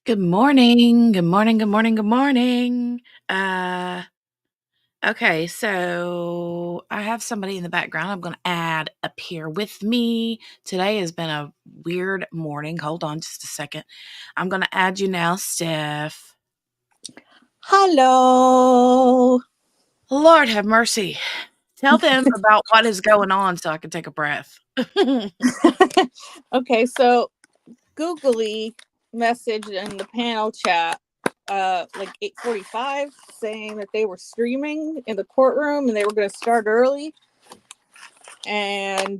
Good morning. Good morning. Good morning. Good morning. Okay, so I have somebody in the background I'm going to add up here with me. Today has been a weird morning. Hold on just a second. I'm going to add you now, Steph. Hello. Lord have mercy. Tell them about what is going on so I can take a breath. Okay, so Googly messaged in the panel chat like 8:45 saying that they were streaming in the courtroom and they were going to start early, and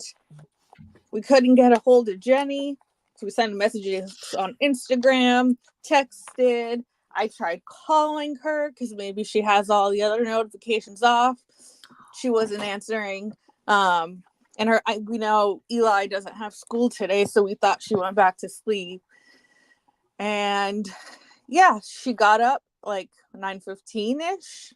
we couldn't get a hold of Jenny, so we sent messages on Instagram, texted. I tried calling her because maybe she has all the other notifications off. She wasn't answering. And we know Eli doesn't have school today, so we thought she went back to sleep. And yeah, she got up like 9:15ish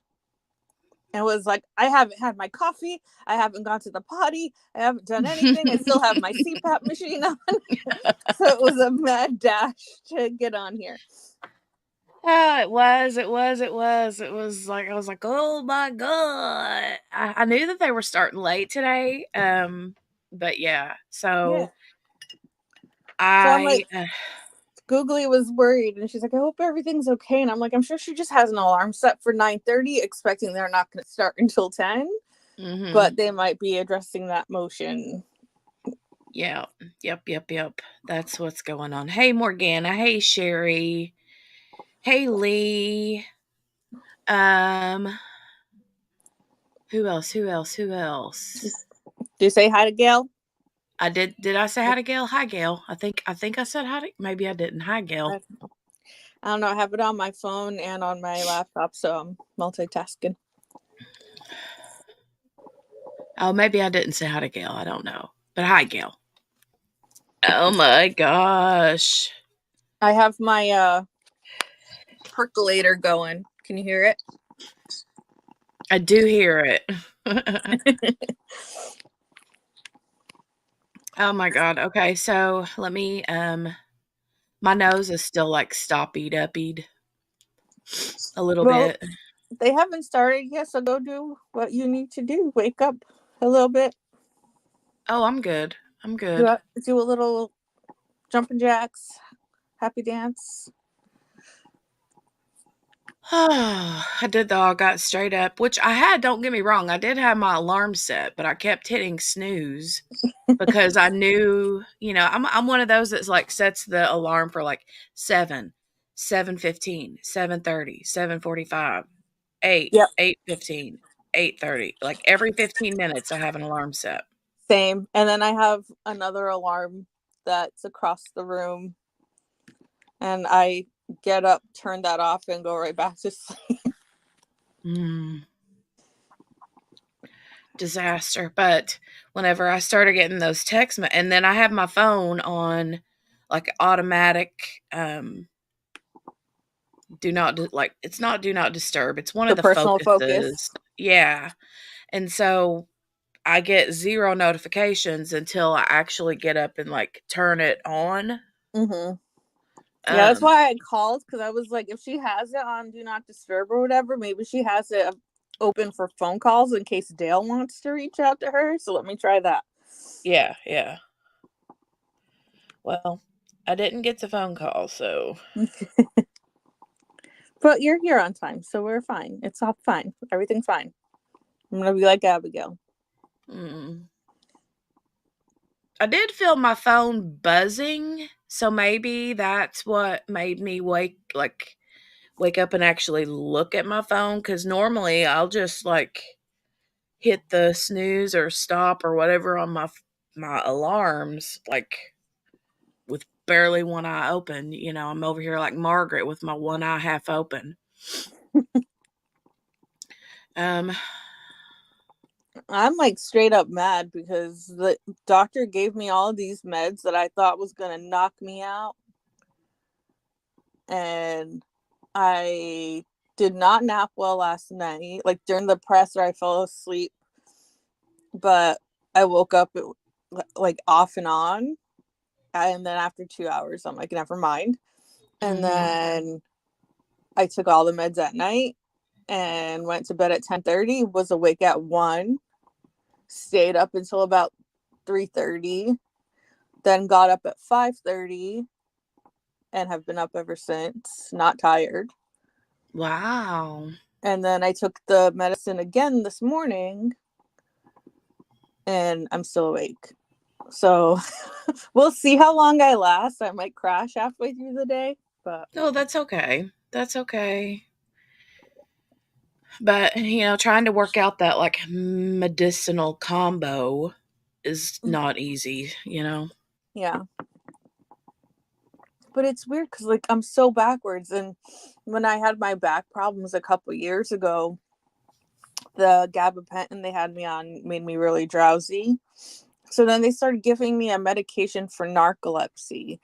and was like, I haven't had my coffee, I haven't gone to the potty, I haven't done anything, I still have my CPAP machine on. So it was a mad dash to get on here. It was like, I was like, oh my God. I knew that they were starting late today. But yeah, so I'm like, I, Googly was worried and she's like, I hope everything's okay. And I'm like, I'm sure she just has an alarm set for 9:30, expecting they're not going to start until 10. But they might be addressing that motion. Yeah. Yep. That's what's going on. Hey, Morgana. Hey, Sherry. Hey, Lee. Who else? Do you say hi to Gail? I did. Did I say hi to Gail? Hi, Gail. I think I said hi to. Maybe I didn't. Hi, Gail. I don't know. I have it on my phone and on my laptop, so I'm multitasking. Oh, maybe I didn't say hi to Gail. I don't know. But hi, Gail. Oh my gosh. I have my percolator going. Can you hear it? I do hear it. Oh my God. Okay, so let me my nose is still like stoppied uppied a little bit. They haven't started yet, so go do what you need to do. Wake up a little bit. Oh, I'm good. I'm good. Do a little jumping jacks, happy dance. I did though. I got straight up, which I had, don't get me wrong, I did have my alarm set, but I kept hitting snooze because I knew, I'm one of those that's like sets the alarm for like 7, 7:15, 7:30, 7:45, 8, Yep, 8:15, 8:30. Like every 15 minutes I have an alarm set. same. And then I have another alarm that's across the room, and I get up, turn that off, and go right back to sleep. Mm, disaster. But whenever I started getting those and then I have my phone on like automatic do not like it's not do not disturb. It's one of The the personal focus. focuses. Yeah. And so I get zero notifications until I actually get up and like turn it on. Mm-hmm. Yeah, that's Um why I called, because I was like, if she has it on Do Not Disturb or whatever, maybe she has it open for phone calls in case Dale wants to reach out to her. So let me try that. yeah, yeah. Well, I didn't get the phone call, so But you're here on time, so we're fine. It's all fine. Everything's fine. I'm gonna be like Abigail. mm. I did feel my phone buzzing, so maybe that's what made me wake up and actually look at my phone cuz normally I'll just like hit the snooze or stop or whatever on my alarms like with barely one eye open. I'm over here like Margaret with my one eye half open. Um I'm like straight up mad because the doctor gave me all these meds that I thought was gonna knock me out, and I did not nap well last night. Like during the presser, I fell asleep, but I woke up like off and on, and then after 2 hours, I'm like, never mind. And mhm. then I took all the meds at night and went to bed at 10:30. Was awake at 1. Stayed up until about 3:30. Then got up at 5:30 and have been up ever since. Not tired. Wow. And then I took the medicine again this morning, and I'm still awake. So we'll see how long I last. I might crash halfway through the day, but No, that's okay. That's okay. But, trying to work out that like medicinal combo is not easy. yeah. But it's weird because like I'm so backwards. And when I had my back problems a couple years ago, the gabapentin they had me on made me really drowsy. So then they started giving me a medication for narcolepsy.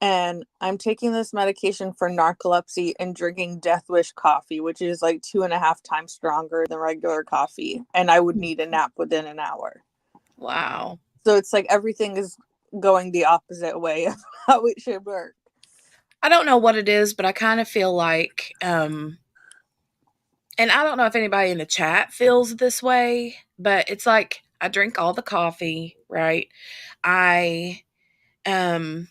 And I'm taking this medication for narcolepsy and drinking Death Wish coffee, which is like 2.5 times stronger than regular coffee. And I would need a nap within an hour. Wow. So it's like everything is going the opposite way of how it should work. I don't know what it is, but I kind of feel like and I don't know if anybody in the chat feels this way, but it's like I drink all the coffee, right? I um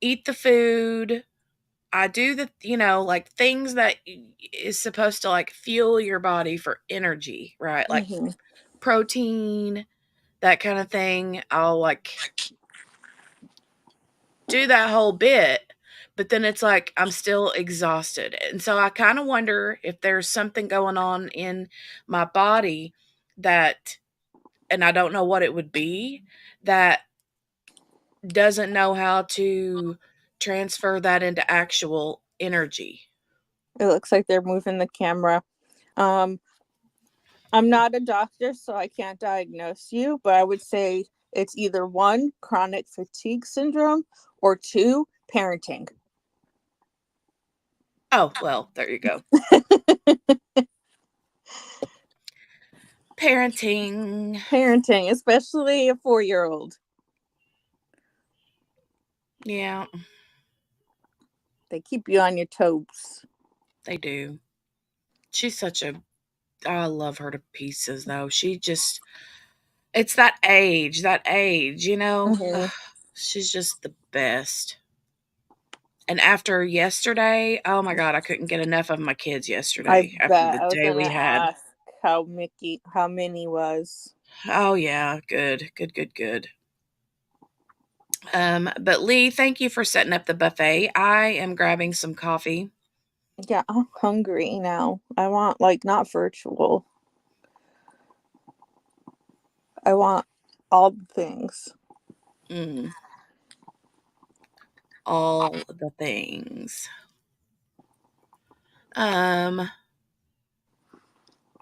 eat the food. I do like things that is supposed to like fuel your body for energy, right? Like Mm-hmm. protein, that kind of thing. I'll like do that whole bit, but then it's like I'm still exhausted. And so I kind of wonder if there's something going on in my body that, and I don't know what it would be, that doesn't know how to transfer that into actual energy. It looks like they're moving the camera. Um, I'm not a doctor, so I can't diagnose you, but I would say it's either one, chronic fatigue syndrome, or two, parenting. Oh, well, there you go. Parenting. Parenting, especially a 4-year-old. Yeah, They keep you on your toes. they do. She's such a I love her to pieces though. She just it's that age, ugh, Mm-hmm. She's just the best. And after yesterday, oh my god, I couldn't get enough of my kids I yesterday after bet. the I was day gonna we had. ask how Minnie was. Oh yeah, good, good, good, good. But Lee, thank you for setting up the buffet. I am grabbing some coffee. Yeah, I'm hungry now. I want like not virtual. I want all the things. Mm, all the things. Um,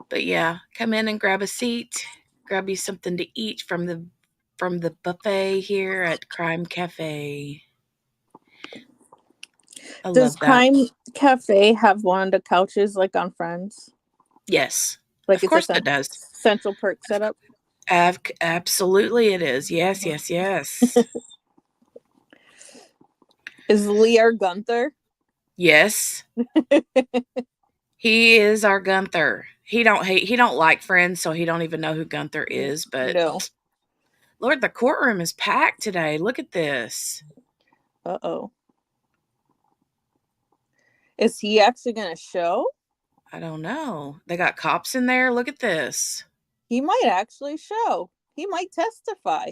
but yeah, come in and grab a seat. Grab you something to eat from the buffet here at Crime Cafe. I Does love that. Crime Cafe have one of the couches like on Friends? Yes, Like of it's a course it does. Central Perk setup? Absolutely, it is. Yes, yes, yes, Is Lear Gunther? yes. He is our Gunther. He don't like Friends, so he don't even know who Gunther is. But No. Lord, the courtroom is packed today. Look at this. Uh-oh. Is he actually going to show? I don't know. They got cops in there. Look at this. He might actually show. He might testify.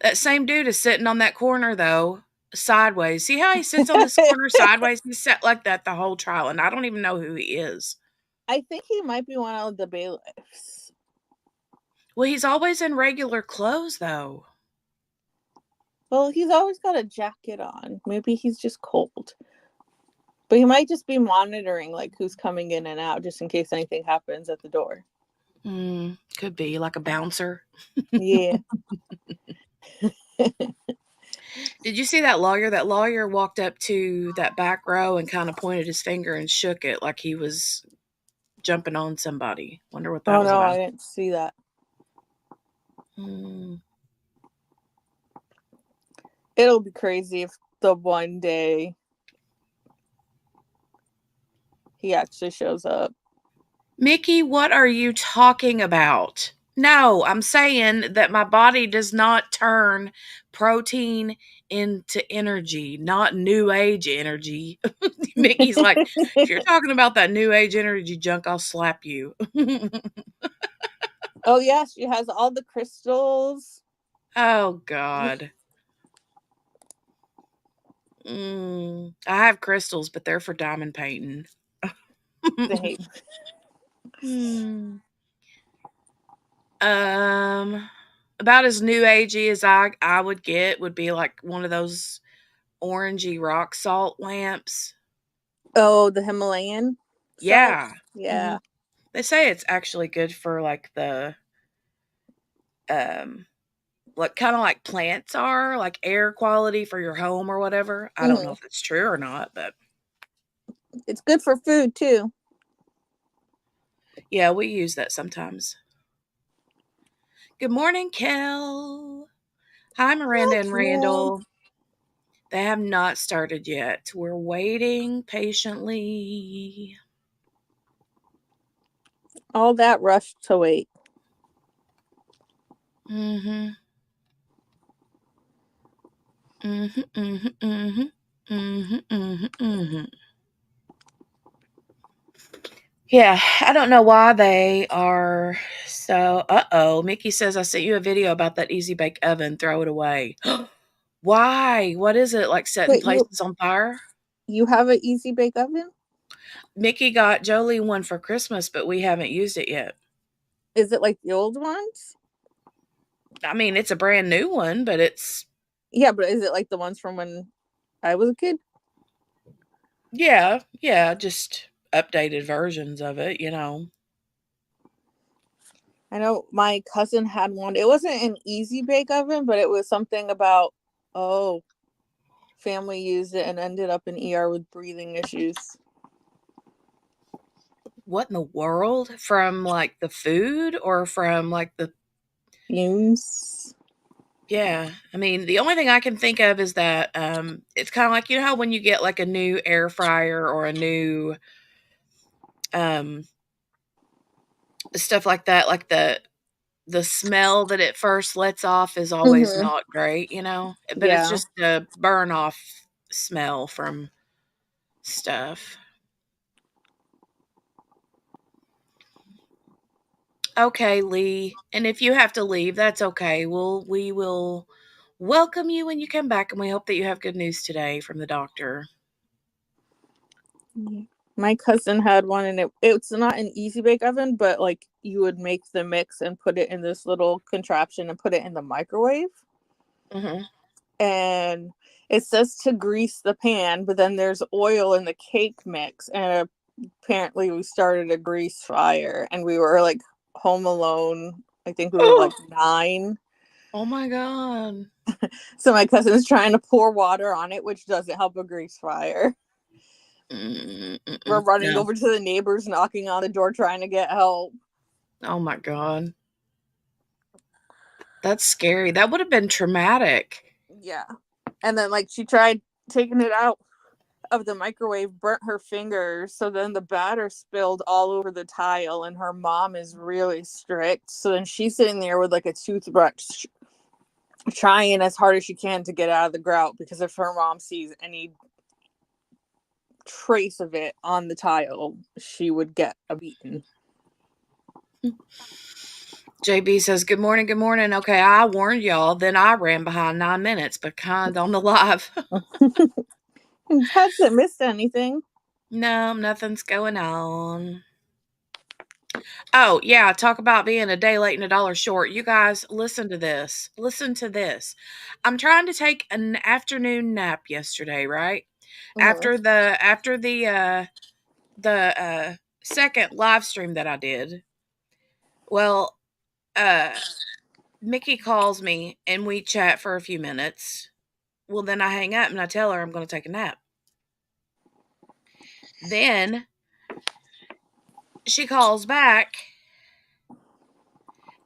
That same dude is sitting on that corner though, sideways. See how he sits on this corner sideways? He's sat like that the whole trial, and I don't even know who he is. I think he might be one of the bailiffs. Well, he's always in regular clothes though. Well, he's always got a jacket on. Maybe he's just cold. But he might just be monitoring like who's coming in and out just in case anything happens at the door. Could be like a bouncer. Yeah. Did you see that lawyer? That lawyer walked up to that back row and kind of pointed his finger and shook it like he was jumping on somebody. Wonder what that Oh was no, I about. didn't see that. Mm, It'll be crazy if the one day he actually shows up. Mickey, what are you talking about? No, I'm saying that my body does not turn protein into energy, not new age energy. Mickey's like, if you're talking about that new age energy junk, I'll slap you. Oh yeah, she has all the crystals. Oh, God. I have crystals, but they're for diamond painting. They Hmm. Um, about as new agey as I would get would be like one of those orangey rock salt lamps. Oh, the Himalayan salt. Yeah. Yeah. Mhm. They say it's actually good for like the um like kind of like plants are, like air quality for your home or whatever. I don't know Hmm. if it's true or not, but It's good for food too. yeah, we use that sometimes. Good morning, Kel. Hi, Miranda and Okay. Randall. They have not started yet. We're waiting patiently. All that rush to wait. Mhm. Mhm. Mhm. Mhm. Mhm. Mhm. Mhm. Yeah, I don't know why they are so. Uh-oh. Mickey says I sent you a video about that easy bake oven. Throw it away. Why? What is it? Like setting Wait, places on fire? you have an easy bake oven? Mickey got Jolie one for Christmas, but we haven't used it yet. Is it like the old ones? I mean, it's a brand new one, but it's Yeah, but is it like the ones from when I was a kid? yeah, yeah, just updated versions of it, you know. I know my cousin had one. It wasn't an easy bake oven, but it was something about, oh, family used it and ended up in ER with breathing issues. What in the world? From like the food or from like the Fumes. yeah. I mean, the only thing I can think of is that it's kind of like you know how when you get like a new air fryer or a new um stuff like that, like the smell that it first lets off is always Mm-hmm. not great, but it's Yeah. just a burn off smell from stuff. Okay, Lee. And if you have to leave, that's okay. We will welcome you when you come back, and we hope that you have good news today from the doctor. My cousin had one, and it's not an easy bake oven, but like you would make the mix and put it in this little contraption and put it in the microwave. Mm-hmm. And it says to grease the pan, but then there's oil in the cake mix, and apparently we started a grease fire, and we were like home alone. I think we were like Oh, 9. oh my God. So my cousin's trying to pour water on it, which doesn't help a grease fire. We're running No. over to the neighbors, knocking on the door, trying to get help. Oh my God. That's scary. That would have been traumatic. Yeah. And then like she tried taking it out of the microwave, burnt her fingers, so then the batter spilled all over the tile, and her mom is really strict. So then she's sitting there with like a toothbrush trying as hard as she can to get out of the grout, because if her mom sees any trace of it on the tile, she would get a beating. JB says, good morning, good morning. Okay, I warned y'all, then I ran behind 9 minutes, but kind on the live. Hasn't missed anything. No, nothing's going on. Oh, yeah, talk about being a day late and a dollar short. You guys, listen to this. Listen to this. I'm trying to take an afternoon nap yesterday, right? Mm-hmm. After the second live stream that I did. Well, uh Mickey calls me and we chat for a few minutes. Well, then I hang up and I tell her I'm going to take a nap. Then she calls back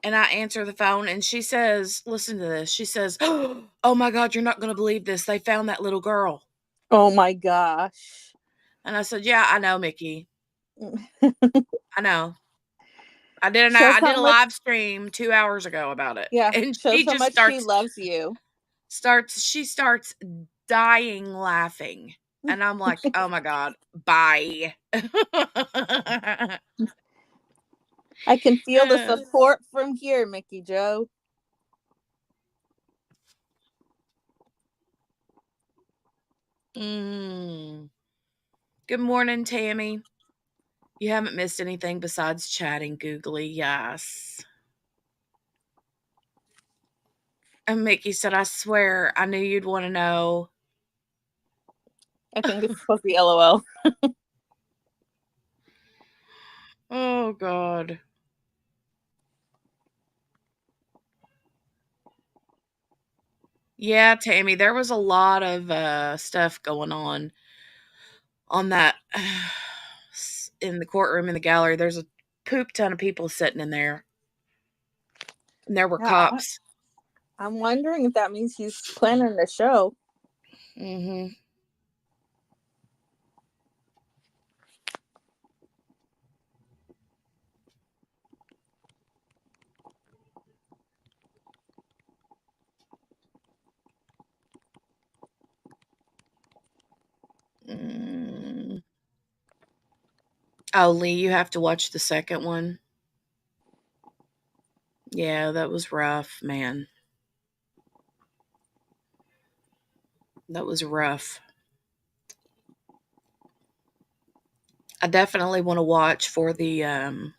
and I answer the phone and she says, listen to this. She says, oh my God, you're not going to believe this. They found that little girl. Oh my gosh. And I said, yeah, I know, Mickey. I know. Shows I how did a much, live stream 2 hours ago about it. yeah, And shows she how just much she loves you. starts dying laughing. And I'm like, oh my God, bye. I can feel the support from here, Mickey Joe. Mm. Good morning, Tammy. You haven't missed anything besides chatting googly. Yes. And Mickey said, I swear I knew you'd want to know. I think it's supposed to be LOL. Oh, God. Yeah, Tammy, there was a lot of stuff going on that in the courtroom in the gallery. There's a poop ton of people sitting in there, and there were Yeah, cops. I'm wondering if that means he's planning the show. Mm-hmm. Mm. Oh, Lee, you have to watch the second one. Yeah, that was rough, man. That was rough. I definitely want to watch for the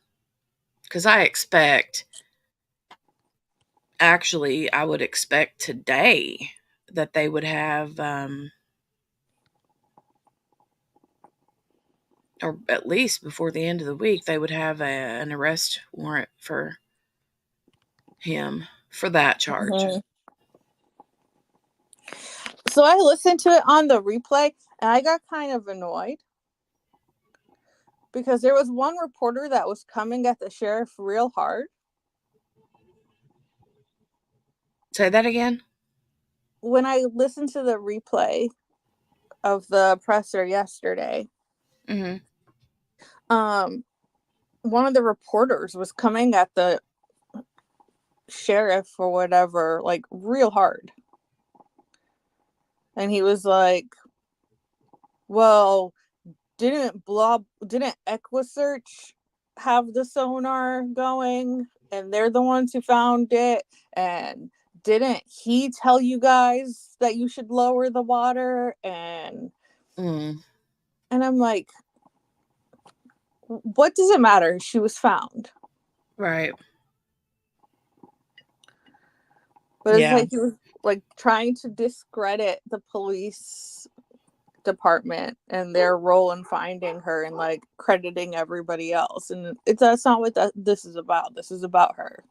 because I expect actually I would expect today that they would have or at least before the end of the week they would have an arrest warrant for him for that charge. Mm-hmm. So I listened to it on the replay, and I got kind of annoyed because there was one reporter that was coming at the sheriff real hard. Say that again? When I listened to the replay of the presser yesterday, Mhm. um, one of the reporters was coming at the sheriff or whatever, like real hard. And he was like, well, didn't EquiSearch have the sonar going, and they're the ones who found it? And didn't he tell you guys that you should lower the water? Mm, And I'm like, what does it matter? She was found. right. But it's Yeah. like he was like trying to discredit the police department and their role in finding her, and like crediting everybody else. And that's not what this is about. This is about her.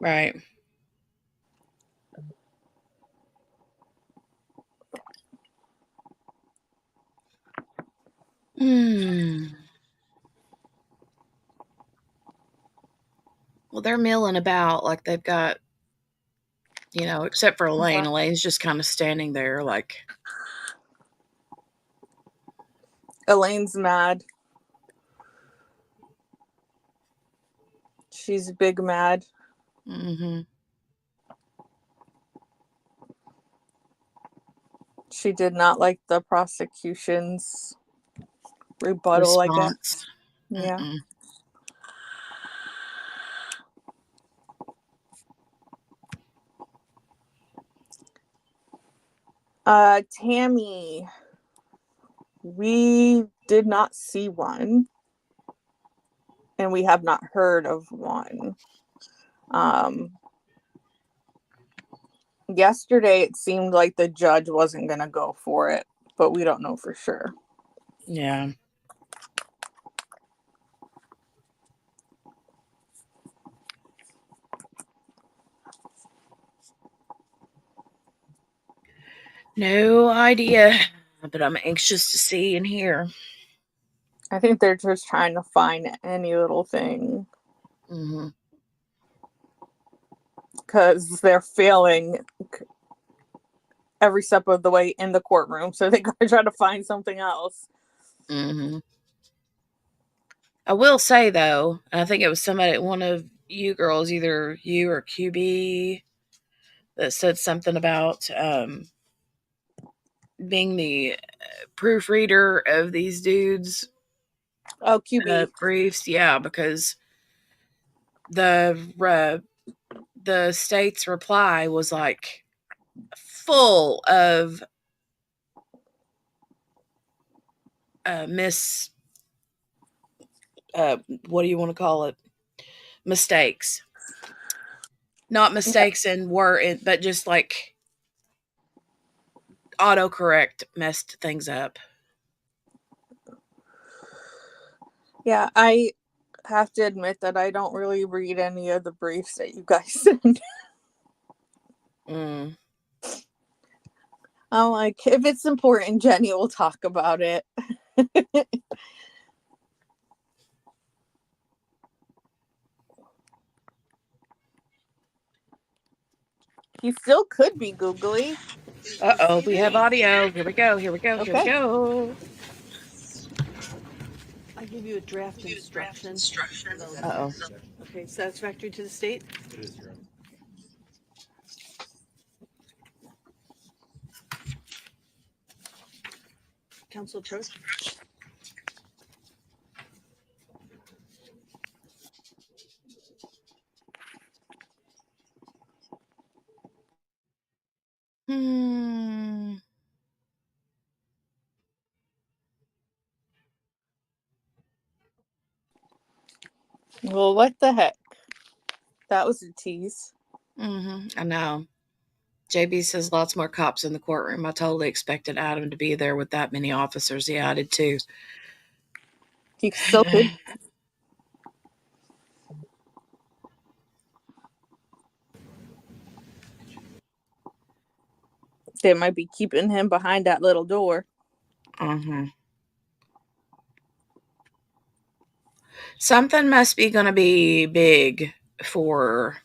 Right. Hmm. Well, they're milling about like they've got, except for Elaine. Yeah. Elaine's just kind of standing there like, Elaine's mad. She's big mad. mm-hmm. She did not like the prosecution's rebuttal, I guess. Response. Yeah. Mm-mm. Tammy, we did not see one, and we have not heard of one. Yesterday it seemed like the judge wasn't going to go for it, but we don't know for sure. Yeah. No idea, but I'm anxious to see and hear. I think they're just trying to find any little thing Mm-hmm. because they're failing every step of the way in the courtroom, so they gotta try to find something else. Mm-hmm. I will say though, I think it was somebody, one of you girls, either you or QB, that said something about being the proofreader of these dudes' Oh, QB. briefs. Yeah, because the state's reply was like full of miss what do you want to call it, mistakes, not mistakes in word, but just like autocorrect messed things up. Yeah, I have to admit that I don't really read any of the briefs that you guys send. Mm. I'm like, if it's important, Jenny will talk about it. He still could be googly. Uh-oh, we have audio. Here we go. Here we go. Here we Okay. go. I give you a draft instruction. Uh-oh. Okay, satisfactory to the state? It is, Your Honor. Council approach? Hmm. Well, what the heck? That was a tease. Mm-hmm. I know. JB says lots more cops in the courtroom. I totally expected Adam to be there with that many officers. Yeah, I did too. He still could. They might be keeping him behind that little door. Mm-hmm. Something must be going to be big for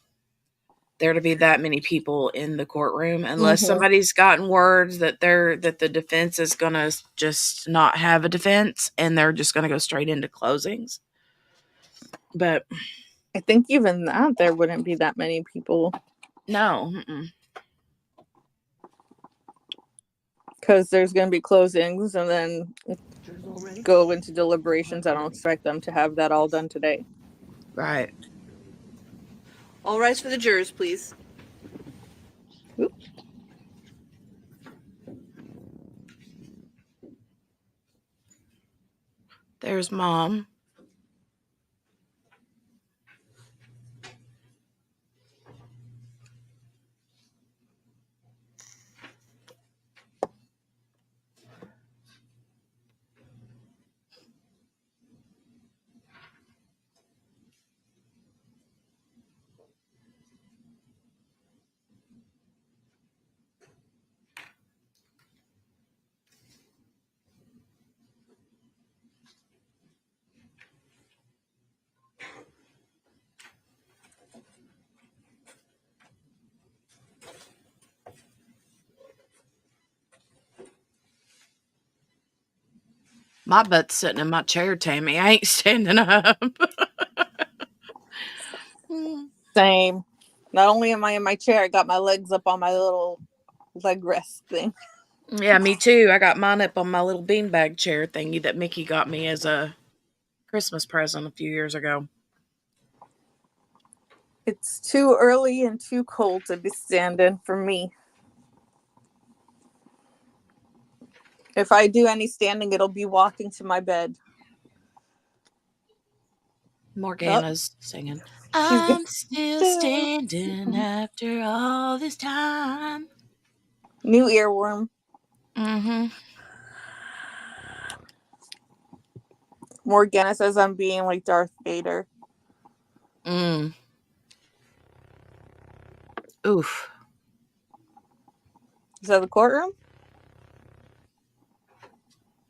there to be that many people in the courtroom, unless Mm-hmm. somebody's gotten words that the defense is going to just not have a defense and they're just going to go straight into closings. But I think even that there wouldn't be that many people. No. Because there's going to be closings and then Jurors all ready? go into deliberations. I don't expect them to have that all done today. Right. All rise for the jurors, please. Oop. There's Mom. My butt's sitting in my chair, Tammy. I ain't standing up. Same. Not only am I in my chair, I got my legs up on my little leg rest thing. Yeah, me too. I got mine up on my little beanbag chair thingy that Mickey got me as a Christmas present a few years ago. It's too early and too cold to be standing for me. If I do any standing, it'll be walking to my bed. Morgana's singing. She's I'm still standing after all this time. New earworm. Mm-hmm. Morgana says I'm being like Darth Vader. Oof. Is that the courtroom?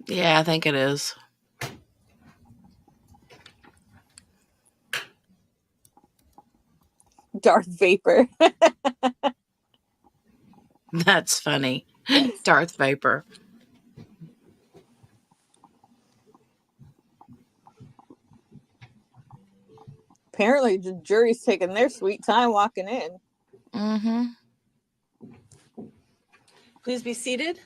Yeah, I think it is. Darth Vapor. That's funny. Darth Vapor. Apparently the jury's taking their sweet time walking in. Mm-hmm. Please be seated.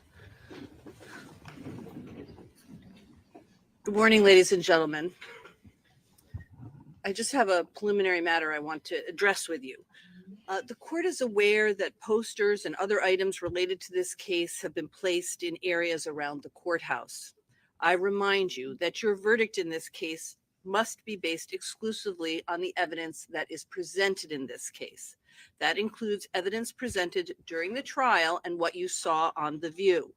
Good morning, ladies and gentlemen. I just have a preliminary matter I want to address with you. The court is aware that posters and other items related to this case have been placed in areas around the courthouse. I remind you that your verdict in this case must be based exclusively on the evidence that is presented in this case. That includes evidence presented during the trial and what you saw on The View.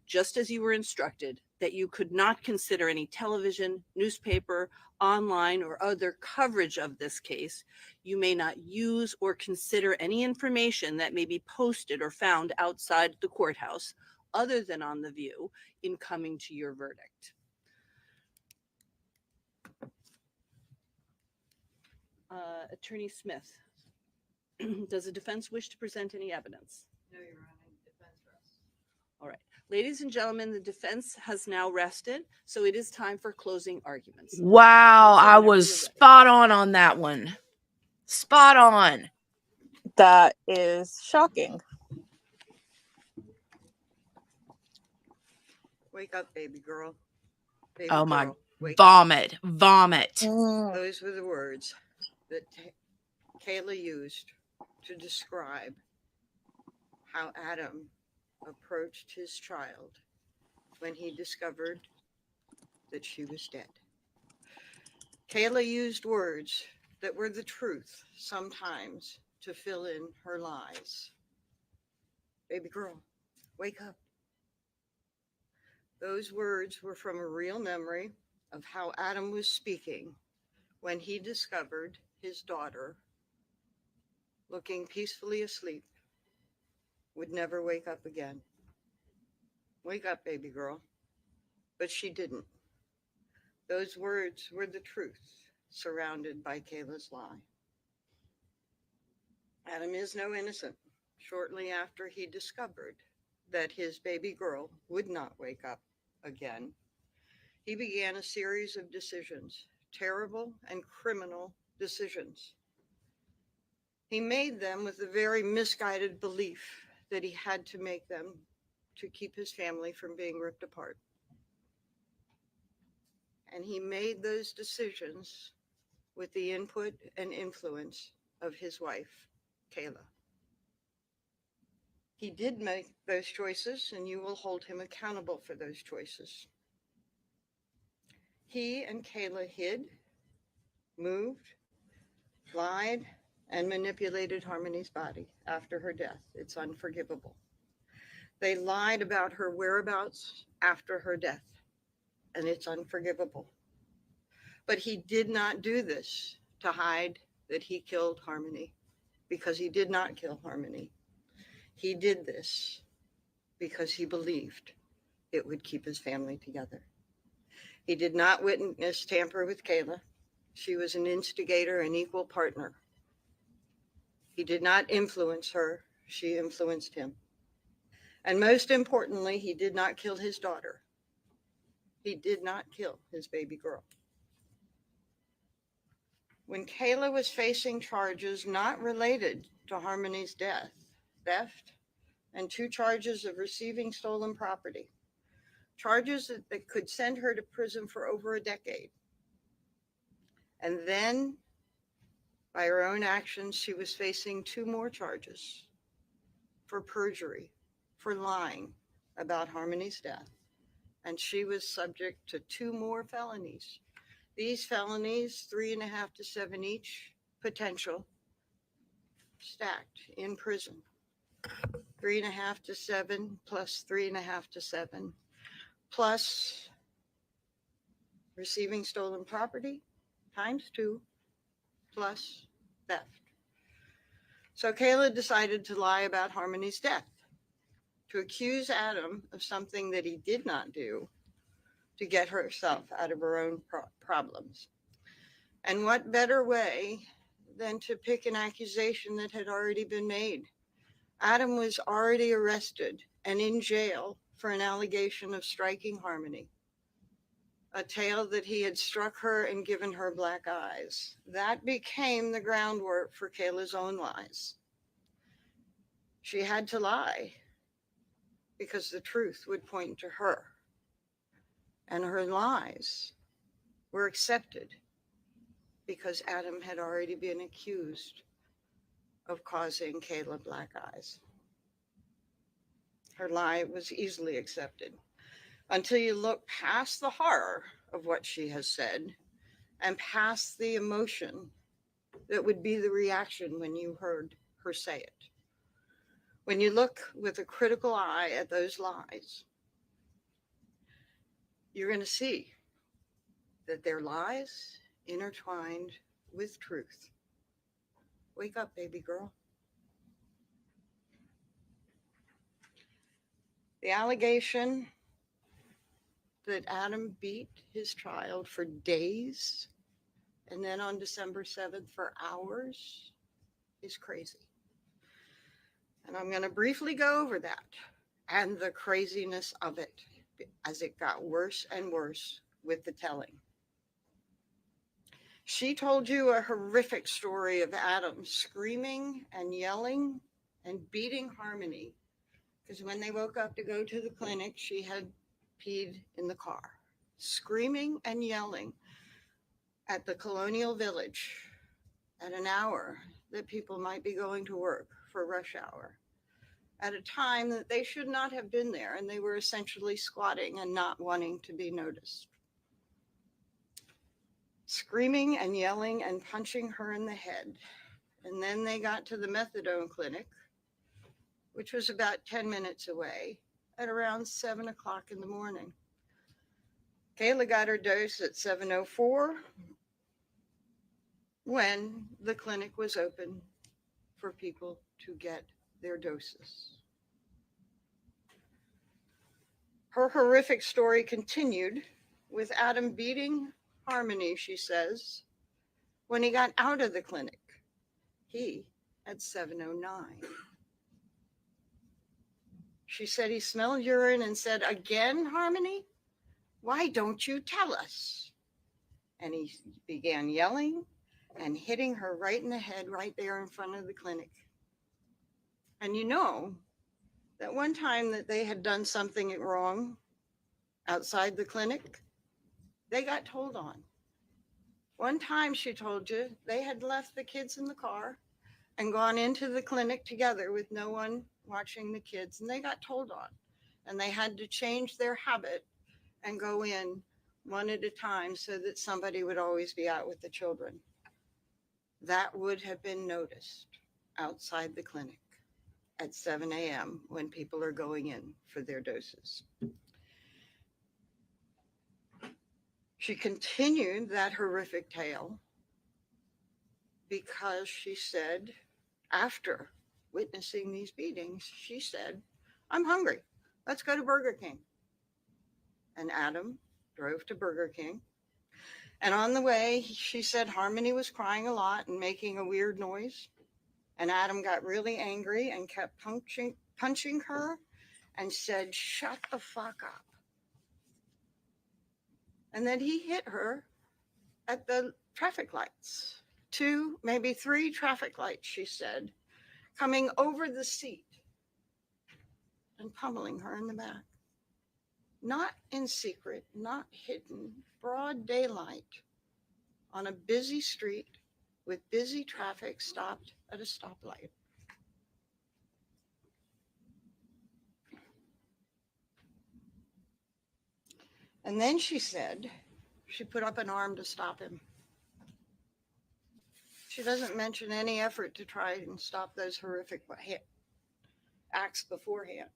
Just as you were instructed that you could not consider any television, newspaper, online, or other coverage of this case, you may not use or consider any information that may be posted or found outside the courthouse, other than on The View, in coming to your verdict. Attorney Smith, does the defense wish to present any evidence? No, Your Honor, defense rests. All right. Ladies and gentlemen, the defense has now rested, so it is time for closing arguments. Wow, Counsel, I whenever was you're ready. spot on that one. Spot on. That is shocking. Wake up, baby girl. Baby Oh my, girl, wake vomit. up. Those were the words that Kayla used to describe how Adam approached his child when he discovered that she was dead. Kayla used words that were the truth sometimes to fill in her lies. Baby girl, wake up. Those words were from a real memory of how Adam was speaking when he discovered his daughter, looking peacefully asleep, would never wake up again. Wake up, baby girl. But she didn't. Those words were the truth surrounded by Kayla's lie. Adam is no innocent. Shortly after he discovered that his baby girl would not wake up again, he began a series of decisions, terrible and criminal decisions. He made them with a very misguided belief that he had to make them to keep his family from being ripped apart. And he made those decisions with the input and influence of his wife, Kayla. He did make those choices, and you will hold him accountable for those choices. He and Kayla hid, moved, lied, and manipulated Harmony's body after her death. It's unforgivable. They lied about her whereabouts after her death, and it's unforgivable. But he did not do this to hide that he killed Harmony, because he did not kill Harmony. He did this because he believed it would keep his family together. He did not witness tamper with Kayla. She was an instigator and equal partner. He did not influence her. She influenced him. And most importantly, he did not kill his daughter. He did not kill his baby girl. When Kayla was facing charges not related to Harmony's death, theft, and 2 charges of receiving stolen property, charges that could send her to prison for over a decade. And then, by her own actions, she was facing 2 more charges for perjury, for lying about Harmony's death. And she was subject to 2 more felonies. These felonies, 3.5 to 7 each, potential, stacked in prison. 3.5 to 7 plus 3.5 to 7, plus receiving stolen property times 2, plus theft. So Kayla decided to lie about Harmony's death, to accuse Adam of something that he did not do, to get herself out of her own problems. And what better way than to pick an accusation that had already been made? Adam was already arrested and in jail for an allegation of striking Harmony, a tale that he had struck her and given her black eyes. That became the groundwork for Kayla's own lies. She had to lie because the truth would point to her. And her lies were accepted because Adam had already been accused of causing Kayla black eyes. Her lie was easily accepted until you look past the horror of what she has said and past the emotion that would be the reaction when you heard her say it. When you look with a critical eye at those lies, you're going to see that they're lies intertwined with truth. Wake up, baby girl. The allegation that Adam beat his child for days and then on December 7th for hours is crazy. And I'm going to briefly go over that and the craziness of it as it got worse and worse with the telling. She told you a horrific story of Adam screaming and yelling and beating Harmony because when they woke up to go to the clinic, she had peed in the car, screaming and yelling at the Colonial Village at an hour that people might be going to work for rush hour, at a time that they should not have been there, and they were essentially squatting and not wanting to be noticed. Screaming and yelling and punching her in the head. And then they got to the methadone clinic, which was about 10 minutes away, at around 7 o'clock in the morning. Kayla got her dose at 7:04 when the clinic was open for people to get their doses. Her horrific story continued with Adam beating Harmony, she says, when he got out of the clinic. He at 7:09. She said he smelled urine and said, "Again, Harmony? Why don't you tell us?" And he began yelling and hitting her right in the head right there in front of the clinic. And you know that one time that they had done something wrong outside the clinic, they got told on. One time, she told you, they had left the kids in the car and gone into the clinic together with no one watching the kids, and they got told on. And they had to change their habit and go in one at a time so that somebody would always be out with the children. That would have been noticed outside the clinic at 7 a.m. when people are going in for their doses. She continued that horrific tale because she said, after witnessing these beatings, she said, "I'm hungry. Let's go to Burger King." And Adam drove to Burger King. And on the way, she said Harmony was crying a lot and making a weird noise. And Adam got really angry and kept punching her and said, "Shut the fuck up." And then he hit her at the traffic lights. 2, maybe 3 traffic lights, she said, coming over the seat and pummeling her in the back. Not in secret, not hidden, broad daylight on a busy street with busy traffic stopped at a stoplight. And then she said she put up an arm to stop him. She doesn't mention any effort to try and stop those horrific acts beforehand.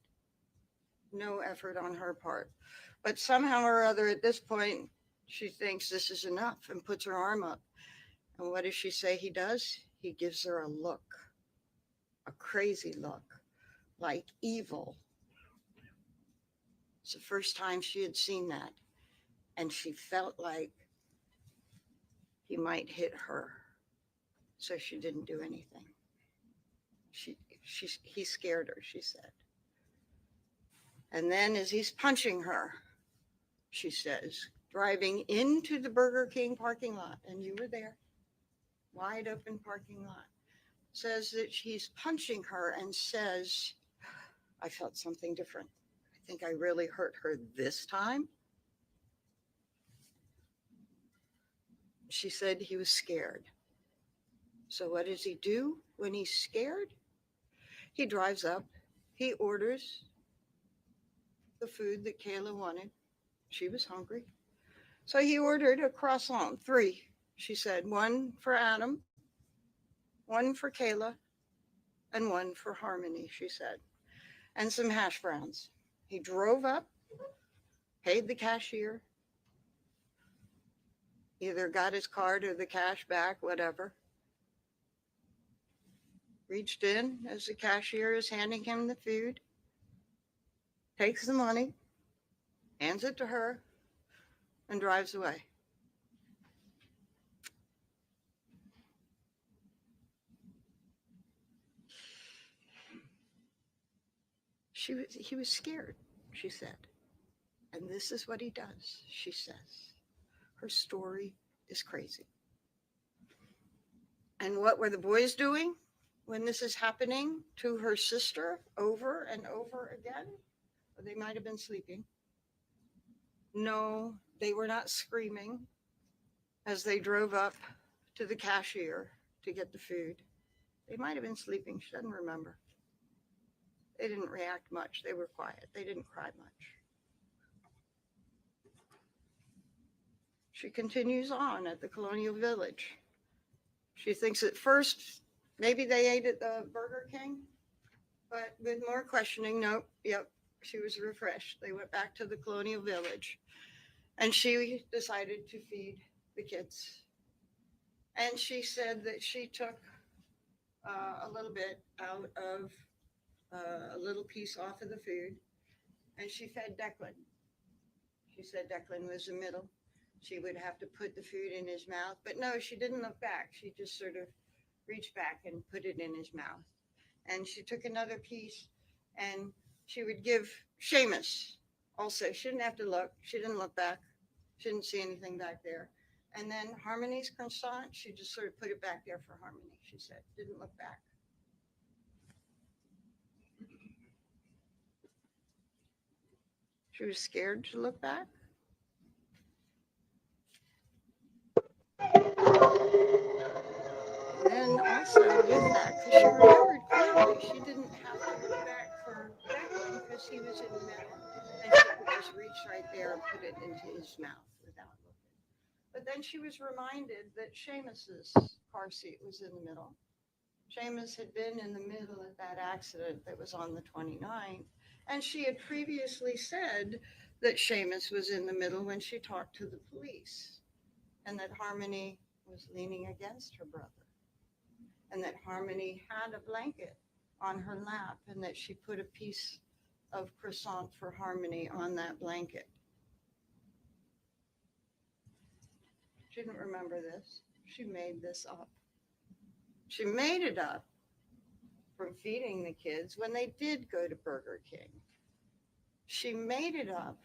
No effort on her part. But somehow or other at this point, she thinks this is enough and puts her arm up. And what does she say he does? He gives her a look, a crazy look, like evil. It's the first time she had seen that. And she felt like he might hit her. So she didn't do anything. He scared her, she said. And then as he's punching her, she says, driving into the Burger King parking lot, and you were there, wide open parking lot, says that he's punching her and says, "I felt something different. I think I really hurt her this time." She said he was scared. So what does he do when he's scared? He drives up, he orders the food that Kayla wanted. She was hungry. So he ordered a croissant, 3, she said, 1 for Adam, 1 for Kayla, and 1 for Harmony, she said, and some hash browns. He drove up, paid the cashier, either got his card or the cash back, whatever. Reached in as the cashier is handing him the food, takes the money, hands it to her, and drives away. He was scared, she said. And this is what he does, she says. Her story is crazy. And what were the boys doing when this is happening to her sister over and over again? Well, they might have been sleeping. No, they were not screaming as they drove up to the cashier to get the food. They might have been sleeping. She doesn't remember. They didn't react much. They were quiet. They didn't cry much. She continues on at the Colonial Village. She thinks at first maybe they ate at the Burger King, but with more questioning, nope, yep, she was refreshed. They went back to the Colonial Village, and she decided to feed the kids. And she said that she took a little bit out of a little piece off of the food, and she fed Declan. She said Declan was the middle. She would have to put the food in his mouth, but no, she didn't look back. She just sort of reached back and put it in his mouth. And she took another piece and she would give Seamus also. She didn't have to look. She didn't look back. She didn't see anything back there. And then Harmony's croissant, she just sort of put it back there for Harmony, she said. Didn't look back. She was scared to look back. And then also with that, because she remembered clearly, she didn't have to look back for Declan because he was in the middle. And she could just reach right there and put it into his mouth without looking. But then she was reminded that Seamus's car seat was in the middle. Seamus had been in the middle of that accident that was on the 29th. And she had previously said that Seamus was in the middle when she talked to the police, and that Harmony was leaning against her brother, and that Harmony had a blanket on her lap, and that she put a piece of croissant for Harmony on that blanket. She didn't remember this. She made this up. She made it up from feeding the kids when they did go to Burger King. She made it up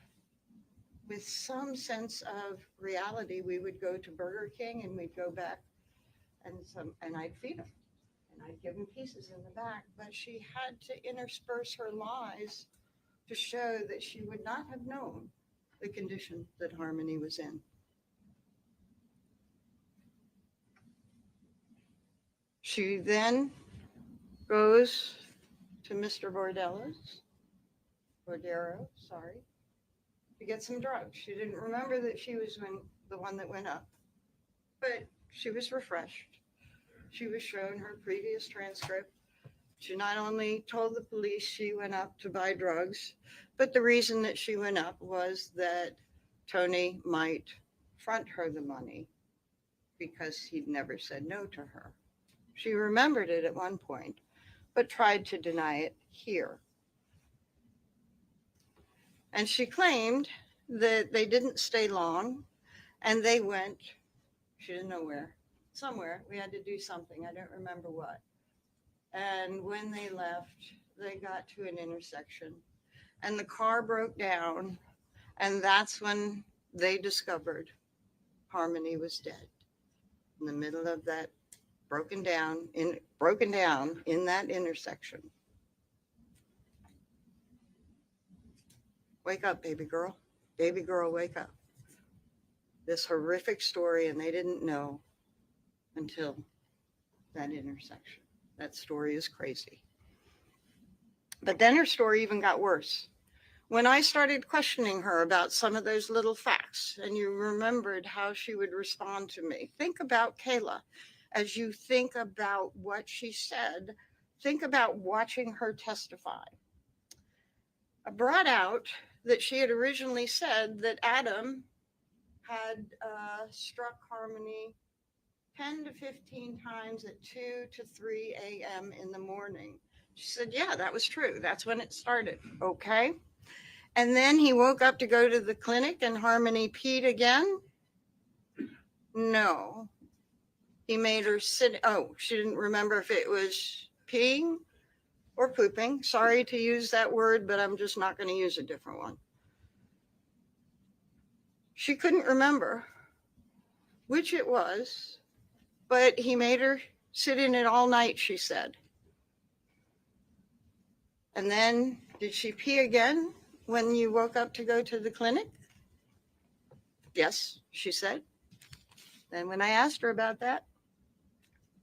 with some sense of reality. We would go to Burger King and we'd go back and I'd feed them and I'd give them pieces in the back, but she had to intersperse her lies to show that she would not have known the condition that Harmony was in. She then goes to Mr. Bordero, to get some drugs. She didn't remember that she was the one that went up, but she was refreshed. She was shown her previous transcript. She not only told the police she went up to buy drugs, but the reason that she went up was that Tony might front her the money because he'd never said no to her. She remembered it at one point, but tried to deny it here. And she claimed that they didn't stay long and they went, she didn't know where, somewhere. We had to do something. I don't remember what. And when they left, they got to an intersection and the car broke down. And that's when they discovered Harmony was dead in the middle of that broken down in that intersection. Wake up, baby girl. Baby girl, wake up. This horrific story, and they didn't know until that intersection. That story is crazy. But then her story even got worse. When I started questioning her about some of those little facts, and you remembered how she would respond to me, think about Kayla. As you think about what she said, think about watching her testify. I brought out that she had originally said that Adam had struck Harmony 10 to 15 times at 2 to 3 a.m. in the morning. She said, yeah, that was true. That's when it started. Okay. And then he woke up to go to the clinic and Harmony peed again? No. He made her sit. Oh, she didn't remember if it was peeing or pooping. Sorry to use that word, but I'm just not going to use a different one. She couldn't remember which it was, but he made her sit in it all night, she said. And then, did she pee again when you woke up to go to the clinic? Yes, she said. Then when I asked her about that,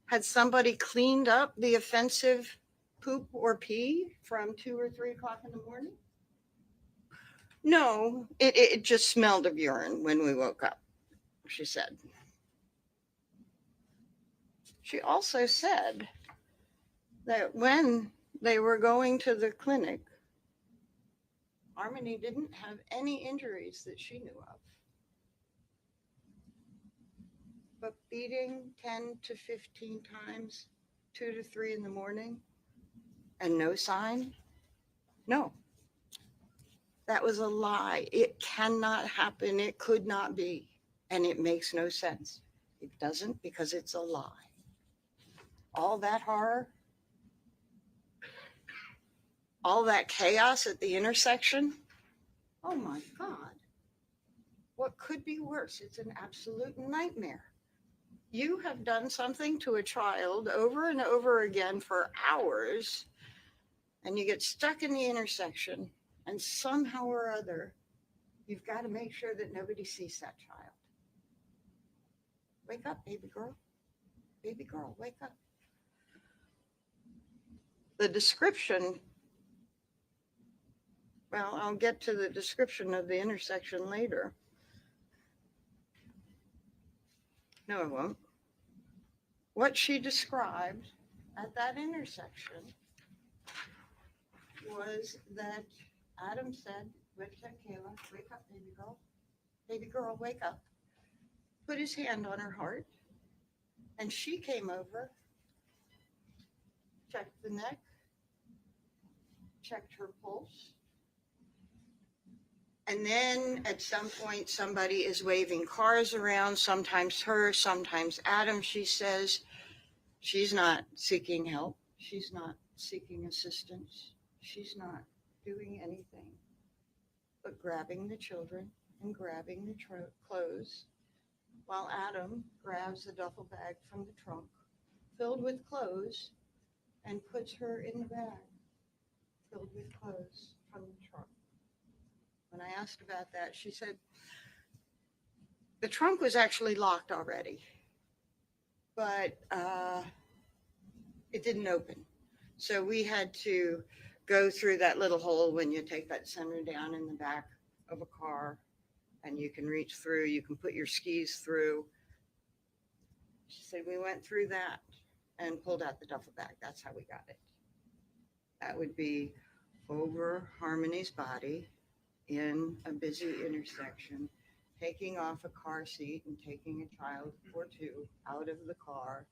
had somebody cleaned up the offensive poop or pee from 2 or 3 o'clock in the morning? No, it just smelled of urine when we woke up, she said. She also said that when they were going to the clinic, Harmony didn't have any injuries that she knew of. But beating 10 to 15 times, 2 to 3 in the morning, and no sign? No. That was a lie. It cannot happen. It could not be. And it makes no sense. It doesn't because it's a lie. All that horror, all that chaos at the intersection, oh my God. What could be worse? It's an absolute nightmare. You have done something to a child over and over again for hours, and you get stuck in the intersection, and somehow or other, you've got to make sure that nobody sees that child. Wake up, baby girl. Baby girl, wake up. The description, well, I'll get to the description of the intersection later. No, I won't. What she described at that intersection was that Adam said, wake up, Kayla, wake up, baby girl. Baby girl, wake up. Put his hand on her heart, and she came over, checked the neck, checked her pulse. And then at some point, somebody is waving cars around, sometimes her, sometimes Adam. She says she's not seeking help. She's not seeking assistance. She's not doing anything but grabbing the children and grabbing the clothes, while Adam grabs the duffel bag from the trunk filled with clothes and puts her in the bag filled with clothes from the trunk. When I asked about that, she said the trunk was actually locked already, but it didn't open. So we had to go through that little hole when you take that center down in the back of a car, and you can reach through, you can put your skis through. She said we went through that and pulled out the duffel bag. That's how we got it. That would be over Harmony's body in a busy intersection, taking off a car seat and taking a child or two out of the car,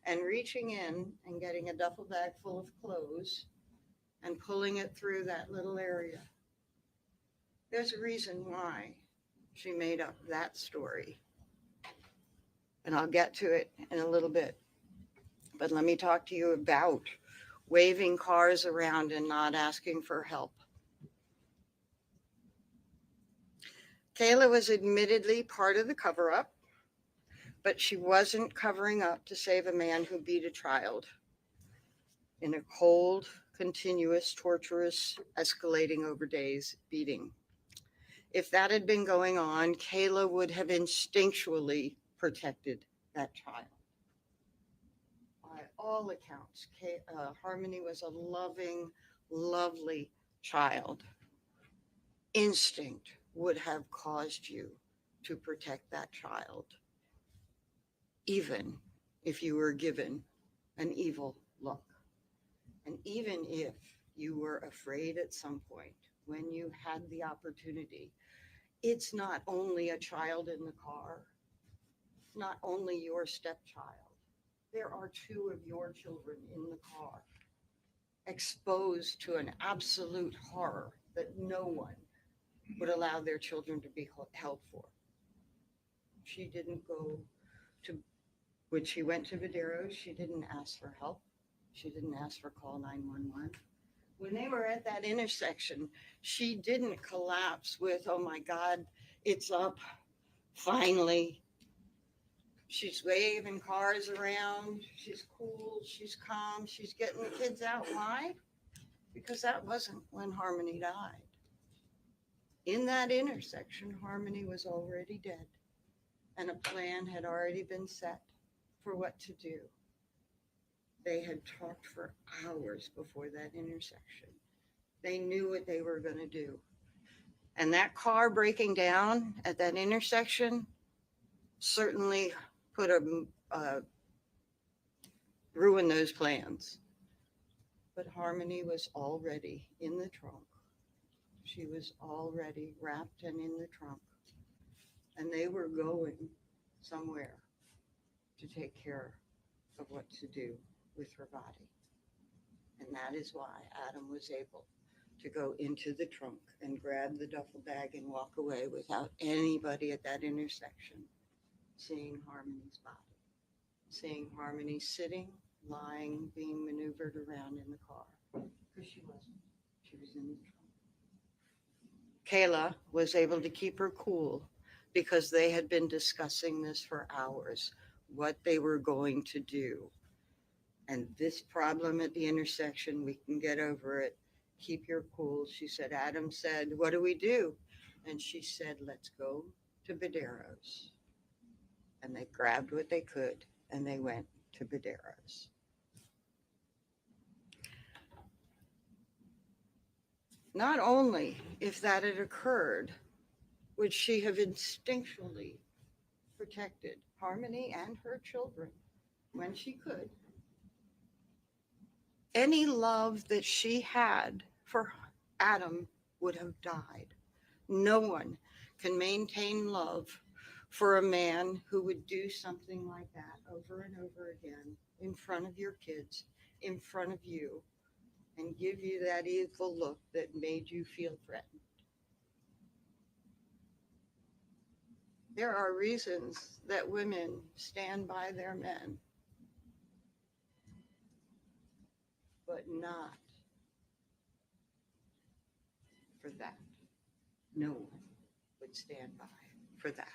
and reaching in and getting a duffel bag full of clothes and pulling it through that little area. There's a reason why she made up that story, and I'll get to it in a little bit. But let me talk to you about waving cars around and not asking for help. Kayla was admittedly part of the cover-up, but she wasn't covering up to save a man who beat a child in a cold, continuous, torturous, escalating over days beating. If that had been going on, Kayla would have instinctually protected that child. By all accounts, Harmony was a loving, lovely child. Instinct would have caused you to protect that child, even if you were given an evil look. And even if you were afraid at some point when you had the opportunity, it's not only a child in the car, it's not only your stepchild. There are two of your children in the car, exposed to an absolute horror that no one would allow their children to be held for. She didn't go to, when she went to Videro, she didn't ask for help. She didn't ask for call 911. When they were at that intersection, she didn't collapse with, oh my God, it's up, finally. She's waving cars around. She's cool. She's calm. She's getting the kids out. Why? Because that wasn't when Harmony died. In that intersection, Harmony was already dead, and a plan had already been set for what to do. They had talked for hours before that intersection. They knew what they were going to do. And that car breaking down at that intersection certainly put ruin those plans. But Harmony was already in the trunk. She was already wrapped and in the trunk. And they were going somewhere to take care of what to do with her body. And that is why Adam was able to go into the trunk and grab the duffel bag and walk away without anybody at that intersection seeing Harmony's body, seeing Harmony sitting, lying, being maneuvered around in the car. Because she wasn't. She was in the trunk. Kayla was able to keep her cool because they had been discussing this for hours, what they were going to do. And this problem at the intersection, we can get over it. Keep your cool. She said, Adam said, what do we do? And she said, let's go to Badero's. And they grabbed what they could and they went to Badero's. Not only, if that had occurred, would she have instinctually protected Harmony and her children when she could, any love that she had for Adam would have died. No one can maintain love for a man who would do something like that over and over again in front of your kids, in front of you, and give you that evil look that made you feel threatened. There are reasons that women stand by their men, but not for that. No one would stand by for that.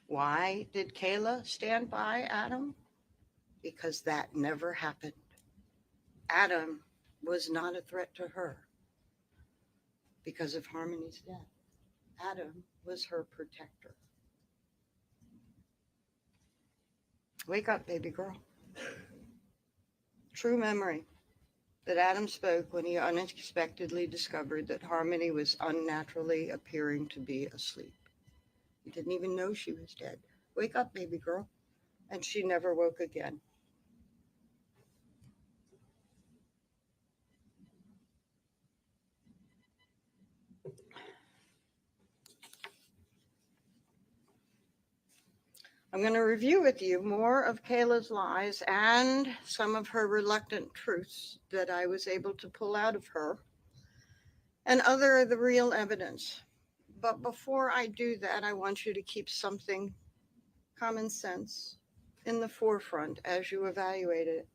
Why did Kayla stand by Adam? Because that never happened. Adam was not a threat to her because of Harmony's death. Adam was her protector. Wake up, baby girl. True memory that Adam spoke when he unexpectedly discovered that Harmony was unnaturally appearing to be asleep. He didn't even know she was dead. Wake up, baby girl. And she never woke again. I'm going to review with you more of Kayla's lies and some of her reluctant truths that I was able to pull out of her, and other of the real evidence. But before I do that, I want you to keep something common sense in the forefront as you evaluate it.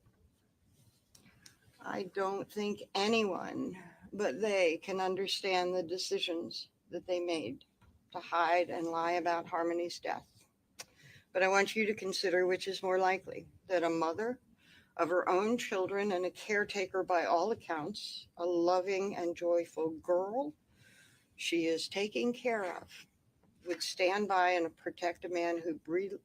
I don't think anyone but they can understand the decisions that they made to hide and lie about Harmony's death. But I want you to consider which is more likely, that a mother of her own children and a caretaker by all accounts, a loving and joyful girl she is taking care of, would stand by and protect a man who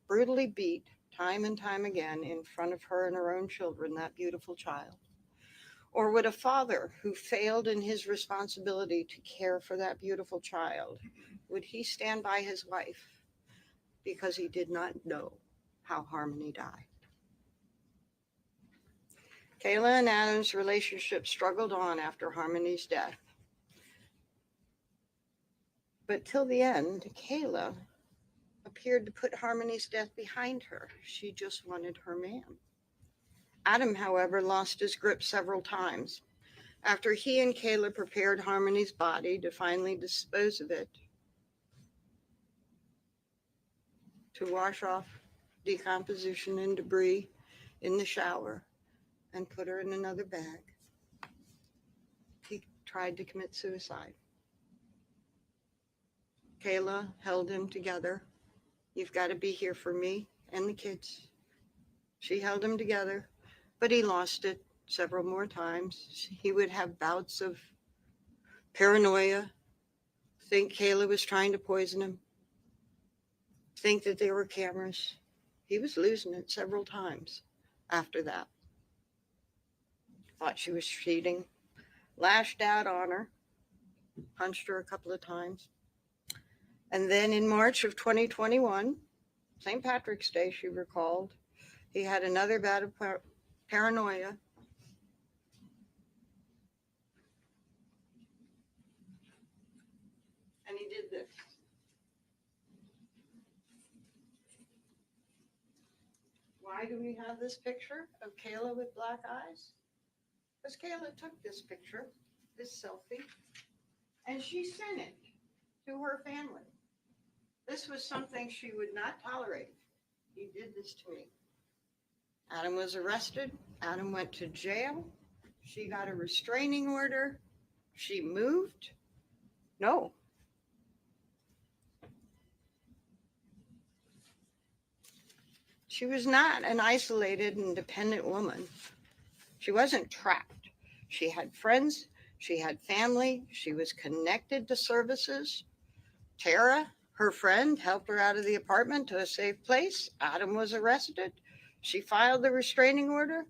brutally beat time and time again in front of her and her own children, that beautiful child. Or would a father who failed in his responsibility to care for that beautiful child, would he stand by his wife because he did not know how Harmony died? Kayla and Adam's relationship struggled on after Harmony's death. But till the end, Kayla appeared to put Harmony's death behind her. She just wanted her man. Adam, however, lost his grip several times. After he and Kayla prepared Harmony's body to finally dispose of it, to wash off decomposition and debris in the shower and put her in another bag, he tried to commit suicide. Kayla held him together. You've got to be here for me and the kids. She held him together, but he lost it several more times. He would have bouts of paranoia, think Kayla was trying to poison him, think that there were cameras. He was losing it several times after that. Thought she was cheating, lashed out on her, punched her a couple of times. And then in March of 2021, St. Patrick's Day, she recalled, he had another bout of paranoia. And he did this. Why do we have this picture of Kayla with black eyes? Because Kayla took this picture, this selfie, and she sent it to her family. This was something she would not tolerate. He did this to me. Adam was arrested. Adam went to jail. She got a restraining order. She moved. No. She was not an isolated and dependent woman. She wasn't trapped. She had friends. She had family. She was connected to services. Tara, her friend, helped her out of the apartment to a safe place. Adam was arrested. She filed the restraining order.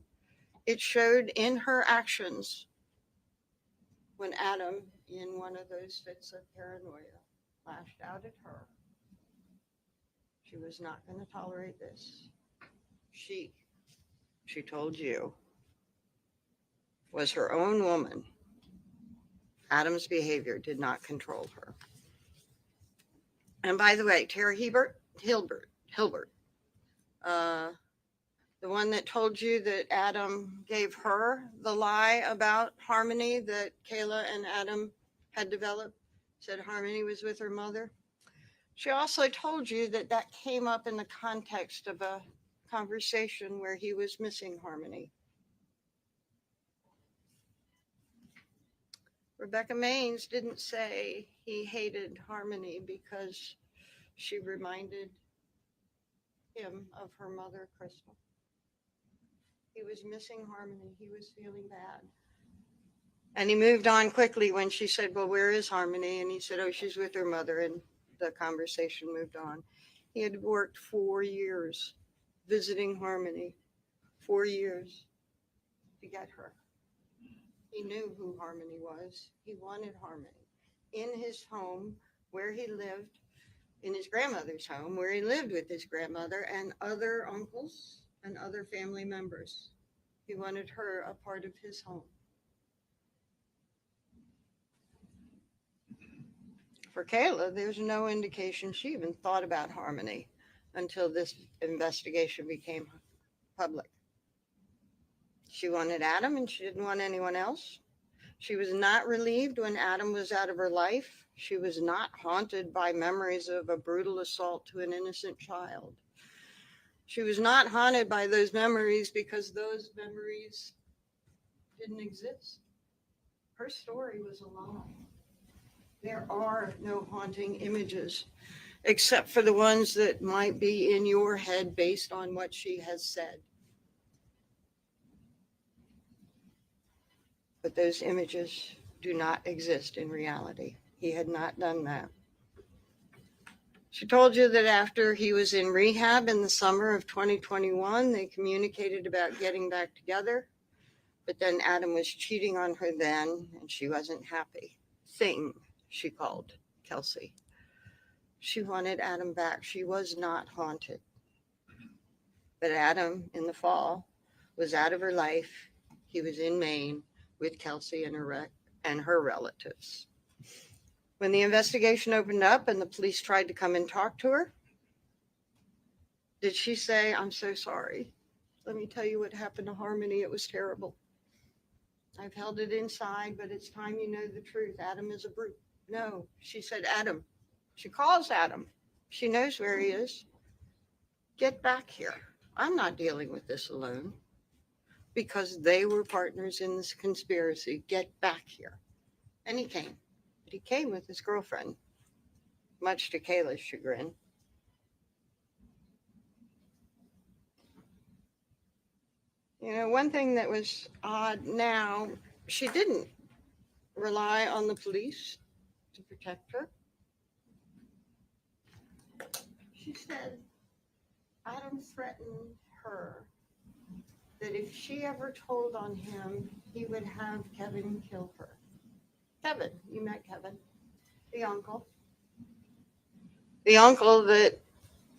It showed in her actions when Adam, in one of those fits of paranoia, lashed out at her. She was not going to tolerate this. She told you, was her own woman. Adam's behavior did not control her. And by the way, Tara Hilbert, the one that told you that Adam gave her the lie about Harmony that Kayla and Adam had developed, said Harmony was with her mother. She also told you that that came up in the context of a conversation where he was missing Harmony. Rebecca Maines didn't say he hated Harmony because she reminded him of her mother, Crystal. He was missing Harmony. He was feeling bad. And he moved on quickly when she said, well, where is Harmony? And he said, oh, she's with her mother. And the conversation moved on. He had worked 4 years visiting Harmony, 4 years to get her. He knew who Harmony was. He wanted Harmony in his home where he lived, in his grandmother's home where he lived with his grandmother and other uncles and other family members. He wanted her a part of his home. For Kayla, there's no indication she even thought about Harmony until this investigation became public. She wanted Adam and she didn't want anyone else. She was not relieved when Adam was out of her life. She was not haunted by memories of a brutal assault to an innocent child. She was not haunted by those memories because those memories didn't exist. Her story was a lie. There are no haunting images, except for the ones that might be in your head based on what she has said. But those images do not exist in reality. He had not done that. She told you that after he was in rehab in the summer of 2021, they communicated about getting back together. But then Adam was cheating on her then, and she wasn't happy. Thing, she called Kelsey. She wanted Adam back. She was not haunted. But Adam, in the fall, was out of her life. He was in Maine with Kelsey and her relatives. When the investigation opened up and the police tried to come and talk to her, did she say, I'm so sorry. Let me tell you what happened to Harmony. It was terrible. I've held it inside, but it's time you know the truth. Adam is a brute. No, she said, Adam. She calls Adam. She knows where he is. Get back here. I'm not dealing with this alone. Because they were partners in this conspiracy. Get back here. And he came. But he came with his girlfriend, much to Kayla's chagrin. You know, one thing that was odd now, she didn't rely on the police to protect her. She said Adam threatened her that if she ever told on him, he would have Kevin kill her. Kevin, you met Kevin, the uncle. The uncle that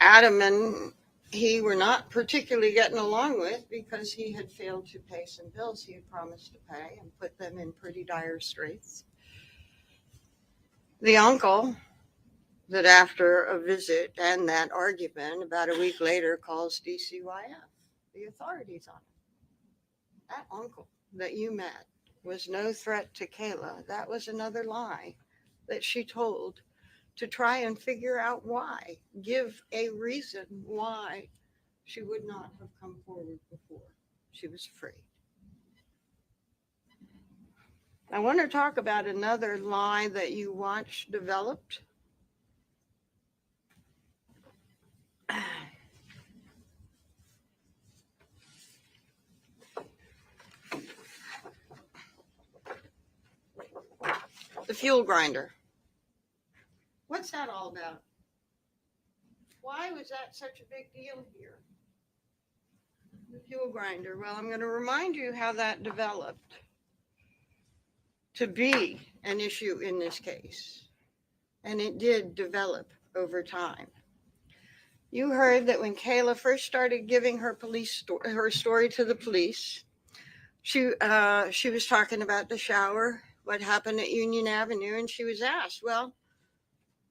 Adam and he were not particularly getting along with because he had failed to pay some bills he had promised to pay and put them in pretty dire straits. The uncle that after a visit and that argument, about a week later, calls DCYF, the authorities on him. That uncle that you met was no threat to Kayla. That was another lie that she told to try and figure out why, give a reason why she would not have come forward before. She was afraid. I want to talk about another lie that you watched developed. The fuel grinder. What's that all about? Why was that such a big deal here? The fuel grinder. Well, I'm going to remind you how that developed to be an issue in this case. And it did develop over time. You heard that when Kayla first started giving her her story to the police, she was talking about the shower, what happened at Union Avenue, and she was asked, well,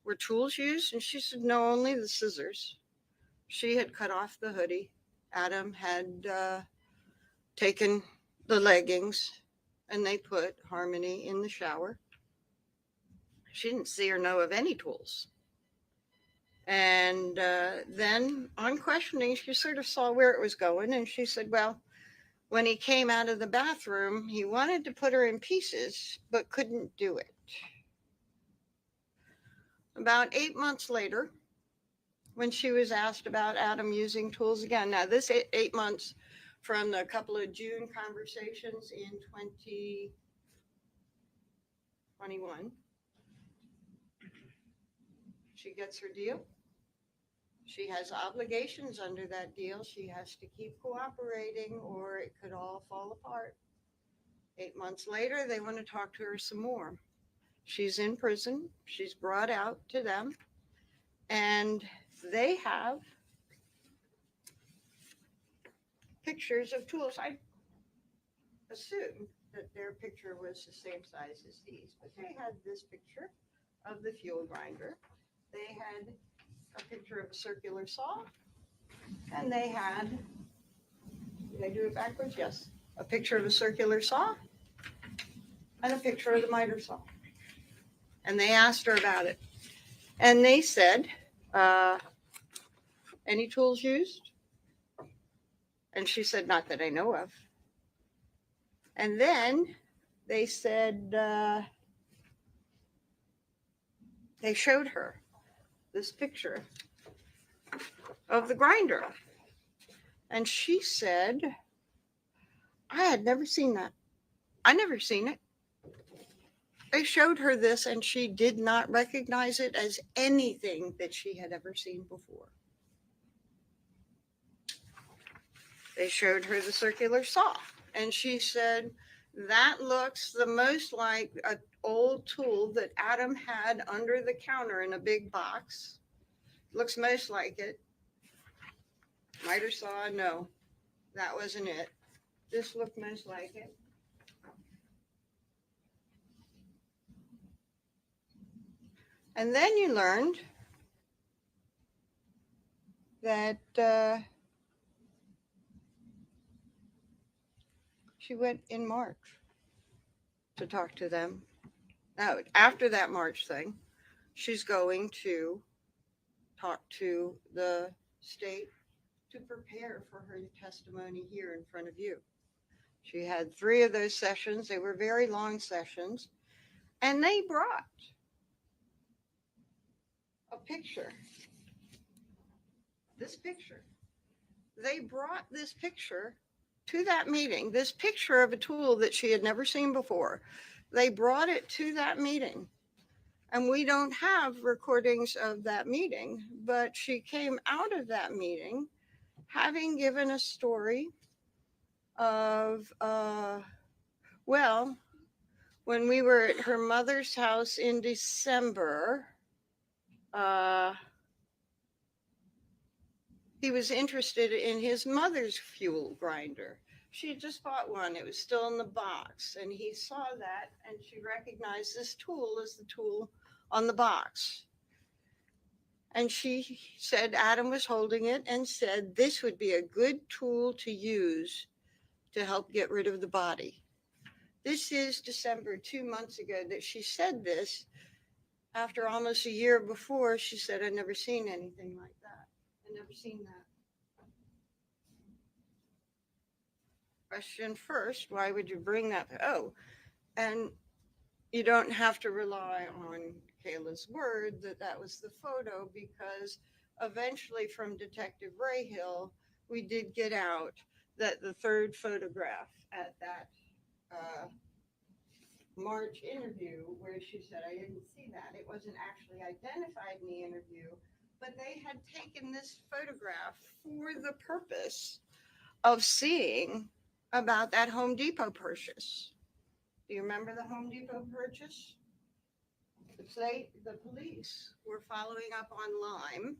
were tools used? And she said, no, only the scissors. She had cut off the hoodie. Adam had taken the leggings, and they put Harmony in the shower. She didn't see or know of any tools. And then on questioning, she sort of saw where it was going. And she said, well, when he came out of the bathroom, he wanted to put her in pieces, but couldn't do it. About 8 months later, when she was asked about Adam using tools again, now this 8 months from the couple of June conversations in 2021, she gets her deal. She has obligations under that deal. She has to keep cooperating or it could all fall apart. 8 months later, they want to talk to her some more. She's in prison. She's brought out to them. And they have pictures of tools. I assumed that their picture was the same size as these, but they had this picture of the fuel grinder. They had a picture of a circular saw, and they had, did I do it backwards? Yes. A picture of a circular saw and a picture of the miter saw. And they asked her about it. And they said, any tools used? And she said, not that I know of. And then they said, they showed her this picture of the grinder. And she said, I had never seen that. I never seen it. They showed her this and she did not recognize it as anything that she had ever seen before. They showed her the circular saw and she said, that looks the most like an old tool that Adam had under the counter in a big box. Looks most like it. Miter saw, no, that wasn't it. This looked most like it. And then you learned that she went in March to talk to them. Now, after that March thing, she's going to talk to the state to prepare for her testimony here in front of you. She had 3 of those sessions. They were very long sessions. And they brought a picture. This picture. They brought this picture to that meeting, this picture of a tool that she had never seen before. They brought it to that meeting. And we don't have recordings of that meeting, but she came out of that meeting having given a story of, well, when we were at her mother's house in December, he was interested in his mother's fuel grinder. She had just bought one. It was still in the box. And he saw that and she recognized this tool as the tool on the box. And she said Adam was holding it and said this would be a good tool to use to help get rid of the body. This is December, 2 months ago that she said this. After almost a year before, she said, I'd never seen anything like that. I'd never seen that. Question first, why would you bring that? Oh, and you don't have to rely on Kayla's word that that was the photo, because eventually from Detective Rayhill, we did get out that the third photograph at that March interview where she said, I didn't see that. It wasn't actually identified in the interview, but they had taken this photograph for the purpose of seeing about that Home Depot purchase. Do you remember the Home Depot purchase? The police were following up on Lime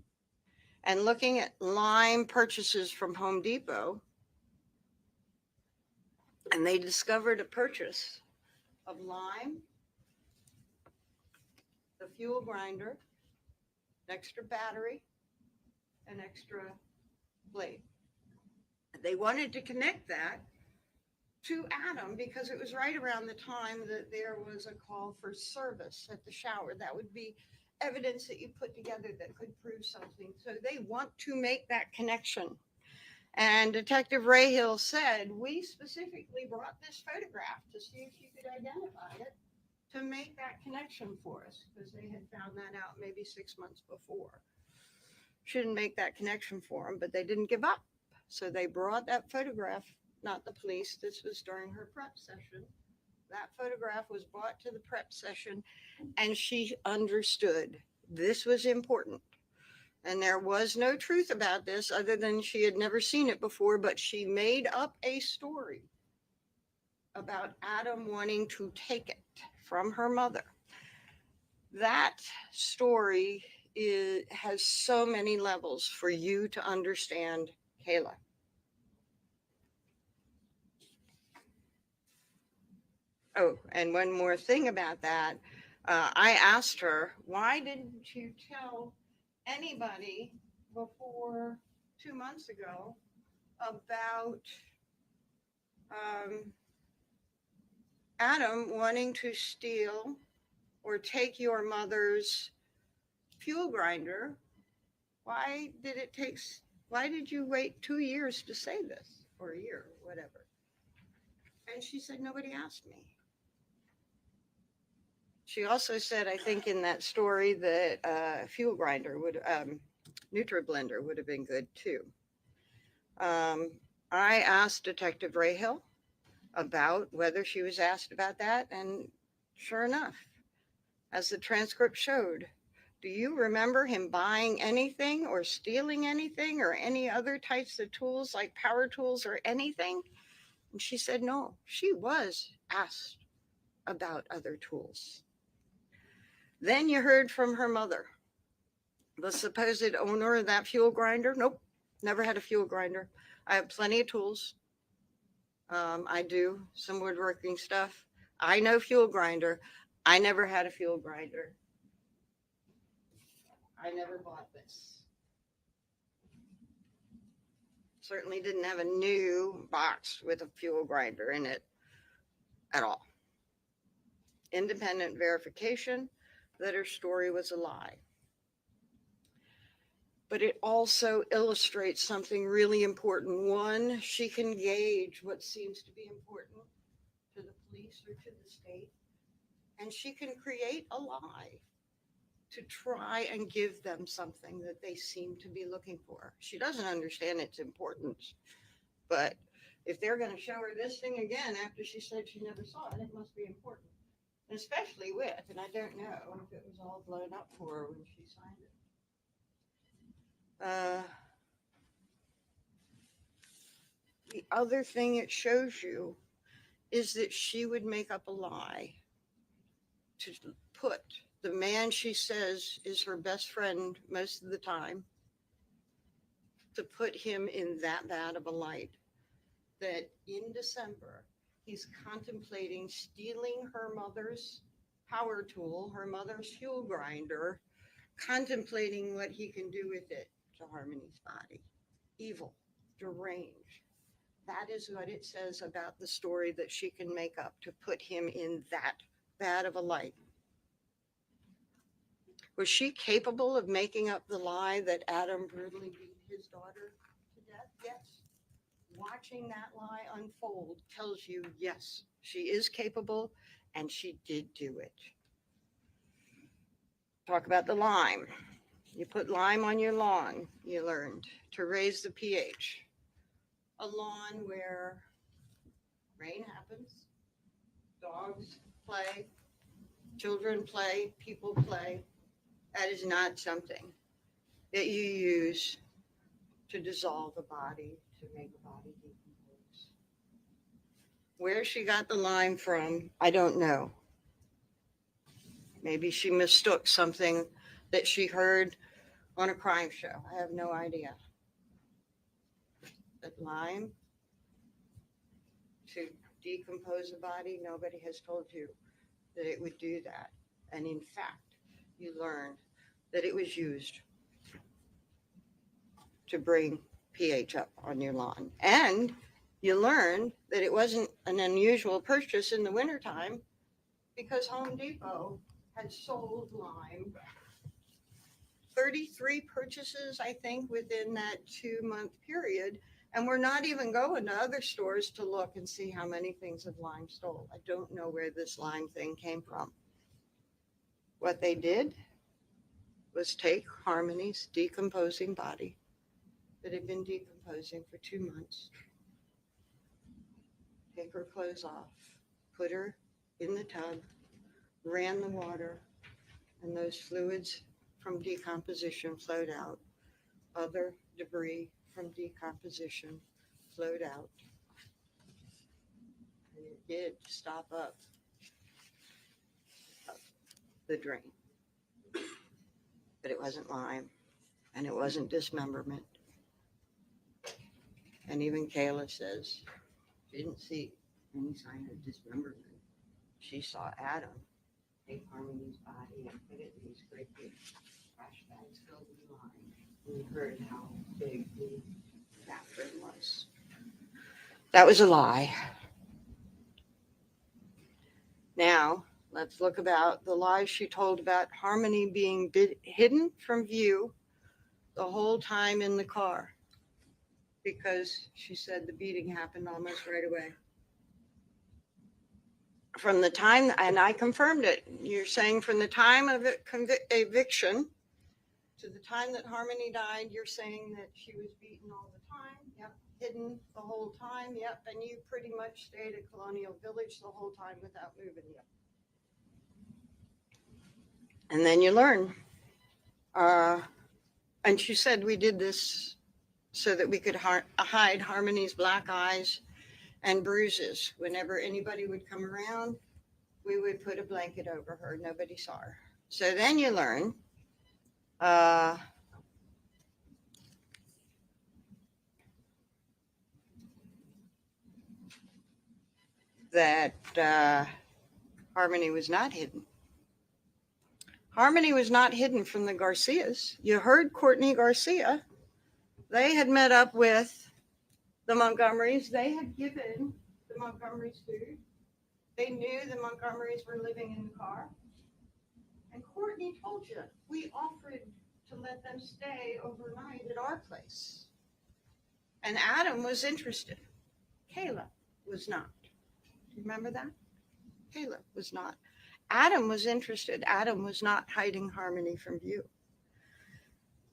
and looking at Lime purchases from Home Depot, and they discovered a purchase of lime, the fuel grinder, an extra battery, an extra blade. They wanted to connect that to Adam because it was right around the time that there was a call for service at the shower. That would be evidence that you put together that could prove something. So they want to make that connection. And Detective Rahill said, we specifically brought this photograph to see if she could identify it to make that connection for us, because they had found that out maybe 6 months before. She didn't make that connection for them, but they didn't give up. So they brought that photograph, not the police, this was during her prep session. That photograph was brought to the prep session, and she understood this was important. And there was no truth about this other than she had never seen it before, but she made up a story about Adam wanting to take it from her mother. That story has so many levels for you to understand Kayla. Oh, and one more thing about that. I asked her, why didn't you tell anybody before 2 months ago about Adam wanting to steal or take your mother's fuel grinder? Why did you wait 2 years to say this, or a year, whatever? And she said, nobody asked me. She also said, I think in that story that fuel grinder NutriBlender would have been good too. I asked Detective Rahill about whether she was asked about that, and sure enough, as the transcript showed, do you remember him buying anything or stealing anything or any other types of tools like power tools or anything? And she said no, she was asked about other tools. Then you heard from her mother, the supposed owner of that fuel grinder. Nope, never had a fuel grinder. I have plenty of tools. I do some woodworking stuff. I know fuel grinder. I never had a fuel grinder. I never bought this. Certainly didn't have a new box with a fuel grinder in it at all. Independent verification that her story was a lie. But it also illustrates something really important. One, she can gauge what seems to be important to the police or to the state, and she can create a lie to try and give them something that they seem to be looking for. She doesn't understand its importance, but if they're going to show her this thing again after she said she never saw it, it must be important. Especially with, and I don't know if it was all blown up for her when she signed it. The other thing it shows you is that she would make up a lie to put the man she says is her best friend most of the time, to put him in that bad of a light, that in December, he's contemplating stealing her mother's power tool, her mother's fuel grinder, contemplating what he can do with it to Harmony's body. Evil, deranged. That is what it says about the story that she can make up to put him in that bad of a light. Was she capable of making up the lie that Adam brutally beat his daughter to death? Yes. Watching that lie unfold tells you, yes, she is capable and she did do it. Talk about the lime. You put lime on your lawn, you learned, to raise the pH. A lawn where rain happens, dogs play, children play, people play. That is not something that you use to dissolve a body, to make a body decompose. Where she got the line from, I don't know. Maybe she mistook something that she heard on a crime show. I have no idea. But lime to decompose a body, nobody has told you that it would do that. And in fact, you learn that it was used to bring pH up on your lawn. And you learn that it wasn't an unusual purchase in the wintertime because Home Depot had sold lime. 33 purchases, I think, within that 2-month period. And we're not even going to other stores to look and see how many things of lime stole. I don't know where this lime thing came from. What they did was take Harmony's decomposing body that had been decomposing for 2 months, take her clothes off, put her in the tub, ran the water, and those fluids from decomposition flowed out. Other debris from decomposition flowed out. And it did stop up the drain. But it wasn't lime, and it wasn't dismemberment. And even Kayla says she didn't see any sign of dismemberment. She saw Adam take Harmony's body and put it in these great big trash bags filled with lime. And we heard how big the bathroom was. That was a lie. Now, let's look about the lies she told about Harmony being hidden from view the whole time in the car, because she said the beating happened almost right away. From the time, and I confirmed it, you're saying from the time of eviction to the time that Harmony died, you're saying that she was beaten all the time. Yep. Hidden the whole time. Yep. And you pretty much stayed at Colonial Village the whole time without moving. Yep. And then you learn. And she said we did this so that we could hide Harmony's black eyes and bruises. Whenever anybody would come around, we would put a blanket over her. Nobody saw her. So then you learn that Harmony was not hidden. Harmony was not hidden from the Garcias. You heard Courtney Garcia. They had met up with the Montgomerys. They had given the Montgomerys food. They knew the Montgomerys were living in the car. And Courtney told you, we offered to let them stay overnight at our place. And Adam was interested. Kayla was not. Do you remember that? Kayla was not. Adam was interested. Adam was not hiding Harmony from view.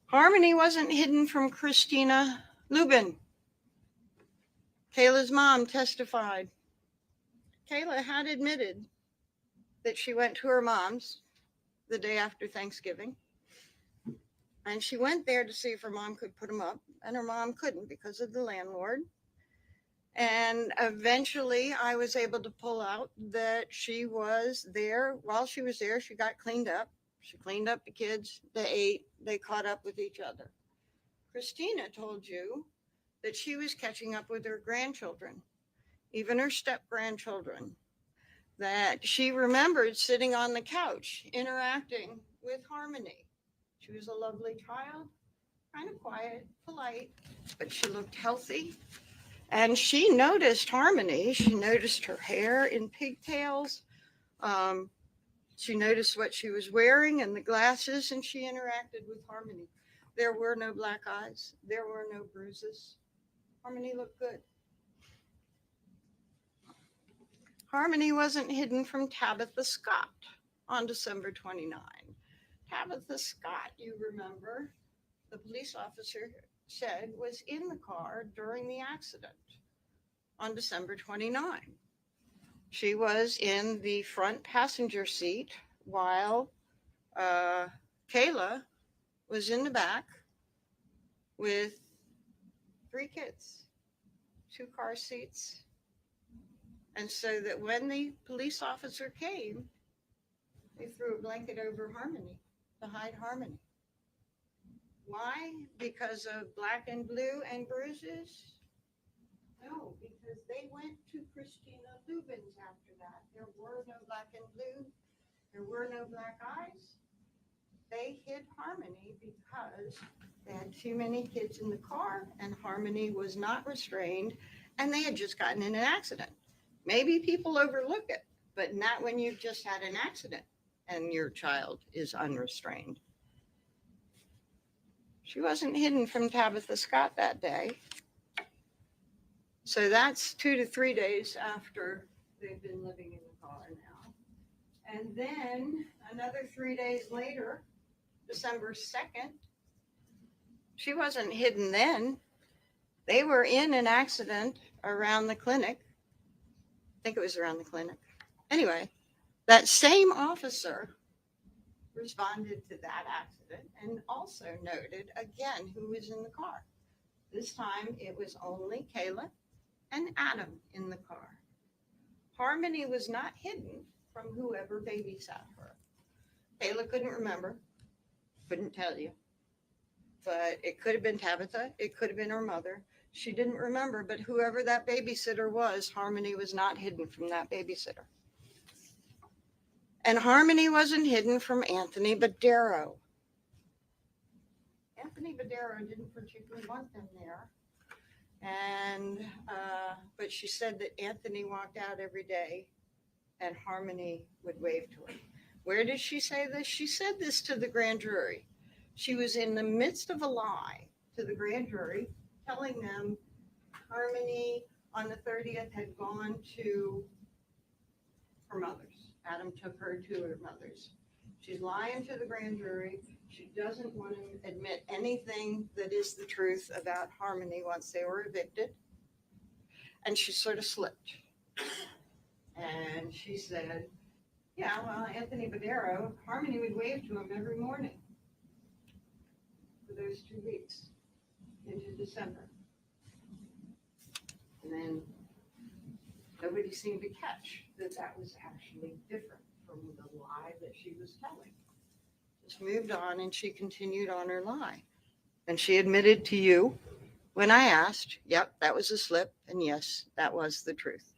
Harmony wasn't hidden from Christina Lubin. Kayla's mom testified. Kayla had admitted that she went to her mom's the day after Thanksgiving. And she went there to see if her mom could put them up. And her mom couldn't because of the landlord. And eventually I was able to pull out that she was there. While she was there, she got cleaned up. She cleaned up the kids. They ate. They caught up with each other. Christina told you that she was catching up with her grandchildren, even her step-grandchildren, that she remembered sitting on the couch interacting with Harmony. She was a lovely child, kind of quiet, polite, but she looked healthy. And she noticed Harmony. She noticed her hair in pigtails. She noticed what she was wearing and the glasses, and she interacted with Harmony. There were no black eyes. There were no bruises. Harmony looked good. Harmony wasn't hidden from Tabitha Scott on December 29. Tabitha Scott, you remember, the police officer said was in the car during the accident on December 29. She was in the front passenger seat while Kayla was in the back with 3 kids, 2 car seats. And so that when the police officer came, they threw a blanket over Harmony to hide Harmony. Why? Because of black and blue and bruises? No, because they went to Christina Lubin's after that. There were no black and blue. There were no black eyes. They hid Harmony because they had too many kids in the car and Harmony was not restrained and they had just gotten in an accident. Maybe people overlook it, but not when you've just had an accident and your child is unrestrained. She wasn't hidden from Tabitha Scott that day. So that's 2 to 3 days after they've been living in the car now. And then another 3 days later, December 2nd, she wasn't hidden then. They were in an accident around the clinic. I think it was around the clinic. Anyway, that same officer responded to that accident and also noted again who was in the car. This time it was only Kayla and Adam in the car. Harmony was not hidden from whoever babysat her. Kayla couldn't remember, couldn't tell you, but it could have been Tabitha, it could have been her mother. She didn't remember, but whoever that babysitter was, Harmony was not hidden from that babysitter. And Harmony wasn't hidden from Anthony Badero. Anthony Badero didn't particularly want them there. And, but she said that Anthony walked out every day and Harmony would wave to him. Where did she say this? She said this to the grand jury. She was in the midst of a lie to the grand jury, telling them Harmony on the 30th had gone to her mother's. Adam took her to her mother's. She's lying to the grand jury. She doesn't want to admit anything that is the truth about Harmony once they were evicted. And she sort of slipped. And she said, yeah, well, Anthony Badero, Harmony would wave to him every morning for those 2 weeks into December. And then nobody seemed to catch that that was actually different from the lie that she was telling. Just moved on and she continued on her lie. And she admitted to you when I asked, yep, that was a slip. And yes, that was the truth.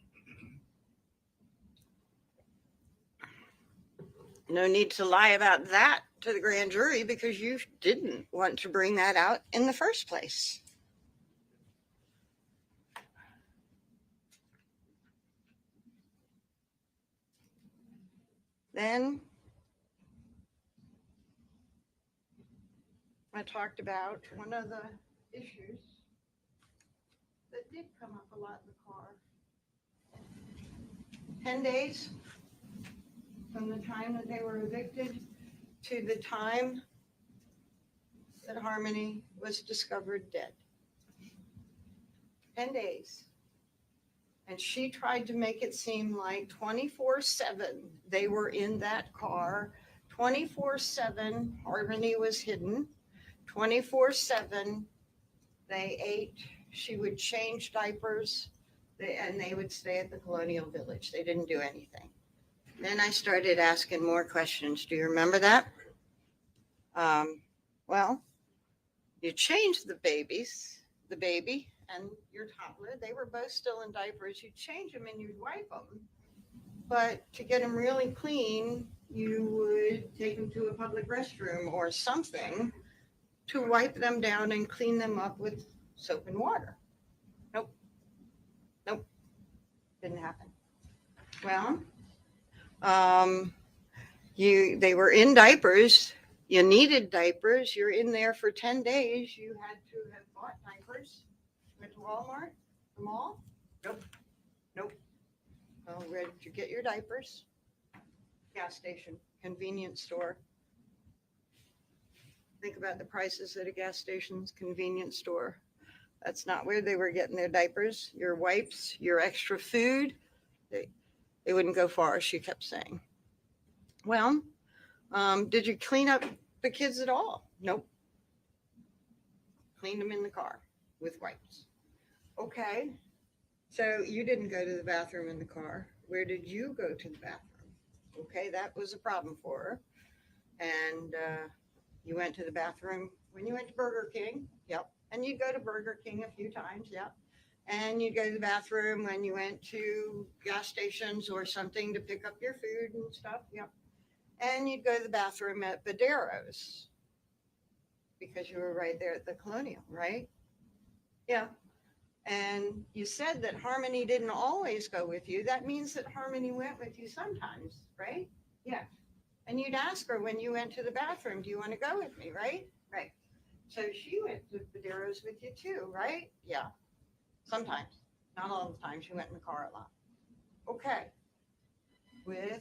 No need to lie about that to the grand jury because you didn't want to bring that out in the first place. Then I talked about one of the issues that did come up a lot in the car. 10 days from the time that they were evicted to the time that Harmony was discovered dead. 10 days. And she tried to make it seem like 24/7 they were in that car. 24/7 Harmony was hidden. 24/7 they ate. She would change diapers and they would stay at the Colonial Village. They didn't do anything. Then I started asking more questions. Do you remember that? Well, you changed the baby and your toddler. They were both still in diapers. You'd change them and you'd wipe them. But to get them really clean, you would take them to a public restroom or something to wipe them down and clean them up with soap and water. Nope. Didn't happen. Well, they were in diapers. You needed diapers. You're in there for 10 days. You had to have bought diapers. Went to Walmart, the mall? Nope. Well, where did you get your diapers? Gas station, convenience store. Think about the prices at a gas station's convenience store. That's not where they were getting their diapers, your wipes, your extra food. They wouldn't go far, she kept saying. Well, did you clean up the kids at all? Nope. Cleaned them in the car with wipes. Okay. So you didn't go to the bathroom in the car. Where did you go to the bathroom? Okay, that was a problem for her. And you went to the bathroom when you went to Burger King. Yep. And you go to Burger King a few times. Yep. And you go to the bathroom when you went to gas stations or something to pick up your food and stuff. Yep. And you'd go to the bathroom at Badero's because you were right there at the Colonial, right? Yeah. And you said that Harmony didn't always go with you. That means that Harmony went with you sometimes, right? Yeah. And you'd ask her when you went to the bathroom, do you want to go with me, right? Right. So she went to Badero's with you too, right? Yeah. Sometimes. Not all the time. She went in the car a lot. Okay. With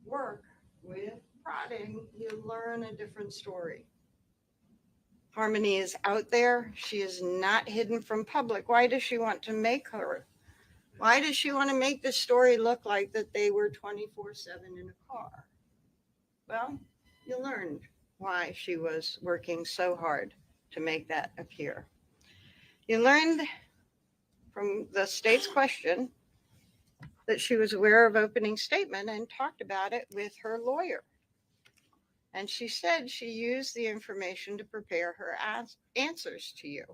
work, with prodding, you learn a different story. Harmony is out there. She is not hidden from public. Why does she want to make her? Why does she want to make the story look like that they were 24/7 in a car? Well, you learned why she was working so hard to make that appear. You learned from the state's question that she was aware of opening statement and talked about it with her lawyer. And she said she used the information to prepare her answers to you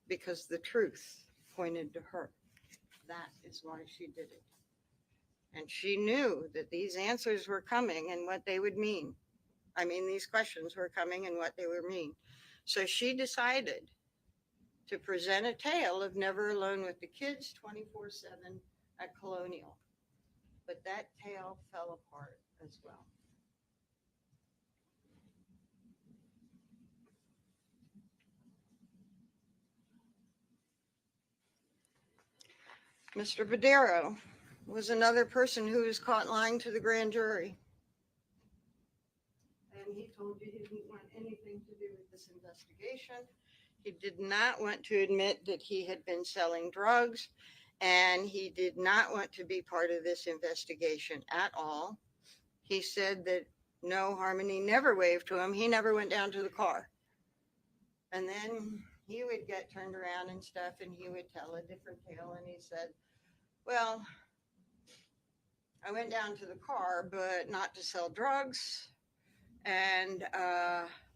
because the truth pointed to her. That is why she did it. And she knew that these answers were coming and what they would mean. I mean, these questions were coming and what they would mean. So she decided to present a tale of never alone with the kids 24/7 at Colonial. But that tale fell apart as well. Mr. Badero was another person who was caught lying to the grand jury. And he told you he didn't want anything to do with this investigation. He did not want to admit that he had been selling drugs, and he did not want to be part of this investigation at all. He said that no, Harmony never waved to him. He never went down to the car. And then he would get turned around and stuff, and he would tell a different tale. And he said, well, I went down to the car, but not to sell drugs. And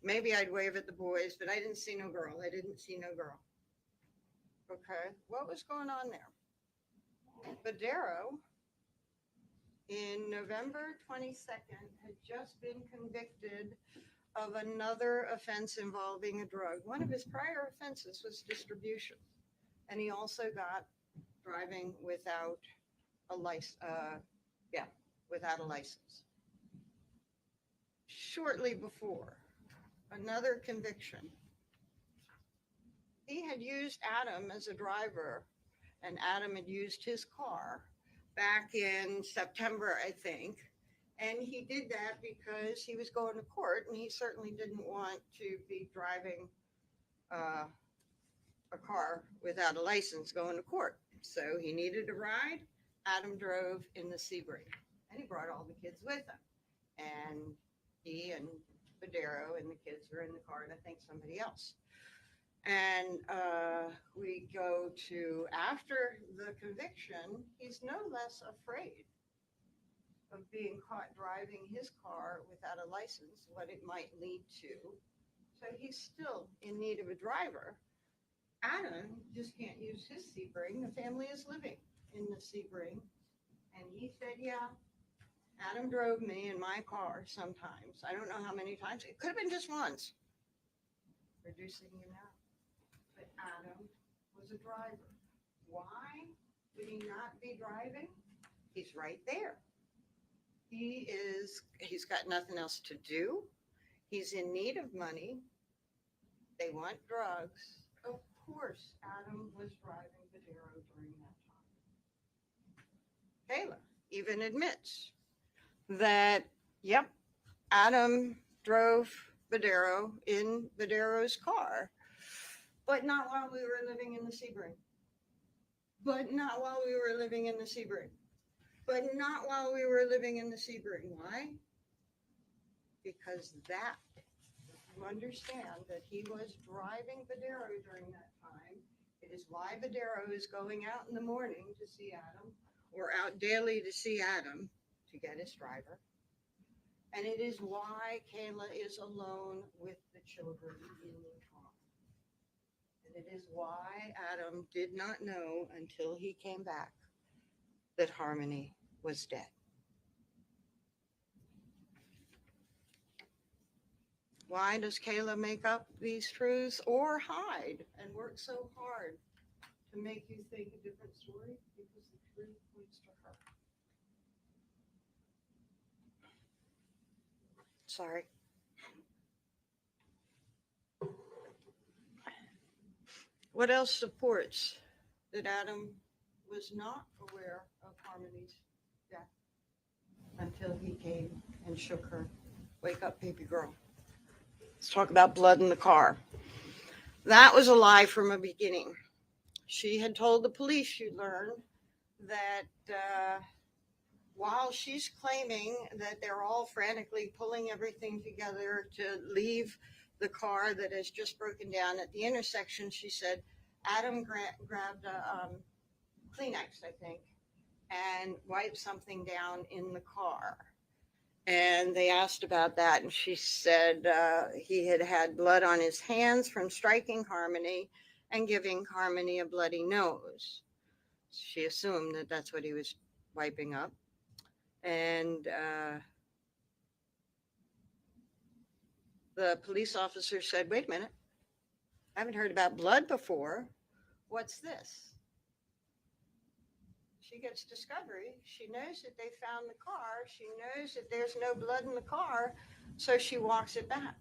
maybe I'd wave at the boys, but I didn't see no girl. I didn't see no girl. Okay, what was going on there? Badero, in November 22nd, had just been convicted of another offense involving a drug. One of his prior offenses was distribution. And he also got driving without a license. Without a license. Shortly before, another conviction. He had used Adam as a driver, and Adam had used his car back in September, I think. And he did that because he was going to court, and he certainly didn't want to be driving a car without a license going to court. So he needed a ride. Adam drove in the Sebring, and he brought all the kids with him. And he and Badero and the kids were in the car, and I think somebody else. And we go to after the conviction, he's no less afraid of being caught driving his car without a license, what it might lead to. So he's still in need of a driver. Adam just can't use his Sebring. The family is living in the Sebring. And he said, yeah, Adam drove me in my car sometimes. I don't know how many times. It could have been just once. Reducing you now. But Adam was a driver. Why would he not be driving? He's right there. He's got nothing else to do. He's in need of money. They want drugs. Of course, Adam was driving Badero during that time. Kayla even admits that, yep, Adam drove Badero in Badero's car, but not while we were living in the Sebring. But not while we were living in the Sebring. But not while we were living in the Sebring. Why? Because that, you understand that he was driving Vadero during that time. It is why Vadero is going out in the morning to see Adam, or out daily to see Adam to get his driver. And it is why Kayla is alone with the children in the car. And it is why Adam did not know until he came back that Harmony was dead. Why does Kayla make up these truths or hide and work so hard to make you think a different story? Because the truth points to her. Sorry. What else supports that Adam was not aware of Harmony's death until he came and shook her? Wake up, baby girl. Let's talk about blood in the car. That was a lie from the beginning. She had told the police she learned that while she's claiming that they're all frantically pulling everything together to leave the car that has just broken down at the intersection, she said Adam grabbed a Kleenex, I think, and wiped something down in the car. And they asked about that, and she said he had had blood on his hands from striking Harmony and giving Harmony a bloody nose. She assumed that that's what he was wiping up. And the police officer said, wait a minute, I haven't heard about blood before. What's this? She gets discovery. She knows that they found the car. She knows that there's no blood in the car. So she walks it back.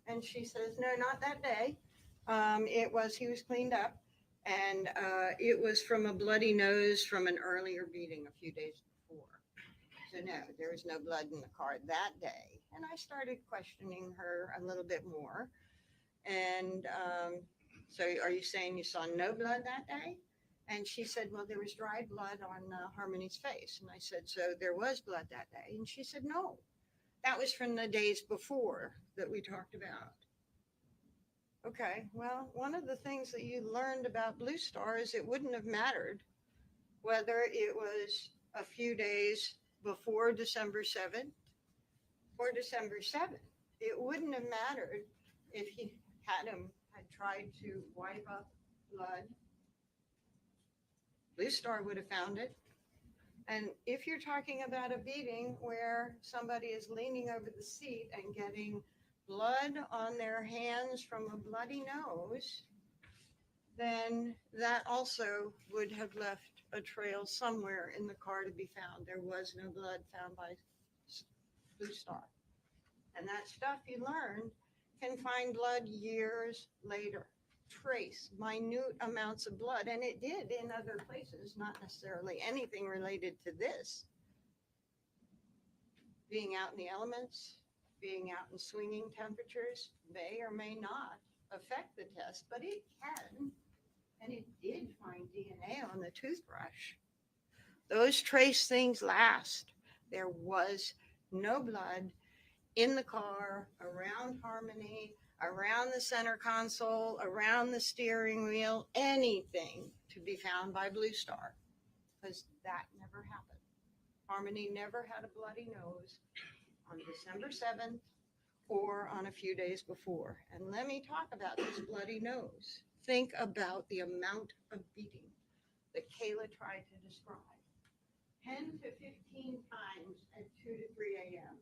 And she says, no, not that day. He was cleaned up. And it was from a bloody nose from an earlier beating a few days before. So no, there was no blood in the car that day. And I started questioning her a little bit more. And so are you saying you saw no blood that day? And she said, well, there was dried blood on Harmony's face. And I said, so there was blood that day? And she said, no, that was from the days before that we talked about. Okay, well, one of the things that you learned about Blue Star is it wouldn't have mattered whether it was a few days before December 7th or December 7th. It wouldn't have mattered if Adam had tried to wipe up blood. Blue Star would have found it. And if you're talking about a beating where somebody is leaning over the seat and getting blood on their hands from a bloody nose, then that also would have left a trail somewhere in the car to be found. There was no blood found by Blue Star. And that stuff you learned can find blood years later. Trace minute amounts of blood, and it did in other places, not necessarily anything related to this. Being out in the elements, being out in swinging temperatures may or may not affect the test, but it can, and it did find DNA on the toothbrush. Those trace things last. There was no blood in the car, around Harmony, around the center console, around the steering wheel, anything to be found by Blue Star, because that never happened. Harmony never had a bloody nose on December 7th or on a few days before. And let me talk about this bloody nose. Think about the amount of beating that Kayla tried to describe. 10 to 15 times at 2 to 3 a.m.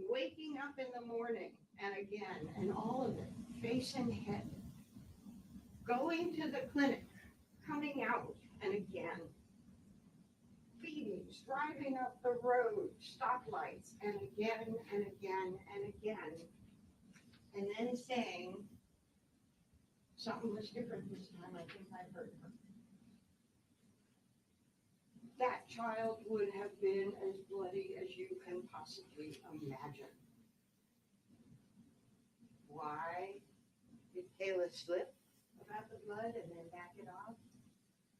Waking up in the morning and again, and all of it, face and head. Going to the clinic, coming out, and again. Beatings, driving up the road, stoplights, and again, and again, and again. And then saying, something was different this time, I think I heard her. That child would have been as bloody as you can possibly imagine. Why did Kayla slip about the blood and then back it off?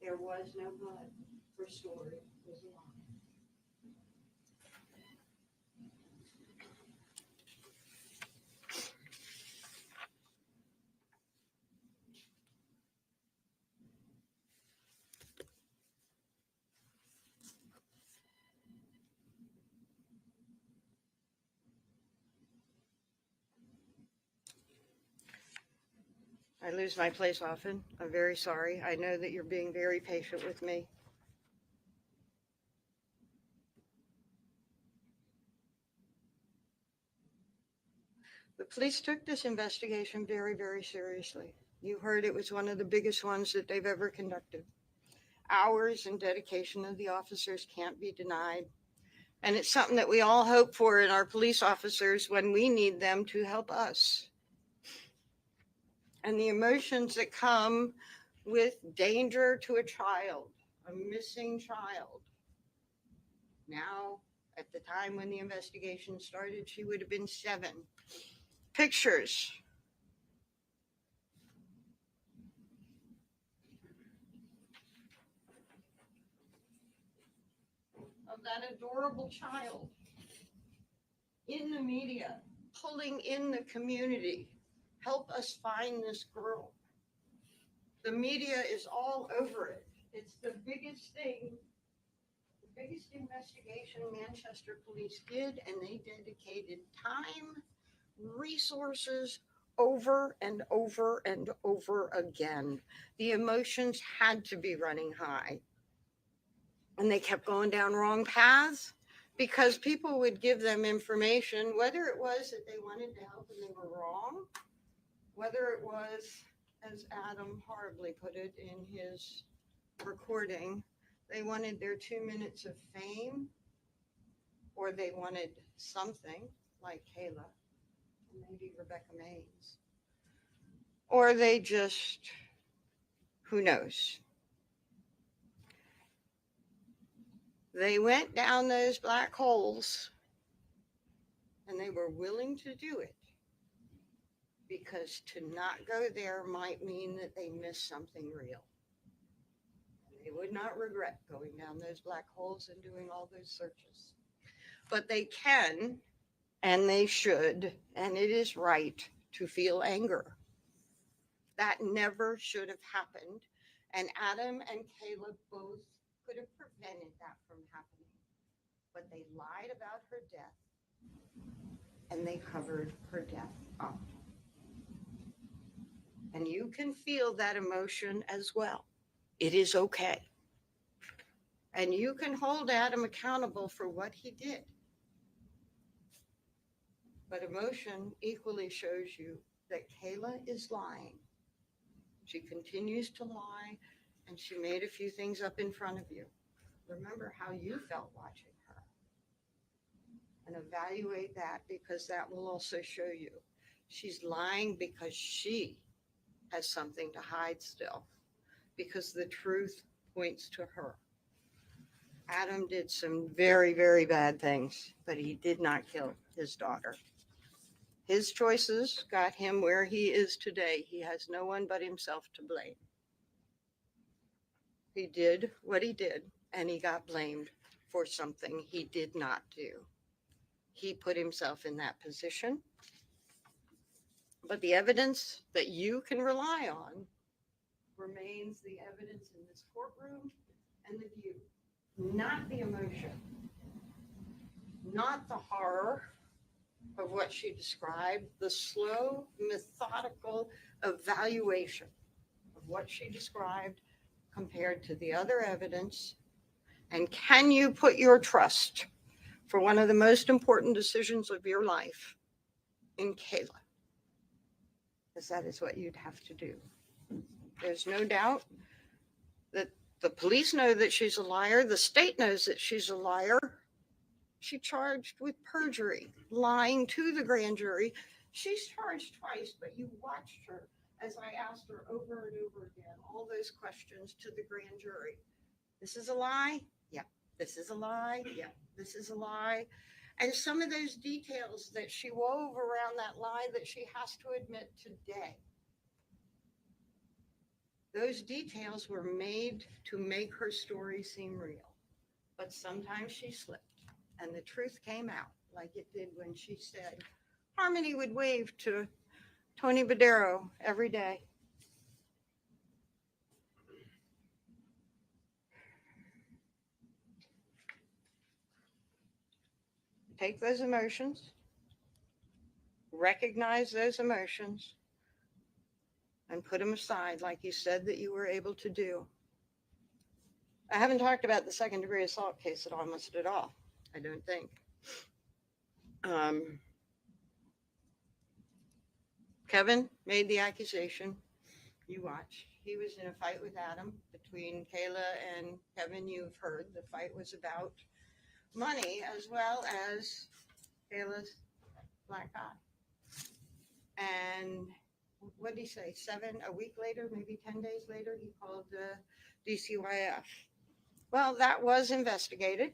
There was no blood. Her story was a lie. I lose my place often. I'm very sorry. I know that you're being very patient with me. The police took this investigation very, very seriously. You heard it was one of the biggest ones that they've ever conducted. Hours and dedication of the officers can't be denied. And it's something that we all hope for in our police officers when we need them to help us. And the emotions that come with danger to a child, a missing child. Now, at the time when the investigation started, she would have been 7. Pictures of that adorable child in the media, pulling in the community. Help us find this girl. The media is all over it. It's the biggest thing, the biggest investigation Manchester police did, and they dedicated time, resources, over and over and over again. The emotions had to be running high. And they kept going down wrong paths because people would give them information, whether it was that they wanted to help and they were wrong, whether it was, as Adam horribly put it in his recording, they wanted their 2 minutes of fame, or they wanted something like Kayla, maybe Rebecca Maines, or they just, who knows? They went down those black holes and they were willing to do it because to not go there might mean that they missed something real. They would not regret going down those black holes and doing all those searches. But they can, and they should, and it is right to feel anger. That never should have happened. And Adam and Kayla both could have prevented that from happening. But they lied about her death, and they covered her death up. And you can feel that emotion as well. It is okay. And you can hold Adam accountable for what he did. But emotion equally shows you that Kayla is lying. She continues to lie, and she made a few things up in front of you. Remember how you felt watching her. And evaluate that, because that will also show you she's lying because she has something to hide still, because the truth points to her. Adam did some very, very bad things, but he did not kill his daughter. His choices got him where he is today. He has no one but himself to blame. He did what he did, and he got blamed for something he did not do. He put himself in that position. But the evidence that you can rely on remains the evidence in this courtroom and the view, not the emotion, not the horror of what she described, the slow, methodical evaluation of what she described compared to the other evidence. And can you put your trust for one of the most important decisions of your life in Kayla? Because that is what you'd have to do. There's no doubt that the police know that she's a liar. The state knows that she's a liar. She charged with perjury, lying to the grand jury. She's charged twice, but you watched her as I asked her over and over again, all those questions to the grand jury. This is a lie? Yeah. This is a lie? Yeah. This is a lie. And some of those details that she wove around that lie that she has to admit today, Those details were made to make her story seem real. But sometimes she slipped, and the truth came out, like it did when she said Harmony would wave to Tony Badero every day. Take those emotions, recognize those emotions, and put them aside like you said that you were able to do. I haven't talked about the second-degree assault case almost at all, I don't think. Kevin made the accusation. You watched. He was in a fight with Adam between Kayla and Kevin. You've heard the fight was about money as well as Kayla's black eye. And what did he say? A week later, maybe 10 days later, he called the DCYF. Well, that was investigated.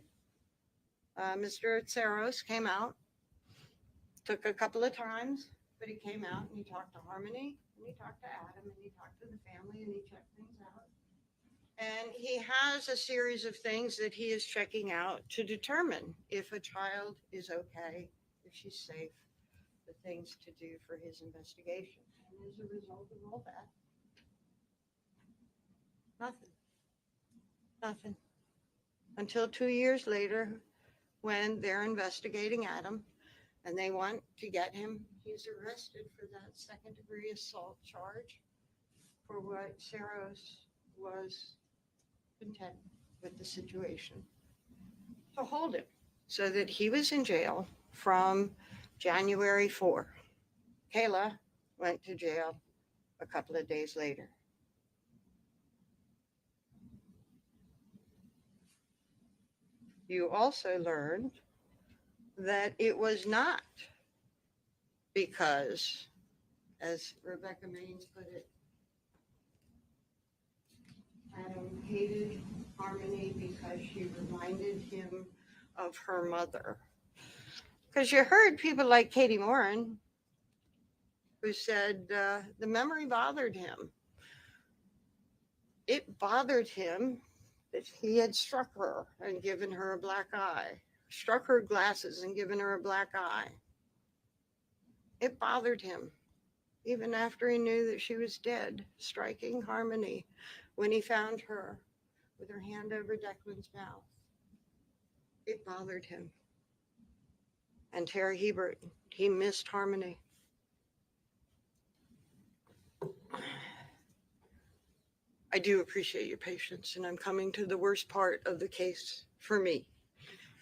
Mr. Tsaros came out, took a couple of times, but he came out and he talked to Harmony, and he talked to Adam, and he talked to the family, and he checked things out. And he has a series of things that he is checking out to determine if a child is okay, if she's safe, the things to do for his investigation. And as a result of all that, nothing. Until 2 years later, when they're investigating Adam and they want to get him, he's arrested for that second-degree assault charge for what Saros was content with the situation to hold him, so that he was in jail from January 4. Kayla went to jail a couple of days later. You also learned that it was not because, as Rebecca Maines put it, Adam hated Harmony because she reminded him of her mother. Because you heard people like Katie Morin who said the memory bothered him. It bothered him that he had struck her and given her a black eye, struck her glasses and given her a black eye. It bothered him, even after he knew that she was dead, striking Harmony when he found her with her hand over Declan's mouth. It bothered him. And Terry Hebert, he missed Harmony. I do appreciate your patience, and I'm coming to the worst part of the case for me.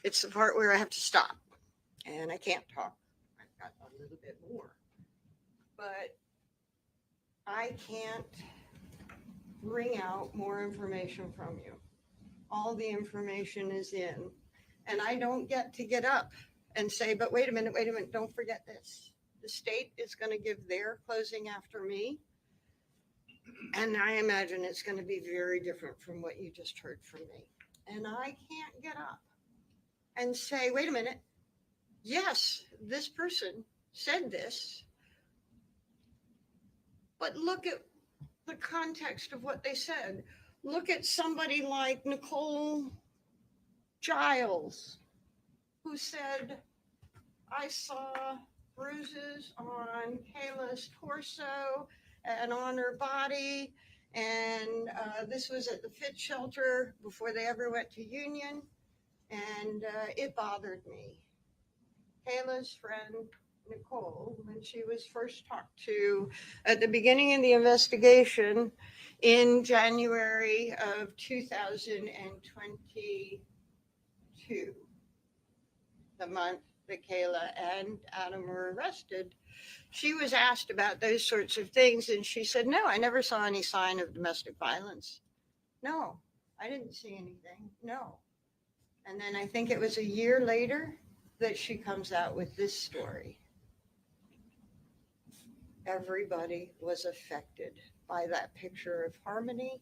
It's the part where I have to stop, and I can't talk. I've got a little bit more. But I can't bring out more information from you. All the information is in, and I don't get up and say, but wait a minute, don't forget this. The state is going to give their closing after me. And I imagine it's going to be very different from what you just heard from me. And I can't get up and say, wait a minute. Yes, this person said this. But look at the context of what they said. Look at somebody like Nicole Giles, who said, I saw bruises on Kayla's torso and on her body. And this was at the Fit Shelter before they ever went to Union. And it bothered me. Kayla's friend, Nicole, when she was first talked to at the beginning of the investigation in January of 2022, the month that Kayla and Adam were arrested, she was asked about those sorts of things, and she said, no, I never saw any sign of domestic violence. No, I didn't see anything. No. And then I think it was a year later that she comes out with this story. Everybody was affected by that picture of Harmony.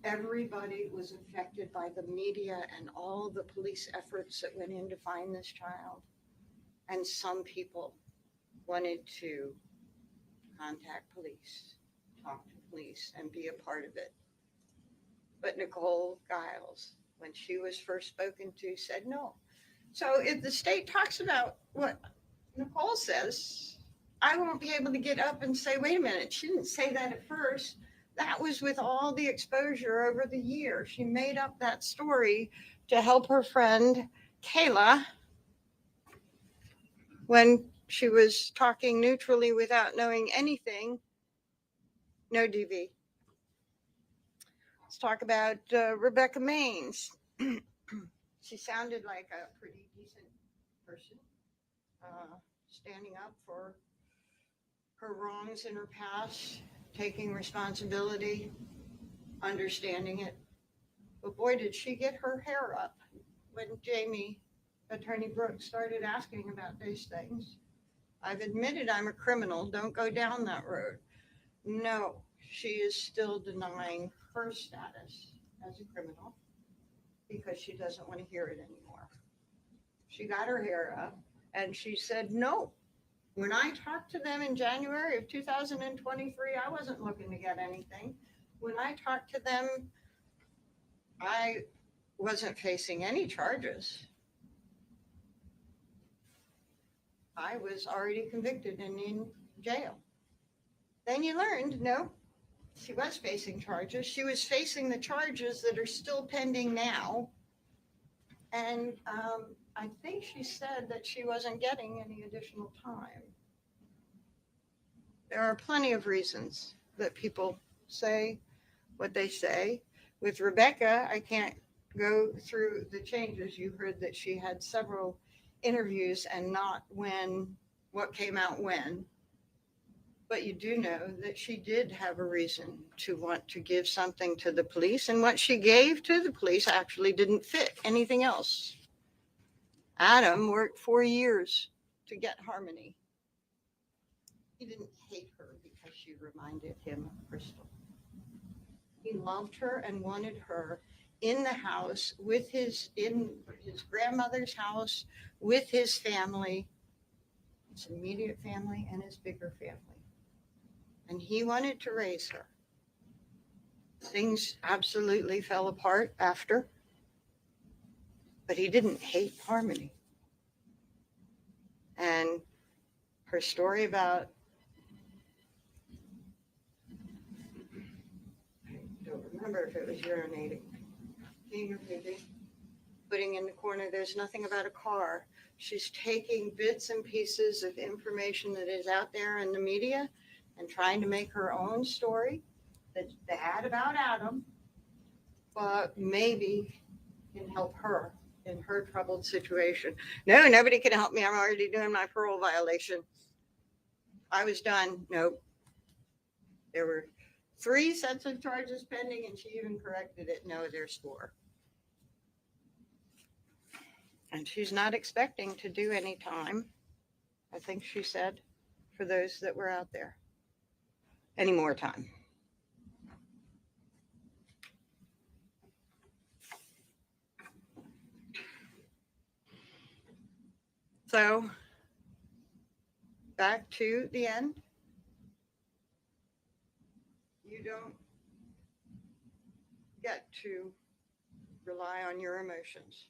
Everybody was affected by the media and all the police efforts that went in to find this child. And some people wanted to contact police talk to police and be a part of it. But Nicole Giles, when she was first spoken to, said no. So if the state talks about what Nicole says, I won't be able to get up and say, wait a minute, she didn't say that at first. That was with all the exposure over the year. She made up that story to help her friend Kayla when she was talking neutrally without knowing anything. No DV. Let's talk about Rebecca Maines. She sounded like a pretty decent person, standing up for her wrongs in her past, taking responsibility, understanding it. But boy, did she get her hair up when Jamie, Attorney Brooks, started asking about these things. I've admitted I'm a criminal. Don't go down that road. No, she is still denying her status as a criminal because she doesn't want to hear it anymore. She got her hair up and she said, no. When I talked to them in January of 2023, I wasn't looking to get anything. When I talked to them, I wasn't facing any charges. I was already convicted and in jail. Then you learned, no, she was facing charges. She was facing the charges that are still pending now. And I think she said that she wasn't getting any additional time. There are plenty of reasons that people say what they say. With Rebecca, I can't go through the changes. You heard that she had several interviews and not what came out when. But you do know that she did have a reason to want to give something to the police, and what she gave to the police actually didn't fit anything else. Adam worked 4 years to get Harmony. He didn't hate her because she reminded him of Crystal. He loved her and wanted her in the house in his grandmother's house with his family, his immediate family and his bigger family. And he wanted to raise her. Things absolutely fell apart after, but he didn't hate Harmony. And her story about, I don't remember if it was urinating, being a baby, putting in the corner, there's nothing about a car. She's taking bits and pieces of information that is out there in the media and trying to make her own story that's bad about Adam, but maybe can help her in her troubled situation. No, nobody can help me. I'm already doing my parole violation. I was done. Nope. There were 3 sets of charges pending, and she even corrected it. No, there's 4. And she's not expecting to do any time, I think she said, for those that were out there. Any more time. So, back to the end. You don't get to rely on your emotions.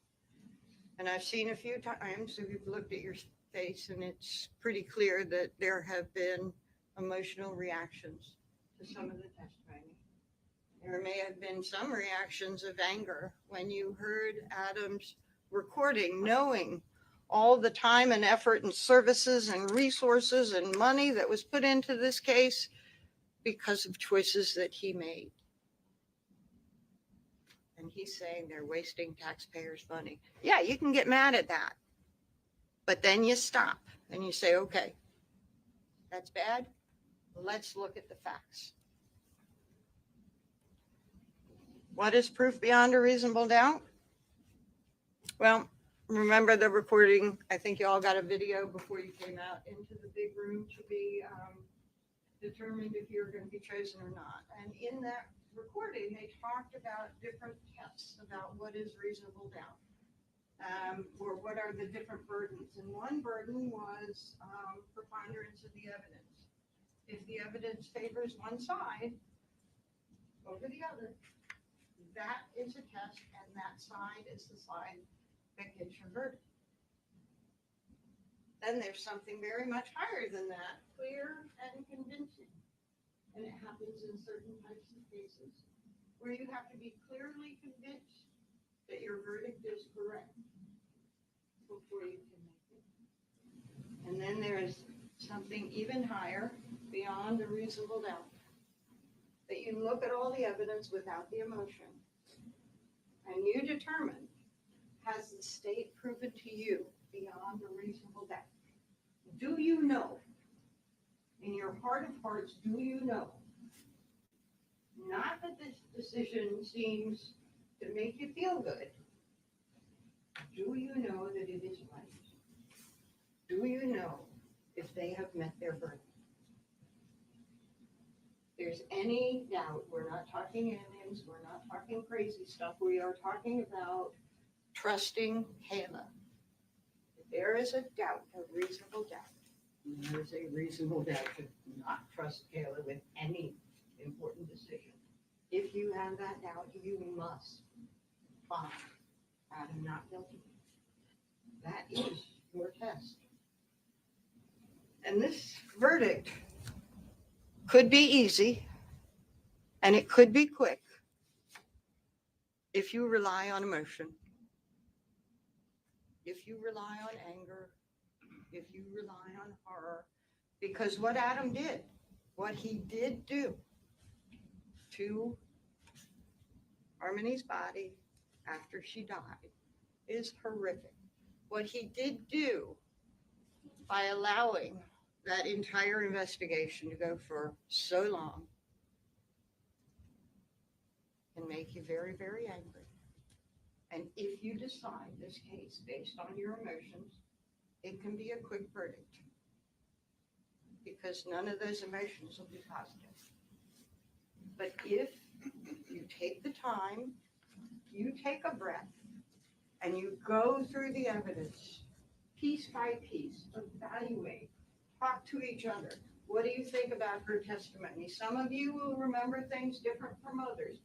And I've seen a few times, if you've looked at your face, and it's pretty clear that there have been emotional reactions to some of the testimony. There may have been some reactions of anger when you heard Adam's recording, knowing all the time and effort and services and resources and money that was put into this case because of choices that he made. And he's saying they're wasting taxpayers' money. Yeah, you can get mad at that. But then you stop and you say, okay, that's bad. Let's look at the facts. What is proof beyond a reasonable doubt? Well, remember the recording. I think you all got a video before you came out into the big room to be determined if you're going to be chosen or not. And in that recording, they talked about different tests about what is reasonable doubt, or what are the different burdens. And one burden was preponderance of the evidence. If the evidence favors one side over the other, that is a test, and that side is the side that gets your verdict. Then there's something very much higher than that, clear and convincing. And it happens in certain types of cases where you have to be clearly convinced that your verdict is correct before you can make it. And then there is something even higher, beyond a reasonable doubt, that you look at all the evidence without the emotion, and you determine, has the state proven to you beyond a reasonable doubt? Do you know, in your heart of hearts, do you know, not that this decision seems to make you feel good, do you know that it is right? Do you know if they have met their verdict? If there's any doubt, we're not talking aliens, we're not talking crazy stuff, we are talking about trusting Kayla. If there is a doubt, a reasonable doubt, and there is a reasonable doubt to not trust Kayla with any important decision. If you have that doubt, you must find Adam not guilty. That is your test. And this verdict could be easy, and it could be quick if you rely on emotion, if you rely on anger, if you rely on horror. Because what Adam did, what he did do to Harmony's body after she died is horrific. What he did do by allowing that entire investigation to go for so long can make you very, very angry. And if you decide this case based on your emotions, it can be a quick verdict, because none of those emotions will be positive. But if you take the time, you take a breath, and you go through the evidence piece by piece, evaluate, talk to each other. What do you think about her testimony? Some of you will remember things different from others.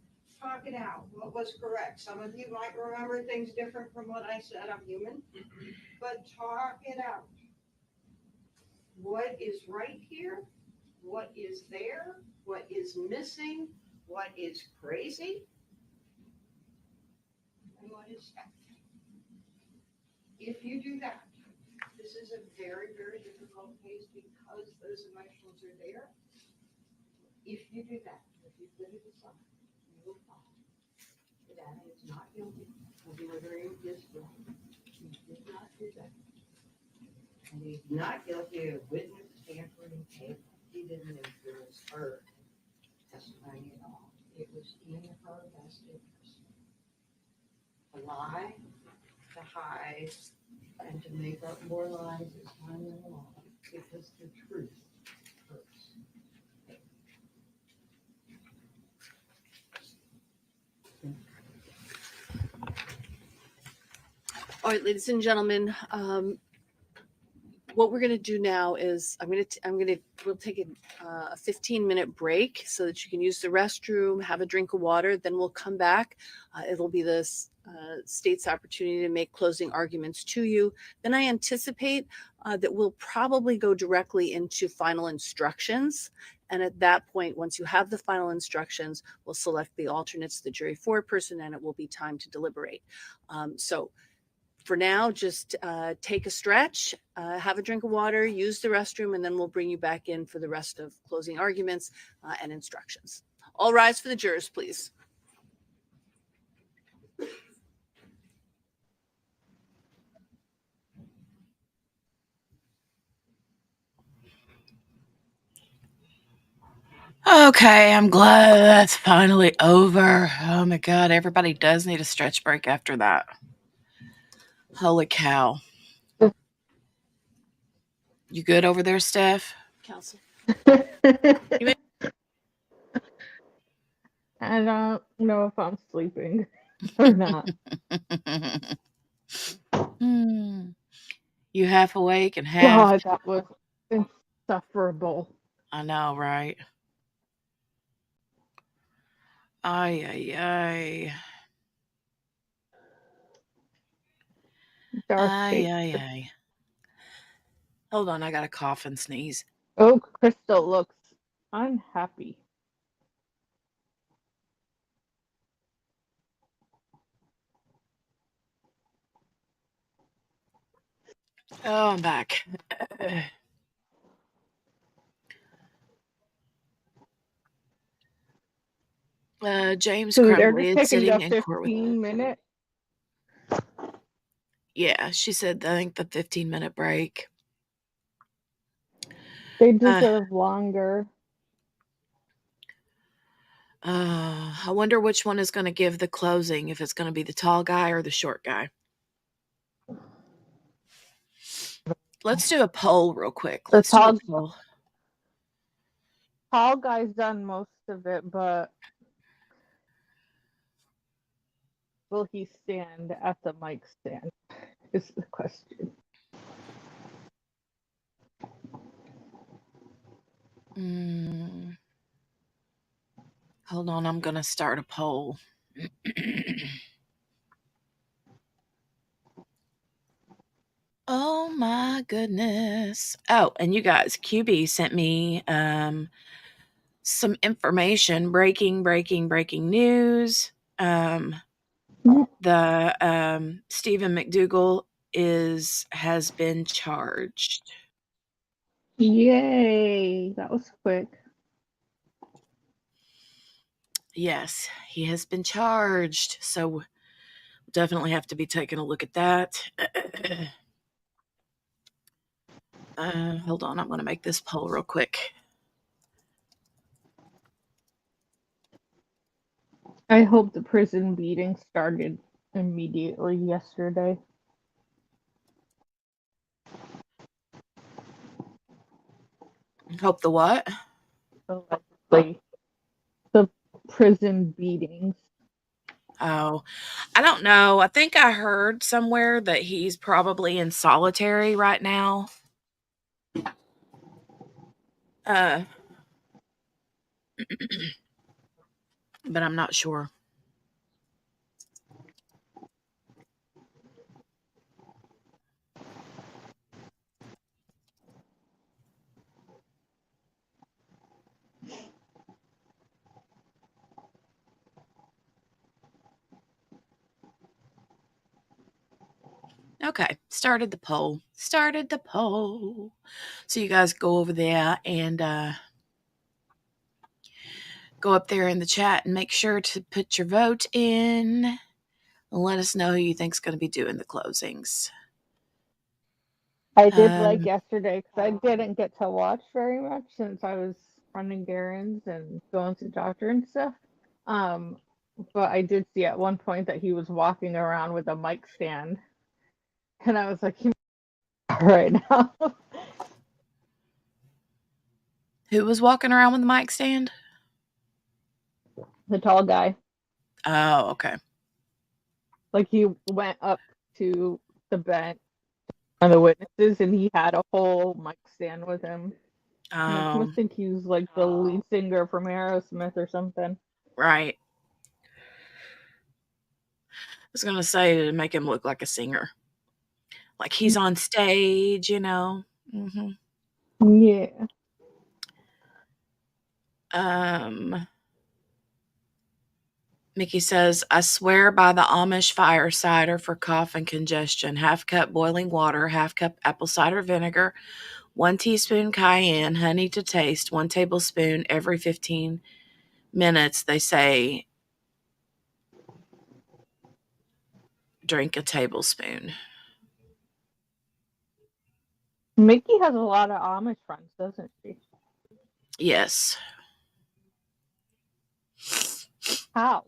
Talk it out. What was correct? Some of you might remember things different from what I said. I'm human. But talk it out. What is right here? What is there? What is missing? What is crazy? And what is fact? If you do that, this is a very, very difficult case because those emotions are there. If you do that, if you put it aside, you will find that Adam is not guilty of murdering his brother. He did not do that. And he's not guilty of witness tampering paper. He didn't influence her testimony at all. It was in her best interest to lie, to hide, and to make up more lies as time went along, because the truth hurts. All right, ladies and gentlemen, what we're going to do now is we'll take a 15-minute break so that you can use the restroom, have a drink of water. Then we'll come back. It'll be the state's opportunity to make closing arguments to you. Then I anticipate that we'll probably go directly into final instructions. And at that point, once you have the final instructions, we'll select the alternates, the jury foreperson, and it will be time to deliberate. So for now, just take a stretch, have a drink of water, use the restroom, and then we'll bring you back in for the rest of closing arguments and instructions. All rise for the jurors, please. Okay, I'm glad that's finally over. Oh my God, everybody does need a stretch break after that. Holy cow. You good over there, Steph? Counsel. I don't know if I'm sleeping or not. You half awake and half. God, that was insufferable. I know, right? Ay, ay, ay. Darth Ay, Vader. ay, ay. Hold on, I got to cough and sneeze. Oh, Crystal looks unhappy. Oh, I'm back. James So they're Crumbley just is taking sitting the in court with. 15-minute. Yeah, she said, I think the 15-minute break. They deserve longer. I wonder which one is going to give the closing, if it's going to be the tall guy or the short guy. Let's do a poll real quick. The Let's do a poll. tall guy's done most of it, but will he stand at the mic stand? Is the question. Hold on, I'm going to start a poll. Oh my goodness. Oh, and you guys, QB sent me some information, breaking news. The Stephen McDougal has been charged. Yay, that was quick. Yes, he has been charged. So we'll definitely have to be taking a look at that. Hold on, I'm going to make this poll real quick. I hope the prison beating started immediately yesterday. Hope the what? Allegedly, the prison beatings. Oh, I don't know. I think I heard somewhere that he's probably in solitary right now. But I'm not sure. Okay, started the poll. So you guys go over there and go up there in the chat and make sure to put your vote in and let us know who you think's going to be doing the closings. I did like yesterday because I didn't get to watch very much since I was running errands and going to the doctor and stuff. But I did see at one point that he was walking around with a mic stand, and I was like, "He right now." Who was walking around with the mic stand? The tall guy. Oh, okay. Like he went up to the bench and the witnesses, and he had a whole mic stand with him. I must think he was like the lead singer from Aerosmith or something. Right. I was going to say to make him look like a singer. Like he's on stage, you know. Mm-hmm. Yeah. Mickey says, I swear by the Amish fire cider for cough and congestion. Half cup boiling water, half cup apple cider vinegar, 1 teaspoon cayenne, honey to taste, 1 tablespoon every 15 minutes. They say drink a tablespoon. Mickey has a lot of Amish friends, doesn't she? Yes. How?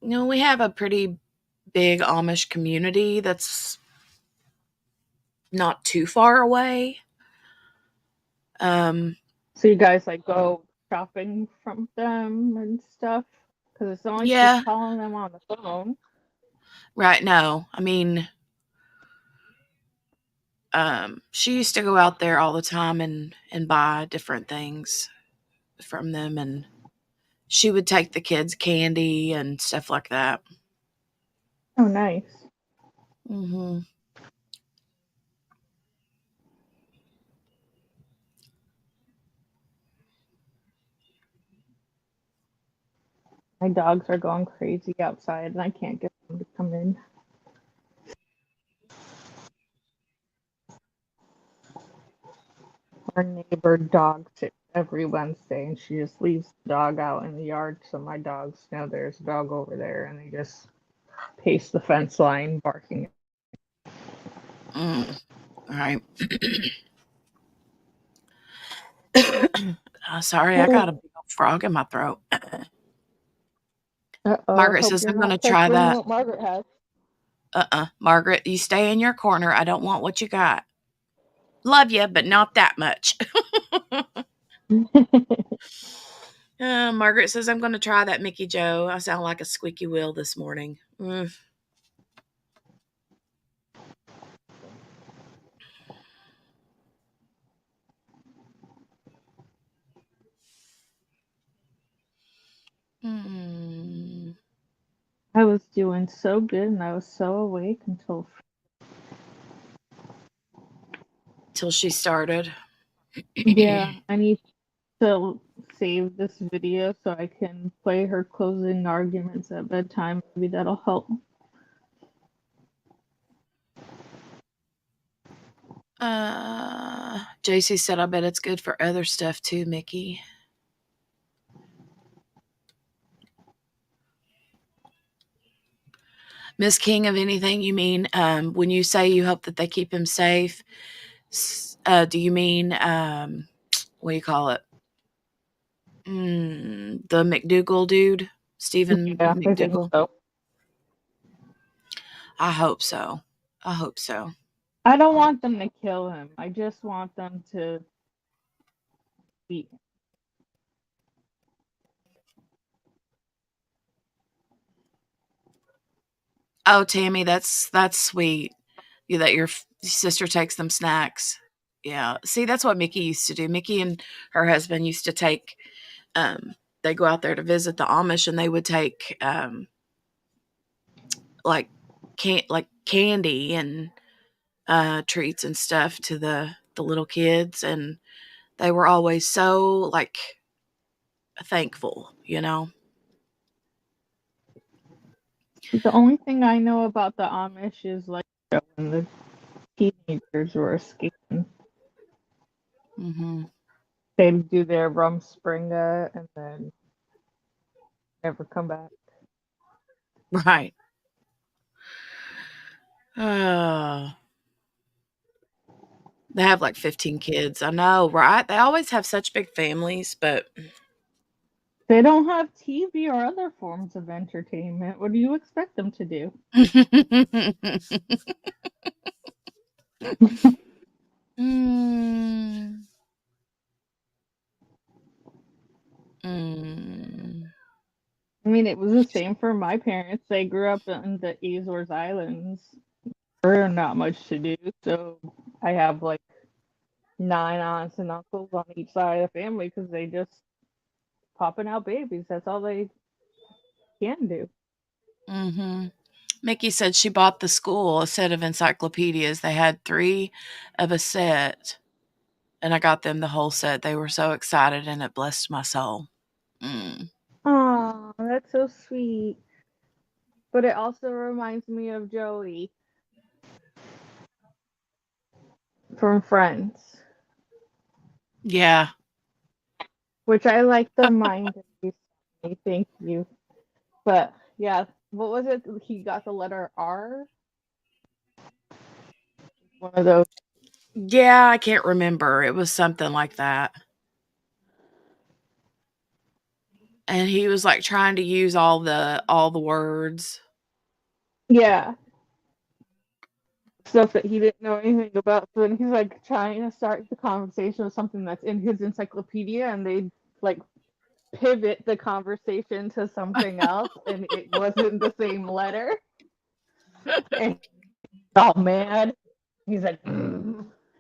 You know, we have a pretty big Amish community that's not too far away. So you guys like go shopping from them and stuff? Because it's not like Yeah. she's calling them on the phone. Right. No. I mean, She used to go out there all the time and buy different things from them, and she would take the kids candy and stuff like that. Oh, nice. Hmm. My dogs are going crazy outside, and I can't get them to come in. Our neighbor dog sits every Wednesday, and she just leaves the dog out in the yard, so my dogs know there's a dog over there, and they just pace the fence line, barking. Mm. All right. Sorry, I got a big old frog in my throat. Uh-oh, Margaret hope says you're I'm going to not try peppering that. what Margaret has. Margaret, you stay in your corner. I don't want what you got. Love you, but not that much. Margaret says I'm going to try that Mickey Joe. I sound like a squeaky wheel this morning. Mm. I was doing so good, and I was so awake until... Till she started. Yeah, I need to save this video so I can play her closing arguments at bedtime. Maybe that'll help. JC said, I bet it's good for other stuff too, Mickey. Miss King, of anything you mean, when you say you hope that they keep him safe, do you mean, what do you call it? The McDougal dude, Stephen Yeah, I think McDougal. so. I hope so. I hope so. I don't want them to kill him. I just want them to beat him. Oh, Tammy, that's sweet. You that your sister takes them snacks. Yeah. See, that's what Mickey used to do. Mickey and her husband used to take they go out there to visit the Amish, and they would take like candy and treats and stuff to the little kids, and they were always so like thankful, you know. The only thing I know about the Amish is like when the teenagers were escaping, Hmm. they'd do their Rumspringa and then never come back. Right. Uh, they have like 15 kids. I know, right? They always have such big families, but They don't have TV or other forms of entertainment. What do you expect them to do? Mm. Mm. I mean, it was the same for my parents. They grew up in the Azores Islands. There are not much to do, so I have like 9 aunts and uncles on each side of the family because they just popping out babies. That's all they can do. Mhm. Mickey said she bought the school a set of encyclopedias. They had 3 of a set, and I got them the whole set. They were so excited, and it blessed my soul. Mm. Aw, that's so sweet. But it also reminds me of Joey from Friends, Yeah. which I like the mind that you sent me. Thank you. But yeah, what was it? He got the letter R. One of those. Yeah, I can't remember. It was something like that. And he was, like, trying to use all the words. Yeah, stuff that he didn't know anything about. So then he's like trying to start the conversation with something that's in his encyclopedia, and they like pivot the conversation to something else, and it wasn't the same letter. And all mad. He's like,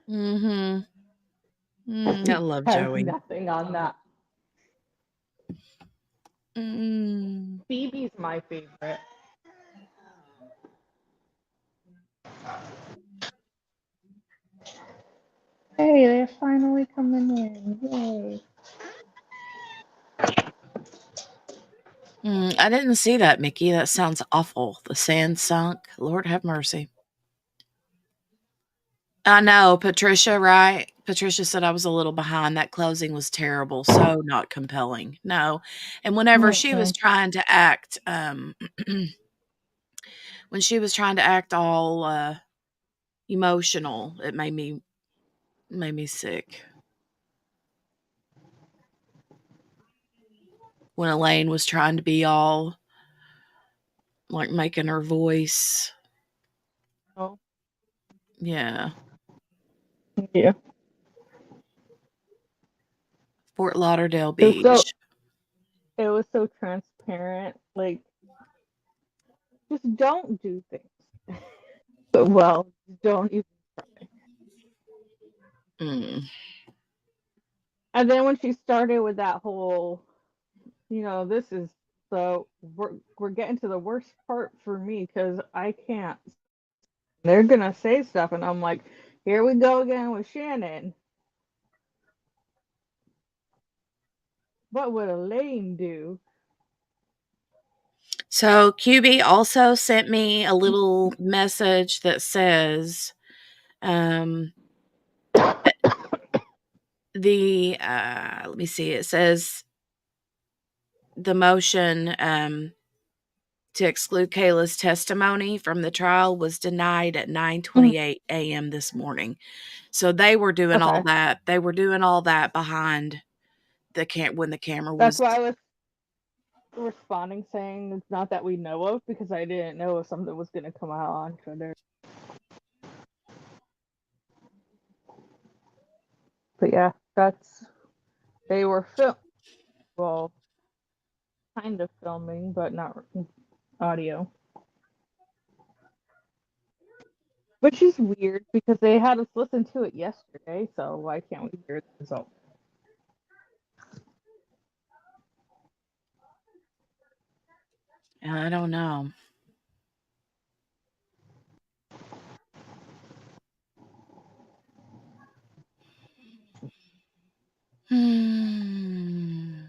Mm-hmm. I he love has Joey. nothing on that. Mm. Phoebe's my favorite. Hey, they're finally coming in. Yay. I didn't see that, Mickey. That sounds awful. The sand sunk. Lord have mercy. I know, Patricia, right? Patricia said I was a little behind. That closing was terrible. So not compelling. No. And whenever she was trying to act, when she was trying to act all emotional, it made me sick. When Elaine was trying to be all like making her voice. Oh, Yeah. yeah. Fort Lauderdale It was so Beach. it was so transparent. Like, just don't do things. Well, don't even try. Mm. And then when she started with that whole, this is we're getting to the worst part for me because I can't. They're gonna say stuff, and I'm like, here we go again with Shannon. What would Elaine do? So QB also sent me a little message that says, um, let me see, it says the motion to exclude Kayla's testimony from the trial was denied at 9:28 a.m. this morning. So they were doing all Okay, that. They were doing all that behind when the camera that's was. why I was responding saying it's not that we know of because I didn't know if something was gonna come out on Twitter. But yeah, they were well, kind of filming, but not audio. Which is weird because they had us listen to it yesterday, so why can't we hear the result? I don't know. Hmm.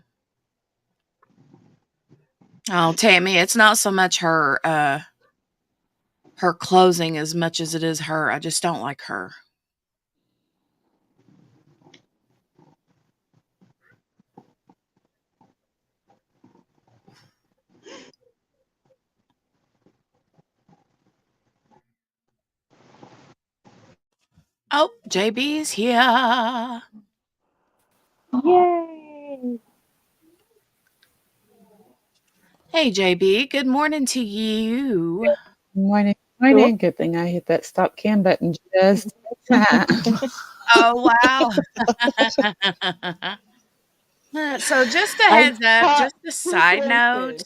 Oh, Tammy, it's not so much her closing as much as it is her. I just don't like her. Oh, JB's here. Yay! Good Hey, JB. Good morning to you. morning, Cool. morning. Good thing I hit that stop cam button just in time. Oh, wow. So, just a I heads up, caught pre-planted.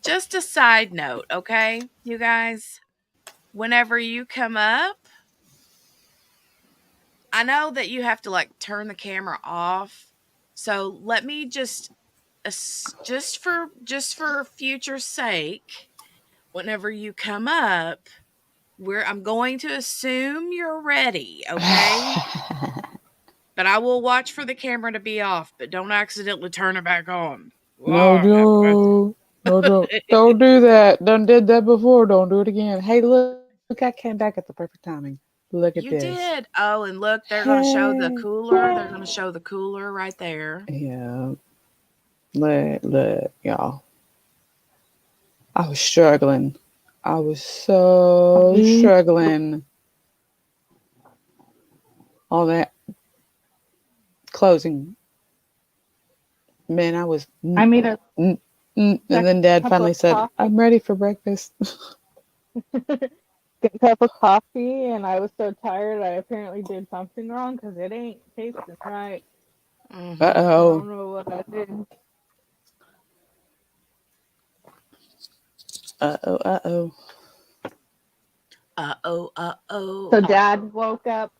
just a side note, okay, you guys? Whenever you come up, I know that you have to like turn the camera off. So let me just for future's sake, whenever you come up, I'm going to assume you're ready, okay? But I will watch for the camera to be off, but don't accidentally turn it back on. No, Lord have no, no, don't do that. Done did that before. Don't do it again. Hey, look, I came back at the perfect timing. Look at You this. did. Oh, and look, they're going to show the Hey, cooler. They're going to show the cooler right there. yeah. Look, y'all. I was struggling. I was so struggling on that closing. Man, I was. I made a And then second Dad cup finally of said, coffee. "I'm ready for breakfast." Second cup of coffee, and I was so tired. I apparently did something wrong because it ain't tasting right. Uh Mhm. I oh. don't know what I did. Uh oh. Uh oh. Uh-oh. So Dad woke up.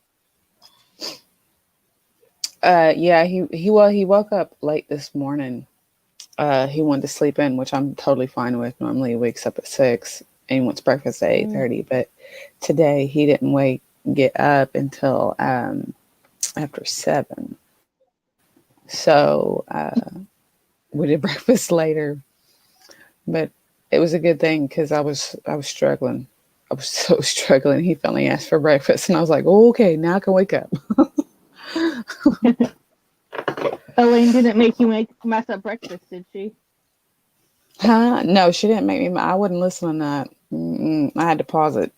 Yeah, he woke up late this morning. He wanted to sleep in, which I'm totally fine with. Normally he wakes up at 6 and he wants breakfast at 8:30, but today he didn't get up until after 7. So we did breakfast later, but it was a good thing because I was struggling. I was so struggling. He finally asked for breakfast, and I was like, oh, "Okay, now I can wake up." Elaine didn't make you mess up breakfast, did she? Huh? No, she didn't make me. I wouldn't listen to that. I had to pause it.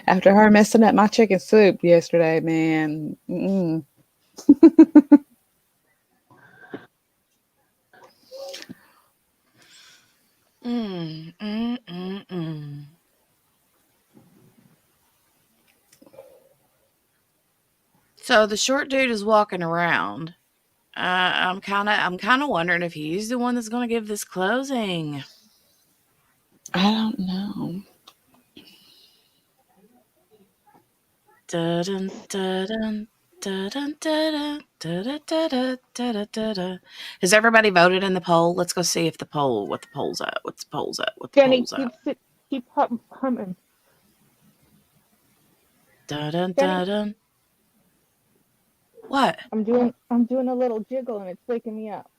After her messing up my chicken soup yesterday, man. So the short dude is walking around. I'm kind of wondering if he's the one that's going to give this closing. I don't know. Dun, dun, dun, dun, dun, dun, dun, dun, dun, dun. Has everybody voted in the poll? Let's go see if what the poll's at. What's the poll's at? What the Jenny, poll's at? keep humming. Dun, dun, Jenny, dun, dun. What? I'm doing a little jiggle and it's waking me up.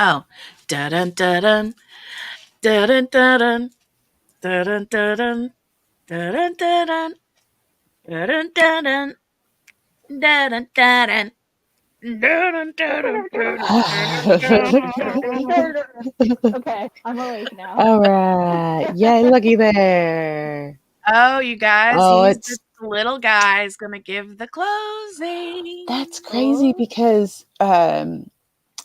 Oh, dun dun dun dun dun dun dun dun dun dun dun dun dun dun dun dun. Okay, I'm awake now. All right. Yay, looky there. Oh, you guys, Oh, he's it's this little guy is gonna give the closing. that's crazy because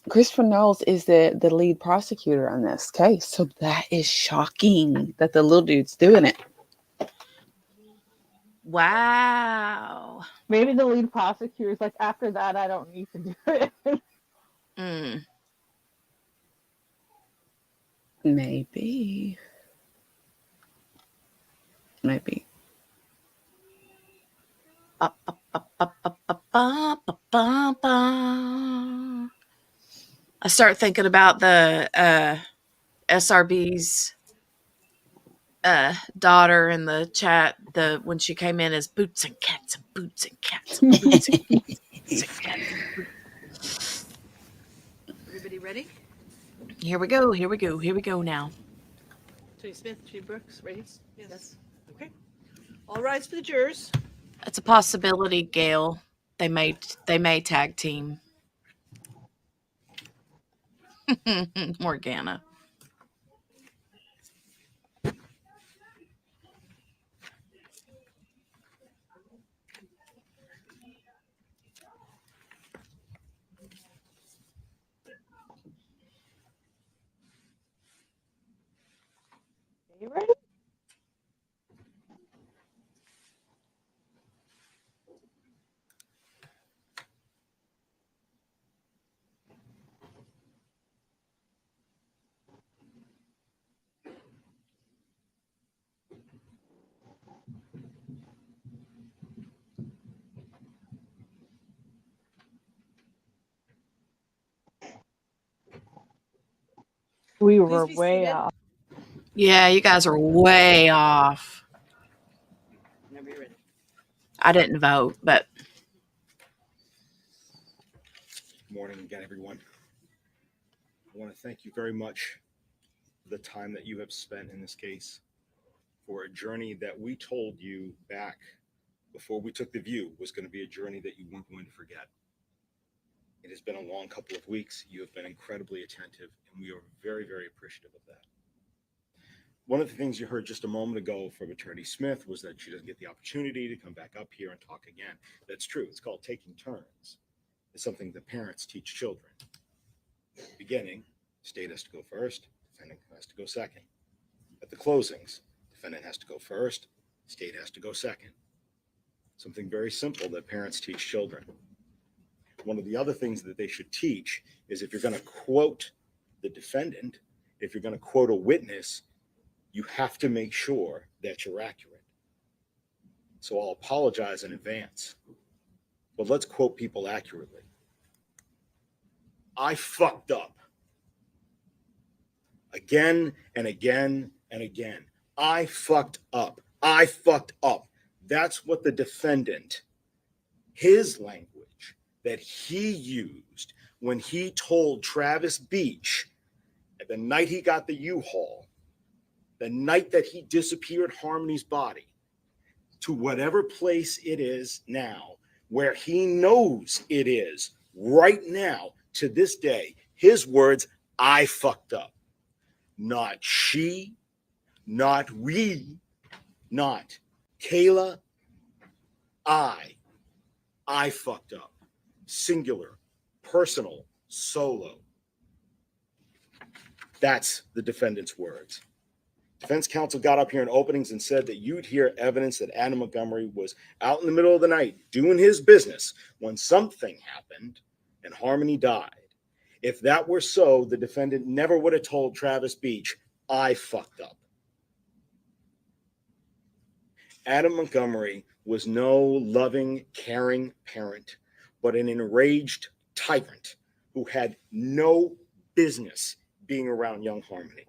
Christopher Knowles is the lead prosecutor on this case. So that is shocking that the little dude's doing it. Wow. Maybe the lead prosecutor's like, after that, I don't need to do it. Maybe. I start thinking about the SRB's daughter in the chat, when she came in as boots and cats and boots and cats and boots and cats and cats. Everybody ready? Here we go now. Tony Smith, Judy Brooks, ready? Yes. Okay. All rise for the jurors. It's a possibility, Gail. They may tag team. Morgana. You ready? We were way off. Yeah, you guys are way off. Whenever you're ready. I didn't vote, but Good morning again, everyone. I want to thank you very much for the time that you have spent in this case, for a journey that we told you back before we took the view was going to be a journey that you weren't going to forget. It has been a long couple of weeks. You have been incredibly attentive, and we are very, very appreciative of that. One of the things you heard just a moment ago from Attorney Smith was that she doesn't get the opportunity to come back up here and talk again. That's true. It's called taking turns. It's something that parents teach children. Beginning, state has to go first, defendant has to go second. At the closings, defendant has to go first, state has to go second. Something very simple that parents teach children. One of the other things that they should teach is if you're going to quote the defendant, if you're going to quote a witness, you have to make sure that you're accurate. So I'll apologize in advance, but let's quote people accurately. I fucked up. Again and again and again. I fucked up. I fucked up. That's what the defendant, his language that he used when he told Travis Beach the night he got the U-Haul, the night that he disappeared Harmony's body, to whatever place it is now, where he knows it is right now to this day, his words, I fucked up. Not she, not we, not Kayla, I fucked up. Singular, personal, solo. That's the defendant's words. Defense counsel got up here in openings and said that you'd hear evidence that Adam Montgomery was out in the middle of the night doing his business when something happened and Harmony died. If that were so, the defendant never would have told Travis Beach, I fucked up. Adam Montgomery was no loving, caring parent, but an enraged tyrant who had no business being around young Harmony.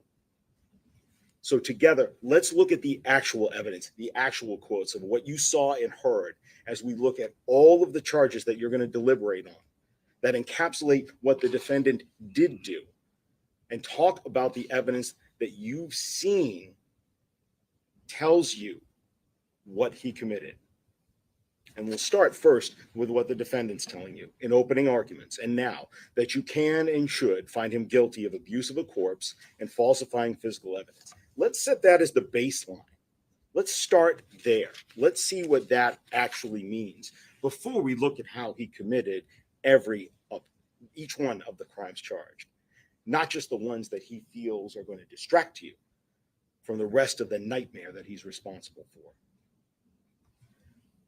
So together, let's look at the actual evidence, the actual quotes of what you saw and heard as we look at all of the charges that you're going to deliberate on that encapsulate what the defendant did do, and talk about the evidence that you've seen tells you what he committed. And we'll start first with what the defendant's telling you in opening arguments, and now that you can and should find him guilty of abuse of a corpse and falsifying physical evidence. Let's set that as the baseline. Let's start there. Let's see what that actually means before we look at how he committed each one of the crimes charged, not just the ones that he feels are going to distract you from the rest of the nightmare that he's responsible for.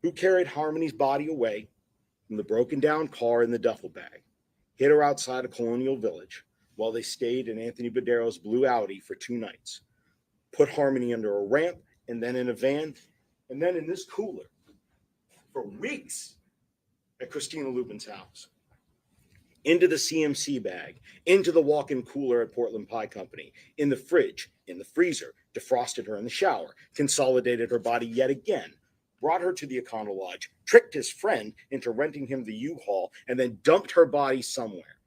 Who carried Harmony's body away from the broken down car in the duffel bag, hid her outside of Colonial Village while they stayed in Anthony Badero's blue Audi for 2 nights, put Harmony under a ramp and then in a van and then in this cooler for weeks at Christina Lubin's house, into the CMC bag, into the walk-in cooler at Portland Pie Company, in the fridge, in the freezer, defrosted her in the shower, consolidated her body yet again, brought her to the Econo Lodge, tricked his friend into renting him the U-Haul, and then dumped her body somewhere.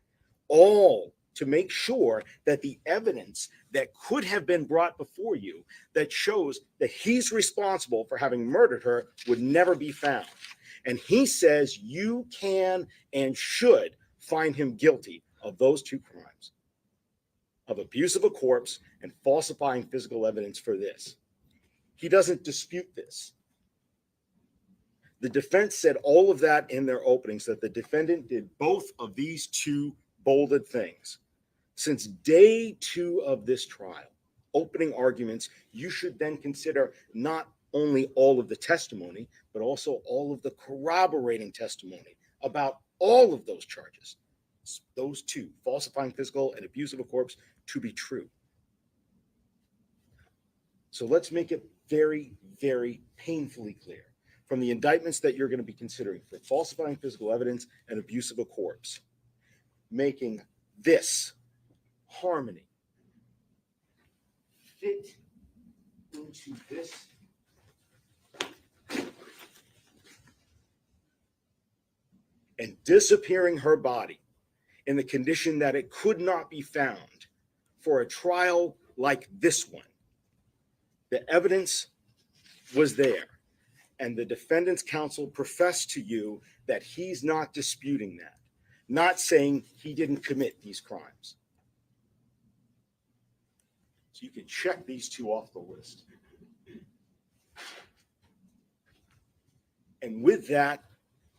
All to make sure that the evidence that could have been brought before you that shows that he's responsible for having murdered her would never be found. And he says you can and should find him guilty of those 2 crimes, of abuse of a corpse and falsifying physical evidence for this. He doesn't dispute this. The defense said all of that in their openings, that the defendant did both of these 2 bolded things. Since day 2 of this trial, opening arguments, you should then consider not only all of the testimony, but also all of the corroborating testimony about all of those charges, those 2, falsifying physical and abuse of a corpse, to be true. So let's make it very, very painfully clear from the indictments that you're going to be considering for falsifying physical evidence and abuse of a corpse, making this Harmony fit into this and disappearing her body in the condition that it could not be found for a trial like this one. The evidence was there, and the defendant's counsel professed to you that he's not disputing that, not saying he didn't commit these crimes. So you can check these 2 off the list. And with that,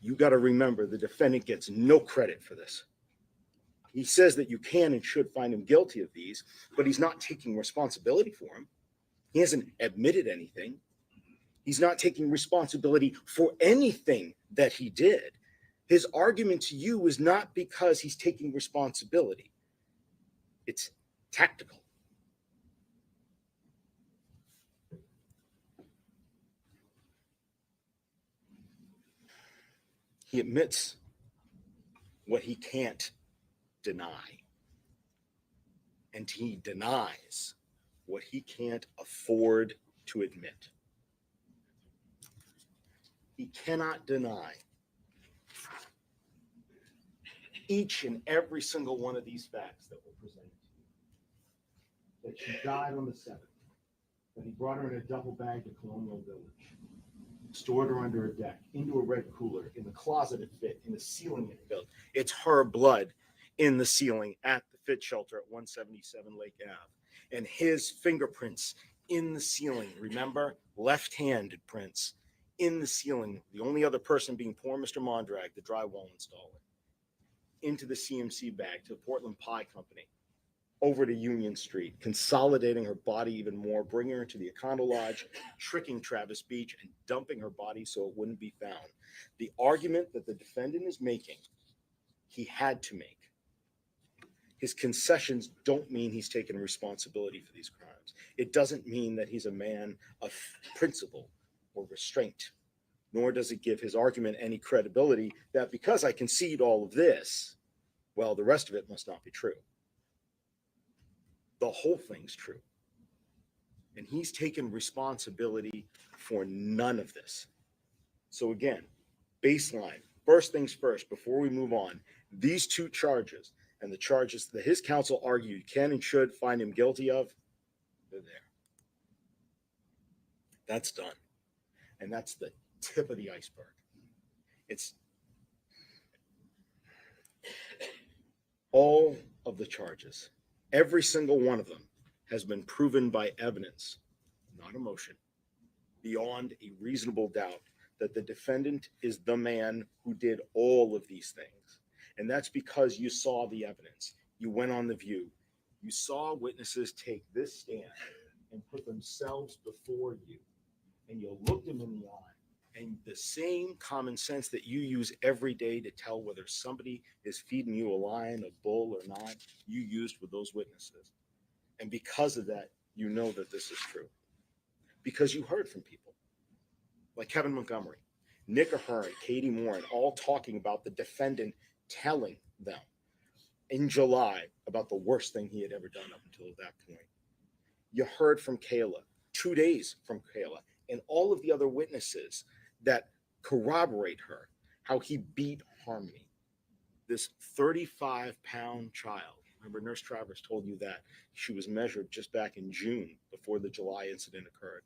you got to remember the defendant gets no credit for this. He says that you can and should find him guilty of these, but he's not taking responsibility for them. He hasn't admitted anything. He's not taking responsibility for anything that he did. His argument to you is not because he's taking responsibility. It's tactical. He admits what he can't deny. And he denies what he can't afford to admit. He cannot deny each and every single one of these facts that were presented to you. That she died on the 7th, that he brought her in a duffel bag to Colonial Village, stored her under a deck, into a red cooler, in the closet it fit, in the ceiling it built. It's her blood in the ceiling at the Fit Shelter at 177 Lake Ave. And his fingerprints in the ceiling. Remember? Left-handed prints in the ceiling. The only other person being poor Mr. Mondrag, the drywall installer. Into the CMC bag to the Portland Pie Company. Over to Union Street, consolidating her body even more, bringing her to the Econo Lodge, tricking Travis Beach, and dumping her body so it wouldn't be found. The argument that the defendant is making, he had to make. His concessions don't mean he's taken responsibility for these crimes. It doesn't mean that he's a man of principle or restraint, nor does it give his argument any credibility that because I concede all of this, well, the rest of it must not be true. The whole thing's true. And he's taken responsibility for none of this. So again, baseline, first things first, before we move on, these two charges and the charges that his counsel argued can and should find him guilty of, they're there. That's done. And that's the tip of the iceberg. It's all of the charges. Every single one of them has been proven by evidence, not emotion, beyond a reasonable doubt that the defendant is the man who did all of these things. And that's because you saw the evidence. You went on The View. You saw witnesses take this stand and put themselves before you. And you looked them in the eye. And the same common sense that you use every day to tell whether somebody is feeding you a lion, a bull, or not, you used with those witnesses. And because of that, you know that this is true. Because you heard from people like Kevin Montgomery, Nick Ahern, Katie Moran, all talking about the defendant telling them in July about the worst thing he had ever done up until that point. You heard from Kayla, 2 days from Kayla, and all of the other witnesses that corroborate her, how he beat Harmony, this 35-pound child. Remember, Nurse Travers told you that she was measured just back in June before the July incident occurred.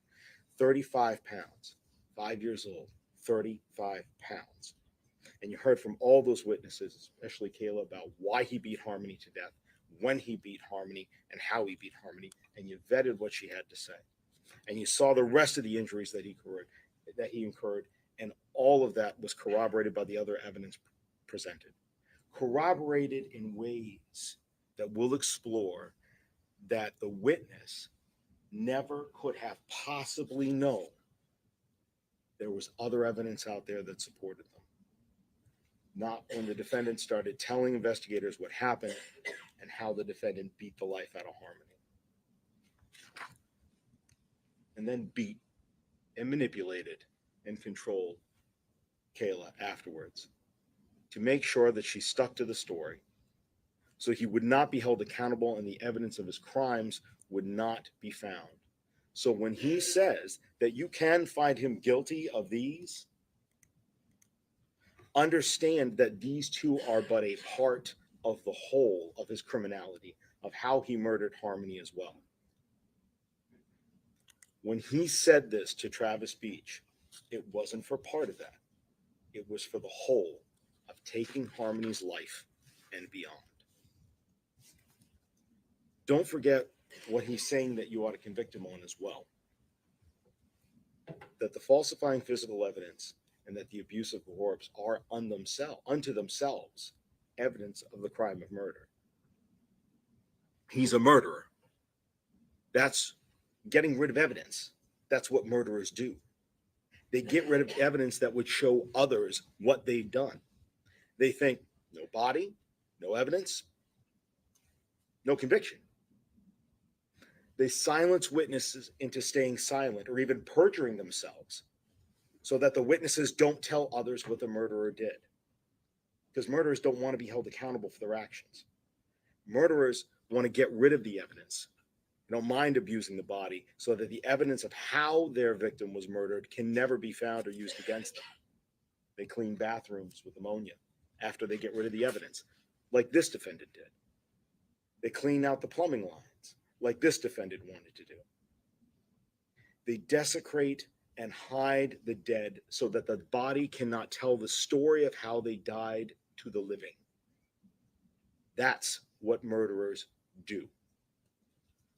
35 pounds, 5 years old, 35 pounds. And you heard from all those witnesses, especially Kayla, about why he beat Harmony to death, when he beat Harmony, and how he beat Harmony. And you vetted what she had to say. And you saw the rest of the injuries that he incurred, and all of that was corroborated by the other evidence presented. Corroborated in ways that we'll explore that the witness never could have possibly known there was other evidence out there that supported them. Not when the defendant started telling investigators what happened and how the defendant beat the life out of Harmony. And then beat and manipulated and controlled Kayla afterwards to make sure that she stuck to the story so he would not be held accountable and the evidence of his crimes would not be found. So when he says that you can find him guilty of these, understand that these two are but a part of the whole of his criminality, of how he murdered Harmony as well. When he said this to Travis Beach, it wasn't for part of that. It was for the whole of taking Harmony's life and beyond. Don't forget what he's saying that you ought to convict him on as well. That the falsifying physical evidence and that the abuse of corpse are unto themselves evidence of the crime of murder. He's a murderer. That's getting rid of evidence. That's what murderers do. They get rid of evidence that would show others what they've done. They think, no body, no evidence, no conviction. They silence witnesses into staying silent or even perjuring themselves so that the witnesses don't tell others what the murderer did. because murderers don't want to be held accountable for their actions. Murderers want to get rid of the evidence. They don't mind abusing the body so that the evidence of how their victim was murdered can never be found or used against them. They clean bathrooms with ammonia after they get rid of the evidence, like this defendant did. They clean out the plumbing lines, like this defendant wanted to do. They desecrate and hide the dead so that the body cannot tell the story of how they died to the living. That's what murderers do.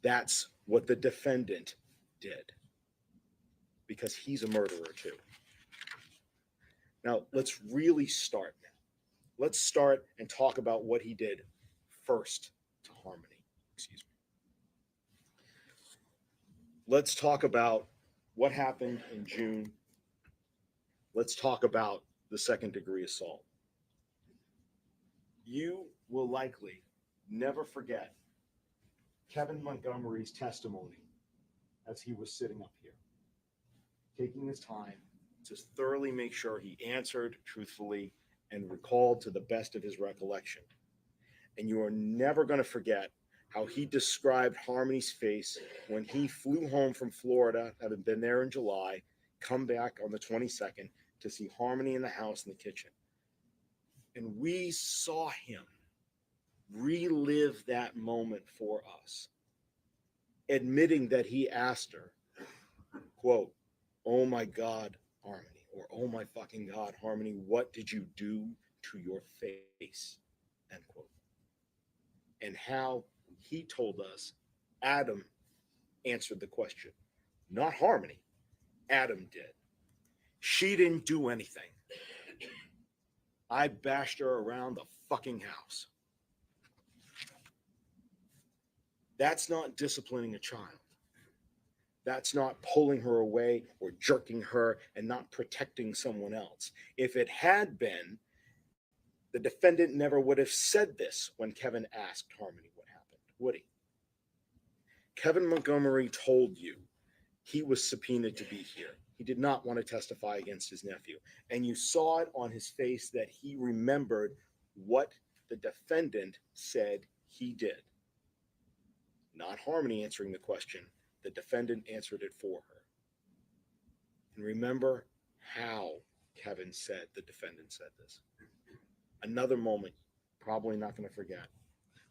That's what the defendant did, because he's a murderer too. Now, let's really start now. Let's start and talk about what he did first to Harmony. Excuse me. Let's talk about what happened in June. Let's talk about the second-degree assault. You will likely never forget Kevin Montgomery's testimony as he was sitting up here, taking his time to thoroughly make sure he answered truthfully and recalled to the best of his recollection. And you are never going to forget how he described Harmony's face when he flew home from Florida, having been there in July, come back on the 22nd to see Harmony in the house in the kitchen. And we saw him relive that moment for us, admitting that he asked her, quote, "Oh my God, Harmony," or "Oh my fucking God, Harmony, what did you do to your face?" End quote. And how he told us Adam answered the question. Not Harmony. Adam did. She didn't do anything. I bashed her around the fucking house. That's not disciplining a child. That's not pulling her away or jerking her and not protecting someone else. If it had been, the defendant never would have said this when Kevin asked Harmony what happened, would he? Kevin Montgomery told you he was subpoenaed to be here. He did not want to testify against his nephew. And you saw it on his face that he remembered what the defendant said he did. Not Harmony answering the question. The defendant answered it for her. And remember how Kevin said the defendant said this. Another moment, probably not going to forget.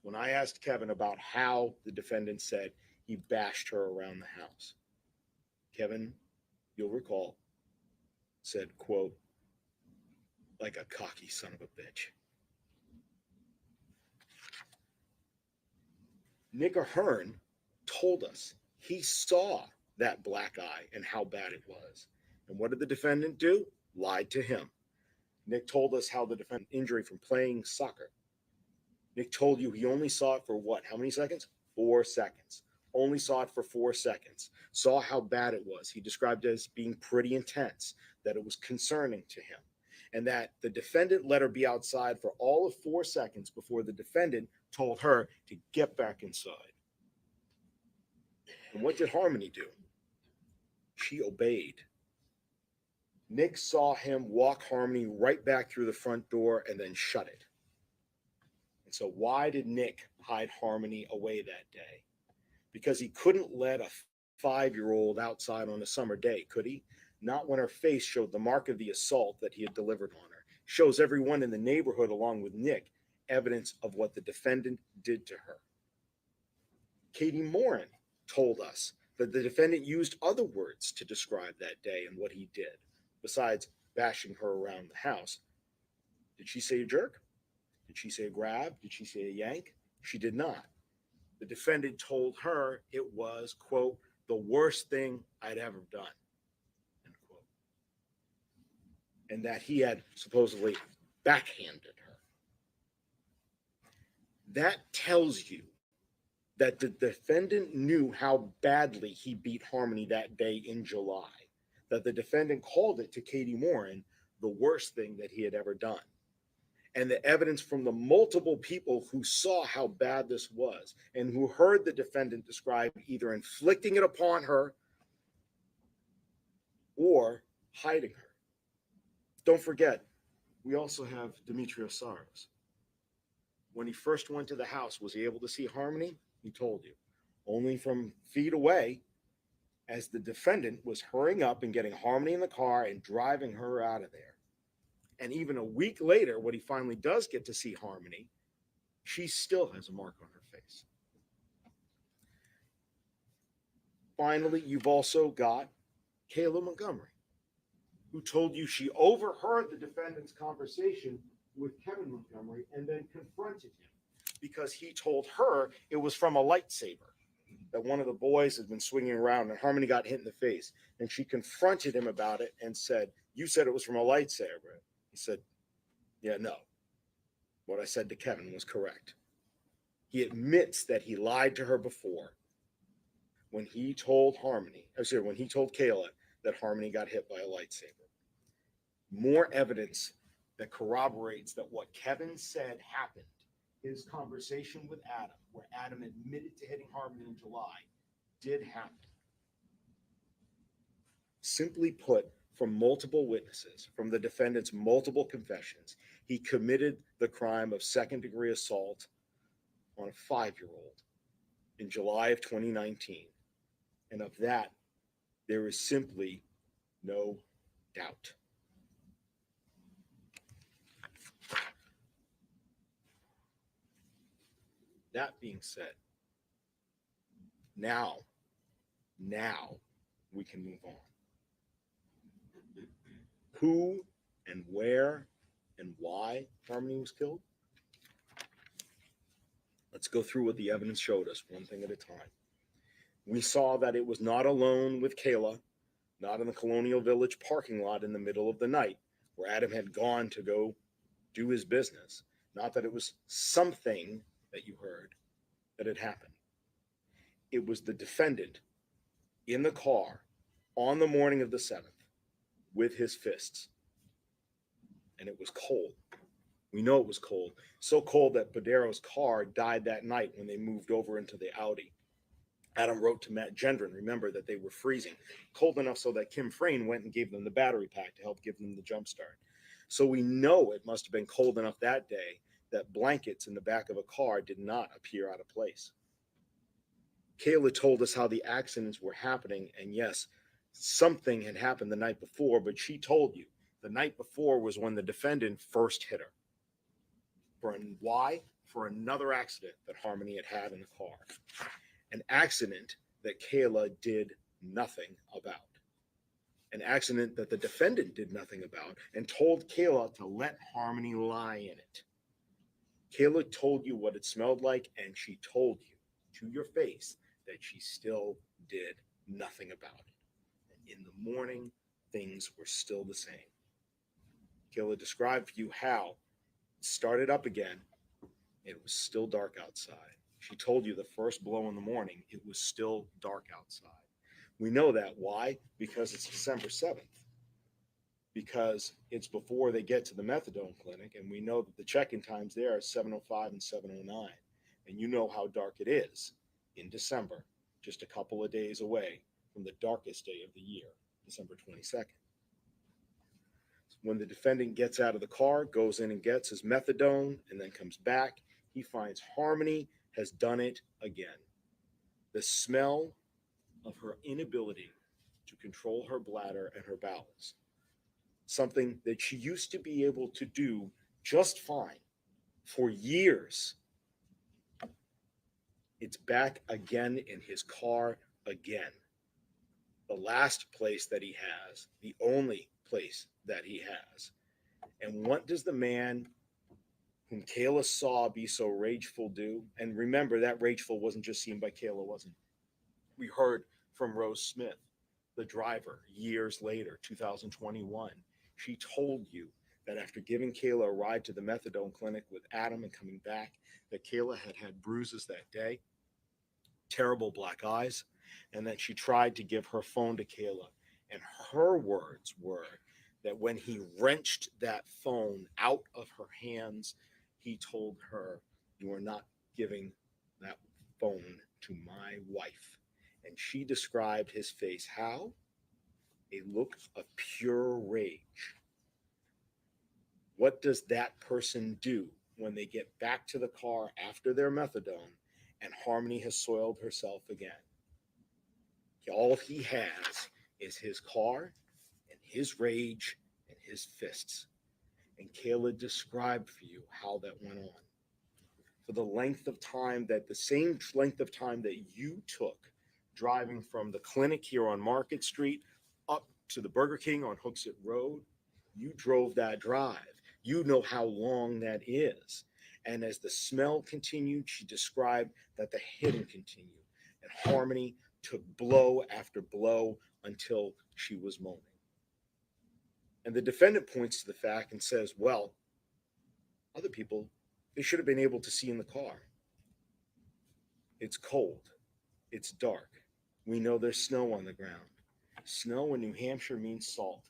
When I asked Kevin about how the defendant said he bashed her around the house, Kevin, you'll recall, said, quote, "like a cocky son of a bitch." Nick Ahern told us he saw that black eye and how bad it was. And what did the defendant do? Lied to him. Nick told us how the defendant injury from playing soccer. Nick told you he only saw it for what? How many seconds? 4 seconds. Only saw it for 4 seconds. Saw how bad it was. He described it as being pretty intense, that it was concerning to him, and that the defendant let her be outside for all of 4 seconds before the defendant told her to get back inside. And what did Harmony do? She obeyed. Nick saw him walk Harmony right back through the front door and then shut it. And so why did Nick hide Harmony away that day? Because he couldn't let a 5-year-old outside on a summer day, could he? Not when her face showed the mark of the assault that he had delivered on her. Shows everyone in the neighborhood, along with Nick, evidence of what the defendant did to her. Katie Morin told us that the defendant used other words to describe that day and what he did, besides bashing her around the house. Did she say a jerk? Did she say a grab? Did she say a yank? She did not. The defendant told her it was, quote, "the worst thing I'd ever done," end quote. And that he had supposedly backhanded her. That tells you that the defendant knew how badly he beat Harmony that day in July, that the defendant called it to Katie Morin the worst thing that he had ever done. And the evidence from the multiple people who saw how bad this was and who heard the defendant describe either inflicting it upon her or hiding her. Don't forget, We also have Demetrios Saros. When he first went to the house, was he able to see Harmony? He told you. Only from feet away, as the defendant was hurrying up and getting Harmony in the car and driving her out of there. And even a week later, when he finally does get to see Harmony, she still has a mark on her face. Finally, you've also got Kayla Montgomery, who told you she overheard the defendant's conversation with Kevin Montgomery and then confronted him because he told her it was from a lightsaber that one of the boys had been swinging around and Harmony got hit in the face. And she confronted him about it and said, "You said it was from a lightsaber." He said, "Yeah, no. What I said to Kevin was correct." He admits that he lied to her before when he told Kayla that Harmony got hit by a lightsaber. More evidence that corroborates that what Kevin said happened. His conversation with Adam, where Adam admitted to hitting Harmony in July, did happen. Simply put, from multiple witnesses, from the defendant's multiple confessions, he committed the crime of second-degree assault on a 5-year-old in July of 2019. And of that, there is simply no doubt. That being said, now we can move on. Who and where and why Harmony was killed? Let's go through what the evidence showed us, one thing at a time. We saw that it was not alone with Kayla, not in the Colonial Village parking lot in the middle of the night, where Adam had gone to go do his business. Not that it was something that you heard that had happened. It was the defendant in the car on the morning of the 7th with his fists. And it was cold. We know it was cold. So cold that Padero's car died that night when they moved over into the Audi. Adam wrote to Matt Gendron, remember, that they were freezing. Cold enough so that Kim Frayne went and gave them the battery pack to help give them the jump start. So we know it must have been cold enough that day that blankets in the back of a car did not appear out of place. Kayla told us how the accidents were happening, and yes, something had happened the night before, but she told you the night before was when the defendant first hit her. Why? For another accident that Harmony had had in the car. An accident that Kayla did nothing about. An accident that the defendant did nothing about and told Kayla to let Harmony lie in it. Kayla told you what it smelled like, and she told you to your face that she still did nothing about it. And in the morning, things were still the same. Kayla described for you how it started up again. It was still dark outside. She told you the first blow in the morning, it was still dark outside. We know that. Why? Because it's December 7th. Because it's before they get to the methadone clinic, and we know that the check-in times there are 7:05 and 7:09. And you know how dark it is in December, just a couple of days away from the darkest day of the year, December 22nd. When the defendant gets out of the car, goes in and gets his methadone, and then comes back, he finds Harmony has done it again. The smell of her inability to control her bladder and her bowels, something that she used to be able to do just fine for years. It's back again in his car again. The last place that he has, the only place that he has. And what does the man whom Kayla saw be so rageful do? And remember, that rageful wasn't just seen by Kayla, wasn't it? We heard from Rose Smith, the driver, years later, 2021. She told you that after giving Kayla a ride to the methadone clinic with Adam and coming back, that Kayla had had bruises that day, terrible black eyes, and that she tried to give her phone to Kayla. And her words were that when he wrenched that phone out of her hands, he told her, "You are not giving that phone to my wife." And she described his face, how? A look of pure rage. What does that person do when they get back to the car after their methadone and Harmony has soiled herself again? All he has is his car and his rage and his fists. And Kayla described for you how that went on. For the length of time that the same length of time that you took driving from the clinic here on Market Street up to the Burger King on Hooksett Road, you drove that drive. You know how long that is. And as the smell continued, she described that the hitting continued. And Harmony took blow after blow until she was moaning. And the defendant points to the fact and says, well, other people, they should have been able to see in the car. It's cold. It's dark. We know there's snow on the ground. Snow in New Hampshire means salt,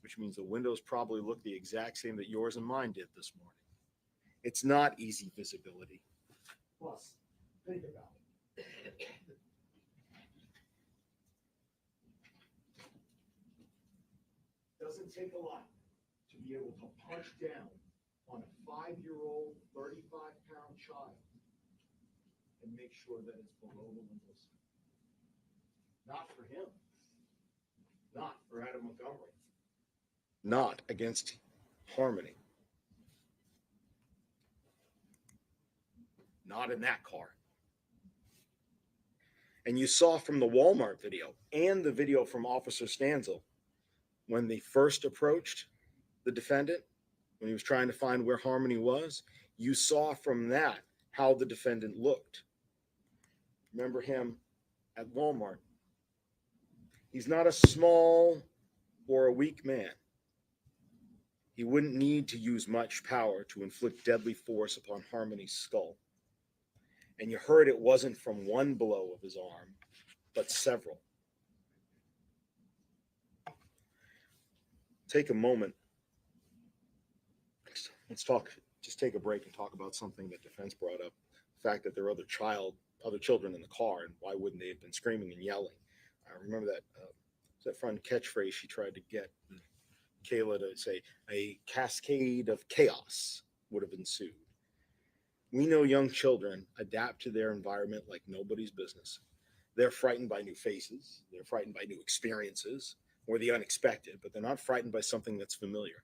which means the windows probably look the exact same that yours and mine did this morning. It's not easy visibility. Plus, think about it. Doesn't take a lot to be able to punch down on a 5-year-old, 35-pound child and make sure that it's below the windows. Not for him. Not for Adam Montgomery. Not against Harmony. Not in that car. And you saw from the Walmart video and the video from Officer Stanzel, when they first approached the defendant, when he was trying to find where Harmony was, you saw from that how the defendant looked. Remember him at Walmart. He's not a small or a weak man. He wouldn't need to use much power to inflict deadly force upon Harmony's skull. And you heard it wasn't from one blow of his arm, but several. Take a moment. Let's talk, just take a break and talk about something that defense brought up. The fact that there are other children in the car, and why wouldn't they have been screaming and yelling? I remember that fun catchphrase she tried to get Kayla to say, a cascade of chaos would have ensued. We know young children adapt to their environment like nobody's business. They're frightened by new faces, they're frightened by new experiences, or the unexpected, but they're not frightened by something that's familiar.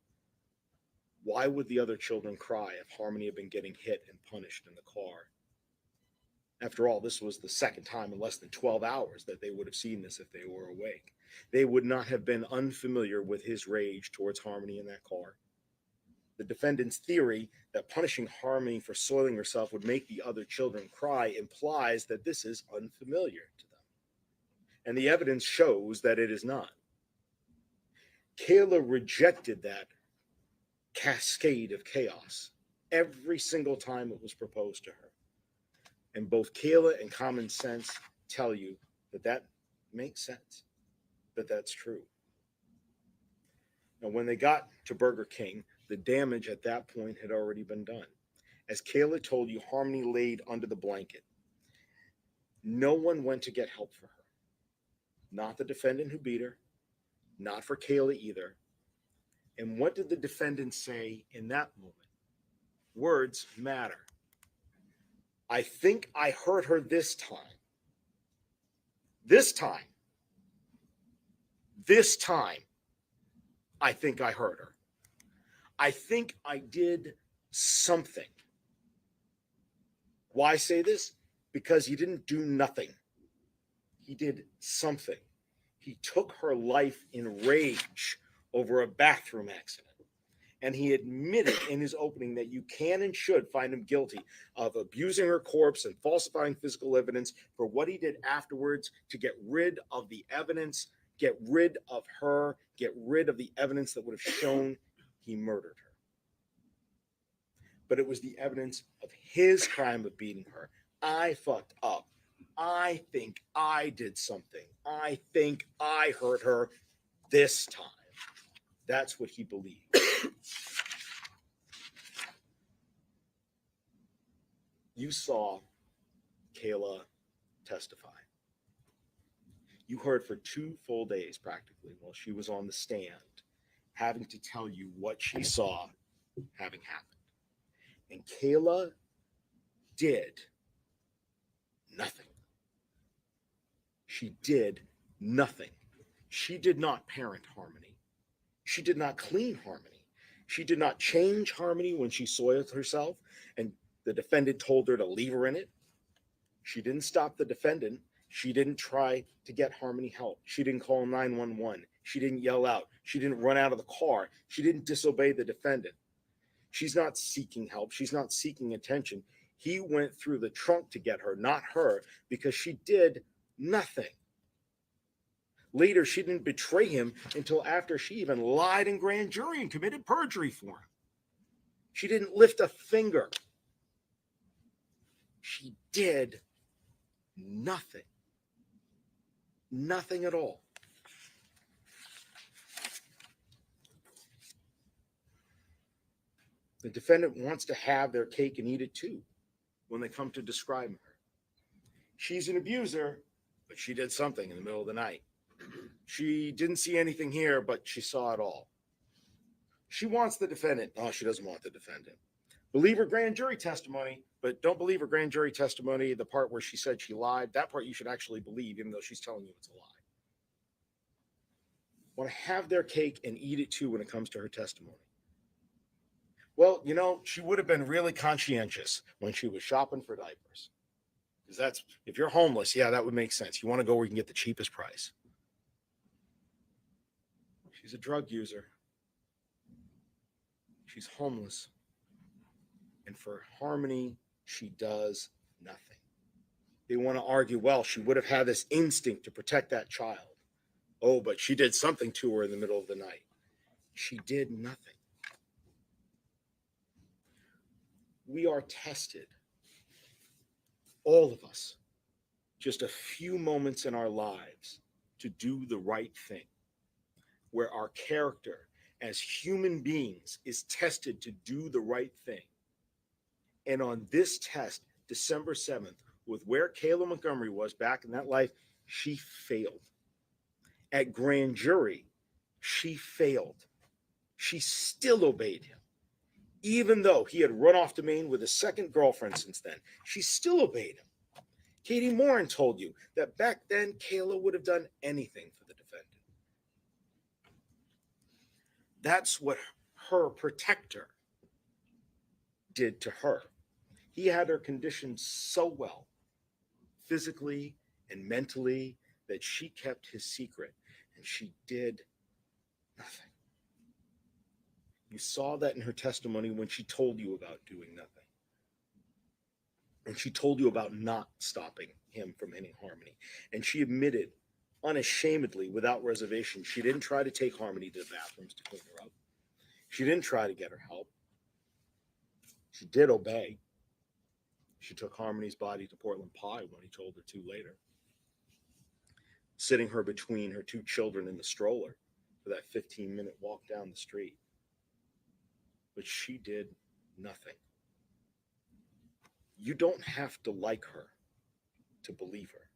Why would the other children cry if Harmony had been getting hit and punished in the car? After all, this was the second time in less than 12 hours that they would have seen this if they were awake. They would not have been unfamiliar with his rage towards Harmony in that car. The defendant's theory that punishing Harmony for soiling herself would make the other children cry implies that this is unfamiliar to them. And the evidence shows that it is not. Kayla rejected that cascade of chaos every single time it was proposed to her. And both Kayla and common sense tell you that that makes sense, that that's true. Now, when they got to Burger King, the damage at that point had already been done. As Kayla told you, Harmony laid under the blanket. No one went to get help for her. Not the defendant who beat her, not for Kayla either. And what did the defendant say in that moment? Words matter. I think I hurt her this time. This time. This time, I think I hurt her. I think I did something. Why say this? Because he didn't do nothing. He did something. He took her life in rage over a bathroom accident. And he admitted in his opening that you can and should find him guilty of abusing her corpse and falsifying physical evidence for what he did afterwards to get rid of the evidence, get rid of her, get rid of the evidence that would have shown he murdered her. But it was the evidence of his crime of beating her. I fucked up. I think I did something. I think I hurt her this time. That's what he believed. You saw Kayla testify. You heard for 2 full days practically while she was on the stand, having to tell you what she saw having happened. And Kayla did nothing. She did nothing. She did not parent Harmony. She did not clean Harmony. She did not change Harmony when she soiled herself and the defendant told her to leave her in it. She didn't stop the defendant. She didn't try to get Harmony help. She didn't call 911. She didn't yell out. She didn't run out of the car. She didn't disobey the defendant. She's not seeking help. She's not seeking attention. He went through the trunk to get her, not her, because she did nothing. Later, she didn't betray him until after she even lied in grand jury and committed perjury for him. She didn't lift a finger. She did nothing. Nothing at all. The defendant wants to have their cake and eat it too when they come to describe her. She's an abuser, but she did something in the middle of the night. She didn't see anything here, but she saw it all. She wants the defendant. No, she doesn't want the defendant. Believe her grand jury testimony, but don't believe her grand jury testimony, the part where she said she lied. That part you should actually believe, even though she's telling you it's a lie. Want to have their cake and eat it too when it comes to her testimony. Well, you know, she would have been really conscientious when she was shopping for diapers. Because that's, if you're homeless, yeah, that would make sense. You want to go where you can get the cheapest price. She's a drug user. She's homeless. And for Harmony, she does nothing. They want to argue, well, she would have had this instinct to protect that child. Oh, but she did something to her in the middle of the night. She did nothing. We are tested, all of us, just a few moments in our lives to do the right thing, where our character as human beings is tested to do the right thing. And on this test, December 7th, with where Kayla Montgomery was back in that life, she failed. At grand jury, she failed. She still obeyed him. Even though he had run off to Maine with a second girlfriend since then, she still obeyed him. Katie Morin told you that back then, Kayla would have done anything for the defendant. That's what her protector did to her. He had her conditioned so well, physically and mentally, that she kept his secret, and she did nothing. You saw that in her testimony when she told you about doing nothing. And she told you about not stopping him from hitting Harmony. And she admitted unashamedly, without reservation, she didn't try to take Harmony to the bathrooms to clean her up. She didn't try to get her help. She did obey. She took Harmony's body to Portland Pie when he told her to later, sitting her between her two children in the stroller for that 15-minute walk down the street. But she did nothing. You don't have to like her to believe her.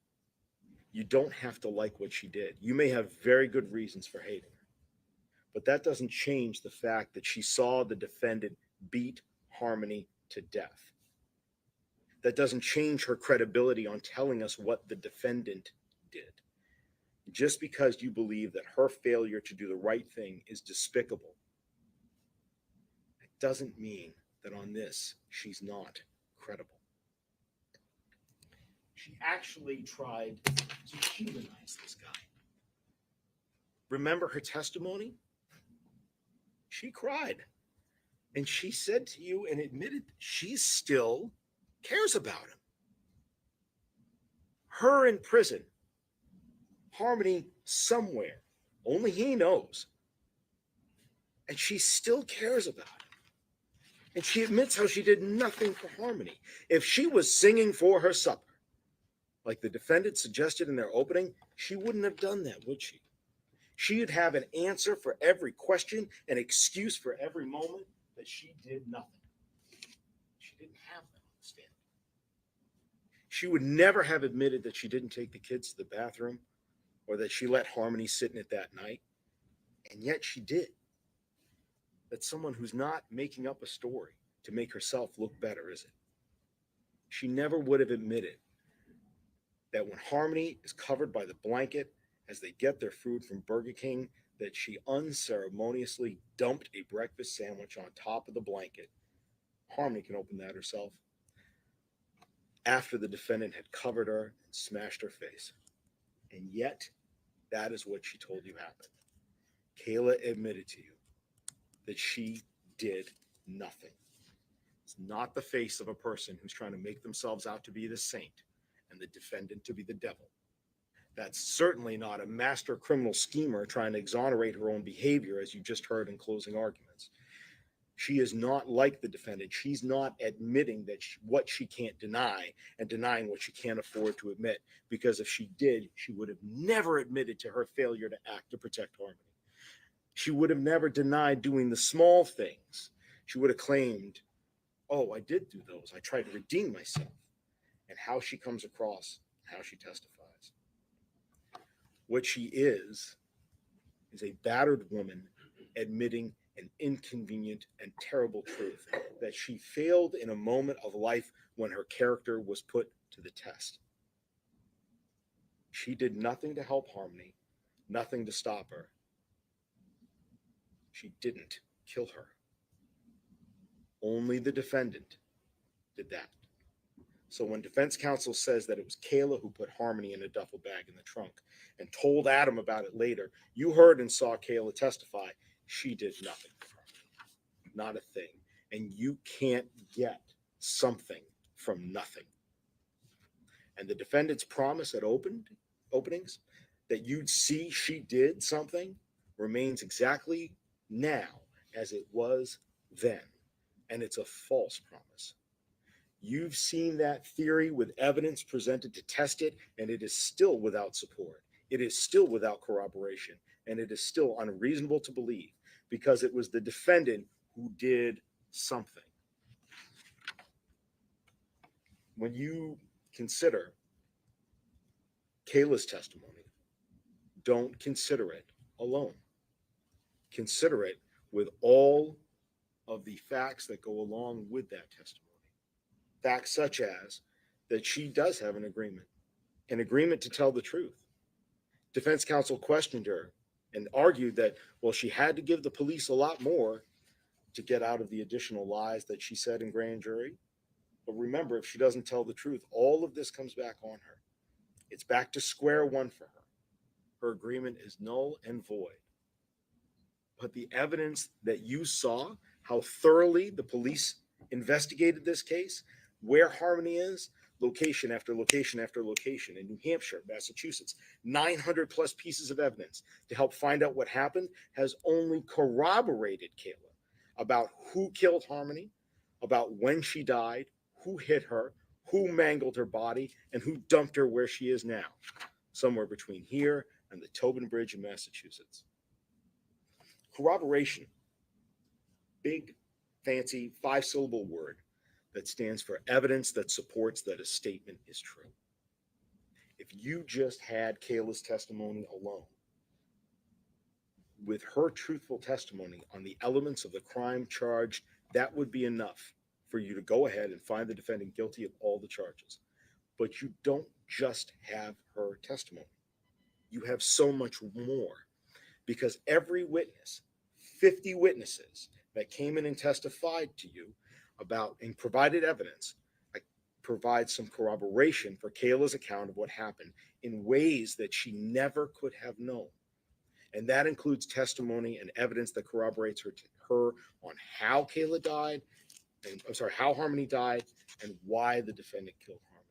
You don't have to like what she did. You may have very good reasons for hating her. But that doesn't change the fact that she saw the defendant beat Harmony to death. That doesn't change her credibility on telling us what the defendant did. Just because you believe that her failure to do the right thing is despicable, it doesn't mean that on this, she's not credible. She actually tried to humanize this guy. Remember her testimony? She cried. And she said to you and admitted she still cares about him. Her in prison, Harmony somewhere, only he knows. And she still cares about him. And she admits how she did nothing for Harmony. If she was singing for her supper, like the defendant suggested in their opening, she wouldn't have done that, would she? She'd have an answer for every question, an excuse for every moment that she did nothing. She didn't have that on the stand. She would never have admitted that she didn't take the kids to the bathroom or that she let Harmony sit in it that night. And yet she did. That's someone who's not making up a story to make herself look better, is it? She never would have admitted that when Harmony is covered by the blanket as they get their food from Burger King, that she unceremoniously dumped a breakfast sandwich on top of the blanket. Harmony can open that herself. After the defendant had covered her and smashed her face. And yet, that is what she told you happened. Kayla admitted to you that she did nothing. It's not the face of a person who's trying to make themselves out to be the saint and the defendant to be the devil. That's certainly not a master criminal schemer trying to exonerate her own behavior, as you just heard in closing arguments. She is not like the defendant. She's not admitting that what she can't deny and denying what she can't afford to admit, because if she did, she would have never admitted to her failure to act to protect Harmony. She would have never denied doing the small things. She would have claimed, oh, I did do those. I tried to redeem myself. And how she comes across, how she testifies. What she is a battered woman admitting an inconvenient and terrible truth that she failed in a moment of life when her character was put to the test. She did nothing to help Harmony, nothing to stop her. She didn't kill her. Only the defendant did that. So when defense counsel says that it was Kayla who put Harmony in a duffel bag in the trunk and told Adam about it later, you heard and saw Kayla testify. She did nothing for Harmony. Not a thing. And you can't get something from nothing. And the defendant's promise at openings that you'd see she did something remains exactly now as it was then. And it's a false promise. You've seen that theory with evidence presented to test it, and it is still without support. It is still without corroboration, and it is still unreasonable to believe because it was the defendant who did something. When you consider Kayla's testimony, don't consider it alone. Consider it with all of the facts that go along with that testimony. Facts such as that she does have an agreement to tell the truth. Defense counsel questioned her and argued that, well, she had to give the police a lot more to get out of the additional lies that she said in grand jury. But remember, if she doesn't tell the truth, all of this comes back on her. It's back to square one for her. Her agreement is null and void. But the evidence that you saw, how thoroughly the police investigated this case, where Harmony is, location after location after location in New Hampshire, Massachusetts, 900 plus pieces of evidence to help find out what happened, has only corroborated Kayla about who killed Harmony, about when she died, who hit her, who mangled her body, and who dumped her where she is now, somewhere between here and the Tobin Bridge in Massachusetts. Corroboration, big, fancy, 5-syllable word that stands for evidence that supports that a statement is true. If you just had Kayla's testimony alone, with her truthful testimony on the elements of the crime charged, that would be enough for you to go ahead and find the defendant guilty of all the charges. But you don't just have her testimony. You have so much more, because every witness, 50 witnesses that came in and testified to you about and provided evidence, provide some corroboration for Kayla's account of what happened in ways that she never could have known. And that includes testimony and evidence that corroborates her on how Kayla died, how Harmony died, and why the defendant killed Harmony,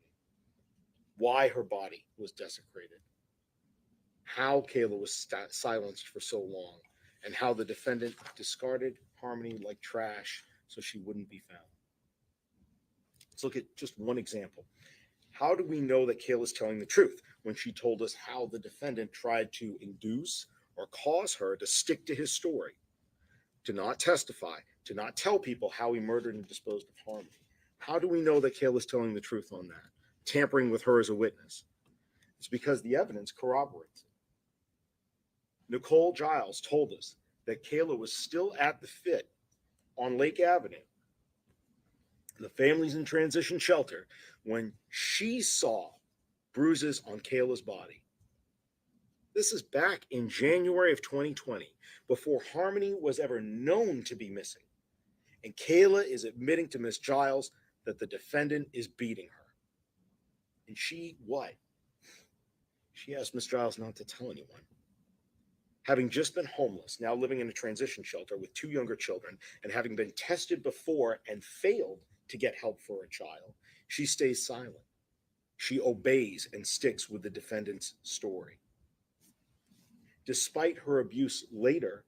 why her body was desecrated, how Kayla was silenced for so long, and how the defendant discarded Harmony like trash so she wouldn't be found. Let's look at just one example. How do we know that Kayla's telling the truth when she told us how the defendant tried to induce or cause her to stick to his story, to not testify, to not tell people how he murdered and disposed of Harmony? How do we know that Kayla's telling the truth on that, tampering with her as a witness? It's because the evidence corroborates it. Nicole Giles told us that Kayla was still at the fit on Lake Avenue. The family's in transition shelter when she saw bruises on Kayla's body. This is back in January of 2020, before Harmony was ever known to be missing. And Kayla is admitting to Miss Giles that the defendant is beating her. And she, what? She asked Miss Giles not to tell anyone. Having just been homeless, now living in a transition shelter with 2 younger children, and having been tested before and failed to get help for a child, she stays silent. She obeys and sticks with the defendant's story. Despite her abuse later,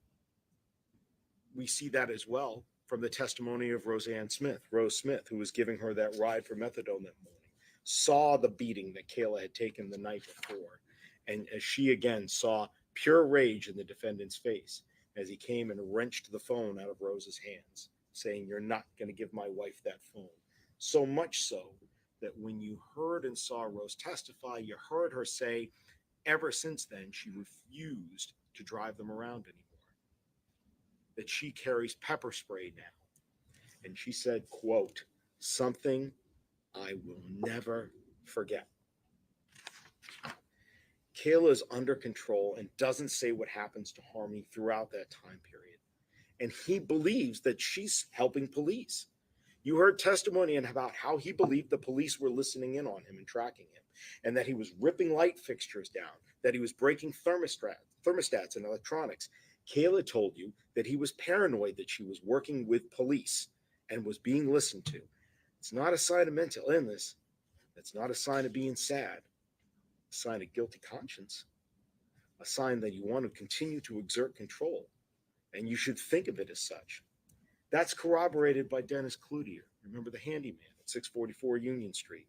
we see that as well from the testimony of Rose Smith, who was giving her that ride for methadone that morning, saw the beating that Kayla had taken the night before. And as she again saw pure rage in the defendant's face as he came and wrenched the phone out of Rose's hands, saying, "You're not going to give my wife that phone." So much so that when you heard and saw Rose testify, you heard her say, ever since then, she refused to drive them around anymore. That she carries pepper spray now. And she said, quote, "Something I will never forget." Kayla is under control and doesn't say what happens to Harmony throughout that time period. And he believes that she's helping police. You heard testimony about how he believed the police were listening in on him and tracking him, and that he was ripping light fixtures down, that he was breaking thermostats and electronics. Kayla told you that he was paranoid that she was working with police and was being listened to. It's not a sign of mental illness. It's not a sign of being sad. A sign of guilty conscience. A sign that you want to continue to exert control. And you should think of it as such. That's corroborated by Dennis Cloutier. Remember the handyman at 644 Union Street?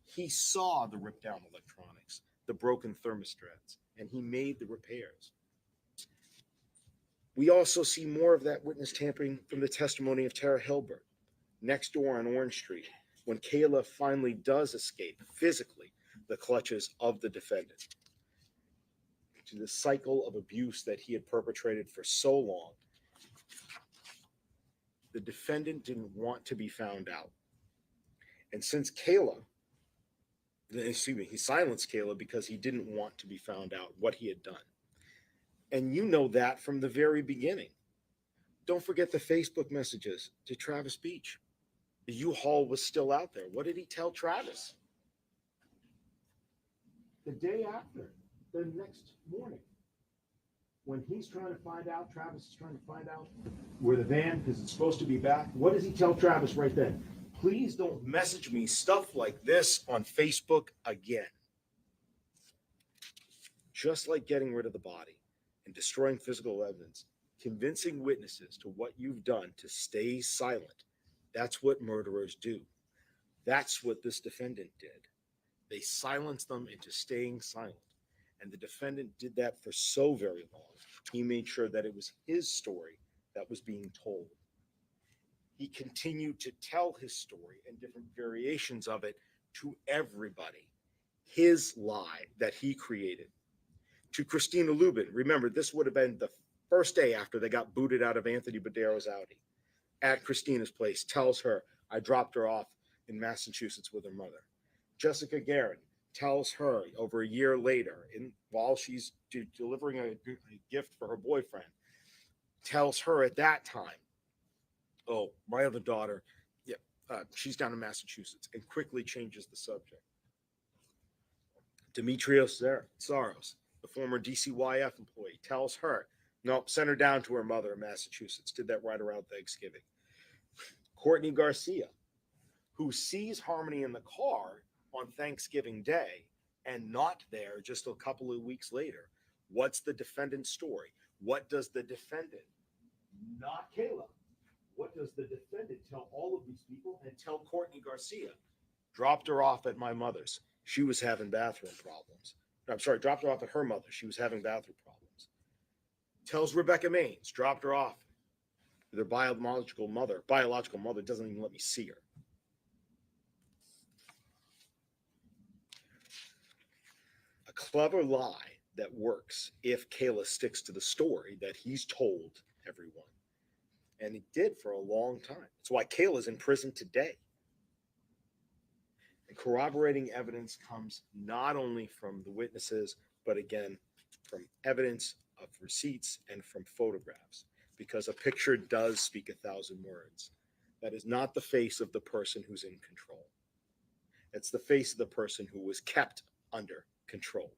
He saw the ripped down electronics, the broken thermostats, and he made the repairs. We also see more of that witness tampering from the testimony of Tara Hilbert, next door on Orange Street, when Kayla finally does escape physically the clutches of the defendant, to the cycle of abuse that he had perpetrated for so long. The defendant didn't want to be found out. And since he silenced Kayla because he didn't want to be found out what he had done. And you know that from the very beginning. Don't forget the Facebook messages to Travis Beach. The U-Haul was still out there. What did he tell Travis? The day after, the next morning, when he's trying to find out, Travis is trying to find out where the van, because it's supposed to be back, what does he tell Travis right then? "Please don't message me stuff like this on Facebook again." Just like getting rid of the body and destroying physical evidence, convincing witnesses to what you've done to stay silent, that's what murderers do. That's what this defendant did. They silenced them into staying silent. And the defendant did that for so very long. He made sure that it was his story that was being told. He continued to tell his story and different variations of it to everybody. His lie that he created. To Christina Lubin, remember, this would have been the first day after they got booted out of Anthony Badero's Audi. At Christina's place, tells her, "I dropped her off in Massachusetts with her mother." Jessica Guerin tells her over a year later, while she's delivering a gift for her boyfriend, tells her at that time, "Oh, my other daughter, she's down in Massachusetts," and quickly changes the subject. Demetrios Saros, the former DCYF employee, tells her, "Nope, send her down to her mother in Massachusetts." Did that right around Thanksgiving. Courtney Garcia, who sees Harmony in the car on Thanksgiving Day and not there just a couple of weeks later. What's the defendant's story? What does the defendant, not Kayla, what does the defendant tell all of these people and tell Courtney Garcia? "Dropped her off at my mother's. She was having bathroom problems." Dropped her off at her mother. She was having bathroom problems. Tells Rebecca Maines, "Dropped her off. Their biological mother doesn't even let me see her." A clever lie that works if Kayla sticks to the story that he's told everyone. And he did for a long time. That's why Kayla's in prison today. And corroborating evidence comes not only from the witnesses, but again, from evidence of receipts and from photographs, because a picture does speak 1,000 words. That is not the face of the person who's in control. It's the face of the person who was kept under control.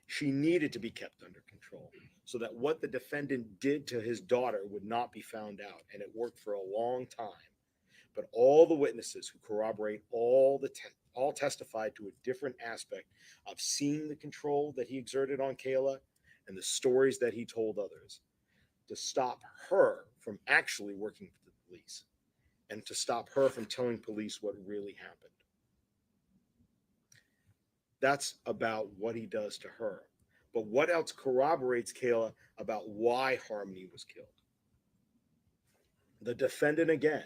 She needed to be kept under control so that what the defendant did to his daughter would not be found out. And it worked for a long time. But all the witnesses who corroborate all testified to a different aspect of seeing the control that he exerted on Kayla and the stories that he told others to stop her from actually working for the police and to stop her from telling police what really happened. That's about what he does to her. But what else corroborates Kayla about why Harmony was killed? The defendant, again,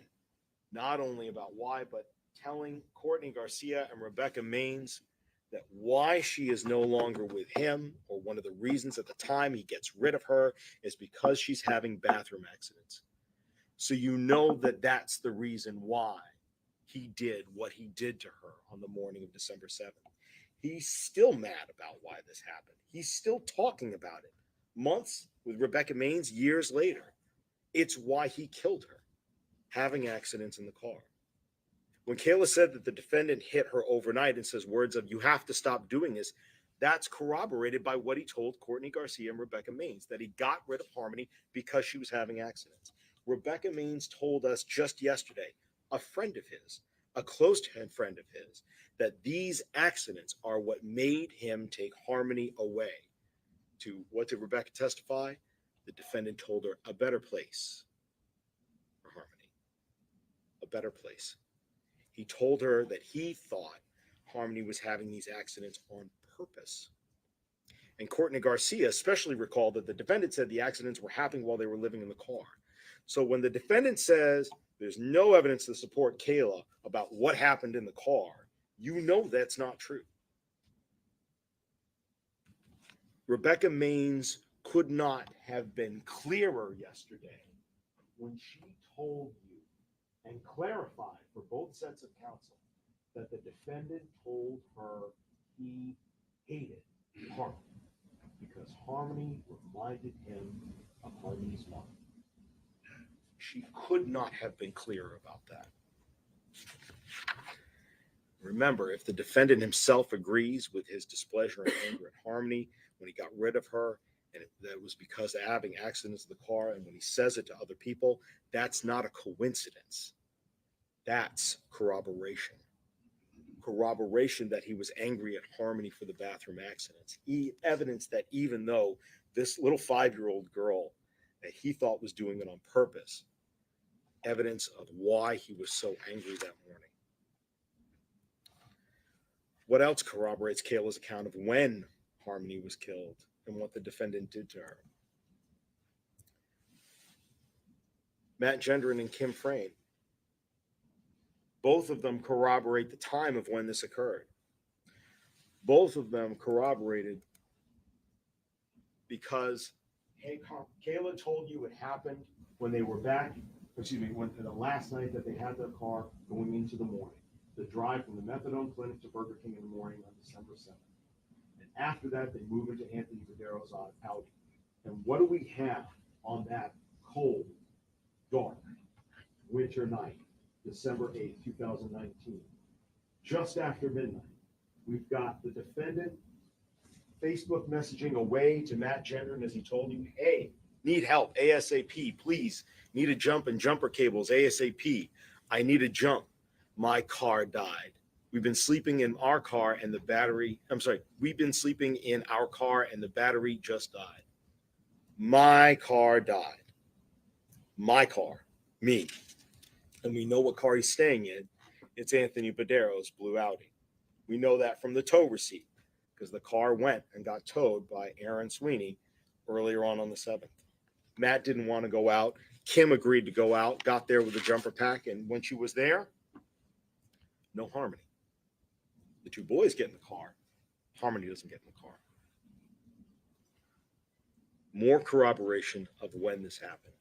not only about why, but telling Courtney Garcia and Rebecca Maines that why she is no longer with him, or one of the reasons at the time he gets rid of her, is because she's having bathroom accidents. So you know that that's the reason why he did what he did to her on the morning of December 7th. He's still mad about why this happened. He's still talking about it months with Rebecca Maines, years later. It's why he killed her, having accidents in the car. When Kayla said that the defendant hit her overnight and says words of, "You have to stop doing this," that's corroborated by what he told Courtney Garcia and Rebecca Maines, that he got rid of Harmony because she was having accidents. Rebecca Maines told us just yesterday, a friend of his, a close friend of his, that these accidents are what made him take Harmony away to, what did Rebecca testify? The defendant told her, a better place for Harmony, a better place. He told her that he thought Harmony was having these accidents on purpose. And Courtney Garcia especially recalled that the defendant said the accidents were happening while they were living in the car. So when the defendant says there's no evidence to support Kayla about what happened in the car, you know that's not true. Rebecca Maines could not have been clearer yesterday when she told you and clarified for both sets of counsel that the defendant told her he hated Harmony because Harmony reminded him of Harmony's mother. She could not have been clearer about that. Remember, if the defendant himself agrees with his displeasure and anger at Harmony when he got rid of her, and that was because of having accidents in the car, and when he says it to other people, that's not a coincidence. That's corroboration. Corroboration that he was angry at Harmony for the bathroom accidents. Evidence that even though this little 5-year-old girl that he thought was doing it on purpose, evidence of why he was so angry that morning. What else corroborates Kayla's account of when Harmony was killed and what the defendant did to her? Matt Gendron and Kim Frame. Both of them corroborate the time of when this occurred. Both of them corroborated because Kayla told you it happened when they were back, when the last night that they had their car going into the morning. The drive from the methadone clinic to Burger King in the morning on December 7th. And after that, they move into Anthony Badero's Audi. And what do we have on that cold, dark, winter night, December 8th, 2019? Just after midnight, we've got the defendant Facebook messaging away to Matt Gendron as he told you, "Hey, need help, ASAP, please. Need a jump and jumper cables, ASAP. I need a jump. My car died. We've been sleeping in our car and the battery, we've been sleeping in our car and the battery just died. My car died. My car, me." And we know what car he's staying in. It's Anthony Badero's blue Audi. We know that from the tow receipt because the car went and got towed by Aaron Sweeney earlier on the 7th. Matt didn't want to go out. Kim agreed to go out, got there with a jumper pack, and when she was there, no Harmony. The two boys get in the car. Harmony doesn't get in the car. More corroboration of when this happened.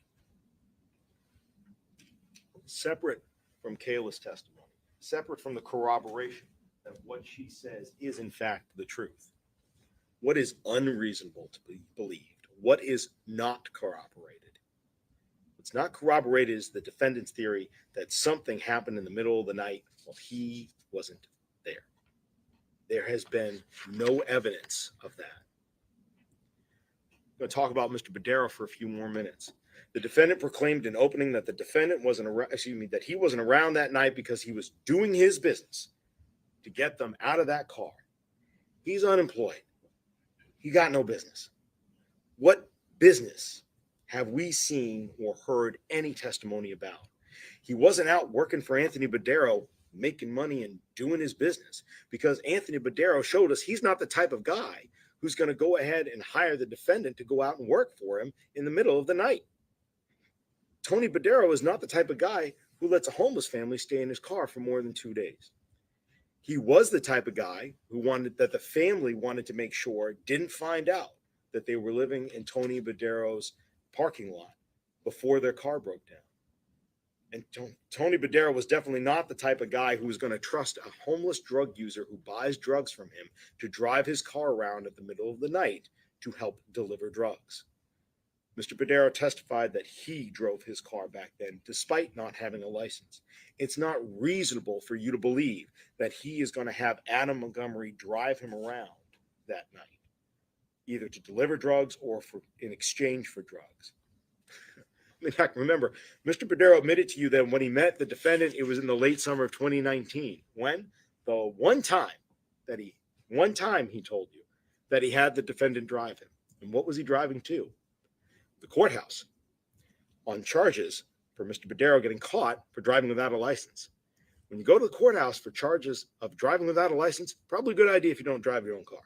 separate from Kayla's testimony, separate from the corroboration that what she says is in fact the truth. What is unreasonable to be believed? What is not corroborated? What's not corroborated is the defendant's theory that something happened in the middle of the night while he wasn't there. There has been no evidence of that. I'm going to talk about Mr. Badero for a few more minutes. The defendant proclaimed in opening that the defendant wasn't around, that he wasn't around that night because he was doing his business to get them out of that car. He's unemployed. He got no business. What business have we seen or heard any testimony about? He wasn't out working for Anthony Badero, making money and doing his business, because Anthony Badero showed us he's not the type of guy who's going to go ahead and hire the defendant to go out and work for him in the middle of the night. Tony Badero is not the type of guy who lets a homeless family stay in his car for more than 2 days. He was the type of guy who wanted that the family wanted to make sure didn't find out that they were living in Tony Badero's parking lot before their car broke down. And Tony Badero was definitely not the type of guy who was going to trust a homeless drug user who buys drugs from him to drive his car around at the middle of the night to help deliver drugs. Mr. Badero testified that he drove his car back then despite not having a license. It's not reasonable for you to believe that he is going to have Adam Montgomery drive him around that night, either to deliver drugs or in exchange for drugs. In fact, remember, Mr. Badero admitted to you that when he met the defendant, it was in the late summer of 2019. When? The one time he told you that he had the defendant drive him. And what was he driving to? The courthouse on charges for Mr. Badero getting caught for driving without a license. When you go to the courthouse for charges of driving without a license, probably a good idea if you don't drive your own car.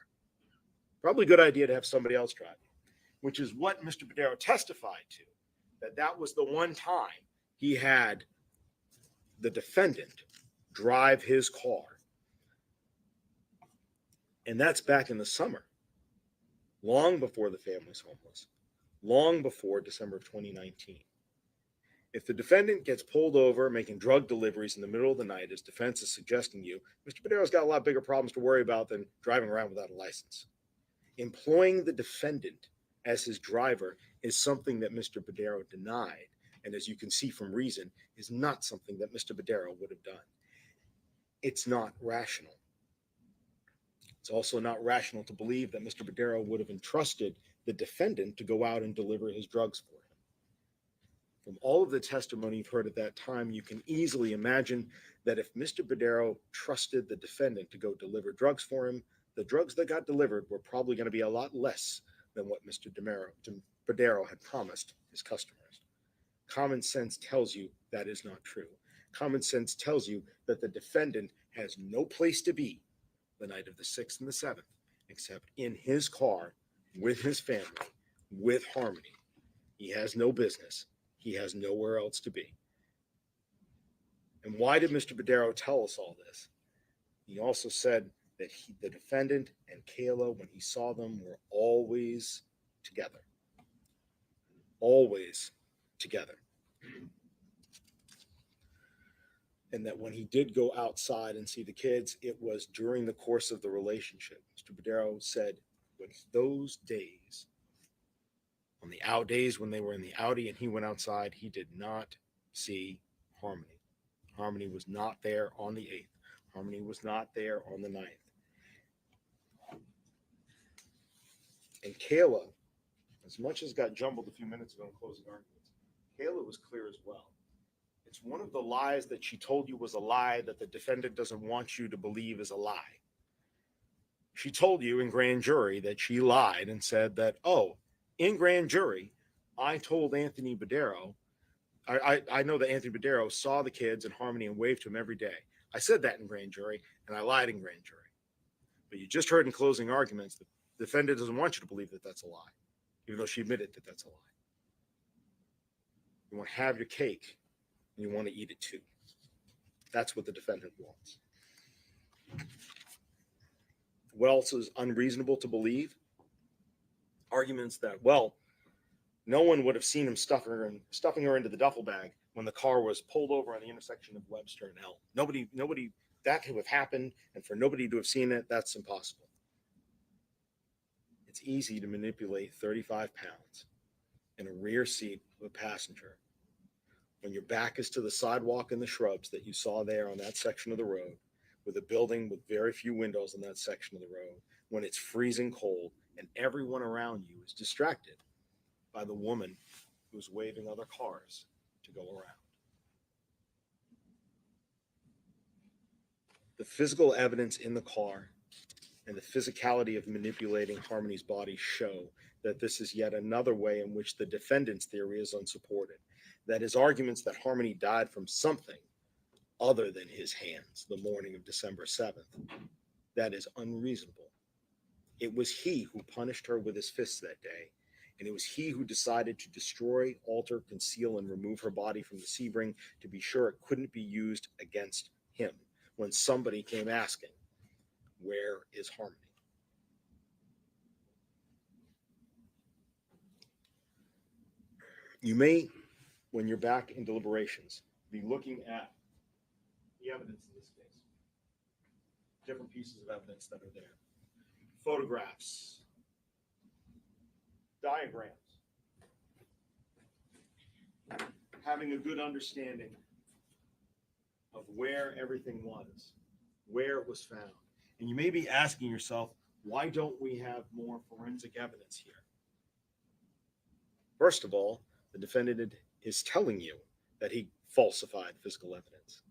Probably a good idea to have somebody else drive you, which is what Mr. Badero testified to, that was the one time he had the defendant drive his car. And that's back in the summer, long before the family's homeless, long before December of 2019. If the defendant gets pulled over making drug deliveries in the middle of the night, as defense is suggesting you, Mr. Badero's got a lot bigger problems to worry about than driving around without a license. Employing the defendant as his driver is something that Mr. Badero denied, and as you can see from reason, is not something that Mr. Badero would have done. It's not rational. It's also not rational to believe that Mr. Badero would have entrusted the defendant to go out and deliver his drugs for him. From all of the testimony you've heard at that time, you can easily imagine that if Mr. Badero trusted the defendant to go deliver drugs for him, the drugs that got delivered were probably going to be a lot less than what Mr. Badero had promised his customers. Common sense tells you that is not true. Common sense tells you that the defendant has no place to be the night of the 6th and the 7th, except in his car with his family, with Harmony. He has no business. He has nowhere else to be. And why did Mr. Badero tell us all this? He also said that the defendant and Kayla, when he saw them, were always together. Always together. And that when he did go outside and see the kids, it was during the course of the relationship. Mr. Badero said when those days, on the out days when they were in the Audi and he went outside, he did not see Harmony. Harmony was not there on the 8th. Harmony was not there on the 9th. And Kayla, as much as got jumbled a few minutes ago in closing arguments, Kayla was clear as well. It's one of the lies that she told you was a lie that the defendant doesn't want you to believe is a lie. She told you in grand jury that she lied and said that, in grand jury, I told Anthony Badero, I know that Anthony Badero saw the kids in Harmony and waved to him every day. I said that in grand jury, and I lied in grand jury. But you just heard in closing arguments that the defendant doesn't want you to believe that that's a lie, even though she admitted that that's a lie. You want to have your cake, and you want to eat it too. That's what the defendant wants. What else is unreasonable to believe? Arguments that, no one would have seen him stuffing her into the duffel bag when the car was pulled over on the intersection of Webster and Elm. Nobody, that could have happened, and for nobody to have seen it, that's impossible. It's easy to manipulate 35 pounds in a rear seat of a passenger when your back is to the sidewalk and the shrubs that you saw there on that section of the road, with a building with very few windows in that section of the road, when it's freezing cold and everyone around you is distracted by the woman who's waving other cars to go around. The physical evidence in the car and the physicality of manipulating Harmony's body show that this is yet another way in which the defendant's theory is unsupported, that his arguments that Harmony died from something other than his hands the morning of December 7th, that is unreasonable. It was he who punished her with his fists that day, and it was he who decided to destroy, alter, conceal, and remove her body from the Sebring to be sure it couldn't be used against him when somebody came asking, "Where is Harmony?" You may, when you're back in deliberations, be looking at the evidence in this case, different pieces of evidence that are there, photographs, diagrams, having a good understanding of where everything was, where it was found. And you may be asking yourself, why don't we have more forensic evidence here? First of all, the defendant is telling you that he falsified physical evidence.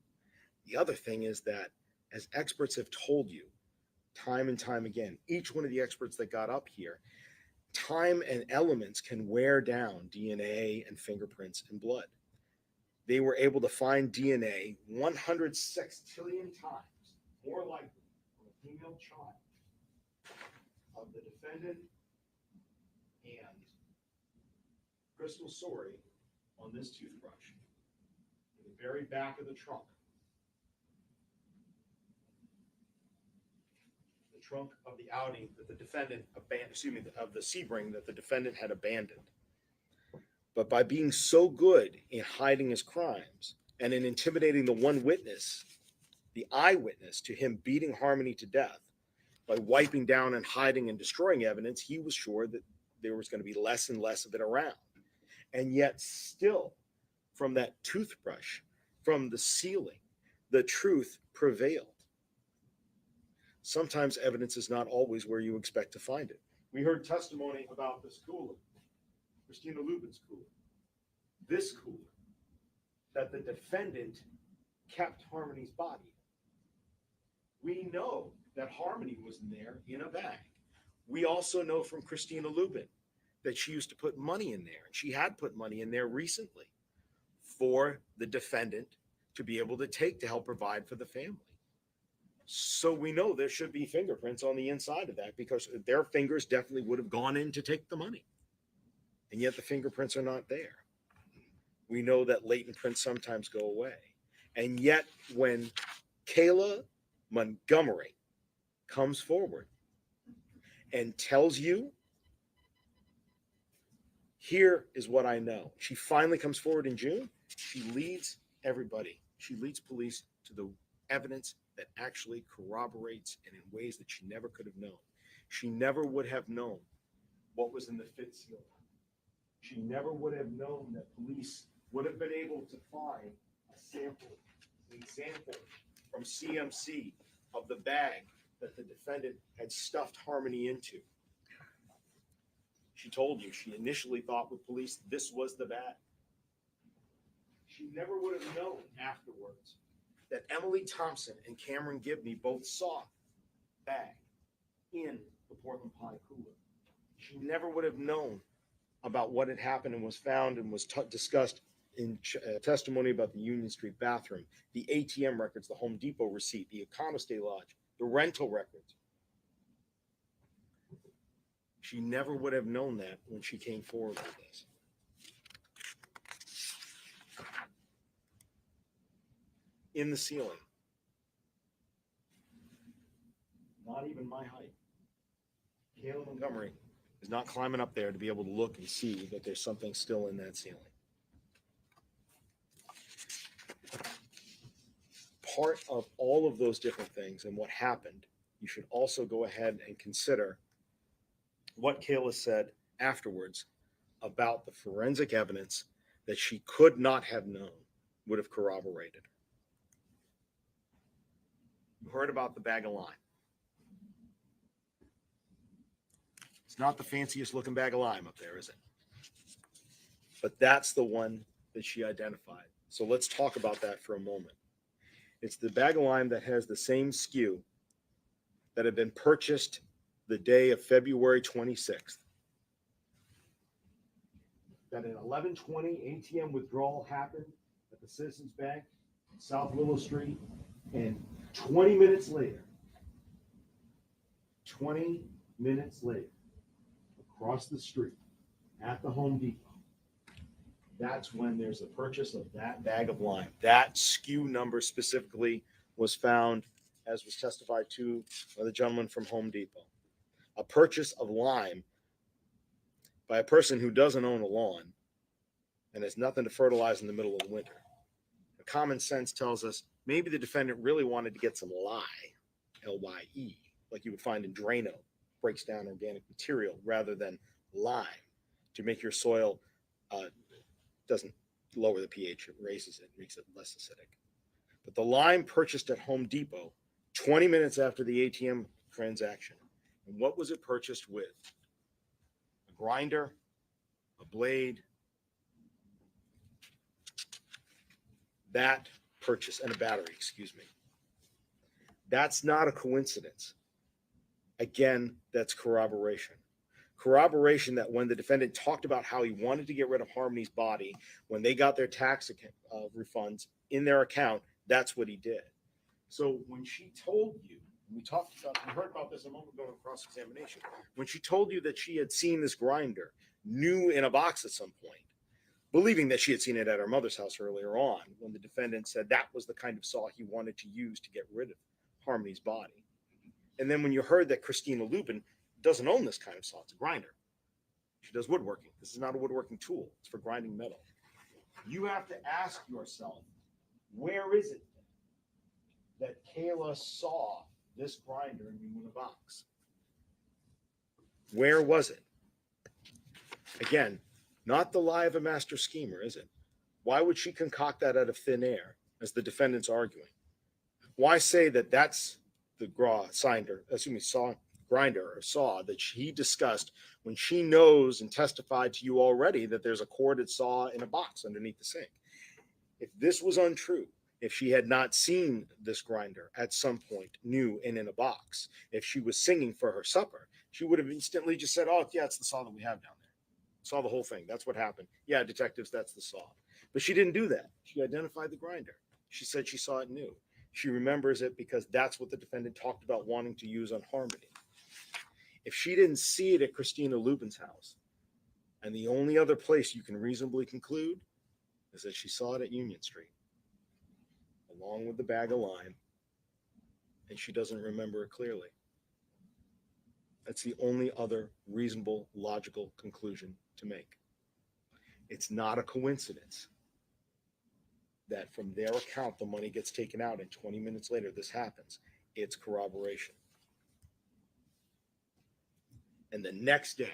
The other thing is that, as experts have told you time and time again, each one of the experts that got up here, time and elements can wear down DNA and fingerprints and blood. They were able to find DNA 106 trillion times more likely from a female child of the defendant and Crystal Sorey on this toothbrush in the very back of the trunk. The trunk of the Audi that the defendant abandoned, of the Sebring that the defendant had abandoned. But by being so good in hiding his crimes and in intimidating the one witness, the eyewitness to him beating Harmony to death, by wiping down and hiding and destroying evidence, he was sure that there was going to be less and less of it around. And yet still, from that toothbrush, from the ceiling, the truth prevailed. Sometimes evidence is not always where you expect to find it. We heard testimony about this cooler, Christina Lubin's cooler, this cooler, that the defendant kept Harmony's body. We know that Harmony was in there in a bag. We also know from Christina Lubin that she used to put money in there, and she had put money in there recently for the defendant to be able to take to help provide for the family. So we know there should be fingerprints on the inside of that, because their fingers definitely would have gone in to take the money. And yet the fingerprints are not there. We know that latent prints sometimes go away. And yet when Kayla Montgomery comes forward and tells you, here is what I know. She finally comes forward in June. She leads everybody. She leads police to the evidence that actually corroborates, and in ways that she never could have known. She never would have known what was in the fit seal. She never would have known that police would have been able to find a sample, an example from CMC of the bag that the defendant had stuffed Harmony into. She told you she initially thought with police this was the bag. She never would have known afterwards that Emily Thompson and Cameron Gibney both saw the bag in the Portland Pie cooler. She never would have known about what had happened and was found and was discussed in testimony about the Union Street bathroom, the ATM records, the Home Depot receipt, the Econo-Stay Lodge, the rental records. She never would have known that when she came forward with this. In the ceiling, not even my height, Kayla Montgomery is not climbing up there to be able to look and see that there's something still in that ceiling. part of all of those different things and what happened, you should also go ahead and consider what Kayla said afterwards about the forensic evidence that she could not have known would have corroborated. You heard about the bag of lime. It's not the fanciest looking bag of lime up there, is it? But that's the one that she identified. So let's talk about that for a moment. It's the bag of lime that has the same SKU that had been purchased the day of February 26th. That an 11:20 ATM withdrawal happened at the Citizens Bank, South Willow Street, and 20 minutes later, across the street at the Home Depot, that's when there's a purchase of that bag of lime. That SKU number specifically was found, as was testified to by the gentleman from Home Depot. A purchase of lime by a person who doesn't own a lawn and has nothing to fertilize in the middle of the winter. Common sense tells us maybe the defendant really wanted to get some lye, L-Y-E, like you would find in Drano, breaks down organic material, rather than lime to make your soil doesn't lower the pH, it raises it, makes it less acidic. But the lime purchased at Home Depot 20 minutes after the ATM transaction. And what was it purchased with? A grinder, a blade, that purchase, and a battery, excuse me. That's not a coincidence. Again, that's corroboration. Corroboration that when the defendant talked about how he wanted to get rid of Harmony's body, when they got their tax refunds in their account, that's what he did. So when she told you, we heard about this a moment ago in cross-examination, when she told you that she had seen this grinder new in a box at some point, believing that she had seen it at her mother's house earlier on, when the defendant said that was the kind of saw he wanted to use to get rid of Harmony's body. And then when you heard that Christina Lubin doesn't own this kind of saw, it's a grinder. She does woodworking. This is not a woodworking tool. It's for grinding metal. You have to ask yourself, where is it that Kayla saw this grinder new in a box? Where was it? Again, not the lie of a master schemer, is it? Why would she concoct that out of thin air, as the defendant's arguing? Why say that that's the grinder or saw that he discussed when she knows and testified to you already that there's a corded saw in a box underneath the sink? If this was untrue, if she had not seen this grinder at some point new and in a box, if she was singing for her supper, she would have instantly just said, oh, yeah, it's the saw that we have down there. Saw the whole thing. That's what happened. Yeah, detectives, that's the saw. But she didn't do that. She identified the grinder. She said she saw it new. She remembers it because that's what the defendant talked about wanting to use on Harmony. If she didn't see it at Christina Lubin's house, and the only other place you can reasonably conclude is that she saw it at Union Street, along with the bag of lime, and she doesn't remember it clearly. That's the only other reasonable, logical conclusion to make. It's not a coincidence that from their account, the money gets taken out and 20 minutes later this happens. It's corroboration. And the next day,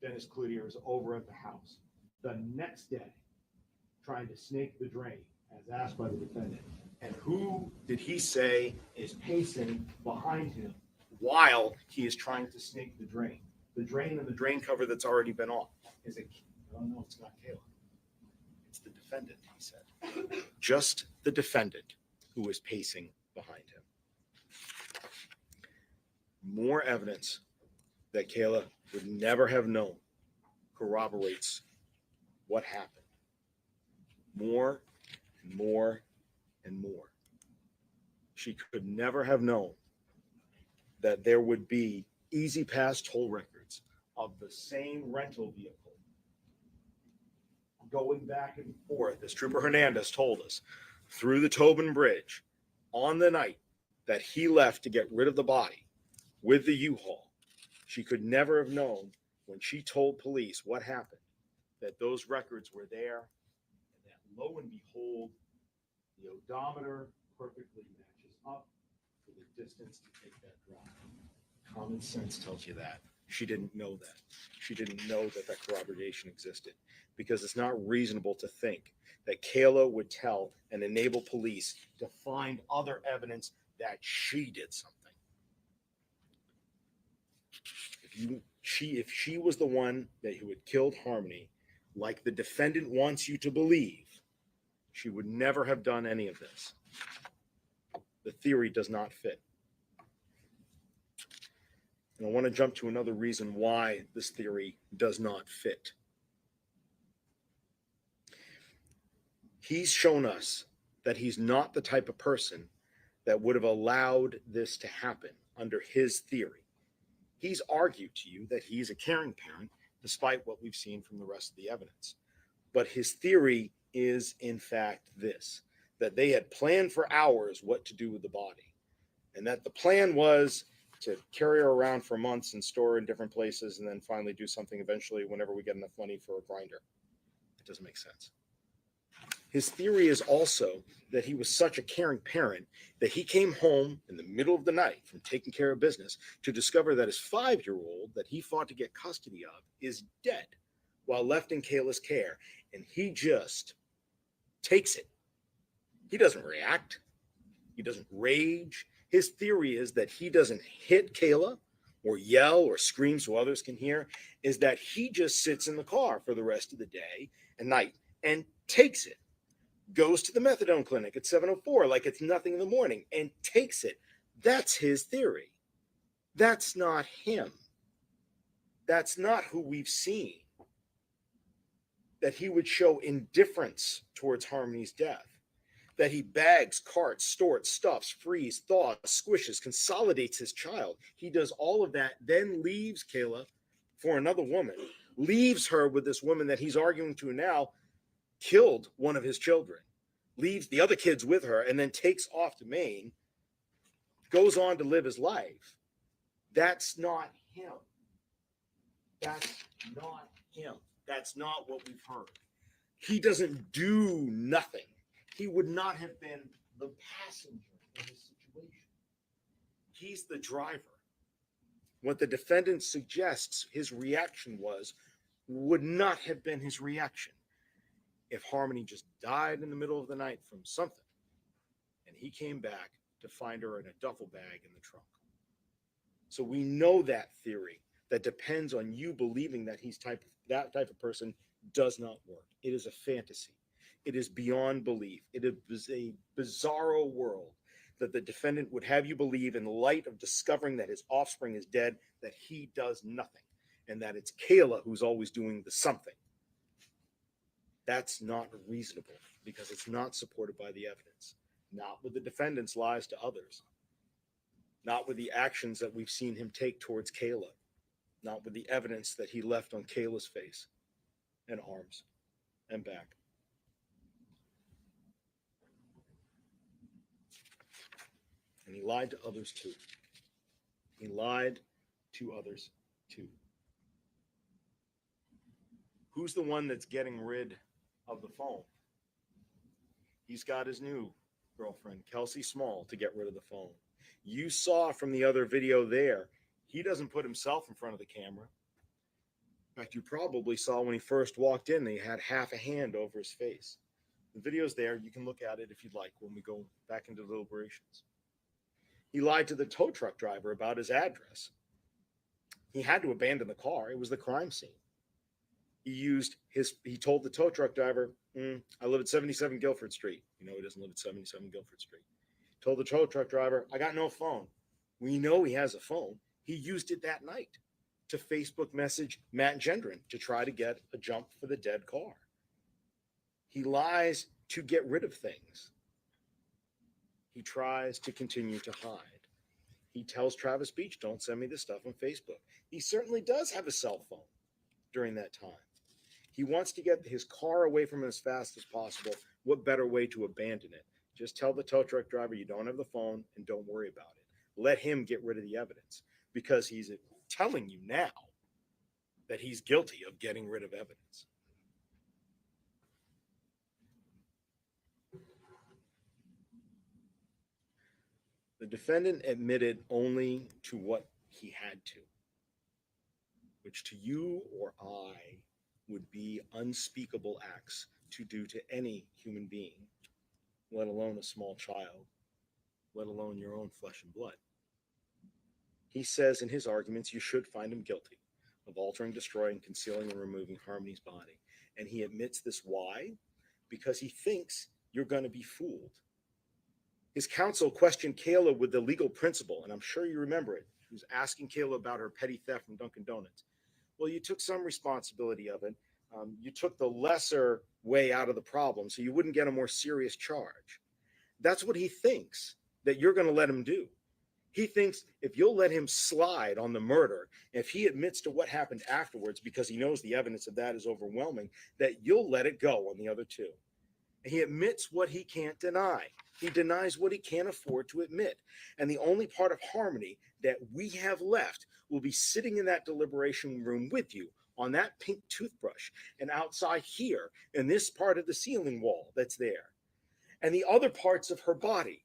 Dennis Cloutier is over at the house. The next day, trying to snake the drain, as asked by the defendant. And who did he say is pacing behind him while he is trying to snake the drain? The drain and the drain cover that's already been off. Is it? Oh, no, it's not Kayla. It's the defendant, he said. Just the defendant who is pacing behind him. More evidence that Kayla would never have known corroborates what happened. More and more and more. She could never have known that there would be easy pass toll records of the same rental vehicle going back and forth, as Trooper Hernandez told us, through the Tobin Bridge on the night that he left to get rid of the body with the U-Haul. She could never have known when she told police what happened that those records were there, and that lo and behold, the odometer perfectly matches up for the distance to take that drive. Common sense tells you that. She didn't know that. She didn't know that that corroboration existed, because it's not reasonable to think that Kayla would tell and enable police to find other evidence that she did something. If she was the one who had killed Harmony, like the defendant wants you to believe, she would never have done any of this. The theory does not fit. And I want to jump to another reason why this theory does not fit. He's shown us that he's not the type of person that would have allowed this to happen under his theory. He's argued to you that he's a caring parent, despite what we've seen from the rest of the evidence. But his theory is, in fact, this, that they had planned for hours what to do with the body, and that the plan was to carry her around for months and store her in different places, and then finally do something eventually whenever we get enough money for a grinder. It doesn't make sense. His theory is also that he was such a caring parent that he came home in the middle of the night from taking care of business to discover that his 5-year-old that he fought to get custody of is dead while left in Kayla's care. And he just takes it. He doesn't react. He doesn't rage. His theory is that he doesn't hit Kayla or yell or scream so others can hear, is that he just sits in the car for the rest of the day and night and takes it. Goes to the methadone clinic at 7:04 like it's nothing in the morning and takes it. That's his theory. That's not him. That's not who we've seen. That he would show indifference towards Harmony's death. That he bags, carts, stores, stuffs, frees, thaws, squishes, consolidates his child. He does all of that, then leaves Kayla for another woman. Leaves her with this woman that he's arguing to now killed one of his children, leaves the other kids with her, and then takes off to Maine, goes on to live his life. That's not him. That's not him. That's not what we've heard. He doesn't do nothing. He would not have been the passenger in this situation. He's the driver. What the defendant suggests his reaction was would not have been his reaction if Harmony just died in the middle of the night from something, and he came back to find her in a duffel bag in the trunk. So we know that theory that depends on you believing that he's that type of person does not work. It is a fantasy. It is beyond belief. It is a bizarro world that the defendant would have you believe in light of discovering that his offspring is dead, that he does nothing, and that it's Kayla who's always doing the something. That's not reasonable because it's not supported by the evidence. Not with the defendant's lies to others. Not with the actions that we've seen him take towards Kayla. Not with the evidence that he left on Kayla's face and arms and back. And he lied to others too. He lied to others too. Who's the one that's getting rid of the phone? He's got his new girlfriend, Kelsey Small, to get rid of the phone. You saw from the other video there, he doesn't put himself in front of the camera. In fact, you probably saw when he first walked in, he had half a hand over his face. The video's there. You can look at it if you'd like when we go back into the deliberations. He lied to the tow truck driver about his address. He had to abandon the car. It was the crime scene. He told the tow truck driver, I live at 77 Guilford Street. You know he doesn't live at 77 Guilford Street. Told the tow truck driver, I got no phone. We know he has a phone. He used it that night to Facebook message Matt Gendron to try to get a jump for the dead car. He lies to get rid of things. He tries to continue to hide. He tells Travis Beach, don't send me this stuff on Facebook. He certainly does have a cell phone during that time. He wants to get his car away from him as fast as possible. What better way to abandon it? Just tell the tow truck driver you don't have the phone and don't worry about it. Let him get rid of the evidence because he's telling you now that he's guilty of getting rid of evidence. The defendant admitted only to what he had to, which to you or I would be unspeakable acts to do to any human being, let alone a small child, let alone your own flesh and blood. He says in his arguments you should find him guilty of altering, destroying, concealing, and removing Harmony's body. And he admits this. Why? Because he thinks you're going to be fooled. His counsel questioned Kayla with the legal principle, and I'm sure you remember it. He was asking Kayla about her petty theft from Dunkin' Donuts. Well, you took some responsibility of it. You took the lesser way out of the problem, so you wouldn't get a more serious charge. That's what he thinks that you're going to let him do. He thinks if you'll let him slide on the murder, if he admits to what happened afterwards, because he knows the evidence of that is overwhelming, that you'll let it go on the other two. He admits what he can't deny. He denies what he can't afford to admit. And the only part of Harmony that we have left will be sitting in that deliberation room with you on that pink toothbrush and outside here in this part of the ceiling wall that's there. And the other parts of her body,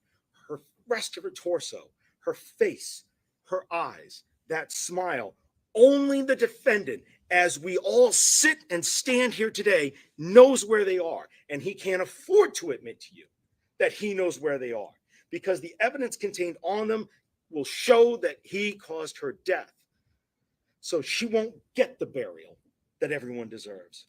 her rest of her torso, her face, her eyes, that smile, only the defendant, as we all sit and stand here today, knows where they are. And he can't afford to admit to you that he knows where they are, because the evidence contained on them will show that he caused her death. So she won't get the burial that everyone deserves.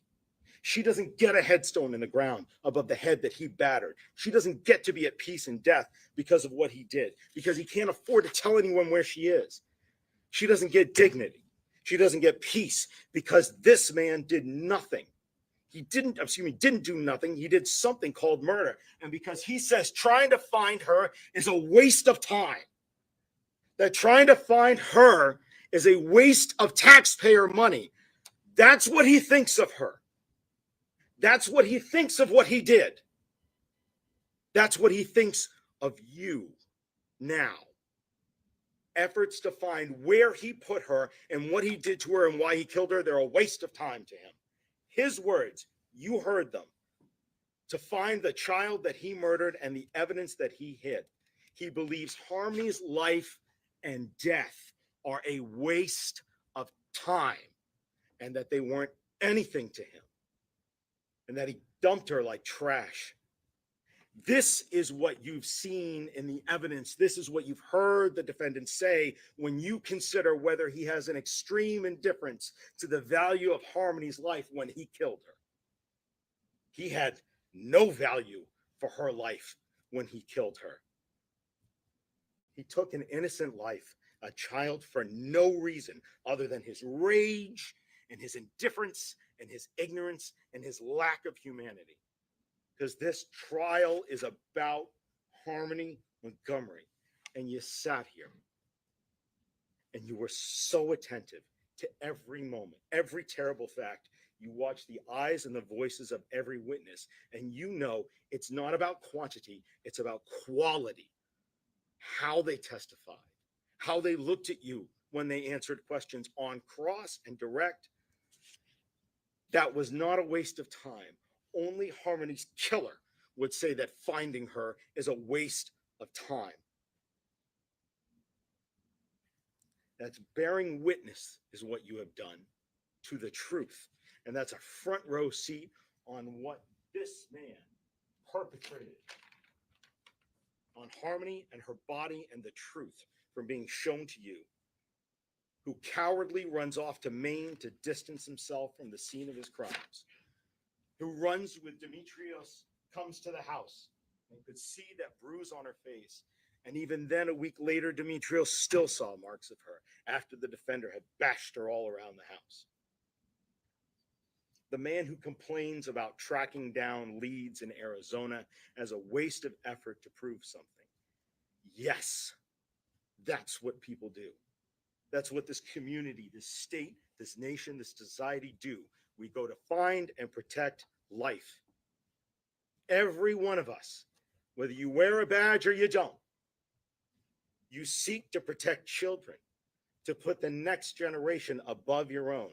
She doesn't get a headstone in the ground above the head that he battered. She doesn't get to be at peace in death because of what he did, because he can't afford to tell anyone where she is. She doesn't get dignity. She doesn't get peace because this man did nothing. He didn't do nothing. He did something called murder. And because he says trying to find her is a waste of time, that trying to find her is a waste of taxpayer money, that's what he thinks of her. That's what he thinks of what he did. That's what he thinks of you now. Efforts to find where he put her and what he did to her and why he killed her, they're a waste of time to him. His words, you heard them. To find the child that he murdered and the evidence that he hid. He believes Harmony's life and death are a waste of time and that they weren't anything to him and that he dumped her like trash. This is what you've seen in the evidence. This is what you've heard the defendant say when you consider whether he has an extreme indifference to the value of Harmony's life when he killed her. He had no value for her life when he killed her. He took an innocent life, a child, for no reason other than his rage and his indifference and his ignorance and his lack of humanity. Because this trial is about Harmony Montgomery. And you sat here and you were so attentive to every moment, every terrible fact. You watch the eyes and the voices of every witness, and you know it's not about quantity, it's about quality. How they testified, how they looked at you when they answered questions on cross and direct. That was not a waste of time. Only Harmony's killer would say that finding her is a waste of time. That's bearing witness is what you have done to the truth. And that's a front row seat on what this man perpetrated on Harmony and her body and the truth from being shown to you, who cowardly runs off to Maine to distance himself from the scene of his crimes, who runs with Demetrios, comes to the house and could see that bruise on her face. And even then, a week later, Demetrios still saw marks of her after the defender had bashed her all around the house. The man who complains about tracking down leads in Arizona as a waste of effort to prove something. Yes, that's what people do. That's what this community, this state, this nation, this society do. We go to find and protect life. Every one of us, whether you wear a badge or you don't, you seek to protect children, to put the next generation above your own.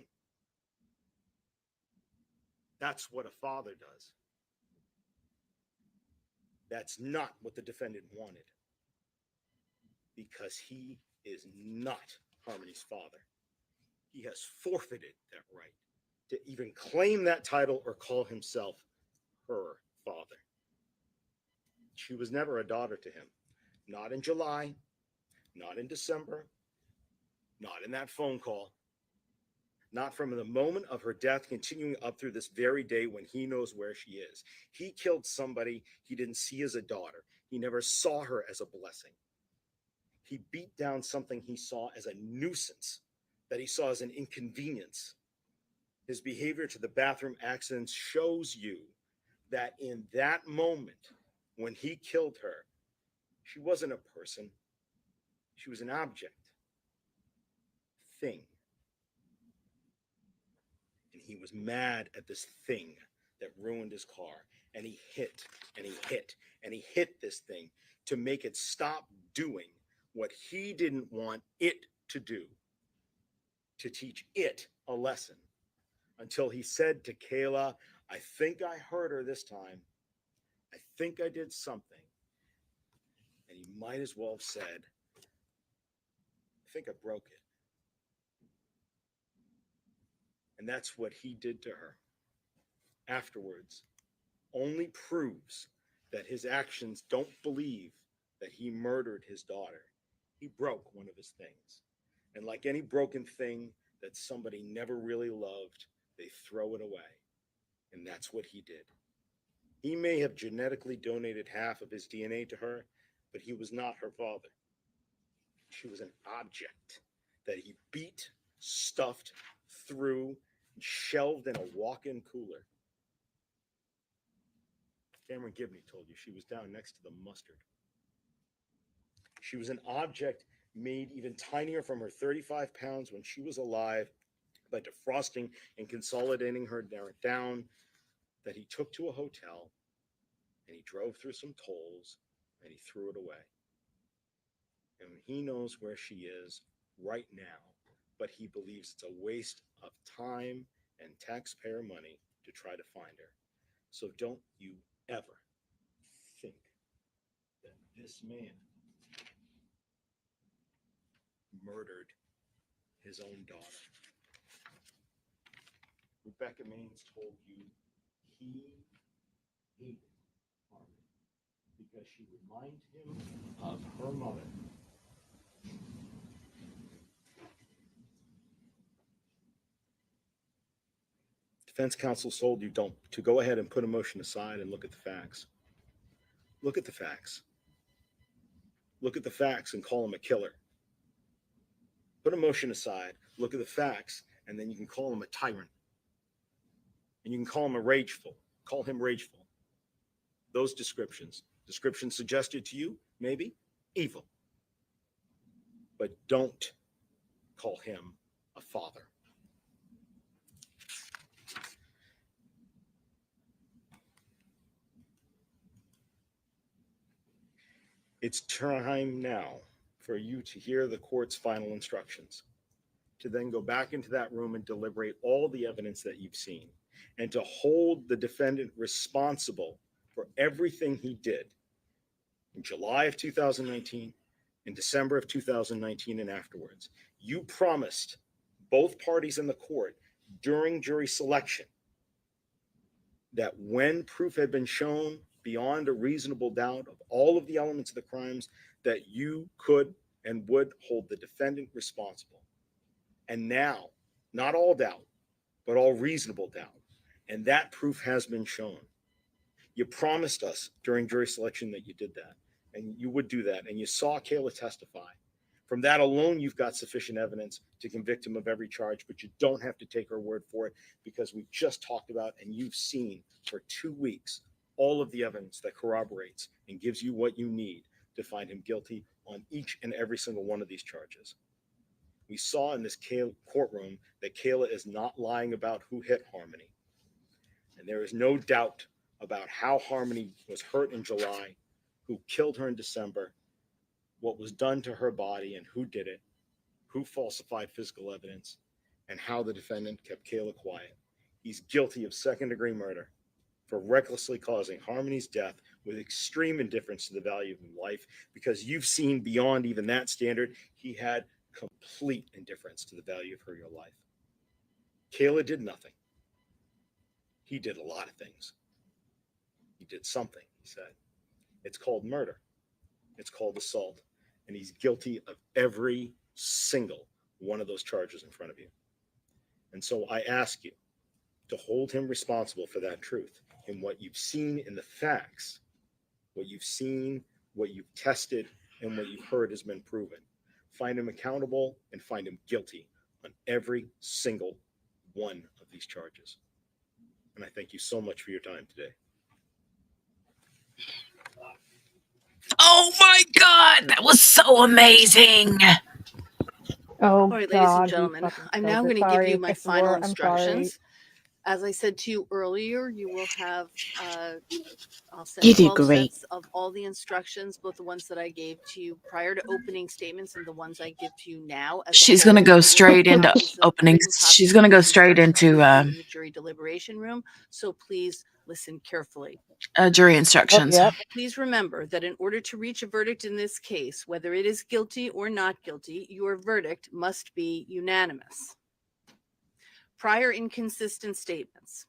That's what a father does. That's not what the defendant wanted. because he is not Harmony's father. He has forfeited that right to even claim that title or call himself her father. She was never a daughter to him. Not in July, not in December, not in that phone call, not from the moment of her death, continuing up through this very day when he knows where she is. He killed somebody he didn't see as a daughter. He never saw her as a blessing. He beat down something he saw as a nuisance, that he saw as an inconvenience. His behavior to the bathroom accidents shows you that in that moment when he killed her, she wasn't a person. She was an object, thing. And he was mad at this thing that ruined his car. And he hit and he hit and he hit this thing to make it stop doing what he didn't want it to do, to teach it a lesson. Until he said to Kayla, I think I hurt her this time. I think I did something. And he might as well have said, I think I broke it. And that's what he did to her. Afterwards, only proves that his actions don't believe that he murdered his daughter. He broke one of his things. And like any broken thing that somebody never really loved, they throw it away. And that's what he did. He may have genetically donated half of his DNA to her, but he was not her father. She was an object that he beat, stuffed, threw, and shelved in a walk-in cooler. Cameron Gibney told you she was down next to the mustard. She was an object made even tinier from her 35 pounds when she was alive by defrosting and consolidating her down, that he took to a hotel and he drove through some tolls and he threw it away. And he knows where she is right now, but he believes it's a waste of time and taxpayer money to try to find her. So don't you ever think that this man murdered his own daughter. Rebecca Maines told you he hated Harmony because she reminded him of her mother. Defense counsel told you to go ahead and put a motion aside and look at the facts. Look at the facts. Look at the facts and call him a killer. Put a motion aside, look at the facts, and then you can call him a tyrant. And you can call him rageful. Those descriptions suggested to you, maybe, evil. But don't call him a father. It's time now for you to hear the court's final instructions, to then go back into that room and deliberate all the evidence that you've seen, and to hold the defendant responsible for everything he did in July of 2019, in December of 2019, and afterwards. You promised both parties in the court during jury selection that when proof had been shown beyond a reasonable doubt of all of the elements of the crimes, that you could and would hold the defendant responsible. And now, not all doubt, but all reasonable doubt. And that proof has been shown. You promised us during jury selection that you did that, and you would do that, and you saw Kayla testify. From that alone, you've got sufficient evidence to convict him of every charge, but you don't have to take our word for it, because we just talked about and you've seen for 2 weeks all of the evidence that corroborates and gives you what you need to find him guilty on each and every single one of these charges. We saw in this courtroom that Kayla is not lying about who hit Harmony. And there is no doubt about how Harmony was hurt in July, who killed her in December, what was done to her body and who did it, who falsified physical evidence, and how the defendant kept Kayla quiet. He's guilty of second-degree murder for recklessly causing Harmony's death with extreme indifference to the value of life, because you've seen beyond even that standard. He had complete indifference to the value of her your life. Kayla did nothing. He did a lot of things. He did something, he said. It's called murder. It's called assault. And he's guilty of every single one of those charges in front of you. And so I ask you to hold him responsible for that truth and what you've seen in the facts, what you've seen, what you've tested, and what you've heard has been proven. Find him accountable and find him guilty on every single one of these charges. And I thank you so much for your time today. Oh my God, that was so amazing. Oh, All right, ladies and gentlemen, I'm now going to give you my final instructions. As I said to you earlier, you will have, I'll send You did 12 great. sets of all the instructions, both the ones that I gave to you prior to opening statements and the ones I give to you now. She's going to go straight into openings. She's going to go straight into the jury deliberation room. So please listen carefully. Jury instructions. Yep. Please remember that in order to reach a verdict in this case, whether it is guilty or not guilty, your verdict must be unanimous. Prior inconsistent statements.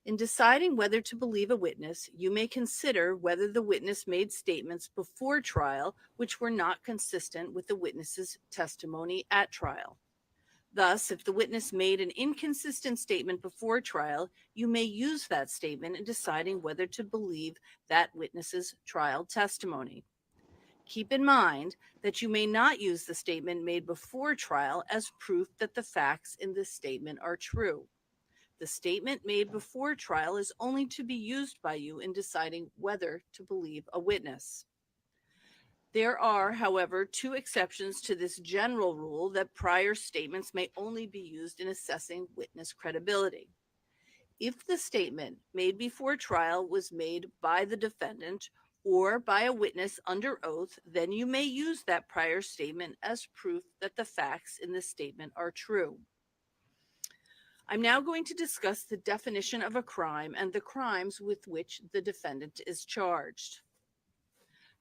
In deciding whether to believe a witness, you may consider whether the witness made statements before trial which were not consistent with the witness's testimony at trial. Thus, if the witness made an inconsistent statement before trial, you may use that statement in deciding whether to believe that witness's trial testimony. Keep in mind that you may not use the statement made before trial as proof that the facts in this statement are true. The statement made before trial is only to be used by you in deciding whether to believe a witness. There are, however, two exceptions to this general rule that prior statements may only be used in assessing witness credibility. If the statement made before trial was made by the defendant or by a witness under oath, then you may use that prior statement as proof that the facts in the statement are true. I'm now going to discuss the definition of a crime and the crimes with which the defendant is charged.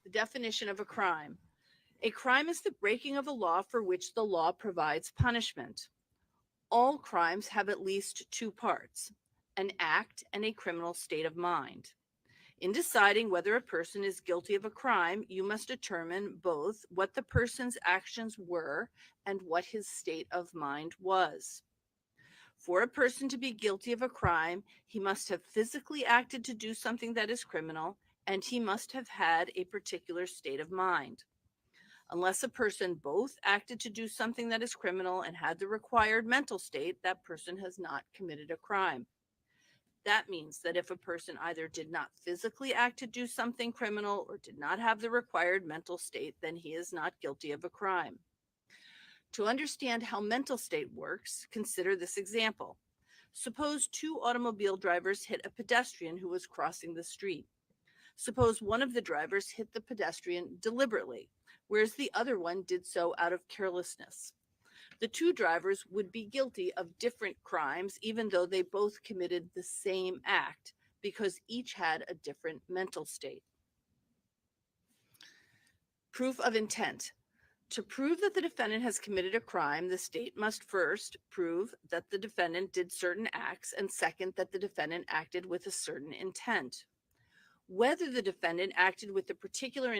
The definition of a crime. A crime is the breaking of a law for which the law provides punishment. All crimes have at least two parts, an act and a criminal state of mind. In deciding whether a person is guilty of a crime, you must determine both what the person's actions were and what his state of mind was. For a person to be guilty of a crime, he must have physically acted to do something that is criminal, and he must have had a particular state of mind. Unless a person both acted to do something that is criminal and had the required mental state, that person has not committed a crime. That means that if a person either did not physically act to do something criminal or did not have the required mental state, then he is not guilty of a crime. To understand how mental state works, consider this example. Suppose two automobile drivers hit a pedestrian who was crossing the street. Suppose one of the drivers hit the pedestrian deliberately, whereas the other one did so out of carelessness. The two drivers would be guilty of different crimes, even though they both committed the same act, because each had a different mental state. Proof of intent. To prove that the defendant has committed a crime, the state must first prove that the defendant did certain acts, and second, that the defendant acted with a certain intent. Whether the defendant acted with the particular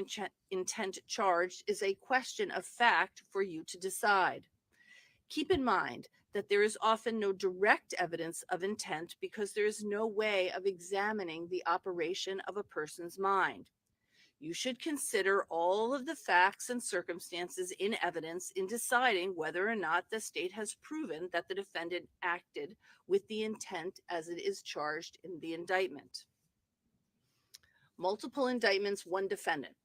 intent charged is a question of fact for you to decide. Keep in mind that there is often no direct evidence of intent because there is no way of examining the operation of a person's mind. You should consider all of the facts and circumstances in evidence in deciding whether or not the state has proven that the defendant acted with the intent as it is charged in the indictment. Multiple indictments, one defendant.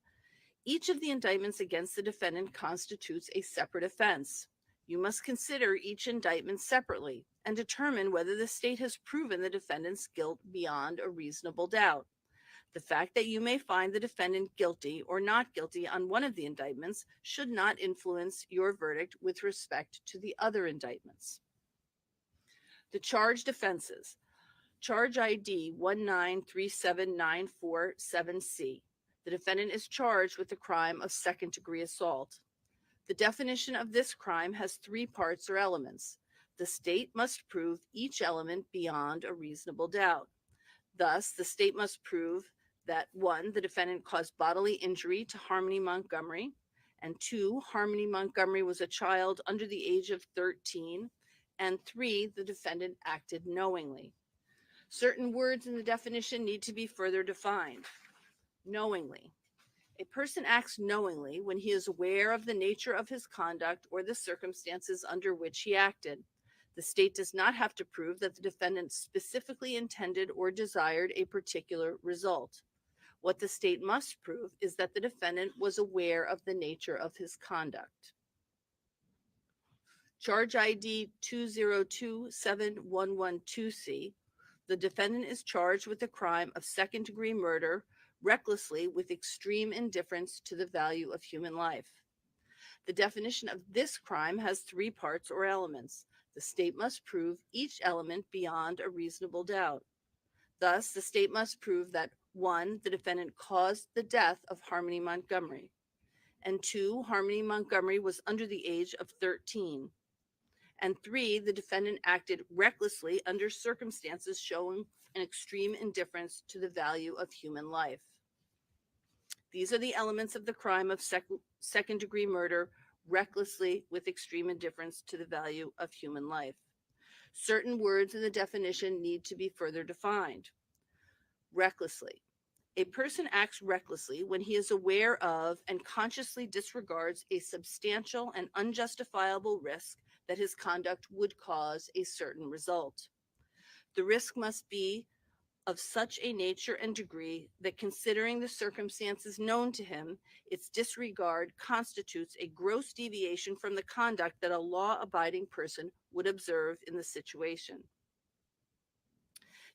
Each of the indictments against the defendant constitutes a separate offense. You must consider each indictment separately and determine whether the state has proven the defendant's guilt beyond a reasonable doubt. The fact that you may find the defendant guilty or not guilty on one of the indictments should not influence your verdict with respect to the other indictments. The charged offenses. Charge ID 1937947C. The defendant is charged with the crime of second-degree assault. The definition of this crime has three parts or elements. The state must prove each element beyond a reasonable doubt. Thus, the state must prove that 1, the defendant caused bodily injury to Harmony Montgomery, and 2, Harmony Montgomery was a child under the age of 13, and 3, the defendant acted knowingly. Certain words in the definition need to be further defined. Knowingly. A person acts knowingly when he is aware of the nature of his conduct or the circumstances under which he acted. The state does not have to prove that the defendant specifically intended or desired a particular result. What the state must prove is that the defendant was aware of the nature of his conduct. Charge ID 2027112C. The defendant is charged with the crime of second-degree murder recklessly with extreme indifference to the value of human life. The definition of this crime has three parts or elements. The state must prove each element beyond a reasonable doubt. Thus, the state must prove that 1, the defendant caused the death of Harmony Montgomery, and 2, Harmony Montgomery was under the age of 13, and 3, the defendant acted recklessly under circumstances showing an extreme indifference to the value of human life. These are the elements of the crime of second-degree murder recklessly with extreme indifference to the value of human life. Certain words in the definition need to be further defined. Recklessly. A person acts recklessly when he is aware of and consciously disregards a substantial and unjustifiable risk that his conduct would cause a certain result. The risk must be of such a nature and degree that, considering the circumstances known to him, its disregard constitutes a gross deviation from the conduct that a law-abiding person would observe in the situation.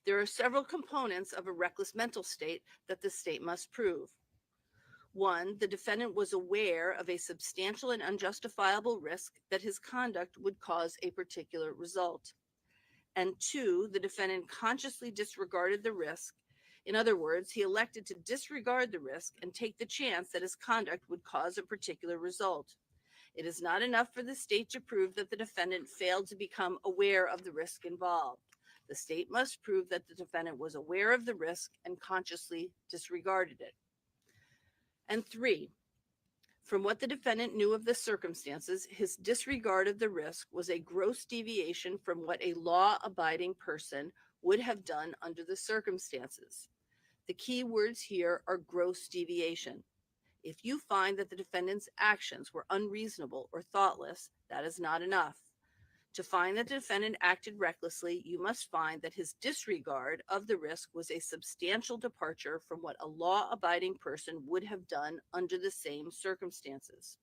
There are several components of a reckless mental state that the state must prove. 1, the defendant was aware of a substantial and unjustifiable risk that his conduct would cause a particular result. And 2, the defendant consciously disregarded the risk. In other words, he elected to disregard the risk and take the chance that his conduct would cause a particular result. It is not enough for the state to prove that the defendant failed to become aware of the risk involved. The state must prove that the defendant was aware of the risk and consciously disregarded it. And 3, from what the defendant knew of the circumstances, his disregard of the risk was a gross deviation from what a law-abiding person would have done under the circumstances. The key words here are gross deviation. If you find that the defendant's actions were unreasonable or thoughtless, that is not enough. To find that the defendant acted recklessly, you must find that his disregard of the risk was a substantial departure from what a law-abiding person would have done under the same circumstances.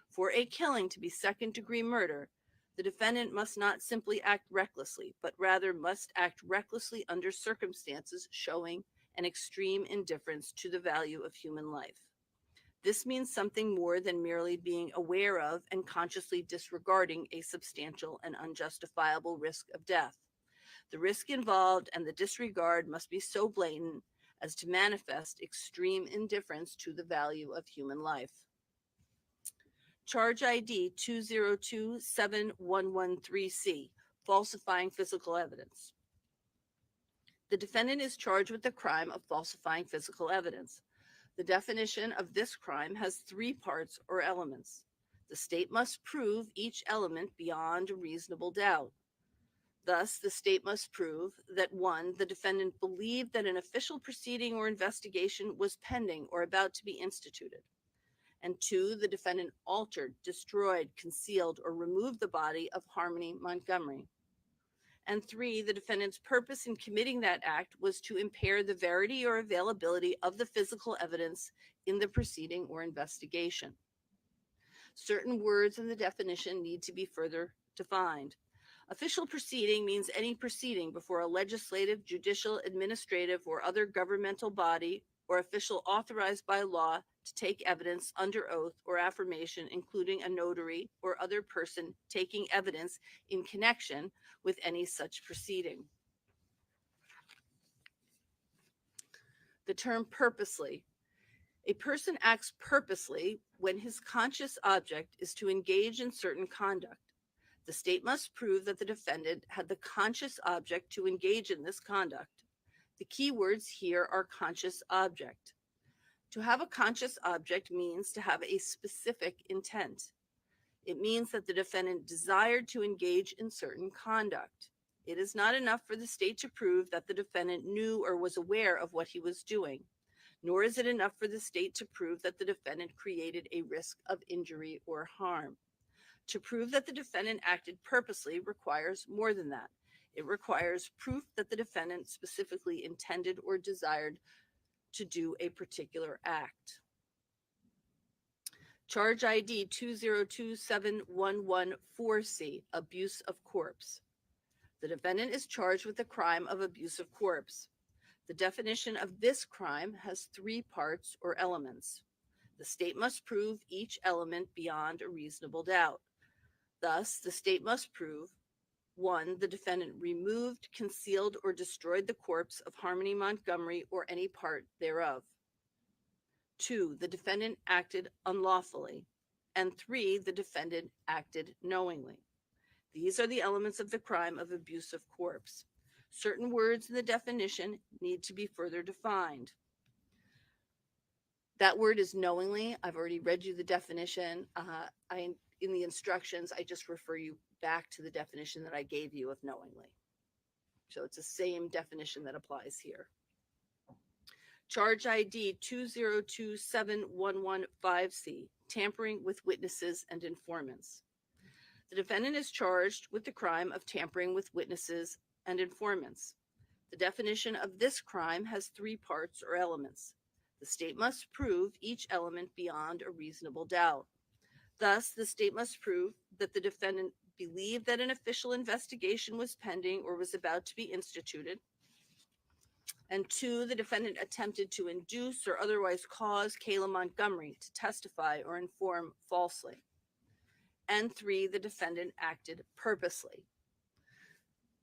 For a killing to be second-degree murder, the defendant must not simply act recklessly, but rather must act recklessly under circumstances showing an extreme indifference to the value of human life. This means something more than merely being aware of and consciously disregarding a substantial and unjustifiable risk of death. The risk involved and the disregard must be so blatant as to manifest extreme indifference to the value of human life. Charge ID 2027113C, falsifying physical evidence. The defendant is charged with the crime of falsifying physical evidence. The definition of this crime has three parts or elements. The state must prove each element beyond a reasonable doubt. Thus, the state must prove that 1, the defendant believed that an official proceeding or investigation was pending or about to be instituted. And 2, the defendant altered, destroyed, concealed, or removed the body of Harmony Montgomery. And 3, the defendant's purpose in committing that act was to impair the verity or availability of the physical evidence in the proceeding or investigation. Certain words in the definition need to be further defined. Official proceeding means any proceeding before a legislative, judicial, administrative, or other governmental body or official authorized by law to take evidence under oath or affirmation, including a notary or other person taking evidence in connection with any such proceeding. The term purposely. A person acts purposely when his conscious object is to engage in certain conduct. The state must prove that the defendant had the conscious object to engage in this conduct. The key words here are conscious object. To have a conscious object means to have a specific intent. It means that the defendant desired to engage in certain conduct. It is not enough for the state to prove that the defendant knew or was aware of what he was doing, nor is it enough for the state to prove that the defendant created a risk of injury or harm. To prove that the defendant acted purposely requires more than that. It requires proof that the defendant specifically intended or desired to do a particular act. Charge ID 2027114C, abuse of corpse. The defendant is charged with the crime of abuse of corpse. The definition of this crime has three parts or elements. The state must prove each element beyond a reasonable doubt. Thus, the state must prove: 1, the defendant removed, concealed, or destroyed the corpse of Harmony Montgomery or any part thereof. 2, the defendant acted unlawfully. And 3, the defendant acted knowingly. These are the elements of the crime of abuse of corpse. Certain words in the definition need to be further defined. That word is knowingly. I've already read you the definition. In the instructions, I just refer you back to the definition that I gave you of knowingly. So it's the same definition that applies here. Charge ID 2027115C, tampering with witnesses and informants. The defendant is charged with the crime of tampering with witnesses and informants. The definition of this crime has three parts or elements. The state must prove each element beyond a reasonable doubt. Thus, the state must prove that the defendant believed that an official investigation was pending or was about to be instituted. And 2, the defendant attempted to induce or otherwise cause Kayla Montgomery to testify or inform falsely. And 3, the defendant acted purposely.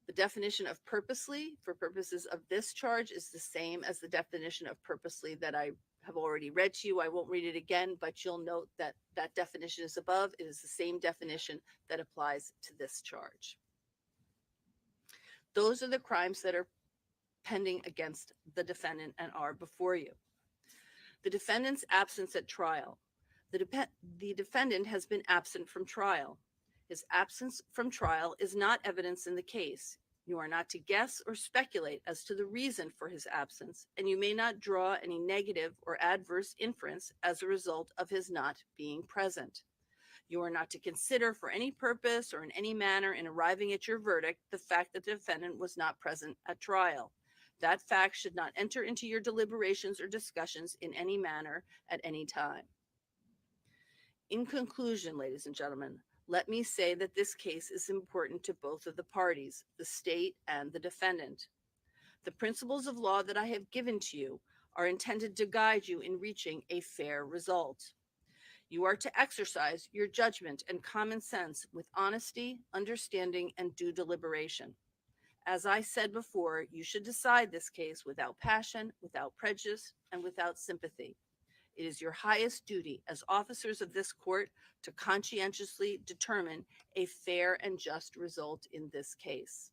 The definition of purposely for purposes of this charge is the same as the definition of purposely that I have already read to you. I won't read it again, but you'll note that that definition is above. It is the same definition that applies to this charge. Those are the crimes that are pending against the defendant and are before you. The defendant's absence at trial. The defendant has been absent from trial. His absence from trial is not evidence in the case. You are not to guess or speculate as to the reason for his absence, and you may not draw any negative or adverse inference as a result of his not being present. You are not to consider for any purpose or in any manner in arriving at your verdict the fact that the defendant was not present at trial. That fact should not enter into your deliberations or discussions in any manner at any time. In conclusion, ladies and gentlemen, let me say that this case is important to both of the parties, the state and the defendant. The principles of law that I have given to you are intended to guide you in reaching a fair result. You are to exercise your judgment and common sense with honesty, understanding, and due deliberation. As I said before, you should decide this case without passion, without prejudice, and without sympathy. It is your highest duty as officers of this court to conscientiously determine a fair and just result in this case.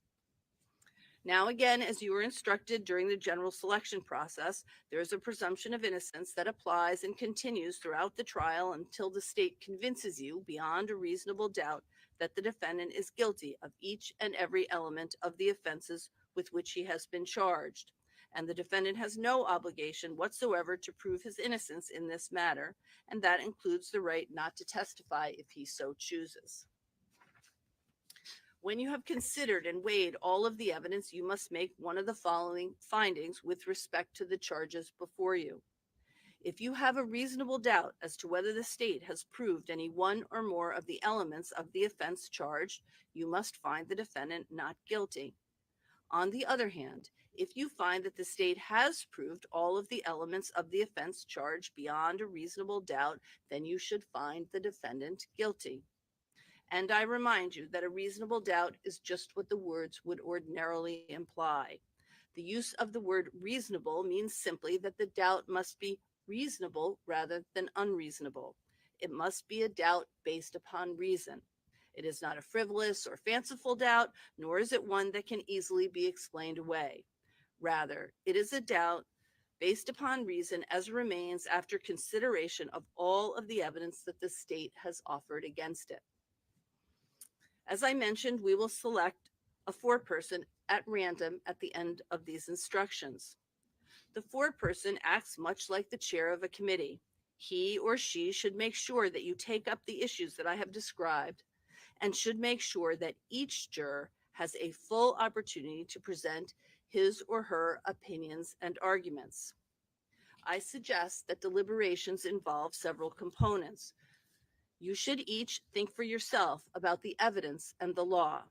Now, again, as you were instructed during the general selection process, there is a presumption of innocence that applies and continues throughout the trial until the state convinces you beyond a reasonable doubt that the defendant is guilty of each and every element of the offenses with which he has been charged. And the defendant has no obligation whatsoever to prove his innocence in this matter, and that includes the right not to testify if he so chooses. When you have considered and weighed all of the evidence, you must make one of the following findings with respect to the charges before you. If you have a reasonable doubt as to whether the state has proved any one or more of the elements of the offense charged, you must find the defendant not guilty. On the other hand, if you find that the state has proved all of the elements of the offense charged beyond a reasonable doubt, then you should find the defendant guilty. And I remind you that a reasonable doubt is just what the words would ordinarily imply. The use of the word reasonable means simply that the doubt must be reasonable rather than unreasonable. It must be a doubt based upon reason. It is not a frivolous or fanciful doubt, nor is it one that can easily be explained away. Rather, it is a doubt based upon reason as remains after consideration of all of the evidence that the state has offered against it. As I mentioned, we will select a foreperson at random at the end of these instructions. The foreperson acts much like the chair of a committee. He or she should make sure that you take up the issues that I have described and should make sure that each juror has a full opportunity to present his or her opinions and arguments. I suggest that deliberations involve several components. You should each think for yourself about the evidence and the law.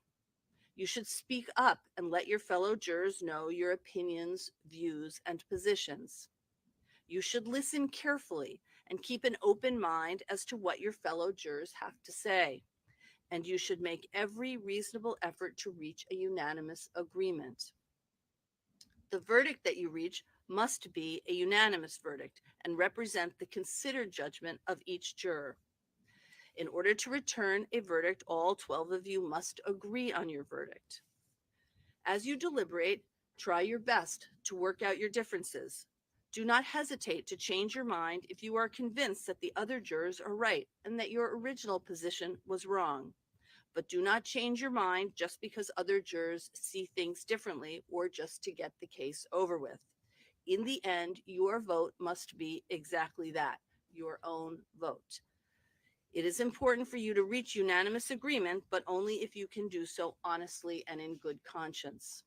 You should speak up and let your fellow jurors know your opinions, views, and positions. You should listen carefully and keep an open mind as to what your fellow jurors have to say. And you should make every reasonable effort to reach a unanimous agreement. The verdict that you reach must be a unanimous verdict and represent the considered judgment of each juror. In order to return a verdict, all 12 of you must agree on your verdict. As you deliberate, try your best to work out your differences. Do not hesitate to change your mind if you are convinced that the other jurors are right and that your original position was wrong. But do not change your mind just because other jurors see things differently or just to get the case over with. In the end, your vote must be exactly that, your own vote. It is important for you to reach unanimous agreement, but only if you can do so honestly and in good conscience.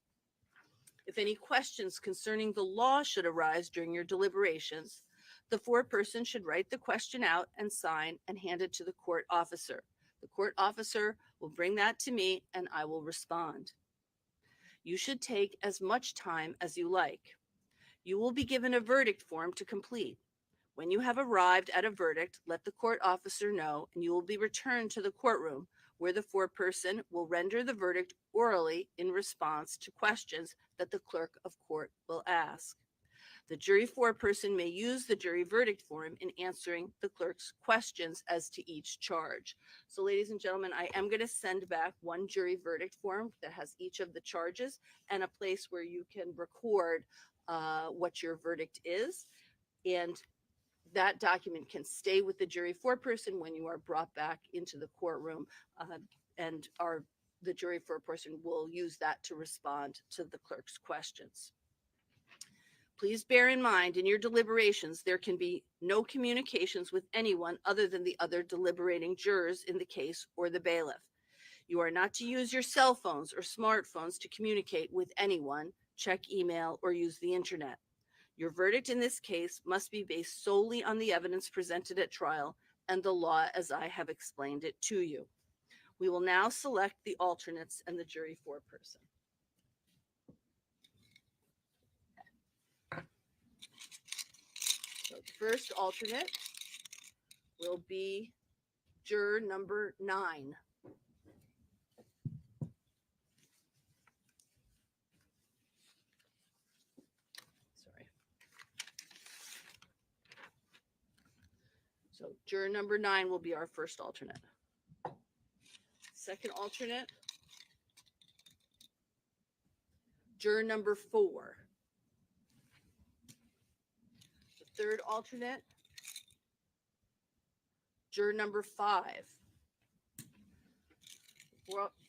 If any questions concerning the law should arise during your deliberations, the foreperson should write the question out and sign and hand it to the court officer. The court officer will bring that to me and I will respond. You should take as much time as you like. You will be given a verdict form to complete. When you have arrived at a verdict, let the court officer know, and you will be returned to the courtroom where the foreperson will render the verdict orally in response to questions that the clerk of court will ask. The jury foreperson may use the jury verdict form in answering the clerk's questions as to each charge. So, ladies and gentlemen, I am going to send back one jury verdict form that has each of the charges and a place where you can record what your verdict is. And that document can stay with the jury foreperson when you are brought back into the courtroom, and the jury foreperson will use that to respond to the clerk's questions. Please bear in mind, in your deliberations, there can be no communications with anyone other than the other deliberating jurors in the case or the bailiff. You are not to use your cell phones or smartphones to communicate with anyone, check email, or use the internet. Your verdict in this case must be based solely on the evidence presented at trial and the law as I have explained it to you. We will now select the alternates and the jury foreperson. So the first alternate will be juror number 9. Sorry. So juror number 9 will be our first alternate. Second alternate, juror number 4. The third alternate, juror number 5.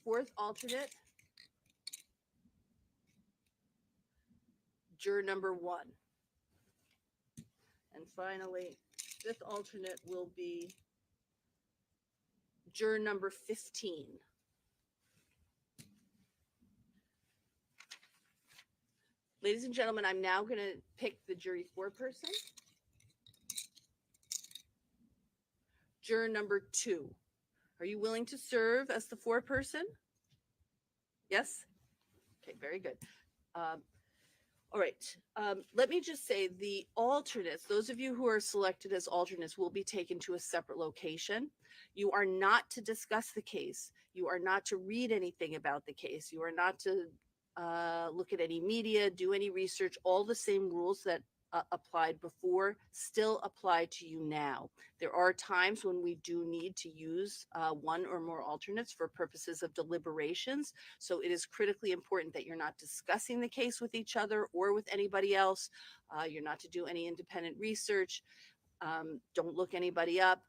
Fourth alternate, juror number 1. And finally, fifth alternate will be juror number 15. Ladies and gentlemen, I'm now going to pick the jury foreperson. Juror number 2. Are you willing to serve as the foreperson? Yes? Okay, very good. All right. Let me just say the alternates, those of you who are selected as alternates, will be taken to a separate location. You are not to discuss the case. You are not to read anything about the case. You are not to look at any media, do any research. All the same rules that applied before still apply to you now. There are times when we do need to use one or more alternates for purposes of deliberations. So it is critically important that you're not discussing the case with each other or with anybody else. You're not to do any independent research. Don't look anybody up.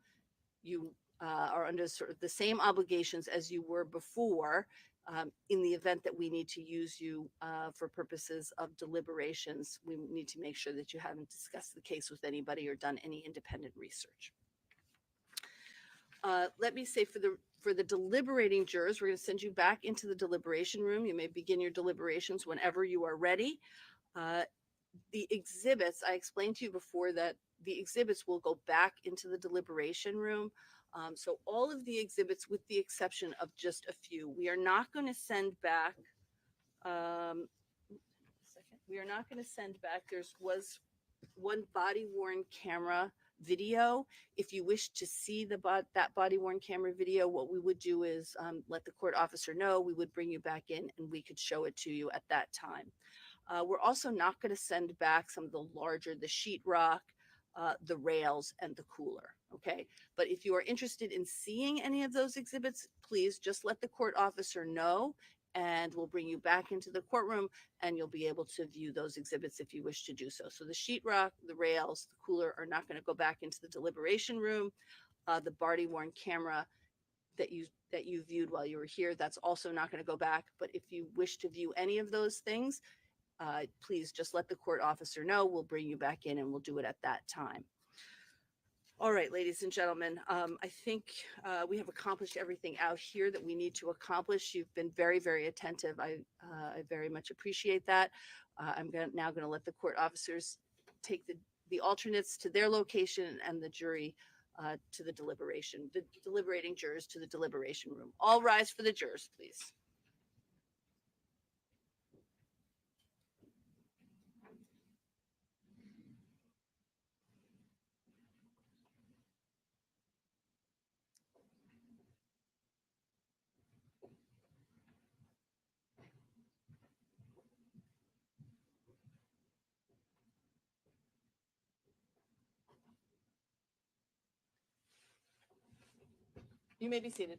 You are under sort of the same obligations as you were before in the event that we need to use you for purposes of deliberations. We need to make sure that you haven't discussed the case with anybody or done any independent research. Let me say for the deliberating jurors, we're going to send you back into the deliberation room. You may begin your deliberations whenever you are ready. The exhibits, I explained to you before that the exhibits will go back into the deliberation room. So all of the exhibits, with the exception of just a few, we are not going to send back. We are not going to send back. Was one body worn camera video. If you wish to see that body worn camera video, what we would do is let the court officer know. We would bring you back in and we could show it to you at that time. We're also not going to send back some of the larger, the sheetrock, the rails, and the cooler. Okay. But if you are interested in seeing any of those exhibits, please just let the court officer know and we'll bring you back into the courtroom and you'll be able to view those exhibits if you wish to do so. So the sheetrock, the rails, the cooler are not going to go back into the deliberation room. The body worn camera that you viewed while you were here, that's also not going to go back. But if you wish to view any of those things, please just let the court officer know. We'll bring you back in and we'll do it at that time. All right, ladies and gentlemen, I think we have accomplished everything out here that we need to accomplish. You've been very, very attentive. I very much appreciate that. I'm now going to let the court officers take the alternates to their location and the jury to the deliberating jurors to the deliberation room. All rise for the jurors, please. You may be seated.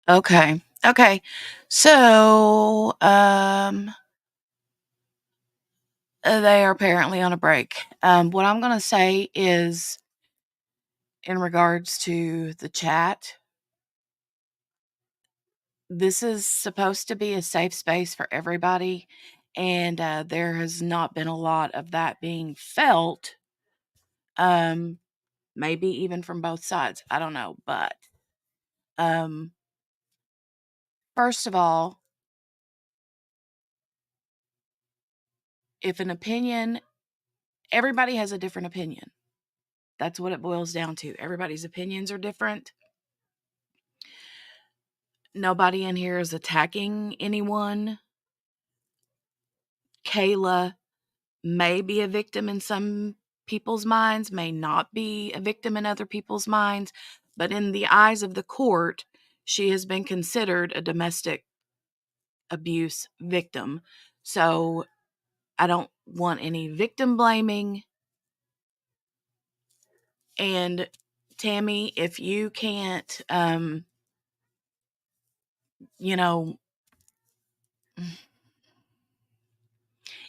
Okay. Okay. So, they are apparently on a break. What I'm going to say is, in regards to the chat, this is supposed to be a safe space for everybody, and there has not been a lot of that being felt. Maybe even from both sides. I don't know, but first of all, if an opinion, everybody has a different opinion. That's what it boils down to. Everybody's opinions are different. Nobody in here is attacking anyone. Kayla may be a victim in some people's minds, may not be a victim in other people's minds, but in the eyes of the court, she has been considered a domestic abuse victim. So I don't want any victim blaming. And Tammy, if you can't,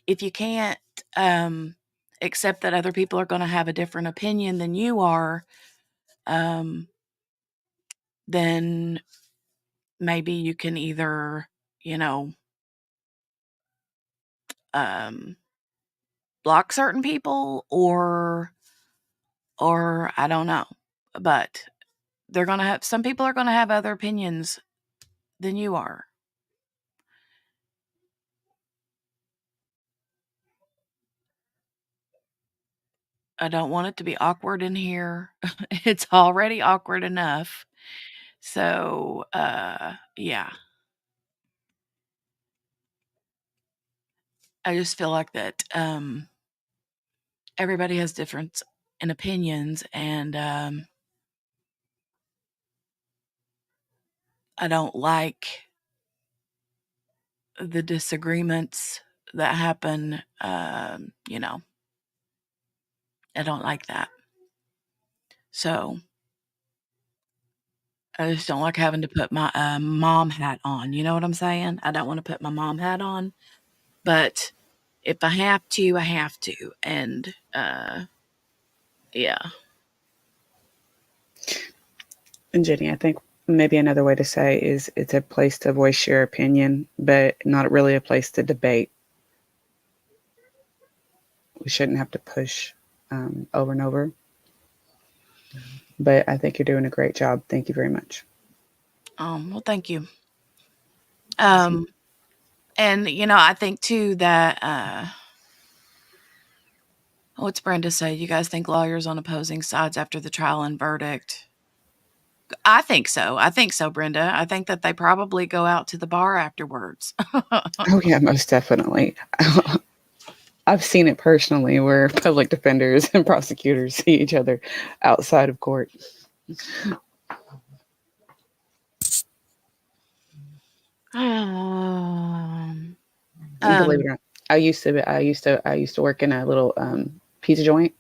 if you can't accept that other people are going to have a different opinion than you are, then maybe you can either, block certain people or I don't know. But some people are going to have other opinions than you are. I don't want it to be awkward in here. It's already awkward enough. So, yeah. I just feel like that everybody has different in opinions, and I don't like the disagreements that happen. I don't like that. So I just don't like having to put my mom hat on. You know what I'm saying? I don't want to put my mom hat on, but if I have to, I have to. And yeah. And Jenny, I think maybe another way to say is it's a place to voice your opinion, but not really a place to debate. We shouldn't have to push over and over. But I think you're doing a great job. Thank you very much. Well, thank you. And I think too that what's Brenda say? You guys think lawyers on opposing sides after the trial and verdict? I think so. I think so, Brenda. I think that they probably go out to the bar afterwards. Oh yeah, most definitely. I've seen it personally where public defenders and prosecutors see each other outside of court. And believe it or not, I used to work in a little pizza joint,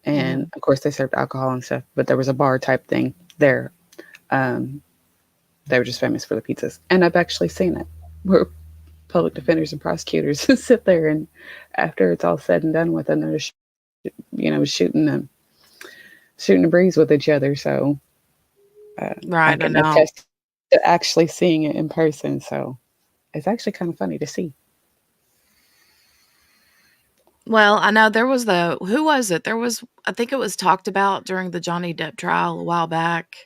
and of course they served alcohol and stuff, but there was a bar type thing there. They were just famous for the pizzas, and I've actually seen it where public defenders and prosecutors sit there, and after it's all said and done with, and they're just shooting the breeze with each other. So I Right, I can know. attest to actually seeing it in person. So it's actually kind of funny to see. Well, I know there was who was it? I think it was talked about during the Johnny Depp trial a while back.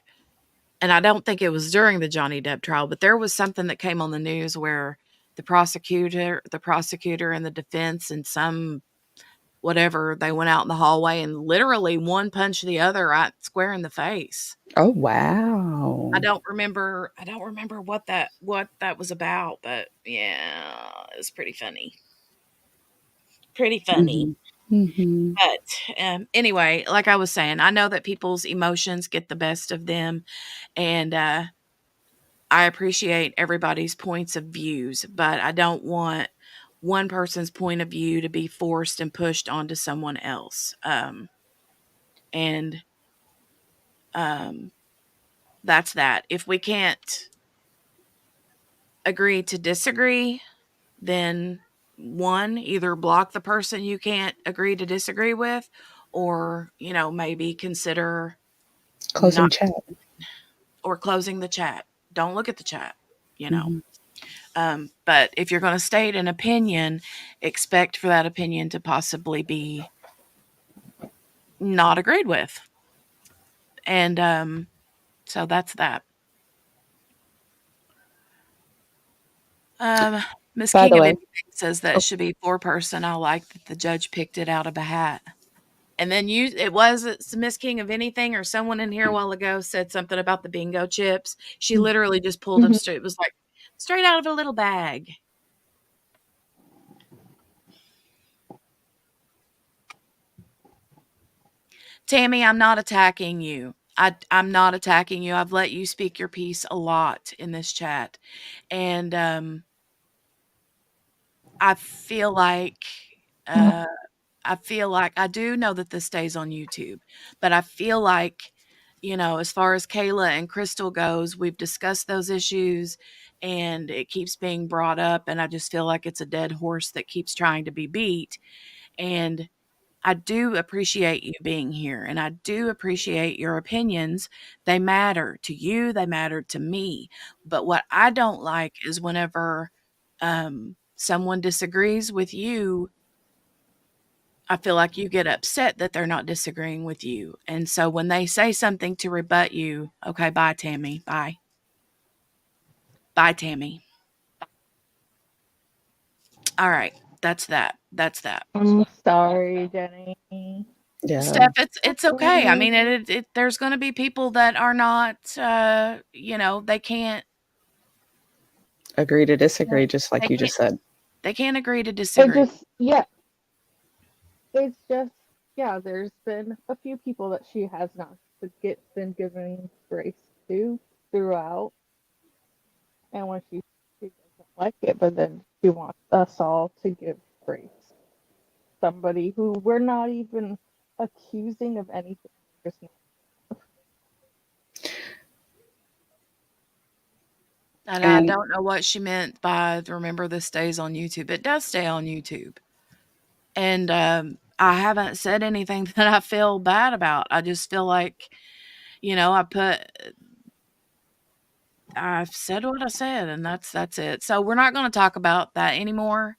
And I don't think it was during the Johnny Depp trial, but there was something that came on the news where the prosecutor and the defense and some whatever, they went out in the hallway and literally one punched the other right square in the face. Oh wow! I don't remember what that was about, but yeah, it was pretty funny. Pretty funny. Mm-hmm. Mm-hmm. But anyway, like I was saying, I know that people's emotions get the best of them, and I appreciate everybody's points of views, but I don't want one person's point of view to be forced and pushed onto someone else. And that's that. If we can't agree to disagree, then one, either block the person you can't agree to disagree with, or, maybe consider Closing not chat. or closing the chat. Don't look at the chat, you know. Mm-hmm. But if you're going to state an opinion, expect for that opinion to possibly be not agreed with. And so that's that. Miss By the King of way, Anything says that it should be 4-person. I like that the judge picked it out of a hat. And then it's Miss King of Anything or someone in here a while ago said something about the bingo chips. She literally just pulled them straight. It was like straight out of a little bag. Tammy, I'm not attacking you. I'm not attacking you. I've let you speak your piece a lot in this chat. And I feel like I do know that this stays on YouTube, but I feel like, as far as Kayla and Crystal goes, we've discussed those issues and it keeps being brought up. And I just feel like it's a dead horse that keeps trying to be beat. And I do appreciate you being here and I do appreciate your opinions. They matter to you, they matter to me. But what I don't like is whenever someone disagrees with you, I feel like you get upset that they're not disagreeing with you. And so when they say something to rebut you, okay, bye, Tammy. Bye. Bye, Tammy. All right. That's that. That's that. I'm sorry, Jenny. Yeah. Steph, it's okay. I Mm. mean, there's going to be people that are not, they can't Agree to Yeah. disagree, just like they you can't just said. they can't agree to It disagree. just, yeah, it's just, yeah, there's been a few people that she has not been given grace to throughout. And when she doesn't like it, but then she wants us all to give grace. Somebody who we're not even accusing of anything. Just And I And don't know what she meant by remember this stays on YouTube. It does stay on YouTube. And I haven't said anything that I feel bad about. I just feel like, I've said what I said, and that's it. So we're not going to talk about that anymore.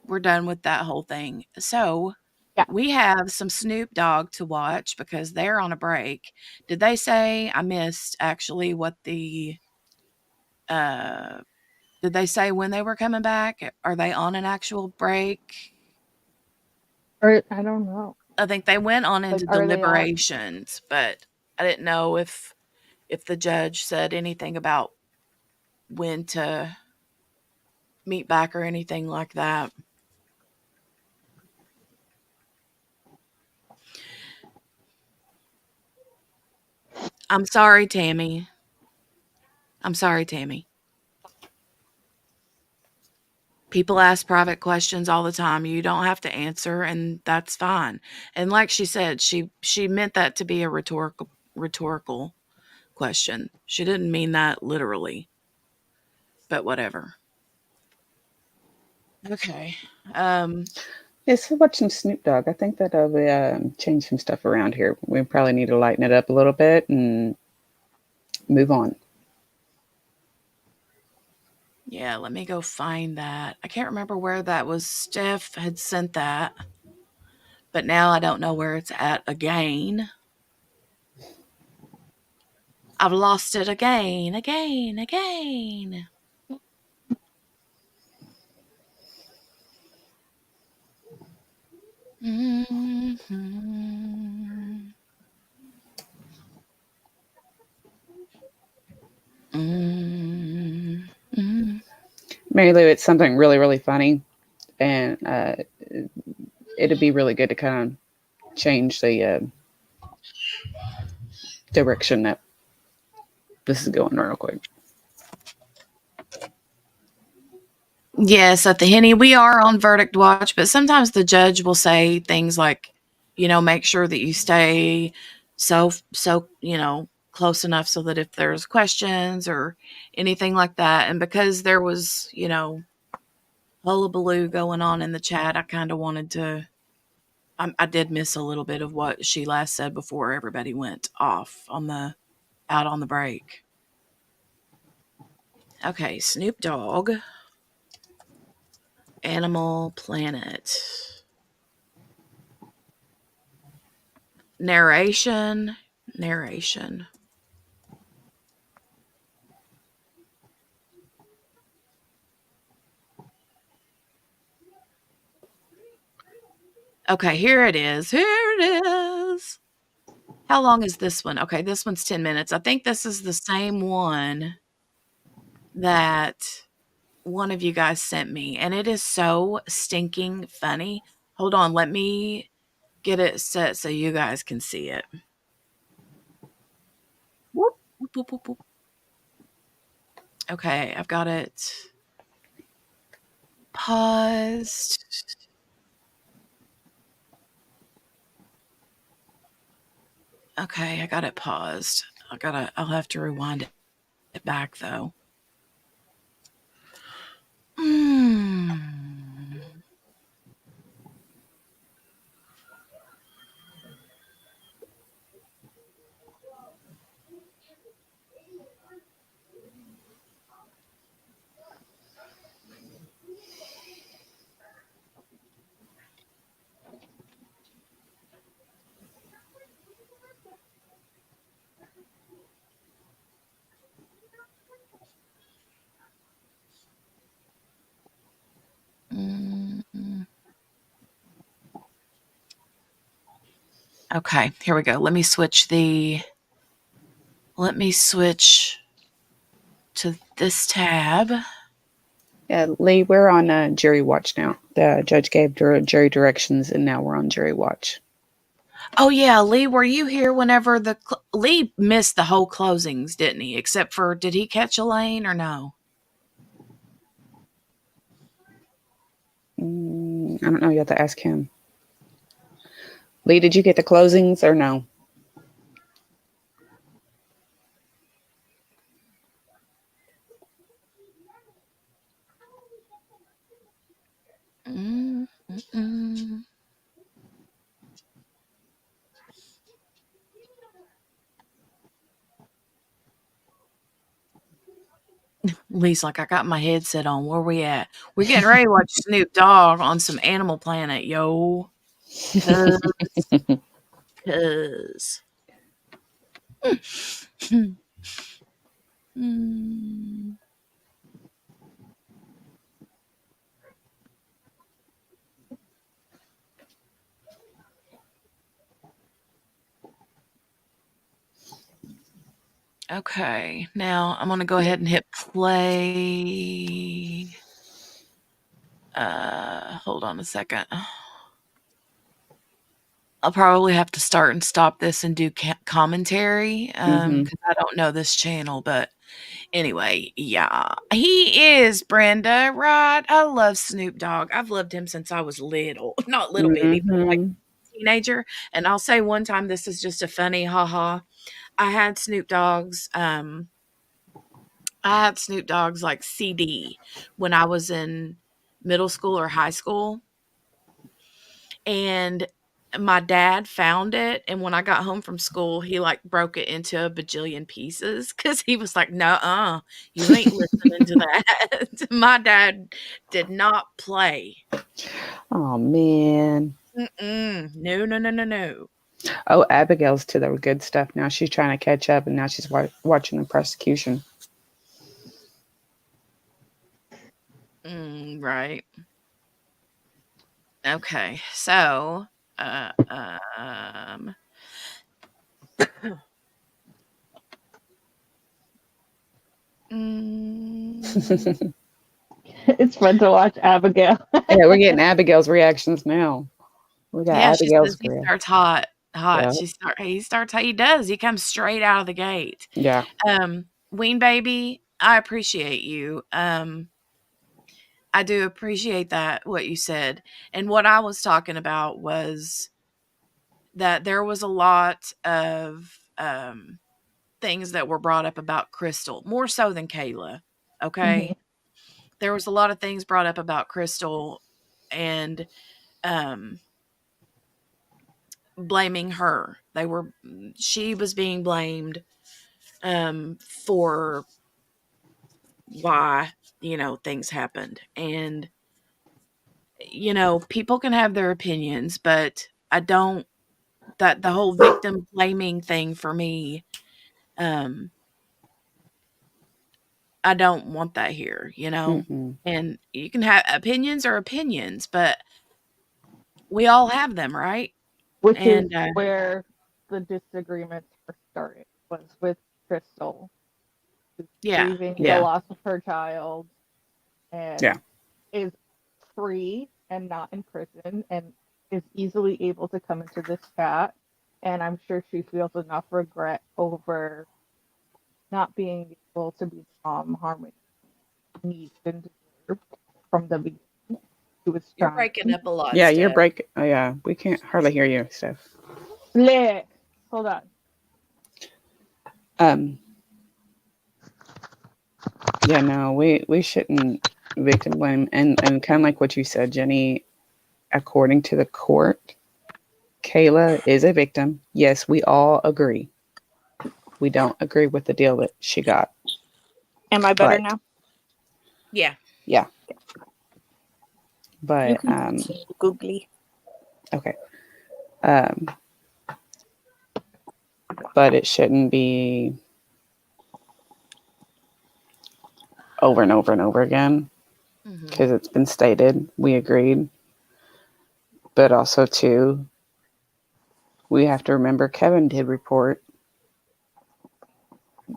We're done with that whole thing. So yeah. we have some Snoop Dogg to watch because they're on a break. Did they say I missed actually what the uh did they say when they were coming back? Are they on an actual break? Or I don't know. I think they went on Like, into are they on? deliberations, but I didn't know if the judge said anything about when to meet back or anything like that. I'm sorry, Tammy. I'm sorry, Tammy. People ask private questions all the time. You don't have to answer, and that's fine. And like she said, she meant that to be a rhetorical question. She didn't mean that literally, but whatever. Okay. yeah, so watch some Snoop Dogg. I think that'll change some stuff around here. We probably need to lighten it up a little bit and move on. Yeah, let me go find that. I can't remember where that was. Steph had sent that, but now I don't know where it's at again. I've lost it again, again, again. Mhm. Mhm. Mhm. Mary Lou, it's something really, really funny, and it'd be really good to kind of change the direction that this is going real quick. Yes, at the Henny, we are on verdict watch, but sometimes the judge will say things like, make sure that you stay so, close enough so that if there's questions or anything like that. And because there was, hullabaloo going on in the chat, I kind of wanted to. I did miss a little bit of what she last said before everybody went off out on the break. Okay, Snoop Dogg, Animal Planet. Narration. Okay, here it is. Here it is. How long is this one? Okay, this one's 10 minutes. I think this is the same one that one of you guys sent me, and it is so stinking funny. Hold on, let me get it set so you guys can see it. Whoop, whoop, whoop, whoop, whoop. Okay, I've got it paused. Okay, I got it paused. I'll have to rewind it back though. Mm. Okay, here we go. Let me switch to this tab. Yeah, Lee, we're on jury watch now. The judge gave jury directions, and now we're on jury watch. Oh yeah, Lee, were you here whenever Lee missed the whole closings, didn't he? Except for, did he catch Elaine or no? I don't know. You have to ask him. Lee, did you get the closings or no? Mm-mm. Lee's like, I got my headset on. Where we at? We're getting ready to watch Snoop Dogg on some Animal Planet, yo. Cause. Mm. Okay, now I'm gonna go ahead and hit play. Hold on a second. I'll probably have to start and stop this and do commentary because I don't know this channel. But anyway, yeah, he is Brenda, right? I love Snoop Dogg. I've loved him since I was little, not little bitty, but like teenager. And I'll say one time, this is just a funny haha. I had Snoop Dogg's like CD when I was in middle school or high school. And my dad found it, and when I got home from school, he like broke it into a bajillion pieces because he was like, "No, you ain't listening to that." My dad did not play. Oh man. No. Oh, Abigail's to the good stuff now. She's trying to catch up, and now she's watching the prosecution. Right. Okay, so It's fun to watch Abigail. Yeah, we're getting Abigail's reactions now. We got yeah, she Abigail's says he reaction. starts hot. Yeah. He starts he does. He comes straight out of the gate. Yeah. Ween baby, I appreciate you. I do appreciate that, what you said. And what I was talking about was that there was a lot of things that were brought up about Crystal, more so than Kayla. Okay. There was a lot of things brought up about Crystal and blaming her. She was being blamed for why, things happened. And, people can have their opinions, but that the whole victim blaming thing for me, I don't want that here, and you can have opinions or opinions, but we all have them, right? Which And, is where the disagreements first started, was with Crystal grieving the loss of her child and is free and not in prison and is easily able to come into this chat. And I'm sure she feels enough regret over not being able to be the mom Harmony needed and deserved from the beginning. She was you're trying. breaking up a lot. Yeah, Steph. you're breaking. Oh, yeah, we can't hardly hear you, Steph. Slick. Hold on. Yeah, no, we shouldn't victim blame, and kind of like what you said, Jenny. According to the court, Kayla is a victim. Yes, we all agree. We don't agree with the deal that she got. Am I better now? Yeah. Yeah. But googly. Okay. But it shouldn't be over and over and over again because it's been stated. We agreed. But also, too, we have to remember Kevin did report.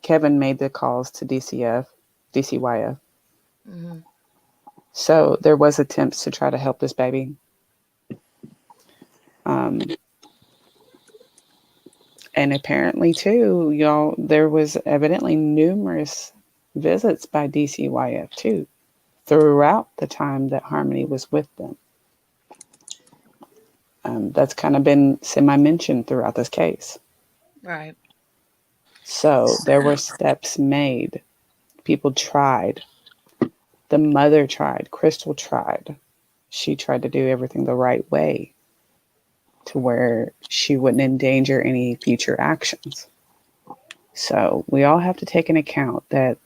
Kevin made the calls to DCYF. Mm-hmm. So there was attempts to try to help this baby. And apparently, too, y'all, there was evidently numerous visits by DCYF, too, throughout the time that Harmony was with them. That's kind of been semi-mentioned throughout this case. Right. So there were steps made. People tried. The mother tried. Crystal tried. She tried to do everything the right way to where she wouldn't endanger any future actions. So we all have to take into account that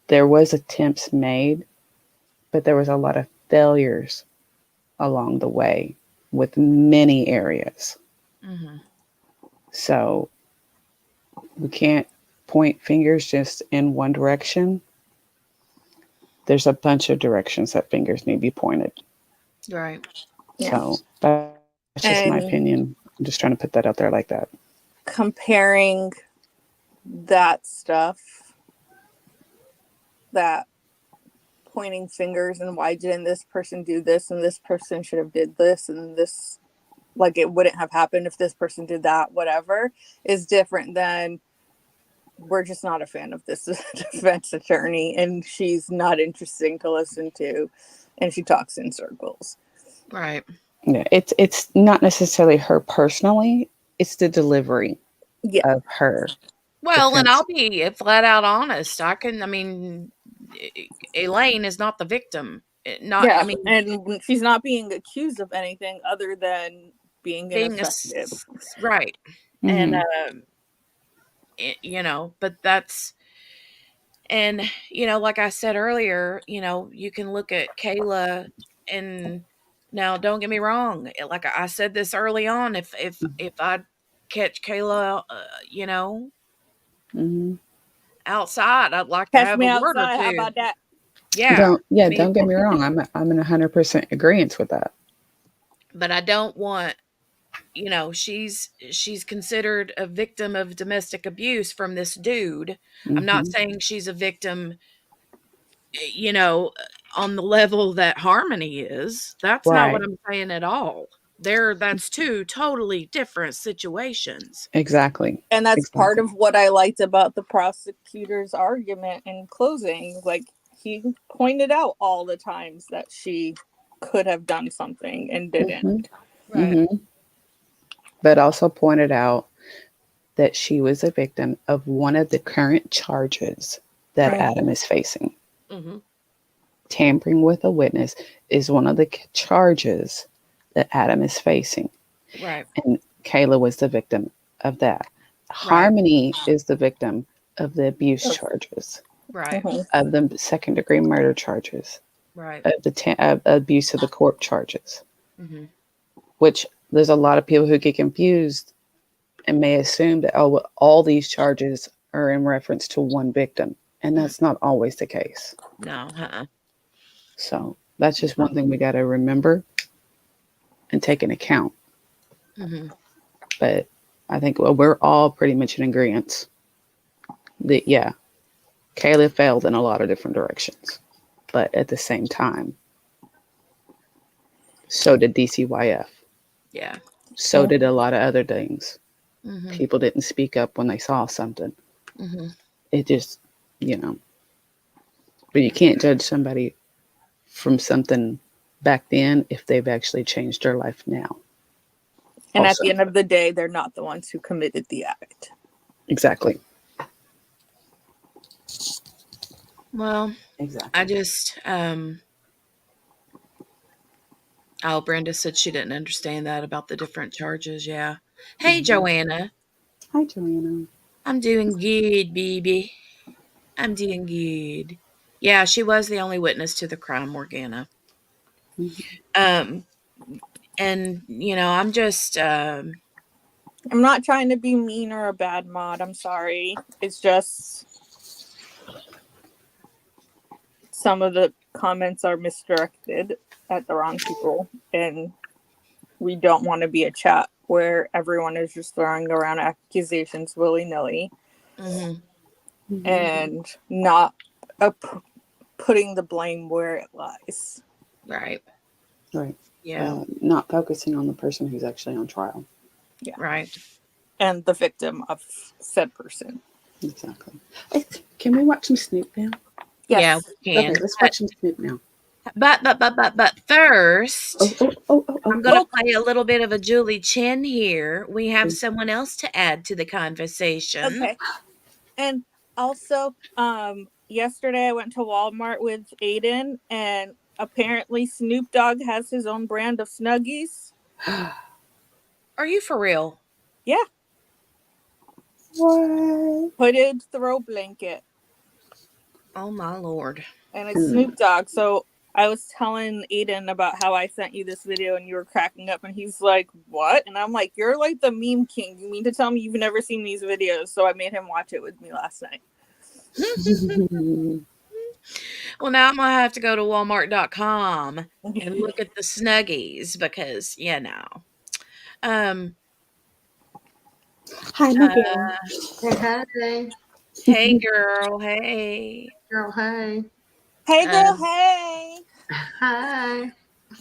there was attempts made, but there was a lot of failures along the way with many areas. Mm-hmm. So we can't point fingers just in one direction. There's a bunch of directions that fingers need to be pointed. Right. So that's just my And opinion. I'm just trying to put that out there like that. comparing that stuff, that pointing fingers and why didn't this person do this and this person should have did this and this, like it wouldn't have happened if this person did that, whatever, is different than we're just not a fan of this defense attorney and she's not interesting to listen to and she talks in circles. Right. Yeah, it's not necessarily her personally, it's the delivery of her Well, and defense. I'll be flat out honest. Elaine is not the victim. I mean, and she's not being accused of anything other than being being ineffective. right. And, Mm-hmm. but that's, and, like I said earlier, you can look at Kayla and now don't get me wrong. Like I said this early on, if I catch Kayla, Mm-hmm. outside, I'd like to Catch have me a word or outside. How two. about that? Yeah. I mean, Don't get me wrong. I'm in 100% agreement with that. but I don't want, she's considered a victim of domestic abuse from this dude. I'm not Mm-hmm. saying she's a victim, you know, on the level that Harmony is. That's not what Right. I'm saying at all. That's two totally different situations. Exactly. And that's part Exactly. of what I liked about the prosecutor's argument in closing. Like, he pointed out all the times that she could have done something and didn't. Mm-hmm. Right. Mm-hmm. But also pointed out that she was a victim of one of the current charges that Right. Adam is facing. Mm-hmm. Tampering with a witness is one of the charges that Adam is facing. Right. And Kayla was the victim of that. Right. Harmony is the victim of the abuse Of- charges, Right. Mhm. of the second degree murder charges, Right. of the abuse of the court charges, Mm-hmm. which there's a lot of people who get confused and may assume that, oh, well, all these charges are in reference to one victim. And that's not always the case. No. Uh-uh. So that's just one thing we got to remember and take into account. Mm-hmm. But I think we're all pretty much in agreement that, yeah, Kayla failed in a lot of different directions. But at the same time, so did DCYF. Yeah. So did a lot of other things. Mm-hmm. People didn't speak up when they saw something. Mm-hmm. It just, but you can't judge somebody from something back then if they've actually changed their life now. And Also. at the end of the day, they're not the ones who committed the act. Exactly. Well, Exactly. I just, Brenda said she didn't understand that about the different charges. Yeah. Hey, Joanna. Hi, Joanna. I'm doing good, baby. I'm doing good. Yeah, she was the only witness to the crime, Morgana. Mm-hmm. And I'm just, I'm not trying to be mean or a bad mod. I'm sorry. It's just some of the comments are misdirected at the wrong people. And we don't want to be a chat where everyone is just throwing around accusations willy-nilly and not putting the blame where it lies. Right. Right. Yeah. Not focusing on the person who's actually on trial. Yeah. Right. And the victim of said person. Exactly. Hey, can we watch some Snoop now? Yes. Yeah, we can. Okay, let's watch some Snoop now. But first, Oh. I'm going to play a little bit of a Julie Chin here. We have someone else to add to the conversation. Okay. And also, yesterday I went to Walmart with Aiden, and apparently Snoop Dogg has his own brand of Snuggies. Are you for real? Yeah. What? Hooded throw blanket. Oh my Lord. And it's Snoop Dogg. So I was telling Aiden about how I sent you this video and you were cracking up, and he's like, what? And I'm like, you're like the meme king. You mean to tell me you've never seen these videos? So I made him watch it with me last night. Well, now I'm going to have to go to Walmart.com and look at the Snuggies because, Hi, my girl. Hey. Hey, girl. Hey. Girl, hey. Hey, girl, hey. Hi.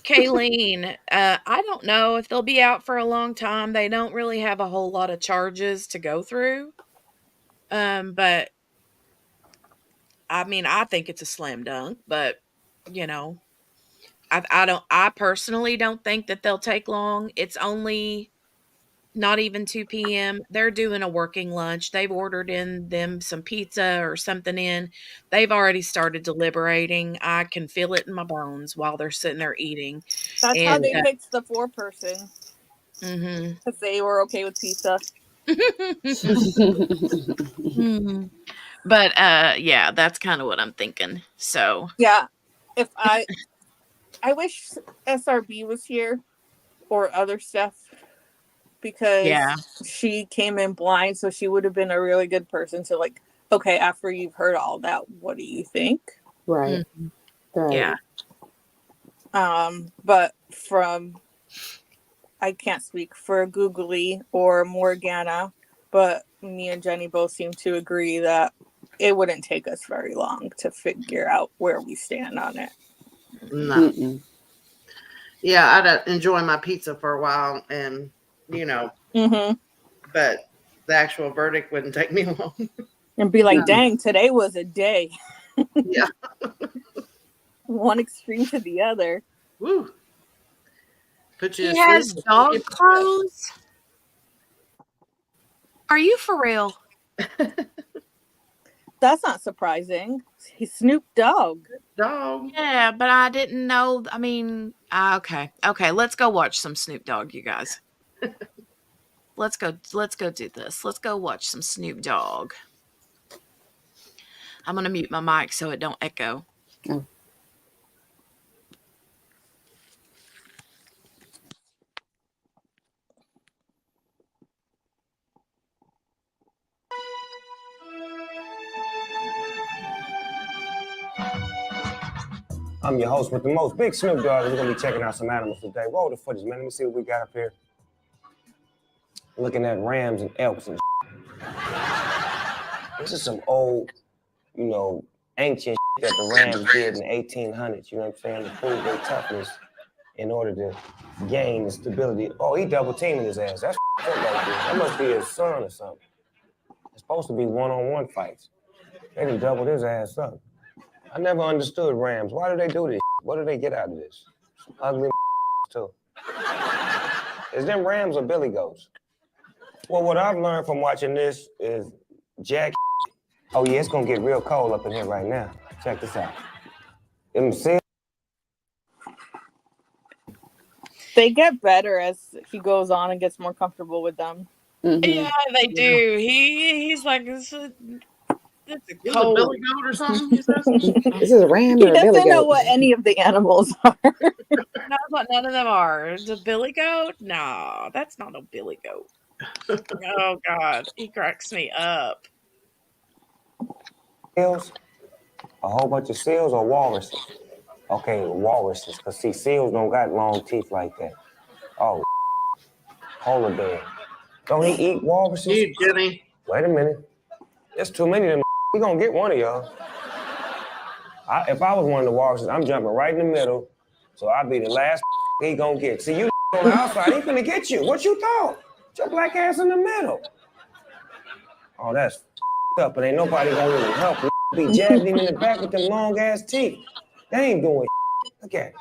Kayleen, I don't know if they'll be out for a long time. They don't really have a whole lot of charges to go through. But I mean, I think it's a slam dunk, but I personally don't think that they'll take long. It's only not even 2 p.m. They're doing a working lunch. They've ordered in them some pizza or something in. They've already started deliberating. I can feel it in my bones while they're sitting there eating. That's how they picked the 4-person. Because they were okay with pizza. But yeah, that's kind of what I'm thinking. So yeah, if I wish SRB was here or other stuff, because she came in blind, so she would have been a really good person to like, okay, after you've heard all that, what do you think? Right. Yeah. But I can't speak for Googly or Morgana, but me and Jenny both seem to agree that it wouldn't take us very long to figure out where we stand on it. No. Yeah, I'd enjoy my pizza for a while, and but the actual verdict wouldn't take me long. And be like, dang, today was a day. Yeah. One extreme to the other. Woo. Put you he has dog clothes? Are you for real? That's not surprising. He's Snoop Dogg. Yeah, but I didn't know. I mean, okay. Let's go watch some Snoop Dogg, you guys. Let's go do this. Let's go watch some Snoop Dogg. I'm gonna mute my mic so it don't echo. Oh. I'm your host with the most, Big Snoop Dogg. We're gonna be checking out some animals today. Roll the footage, man. Let me see what we got up here. Looking at rams and elks and This is some old, ancient that the Rams did in the 1800s, you know what I'm saying, to prove their toughness in order to gain the stability. Oh, he double teaming his ass. That's right there. That must be his son or something. It's supposed to be one-on-one fights. They done doubled his ass up. I never understood Rams. Why do they do this? What do they get out of this? Ugly too. Is them Rams or Billy Goats? Well, what I've learned from watching this is jack. Oh yeah, it's gonna get real cold up in here right now. Check this out. They get better as he goes on and gets more comfortable with them. Yeah, they do. He's like, this is cold. A Billy Goat or something? This is a ram or a Billy Goat? He doesn't know what any of the animals are. That's what none of them are. The Billy Goat? No, that's not a Billy Goat. Oh God, he cracks me up. Seals, a whole bunch of seals or walruses? Okay, walruses, because see, seals don't got long teeth like that. Oh, polar bear. Don't he eat walruses? You, Jenny. Wait a minute. There's too many of them. We gonna get one of y'all. If I was one of the walruses, I'm jumping right in the middle, so I'll be the last he gonna get. See, you on the outside, he finna get you. What you thought? Your black ass in the middle. Oh, that's up, and ain't nobody gonna even help. Be jabbing him in the back with them long ass teeth. They ain't doing. Look at it.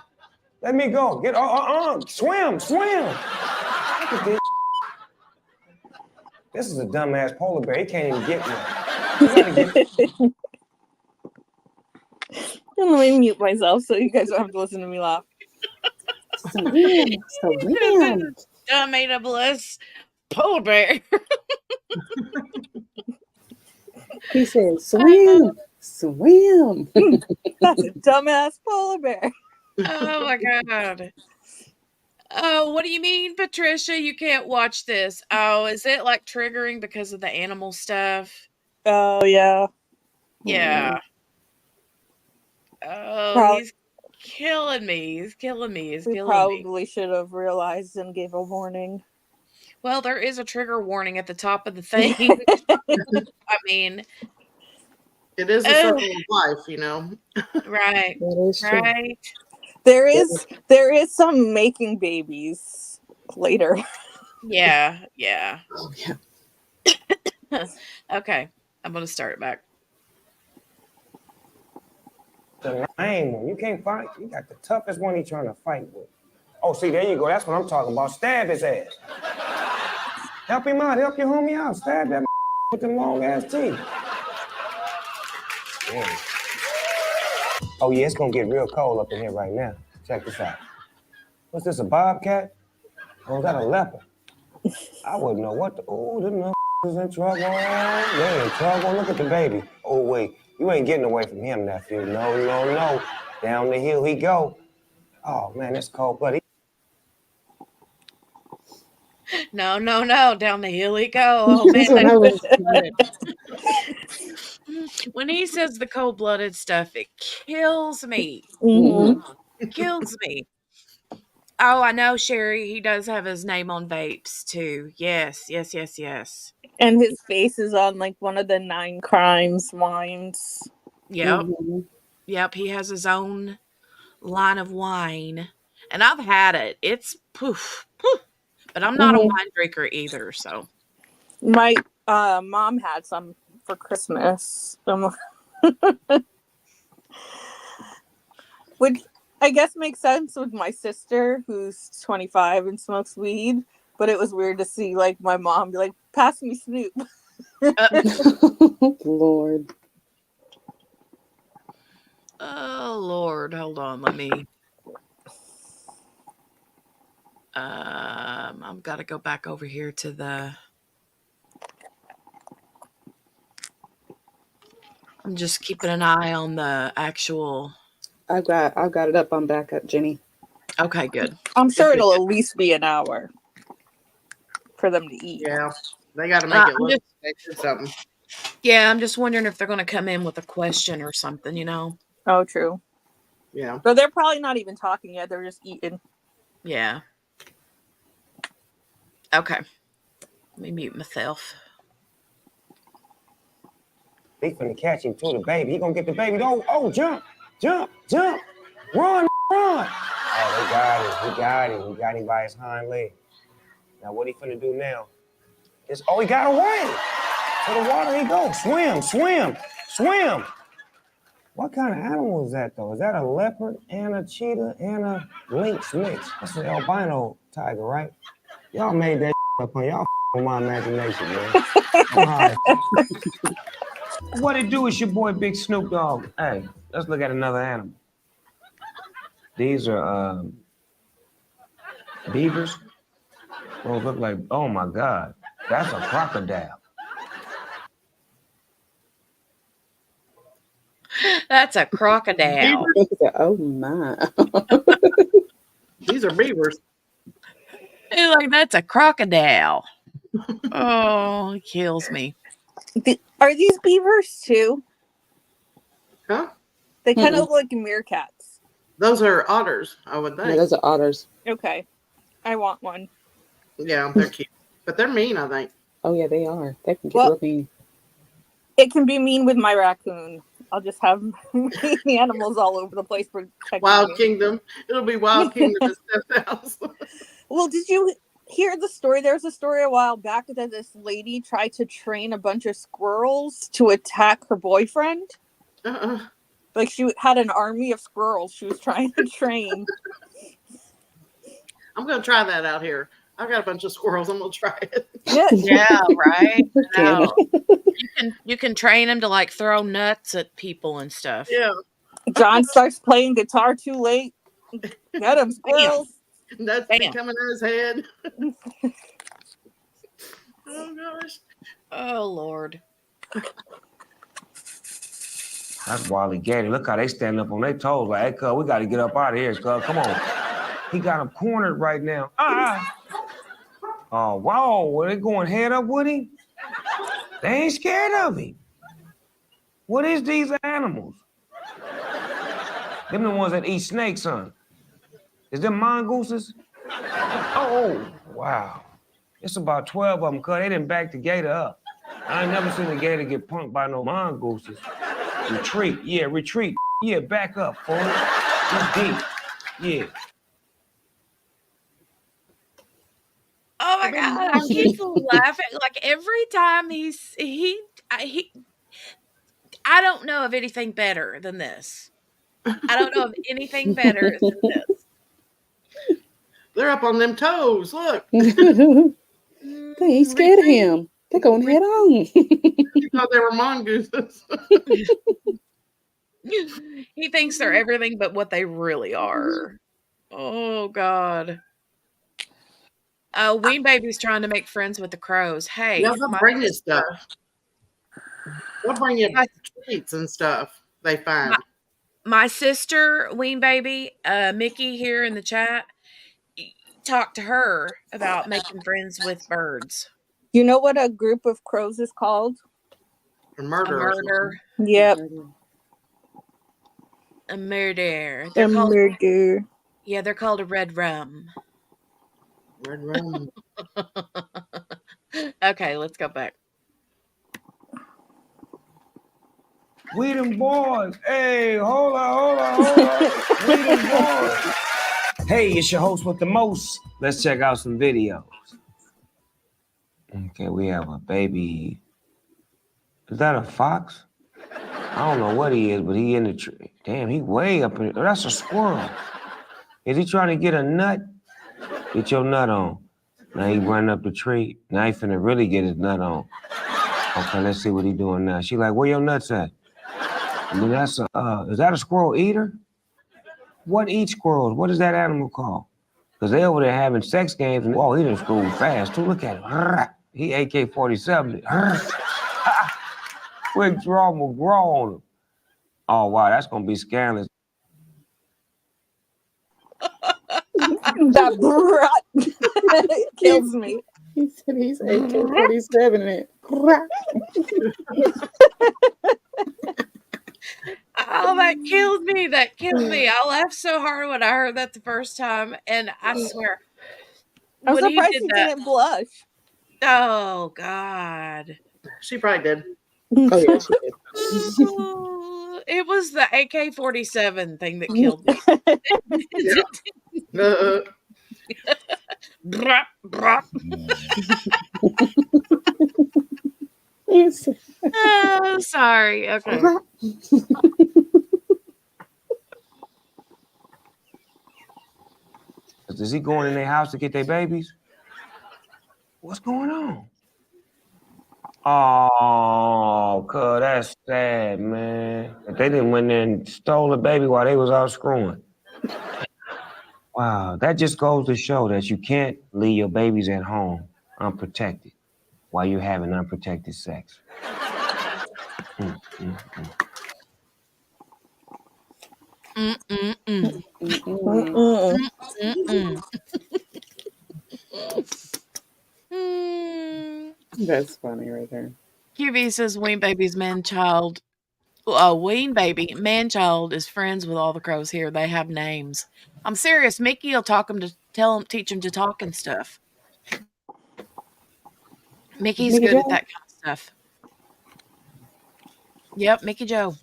Let me go. Get swim. Look at this. This is a dumbass polar bear. He can't even get one. Let me mute myself so you guys don't have to listen to me laugh. Swim. Dumb AWS polar bear. He said, swim. That's a dumbass polar bear. Oh my god. Oh, what do you mean, Patricia? You can't watch this. Oh, is it like triggering because of the animal stuff? Oh yeah. Yeah. Oh, Probably, he's killing me. we probably should have realized and gave a warning. Well, there is a trigger warning at the top of the thing. I mean, It is a circle of life, you know. right. That is true. Right. There is some making babies later. Yeah. Oh, yeah. Okay. I'm gonna start it back. The lame one. You can't fight. You got the toughest one he trying to fight with. Oh, see, there you go. That's what I'm talking about. Stab his ass. Help him out. Help your homie out. Stab that with them long ass teeth. Yeah. Oh, yeah, it's going to get real cold up in here right now. Check this out. What's this, a bobcat? Or is that a leopard? I wouldn't know what the... Oh, them is in trouble. They in trouble. Look at the baby. Oh, wait. You ain't getting away from him, nephew. No. Down the hill he go. Oh, man, it's cold, buddy. No. Down the hill he go. Oh That's man. what I was When he says the cold-blooded stuff, it kills me. Mm-hmm. Kills me. Oh, I know, Sherry. He does have his name on vapes too. Yes. And his face is on like one of the 9 crimes wines. Yep. Yep. He has his own line of wine, and I've had it. It's poof. But I'm not a wine drinker either, so. My mom had some for Christmas. Which I guess makes sense with my sister who's 25 and smokes weed, but it was weird to see like my mom be like, pass me Snoop. Lord. Oh Lord, hold on, let me I've got to go back over here to the I'm just keeping an eye on the actual I've got it up on backup, Jenny. Okay, good. I'm sure it'll at least be an hour for them to eat. Yeah, they got to make it look like something. Yeah, I'm just wondering if they're going to come in with a question or something, you know? Oh, true. Yeah. But they're probably not even talking yet. They're just eating. Yeah. Okay. Let me mute myself. They finna catch him to the baby. He gonna get the baby. Oh, jump. Run. Oh, they got him. He got him by his hind leg. Now what he finna do now is, he got away. To the water he goes. Swim. What kind of animal is that though? Is that a leopard and a cheetah and a lynx mix? That's an albino tiger, right? Y'all made that up on y'all on my imagination, man. I'm high. What it do is your boy Big Snoop Dogg. Hey, let's look at another animal. These are beavers. Oh, look like, oh my God, that's a crocodile. That's a crocodile. Oh my. These are beavers. You're like, that's a crocodile. Oh, it kills me. Are these beavers too? Huh? They kind of look like meerkats. Those are otters, I would think. Yeah, those are otters. Okay. I want one. Yeah, they're cute, but they're mean. I think. Oh yeah, they are. They can get Well, real mean. It can be mean with my raccoon. I'll just have the animals all over the place protecting Wild me. Kingdom. It'll be Wild Kingdom at Steph's house. Well, did you hear the story? There was a story a while back that this lady tried to train a bunch of squirrels to attack her boyfriend. Like she had an army of squirrels she was trying to train. I'm gonna try that out here. I've got a bunch of squirrels. I'm gonna try it. Yeah, right. Can. You can train them to like throw nuts at people and stuff. Yeah. John starts playing guitar too late. Get him, squirrels. That's Bam. coming in his head. Oh gosh. Oh Lord. That's Wally Gator. Look how they stand up on their toes. Like, hey, cuz, we got to get up out of here, cuz. Come on. He got him cornered right now. Oh, wow. Were they going head up with him? They ain't scared of him. What is these animals? Them the ones that eat snakes, huh? Is them mongooses? Oh, wow. It's about 12 of them, cuz. They didn't back the gator up. I ain't never seen a gator get punked by no mongooses. Retreat. Yeah, retreat. Yeah, back up, fool. It's deep. Yeah. Oh my God, I keep laughing. Like every time I don't know of anything better than this. I don't know of anything better than this. They're up on them toes. Look. They ain't scared of him. They're going head on. You thought they were mongooses. He thinks they're everything but what they really are. Oh God. Ween Baby's trying to make friends with the crows. Hey, Yeah, they'll bring you stuff. They'll bring you treats and stuff they find. My sister, Ween Baby, Mickey here in the chat, talked to her about making friends with birds. You know what a group of crows is called? A murder. A murder. Yep. A murder. They're called murder. Yeah, they're called a red rum. Red rum. Okay, let's go back. We them boys. Hey, hold on. We them boys. Hey, it's your host with the most. Let's check out some videos. Okay, we have a baby. Is that a fox? I don't know what he is, but he in the tree. Damn, he way up in it. Oh, that's a squirrel. Is he trying to get a nut? Get your nut on. Now he running up the tree. Now he finna really get his nut on. Okay, let's see what he doing now. She like, where your nuts at? That's is that a squirrel eater? What eats squirrels? What is that animal called? Because they over there having sex games and he done screwed fast too. Look at him. He AK-47. Quick draw McGraw on him. Oh wow, that's gonna be scandalous. That brat kills me. He said he's AK-47 in it. Oh, that killed me. That killed me. I laughed so hard when I heard that the first time, and I swear, I'm when surprised he he did that, didn't blush. oh God. She probably did. Oh yeah, she did. Oh, it was the AK-47 thing that killed me. Brap, brap. Oh, sorry. Okay. Is he going in their house to get their babies? What's going on? Oh, cuz that's sad, man. They didn't went there and stole the baby while they was out screwing. Wow, that just goes to show that you can't leave your babies at home unprotected while you're having unprotected sex. That's funny right there. QB says Ween Baby's man-child is friends with all the crows here. They have names. I'm serious. Mickey will talk them to teach him to talk and stuff. Mickey's Mickey good at Joe? that kind of stuff. Yep, Mickey Joe.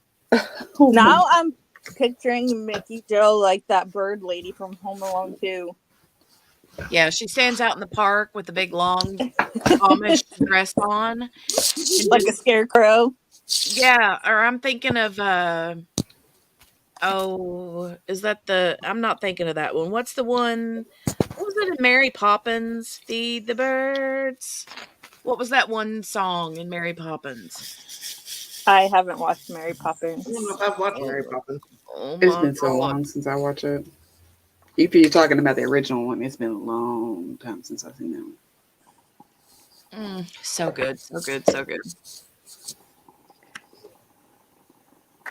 Oh my Now I'm picturing Mickey Joe like that bird lady from Home Alone 2. Yeah, she stands out in the park with the big long Amish dress on. And Like a scarecrow. yeah, or I'm thinking of is that I'm not thinking of that one. What's the one? What was it in Mary Poppins? Feed the birds. What was that one song in Mary Poppins? I haven't watched Mary I don't know Poppins. if I've watched Mary Poppins. Oh It's my been so God. long since I watched it. If you're talking about the original one, it's been a long time since I've seen that one. So good, so good, so good.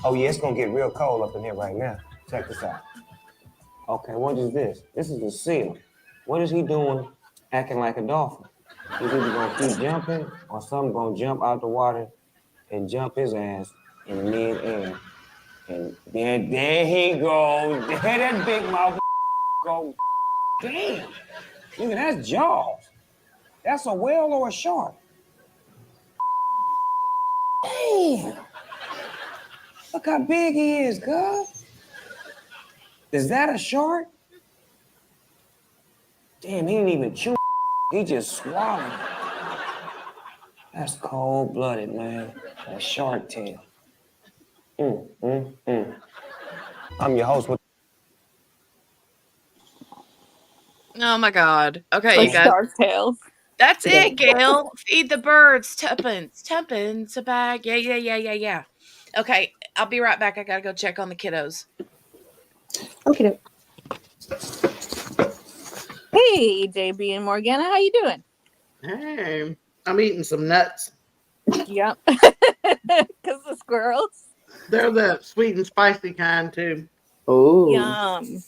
Oh yeah, it's gonna get real cold up in here right now. Check this out. Okay, what is this? This is a seal. What is he doing acting like a dolphin? He's either gonna keep jumping or something gonna jump out the water and jump his ass in mid-air. And then there he goes. There that big mouth go. Damn. Look at that jaws. That's a whale or a shark. Damn. Look how big he is, God. Is that a shark? Damn, he didn't even chew. He just swallowed. That's cold-blooded, man. A shark tail. I'm your host with. Oh my God. Okay, you Like guys. Shark Tale. That's it, Gail. Feed the birds. Tuppence a bag. Yeah. Okay, I'll be right back. I gotta go check on the kiddos. Okay. Hey, JB and Morgana, how you doing? Hey, I'm eating some nuts. Yep. Because the squirrels. They're the sweet and spicy kind too. Oh. Yum.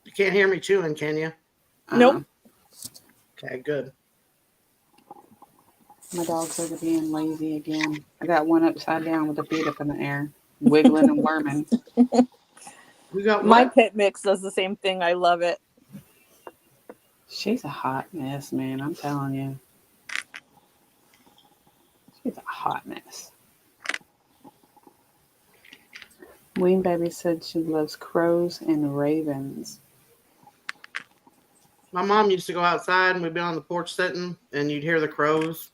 You can't hear me chewing, can you? Nope. Okay, good. My dogs are being lazy again. I got one upside down with her feet up in the air, wiggling and worming. We got My what? pit mix does the same thing. I love it. She's a hot mess, man. I'm telling you. She's a hot mess. Ween Baby said she loves crows and ravens. My mom used to go outside and we'd be on the porch sitting and you'd hear the crows.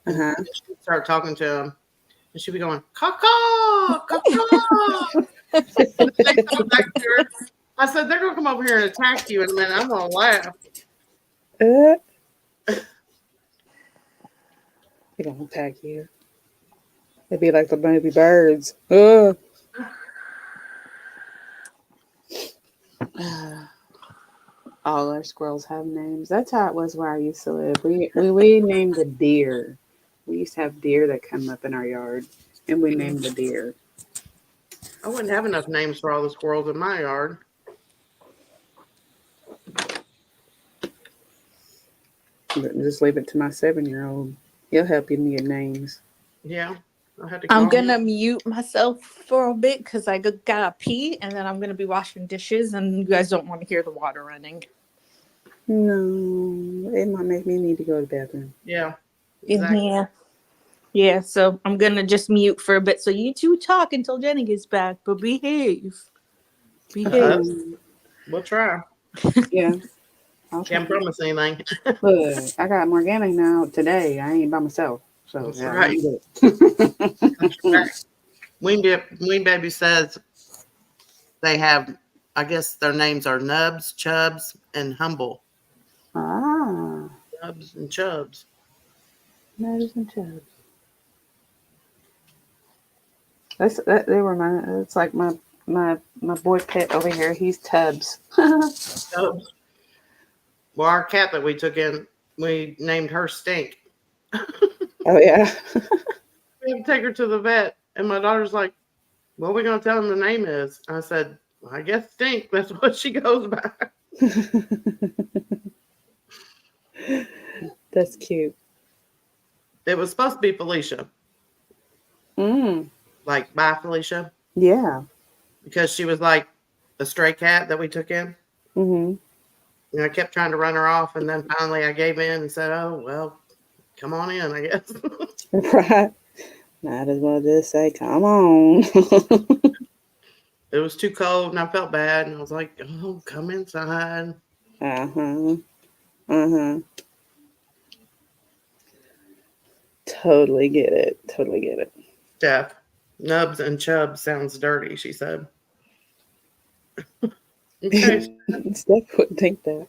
Uh-huh. And she'd start talking to them. And she'd be going, caw-caw, caw-caw. And then they come back to her. I said, they're going to come over here and attack you in a minute. I'm going to laugh. They're gonna attack you. They'd be like the baby birds. All our squirrels have names. That's how it was where I used to live. We named the deer. We used to have deer that come up in our yard, and we named the deer. I wouldn't have enough names for all the squirrels in my yard. Just leave it to my 7-year-old. He'll help you get names. Yeah. I had to I'm call gonna him. mute myself for a bit because I gotta pee, and then I'm gonna be washing dishes, and you guys don't want to hear the water running. No, it might make me need to go to the bathroom. Yeah. Exactly. Yeah. So I'm gonna just mute for a bit, so you two talk until Jenny gets back. But behave. We'll try. Yeah. I'll try. Can't promise anything. Look, I got Morgana now today. I ain't by myself. So That's yeah, right. I'm good. That's right. Ween Baby says they have, I guess their names are Nubs, Chubs, and Humble. Ah, Nubs and Chubs. Nubs and Chubs. They were my. It's like my boy pet over here. He's Tubbs. Chubs. Well, our cat that we took in, we named her Stink. Oh yeah. We had to take her to the vet, and my daughter's like, "What are we gonna tell him the name is?" I said, well, "I guess Stink." That's what she goes by. That's cute. It was supposed to be Felicia. Mm. Like, bye, Felicia. Yeah. Because she was like a stray cat that we took in. Mm-hmm. And I kept trying to run her off, and then finally I gave in and said, "Oh well, come on in, I guess." Right. Might as well just say, come on. It was too cold, and I felt bad, and I was like, "Oh, come inside." Uh-huh. Uh-huh. Totally get it. Totally get it. Jeff, nubs and chubs sounds dirty, she said. Okay. Steph wouldn't think that.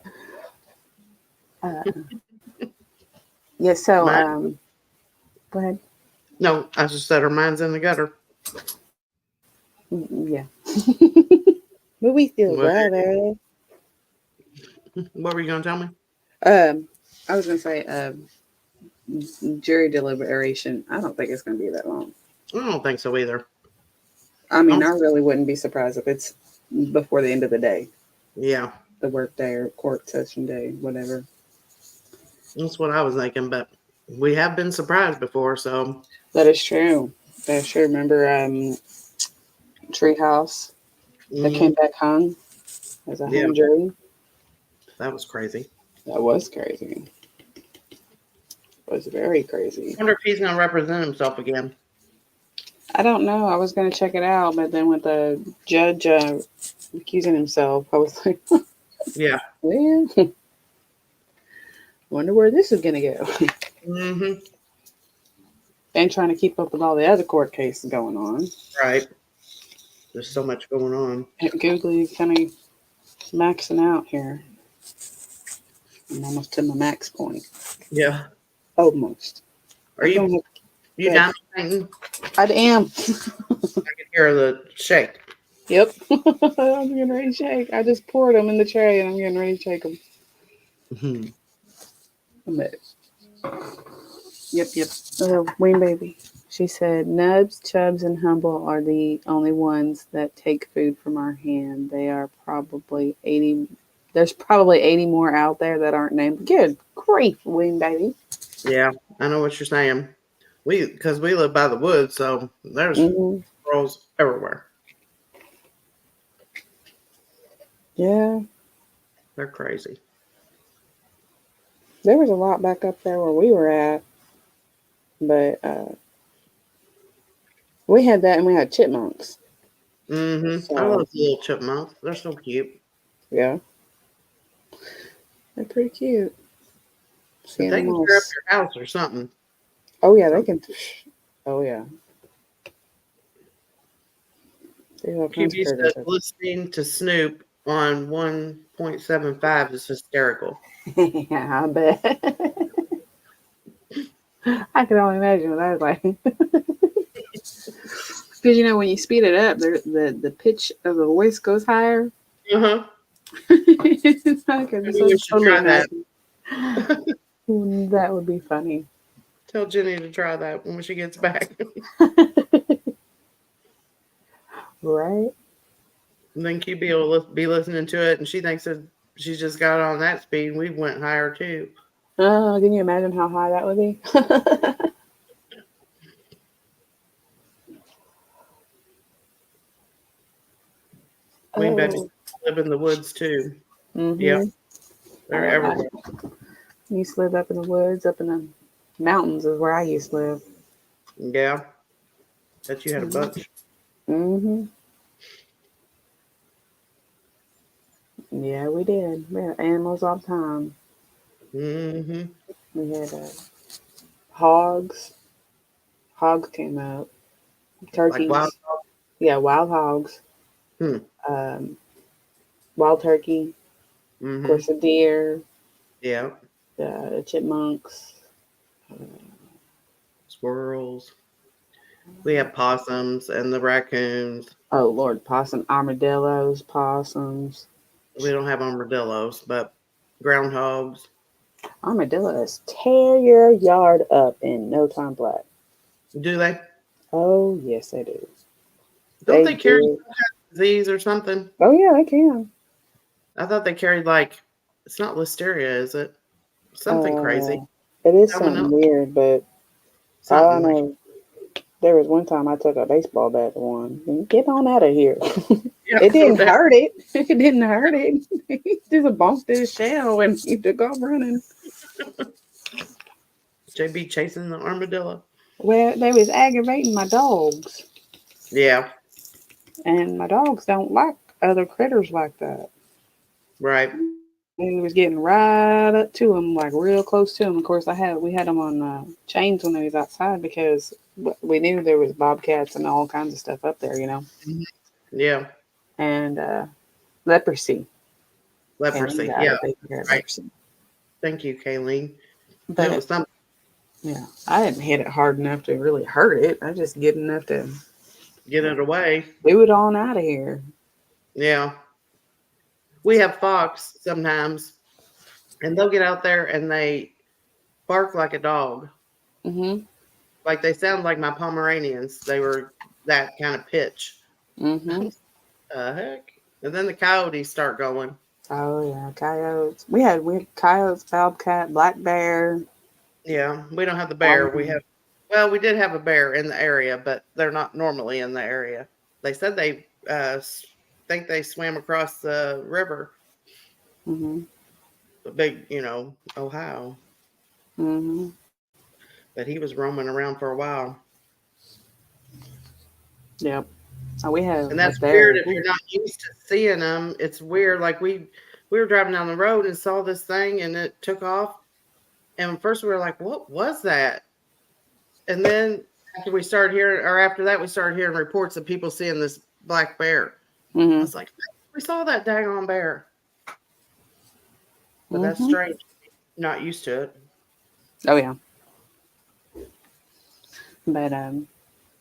Yeah, so go ahead. No, I just said her mind's in the gutter. Yeah. But we still What? love her. What were you gonna tell me? I was gonna say jury deliberation. I don't think it's gonna be that long. I don't think so either. I mean, I really wouldn't be surprised if it's before the end of the day. Yeah, The work day or court session day, whatever. that's what I was thinking, but we have been surprised before, so That is true. That's true. Remember Treehouse that came back hung as a hung jury? That was crazy. That was crazy. It was very crazy. I wonder if he's gonna represent himself again. I don't know. I was going to check it out, but then with the judge accusing himself, I was like, Yeah. well, wonder where this is going to go. Mm-hmm. And trying to keep up with all the other court cases going on. Right. There's so much going on. And Googly kind of maxing out here. I'm almost to my max point. Yeah. Almost. Are you done painting? I am. I can hear the shake. Yep. I'm getting ready to shake. I just poured them in the tray and I'm getting ready to shake them. Mm-hmm. Yep. Wayne baby. She said, Nubs, Chubs, and Humble are the only ones that take food from our hand. They are probably 80. There's probably 80 more out there that aren't named. Good grief, Wayne baby. Yeah, I know what you're saying. Because we live by the woods, so there's squirrels everywhere. Yeah. They're crazy. There was a lot back up there where we were at. But we had that and we had chipmunks. Mm-hmm. So, I love the little chipmunks. They're so cute. Yeah. They're pretty cute. They can tear up your house or something. Oh, yeah, they can. Oh, yeah. QB says listening to Snoop on 1.75 is hysterical. Yeah, I bet. I can only imagine what I was like. Because, you know, when you speed it up, the pitch of the voice goes higher. Uh-huh. It's like we should try that. That would be funny. Tell Jenny to try that when she gets back. Right? And then QB will be listening to it, and she thinks that she's just got on that speed, and we went higher too. Can you imagine how high that would be? We live in the woods too. Mm-hmm. Yeah, they're everywhere. You used to live up in the woods, up in the mountains is where I used to live. Yeah, bet you had a bunch. Mm-hmm. Yeah, we did. We had animals all the time. Mm-hmm. We had hogs. Hogs came out. Turkeys. Like wild hogs? Yeah, wild hogs. Wild turkey. Of course, a deer. Yeah. The chipmunks. Squirrels. We have possums and the raccoons. Oh, Lord, armadillos, possums. We don't have armadillos, but groundhogs. Armadillos tear your yard up in no time flat. Do they? Oh, yes, they do. Don't they carry some kind of disease or something? Oh, yeah, they can. I thought they carried it's not listeria, is it? Something crazy. It is something weird, but all I know, there was one time I took a baseball bat to one. Get on out of here. It didn't hurt it. It didn't hurt it. He just bumped his shell and he took off running. JB chasing the armadillo. Well, they was aggravating my dogs. Yeah. And my dogs don't like other critters like that. Right. He was getting right up to him, like real close to him. Of course, we had them on chains when they was outside because we knew there was bobcats and all kinds of stuff up there, Yeah. And leprosy. Leprosy. Yeah. Right. Leprosy. Thank you, Kayleen. But it was something. Yeah, I didn't hit it hard enough to really hurt it. I just get enough to get it away. Move it on out of here. Yeah. We have fox sometimes, and they'll get out there and they bark like a dog. Mm-hmm. Like they sound like my Pomeranians. They were that kind of pitch. Mm-hmm. Heck. And then the coyotes start going. Oh yeah, coyotes. We had coyotes, bobcat, black bear. Yeah, we don't have the bear. We did have a bear in the area, but they're not normally in the area. They said they think they swam across the river. Mm-hmm. The big, Ohio. Mm-hmm. But he was roaming around for a while. Yep. Oh, we have. And that's weird if you're not used to seeing them. It's weird. Like we were driving down the road and saw this thing and it took off. And first we were like, what was that? And then after that, we started hearing reports of people seeing this black bear. Mm-hmm. I was like, we saw that daggone bear. But that's strange. Not used to it. Oh, yeah. But,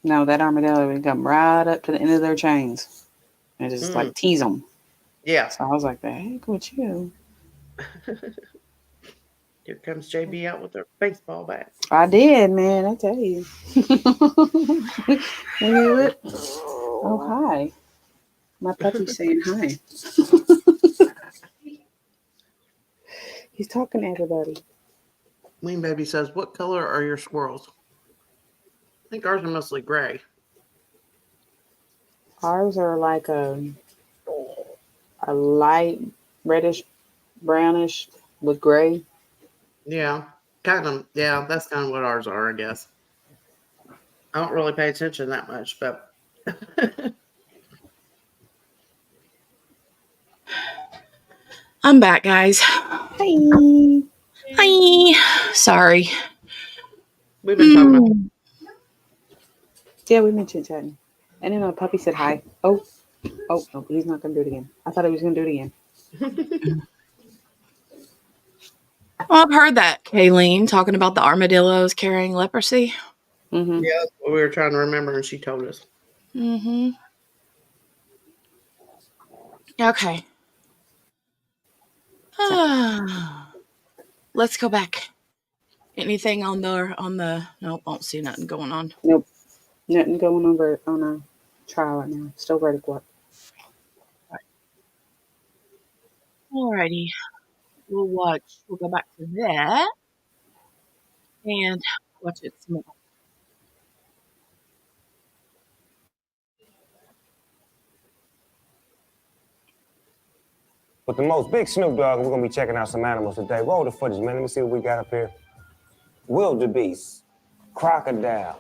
no, that armadillo would come right up to the end of their chains and just like tease them. Yeah. So I was like, the heck with you? Here comes JB out with her baseball bat. I did, man. I tell you. Oh, hi. My puppy's saying hi. He's talking to everybody. Ween Baby says, what color are your squirrels? I think ours are mostly gray. Ours are like a light reddish, brownish with gray. Yeah, kind of. Yeah, that's kind of what ours are, I guess. I don't really pay attention that much, but. I'm back, guys. Hi. Hi. Sorry. We've been talking about. Yeah, we've been chit-chatting. And then my puppy said hi. Oh, no, he's not going to do it again. I thought he was going to do it again. Well, I've heard that, Kayleen, talking about the armadillos carrying leprosy. Mm-hmm. Yeah, that's what we were trying to remember, and she told us. Mm-hmm. Okay. Let's go back. Anything on the nope, I don't see nothing going on. Nope. Nothing going on a trial right now. Still vertical. Alrighty. We'll go back to that and watch it some more. With the most big Snoop Dogg, we're gonna be checking out some animals today. Roll the footage, man. Let me see what we got up here. Wildebeest, crocodile.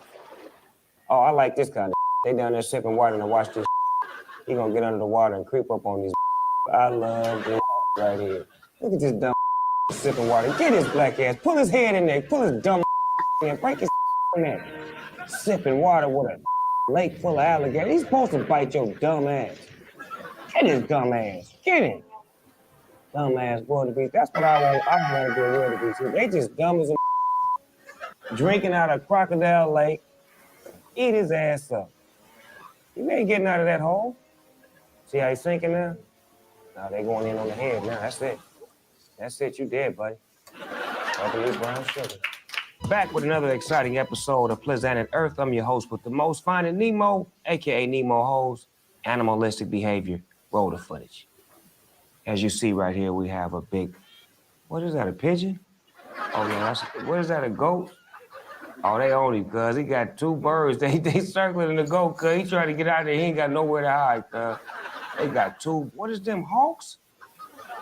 Oh, I like this kind of. They down there sipping water and watch this. He gonna get under the water and creep up on these. I love this right here. Look at this dumb sipping water. Get his black ass. Pull his head in there. Pull his dumb in. Break his in there. Sipping water with a lake full of alligators. He's supposed to bite your dumb ass. Get his dumb ass. Get him. Dumb ass wildebeest. That's what I want. I want to be a wildebeest. They just dumb as a drinking out of crocodile lake. Eat his ass up. You ain't getting out of that hole. See how he's sinking now? Now they going in on the head now. That's it. That's it. You dead, buddy. Ugly brown sugar. Back with another exciting episode of Planet Earth. I'm your host with the most, finding Nemo, aka Nemo Hoes, animalistic behavior. Roll the footage. As you see right here, we have a big, what is that, a pigeon? Oh no, what is that, a goat? Oh, they own him, cuz. He got two birds. They circling the goat, cuz. He trying to get out there. He ain't got nowhere to hide, cuz. They got two. What is them, hawks?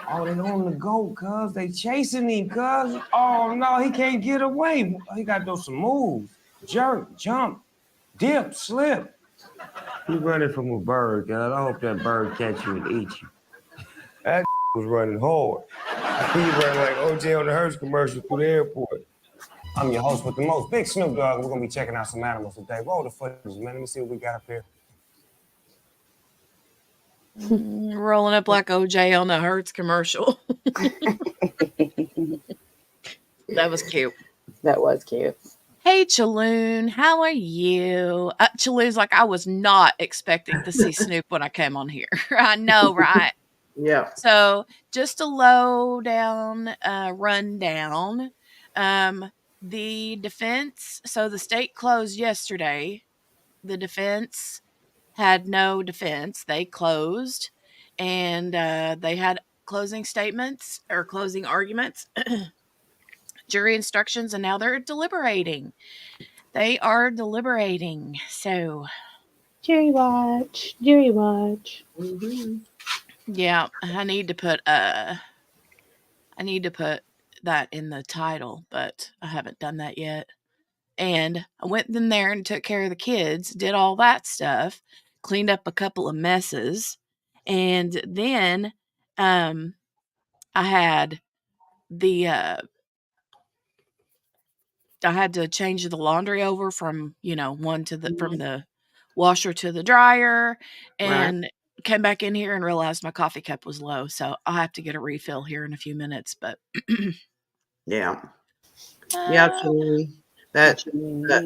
Oh, they on the go, cuz. They chasing him, cuz. Oh, no, he can't get away. He got to do some moves. Jerk, jump, dip, slip. He running from a bird, cuz. I hope that bird catch you and eat you. That was running hard. He ran like OJ on the Hertz commercial through the airport. I'm your host with the most, Big Snoop Dogg. We're going to be checking out some animals today. Roll the footage, man. Let me see what we got up here. Rolling up like OJ on the Hertz commercial. That was cute. That was cute. Hey, Chaloon, how are you? Chaloon's like, I was not expecting to see Snoop when I came on here. I know, right? Yeah. So just a low down rundown. The defense, so the state closed yesterday. The defense had no defense. They closed, and they had closing statements or closing arguments, jury instructions, and now they're deliberating. They are deliberating. So Jury watch. Jury watch. Mm-hmm. yeah, I need to put that in the title, but I haven't done that yet. And I went in there and took care of the kids, did all that stuff, cleaned up a couple of messes, and then I had the I had to change the laundry over from one to the from the washer to the dryer, and came back in here and realized my coffee cup was low, so I'll have to get a refill here in a few minutes. But Yeah. Yeah. That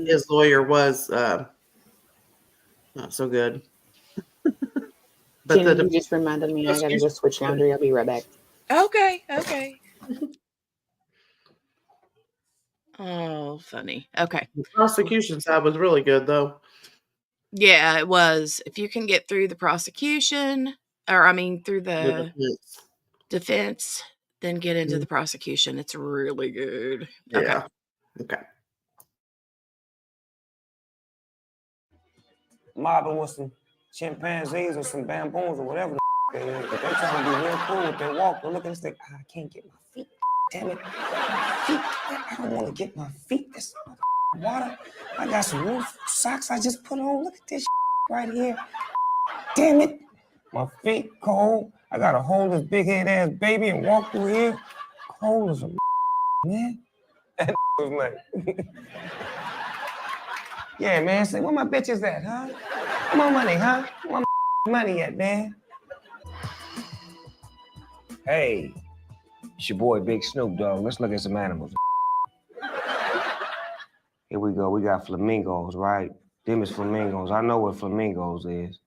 his lawyer was not so good. But Jenny, you just reminded me I gotta go switch laundry. I'll be right back. Okay. Oh, funny. Okay. The prosecution side was really good, though. Yeah, it was. If you can get through the prosecution, through the defense, then get into the prosecution. It's really good. Yeah. Okay. Mobbing with some chimpanzees or some bamboos or whatever they is. But they're trying to be real cool with their walk. They're looking at this thing. I can't get my feet. Damn it. I don't want to get my feet. This water. I got some new socks I just put on. Look at this right here. Damn it. My feet cold. I got to hold this big head ass baby and walk through here. Cold as a man. That was like, yeah, man. Say, where my bitches at, huh? Where my money, huh? Where my money at, man? Hey, it's your boy Big Snoop Dogg. Let's look at some animals. Here we go. We got flamingos, right? Them is flamingos. I know what flamingos is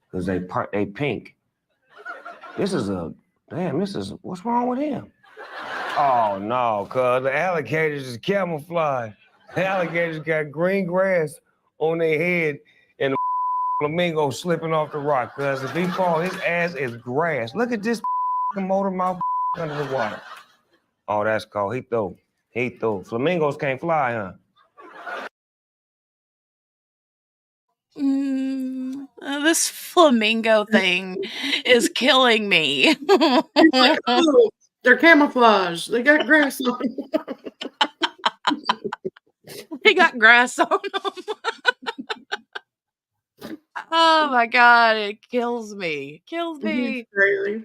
because they pink. What's wrong with him? Oh, no, cuz the alligators is camouflage. The alligators got green grass on their head and the flamingo slipping off the rock, cuz if he fall, his ass is grass. Look at this motor mouth under the water. Oh, that's cold. He threw. Flamingos can't fly, huh? This flamingo thing is killing me. Like, oh, they're camouflage. They got grass on them. They got grass on them. Oh my God, it kills me. Kills me. Crazy.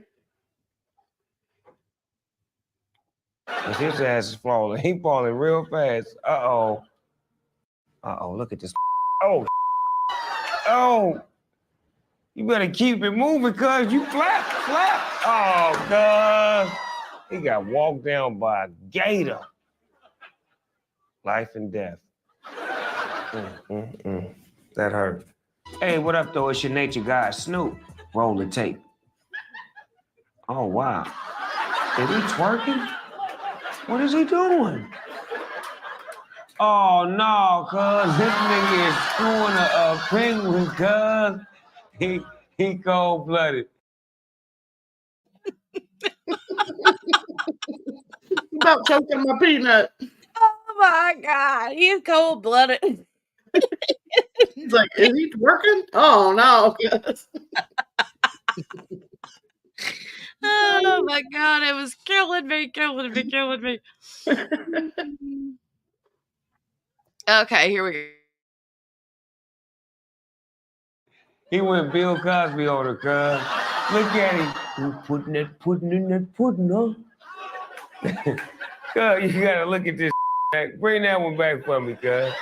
His ass is falling. He falling real fast. Uh-oh, look at this. Oh. You better keep it moving, cuz you flap. Oh, cuz. He got walked down by a gator. Life and death. That hurt. Hey, what up, though? It's your nature guy, Snoop. Roll the tape. Oh, wow. Is he twerking? What is he doing? Oh, no, cuz. This nigga is screwing a penguin, cuz. He cold-blooded. About choking my peanut. Oh my God, he's cold-blooded. He's like, is he working? Oh no. Oh my God, it was killing me. Okay, here we go. He went Bill Cosby on her, cuz. Look at him. You putting that pudding in that pudding, huh? Cuz, you gotta look at this back. Bring that one back for me, cuz.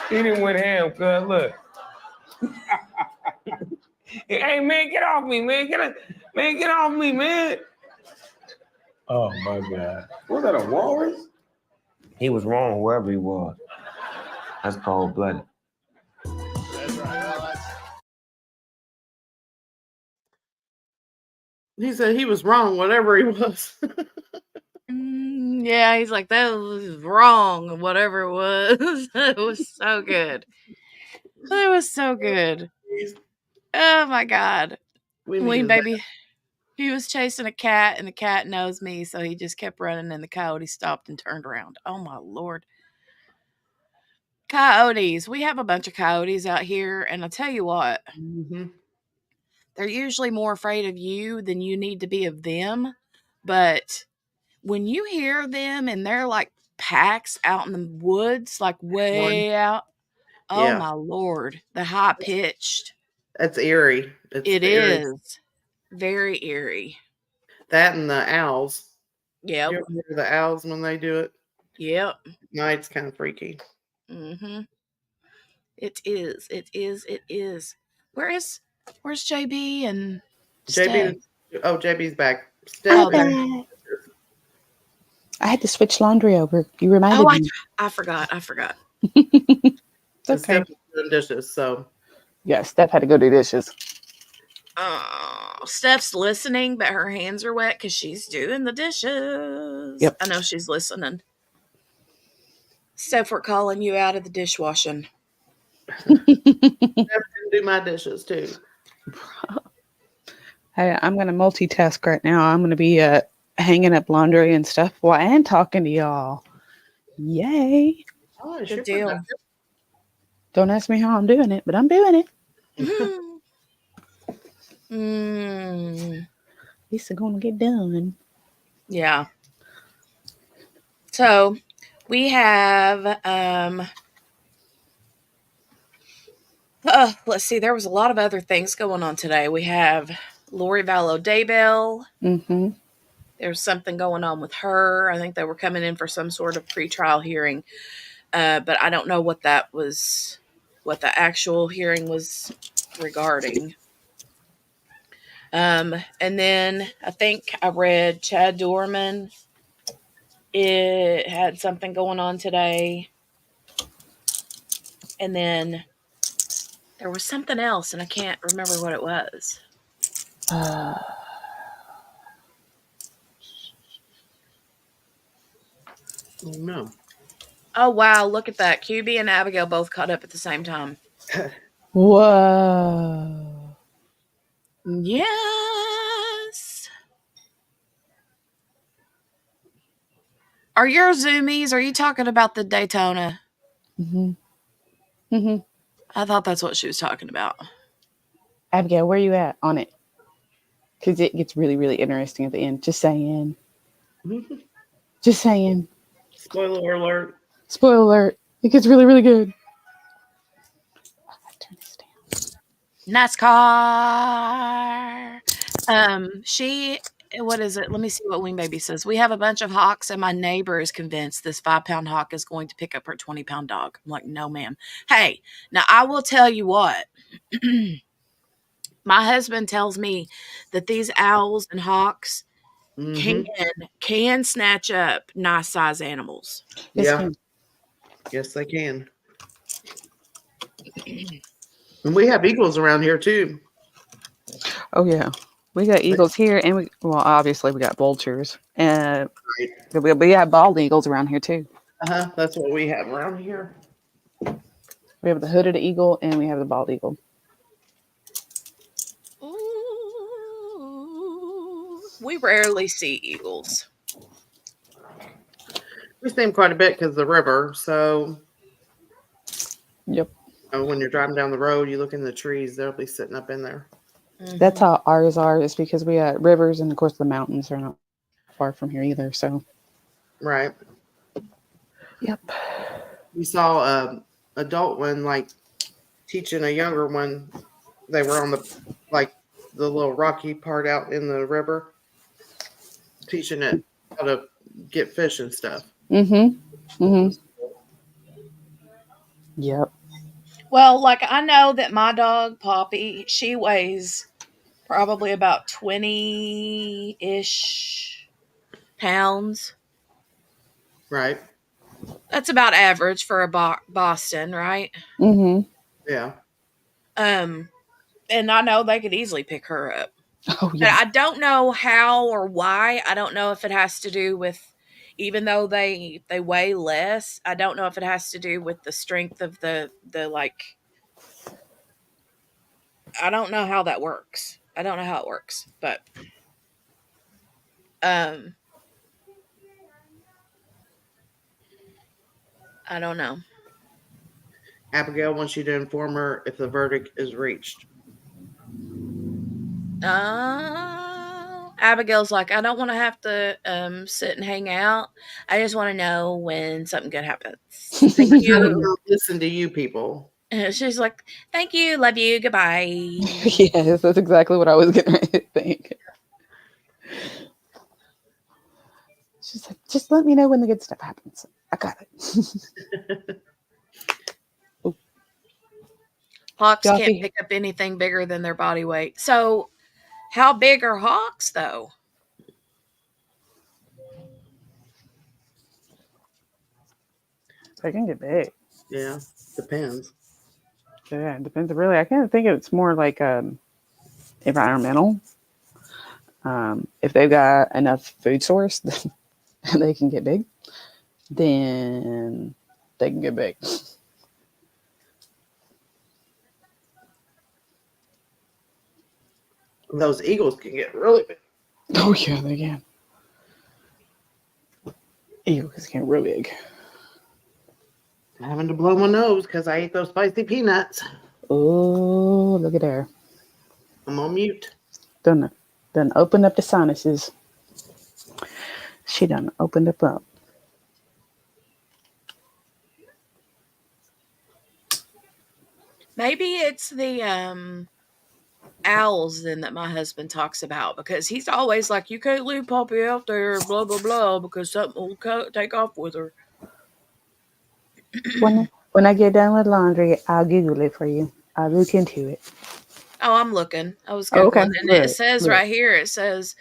He didn't went ham, cuz. Look. Hey, man, get off me, man. Get off me, man. Oh, my God. Was that a walrus? He was wrong, whoever he was. That's cold-blooded. That's right. He said he was wrong, whatever he was. Yeah, he's like, that was wrong, whatever it was. It was so good. It was so good. Oh my God. We Ween needed that. baby. He was chasing a cat and the cat knows me, so he just kept running and the coyote stopped and turned around. Oh my Lord. Coyotes. We have a bunch of coyotes out here, and I'll tell you what, they're usually more afraid of you than you need to be of them. But when you hear them and they're like packs out in the woods, like way out, oh Yeah. my Lord, the high pitched. That's eerie. It eerie. is very eerie. That and the owls. Yep. You ever hear the owls when they do it? Yep. Night's kind of freaky. Mm-hmm. It is. Where's JB and Steph? JB's back. I'm Steph, back. I had to switch laundry over. You reminded me. I forgot. It's okay. Steph was doing dishes, so. Yeah, Steph had to go do dishes. Steph's listening, but her hands are wet because she's doing the dishes. Yep. I know she's listening. Steph, we're calling you out of the dishwashing. Steph can do my dishes too. Hey, I'm going to multitask right now. I'm going to be hanging up laundry and stuff and talking to y'all. Yay. Oh, Good deal. Don't ask me how I'm doing it, but I'm doing it. At least it's going to get done. Yeah. So we have, let's see, there was a lot of other things going on today. We have Lori Vallow Daybell. Mm-hmm. There's something going on with her. I think they were coming in for some sort of pretrial hearing. But I don't know what that was, what the actual hearing was regarding. And then I think I read Chad Dorman. It had something going on today. And then there was something else, and I can't remember what it was. Oh, no. Oh, wow. Look at that. QB and Abigail both caught up at the same time. Whoa. Yes. Are your Zoomies, are you talking about the Daytona? Mm-hmm. Mm-hmm. I thought that's what she was talking about. Abigail, where are you at on it? Because it gets really, really interesting at the end. Just saying. Just saying. Spoiler alert. Spoiler alert. It gets really, really good. Turn this down. NASCAR. What is it? Let me see what Wing Baby says. We have a bunch of hawks, and my neighbor is convinced this 5-pound hawk is going to pick up her 20-pound dog. I'm like, no, ma'am. Hey, now I will tell you what. My husband tells me that these owls and hawks can snatch up nice size animals. Yeah. Yes, they can. And we have eagles around here too. Oh yeah, we got eagles here, and obviously we got vultures, and we have bald eagles around here too. That's what we have around here. We have the hooded eagle, and we have the bald eagle. Ooh, we rarely see eagles. We see them quite a bit because of the river. So, yep. When you're driving down the road, you look in the trees; they'll be sitting up in there. That's how ours are. It's because we got rivers, and of course the mountains are not far from here either. So, Right. yep. We saw a adult one like teaching a younger one. They were on the little rocky part out in the river, teaching it how to get fish and stuff. Mm-hmm. Mm-hmm. Yep. Well, like I know that my dog Poppy, she weighs probably about 20-ish pounds. Right. That's about average for a Boston, right? Mm-hmm. Yeah. And I know they could easily pick her up. Oh But yeah. I don't know how or why. I don't know if it has to do with, even though they weigh less, I don't know if it has to do with the strength of the like, I don't know how that works. I don't know how it works, but um I don't know. Abigail wants you to inform her if the verdict is reached. Abigail's like, I don't want to have to sit and hang out. I just want to know when something good happens. Thank I you. don't listen to you people. And she's like, thank you, love you, goodbye. Yes, that's exactly what I was getting ready to think. She's like, just let me know when the good stuff happens. I got it. Hawks can't Jockey. pick up anything bigger than their body weight. So, how big are hawks, though? They can get big. Yeah. Depends. Yeah, it depends. Really, I kind of think it's more like environmental. If they've got enough food source, they can get big. Then they can get big. Those eagles can get really big. Oh yeah, they can. Eagles get real big. I'm having to blow my nose because I ate those spicy peanuts. Oh, look at her. I'm on mute. Done opened up the sinuses. She done opened up. Maybe it's the owls then that my husband talks about, because he's always like, you can't leave Poppy out there, blah blah blah, because something will take off with her. When I get done with laundry, I'll Google it for you. I'll look into it. Oh, I'm looking. I was Oh, okay. Googling, and it Good. says Good. right here, it says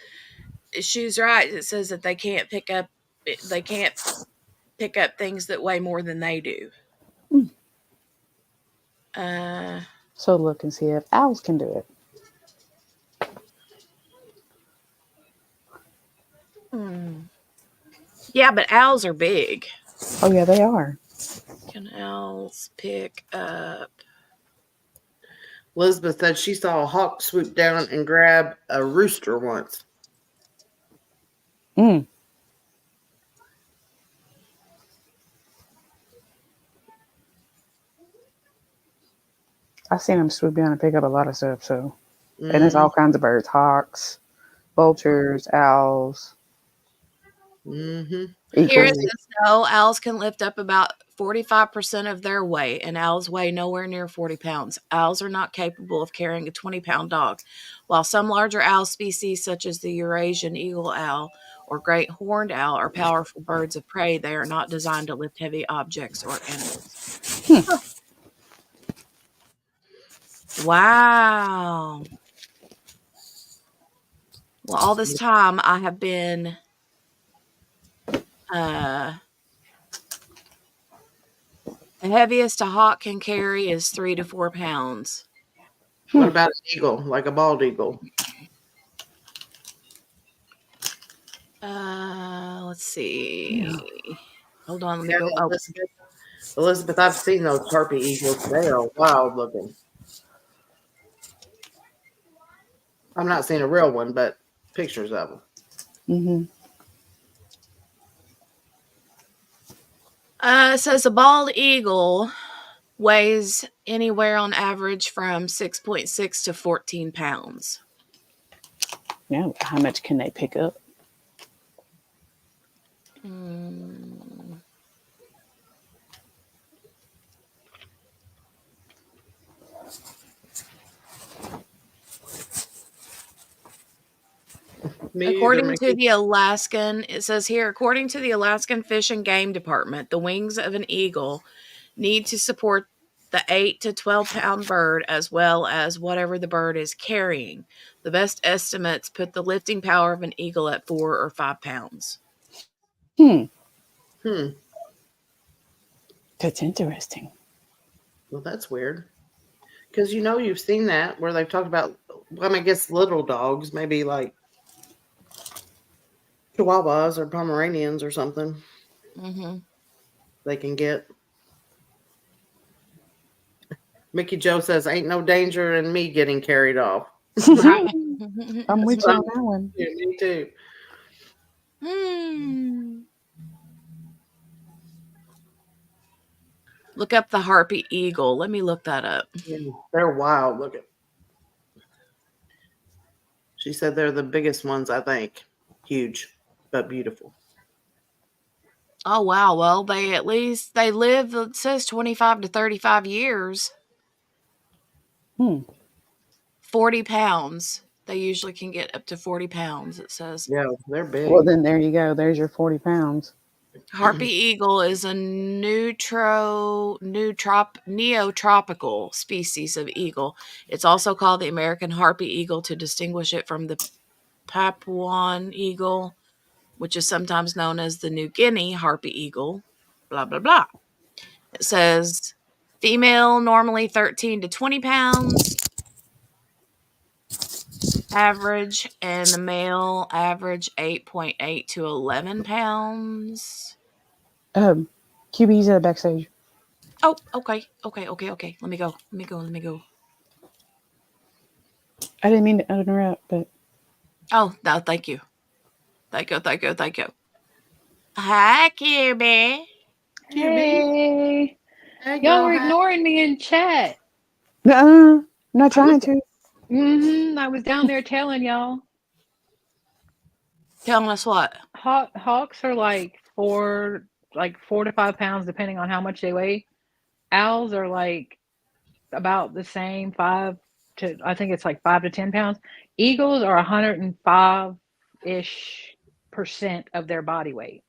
she's right. It says that they can't pick up things that weigh more than they do. Mm. Uh, So look and see if owls can do it. yeah, but owls are big. Oh yeah, they are. Can owls pick up? Elizabeth said she saw a hawk swoop down and grab a rooster once. Mm. I've seen them swoop down and pick up a lot of stuff. So, and it's all kinds of birds: hawks, vultures, owls. Mm-hmm. Here it Equally. says no, owls can lift up about 45% of their weight, and owls weigh nowhere near 40 pounds. Owls are not capable of carrying a 20-pound dog. While some larger owl species, such as the Eurasian eagle owl or great horned owl, are powerful birds of prey, they are not designed to lift heavy objects or animals. Wow. Well, all this time I have been the heaviest a hawk can carry is 3 to 4 pounds. What about an eagle, like a bald eagle? Let's see. Hold on, let me Yeah, go. Oh, Elizabeth, I've seen those harpy eagles. They are wild looking. I'm not seeing a real one, but pictures of them. Mm-hmm. It says a bald eagle Weighs anywhere on average from 6.6 to 14 pounds. Yeah. How much can they pick up? Me either, According to Mickey. the Alaskan, it says here, according to the Alaskan Fish and Game Department, the wings of an eagle need to support the 8 to 12 pound bird as well as whatever the bird is carrying. The best estimates put the lifting power of an eagle at 4 or 5 pounds. Hmm. Hmm. That's interesting. Well, that's weird. Because you've seen that where they've talked about, well, I mean, I guess little dogs, maybe like Chihuahuas or Pomeranians or something, Mm-hmm. they can get. Mickey Joe says, "Ain't no danger in me getting carried off." Right. I'm with That's you what on that one. Yeah, me too. Look up the harpy eagle. Let me look that up. They're wild looking. She said they're the biggest ones, I think. Huge, but beautiful. Oh wow. Well, they live, it says 25 to 35 years. 40 pounds. They usually can get up to 40 pounds, it says. Yeah, they're big. Well, then there you go. There's your 40 pounds. Harpy eagle is a neotropical species of eagle. It's also called the American harpy eagle to distinguish it from the Papuan eagle, which is sometimes known as the New Guinea harpy eagle. Blah, blah, blah. It says female normally 13 to 20 pounds average, and the male average 8.8 to 11 pounds. QB's at the backstage. Oh, okay. Let me go. I didn't mean to interrupt, but Oh, no, thank you. Thank you. Hi, QB. Hey, Hey, y'all girl, were hi. ignoring me in chat. I'm not trying to. I was down there telling y'all. Telling us what? Hawks are like 4 to 5 pounds, depending on how much they weigh. Owls are like about the same, I think it's like 5 to 10 pounds. Eagles are 105-ish% of their body weight.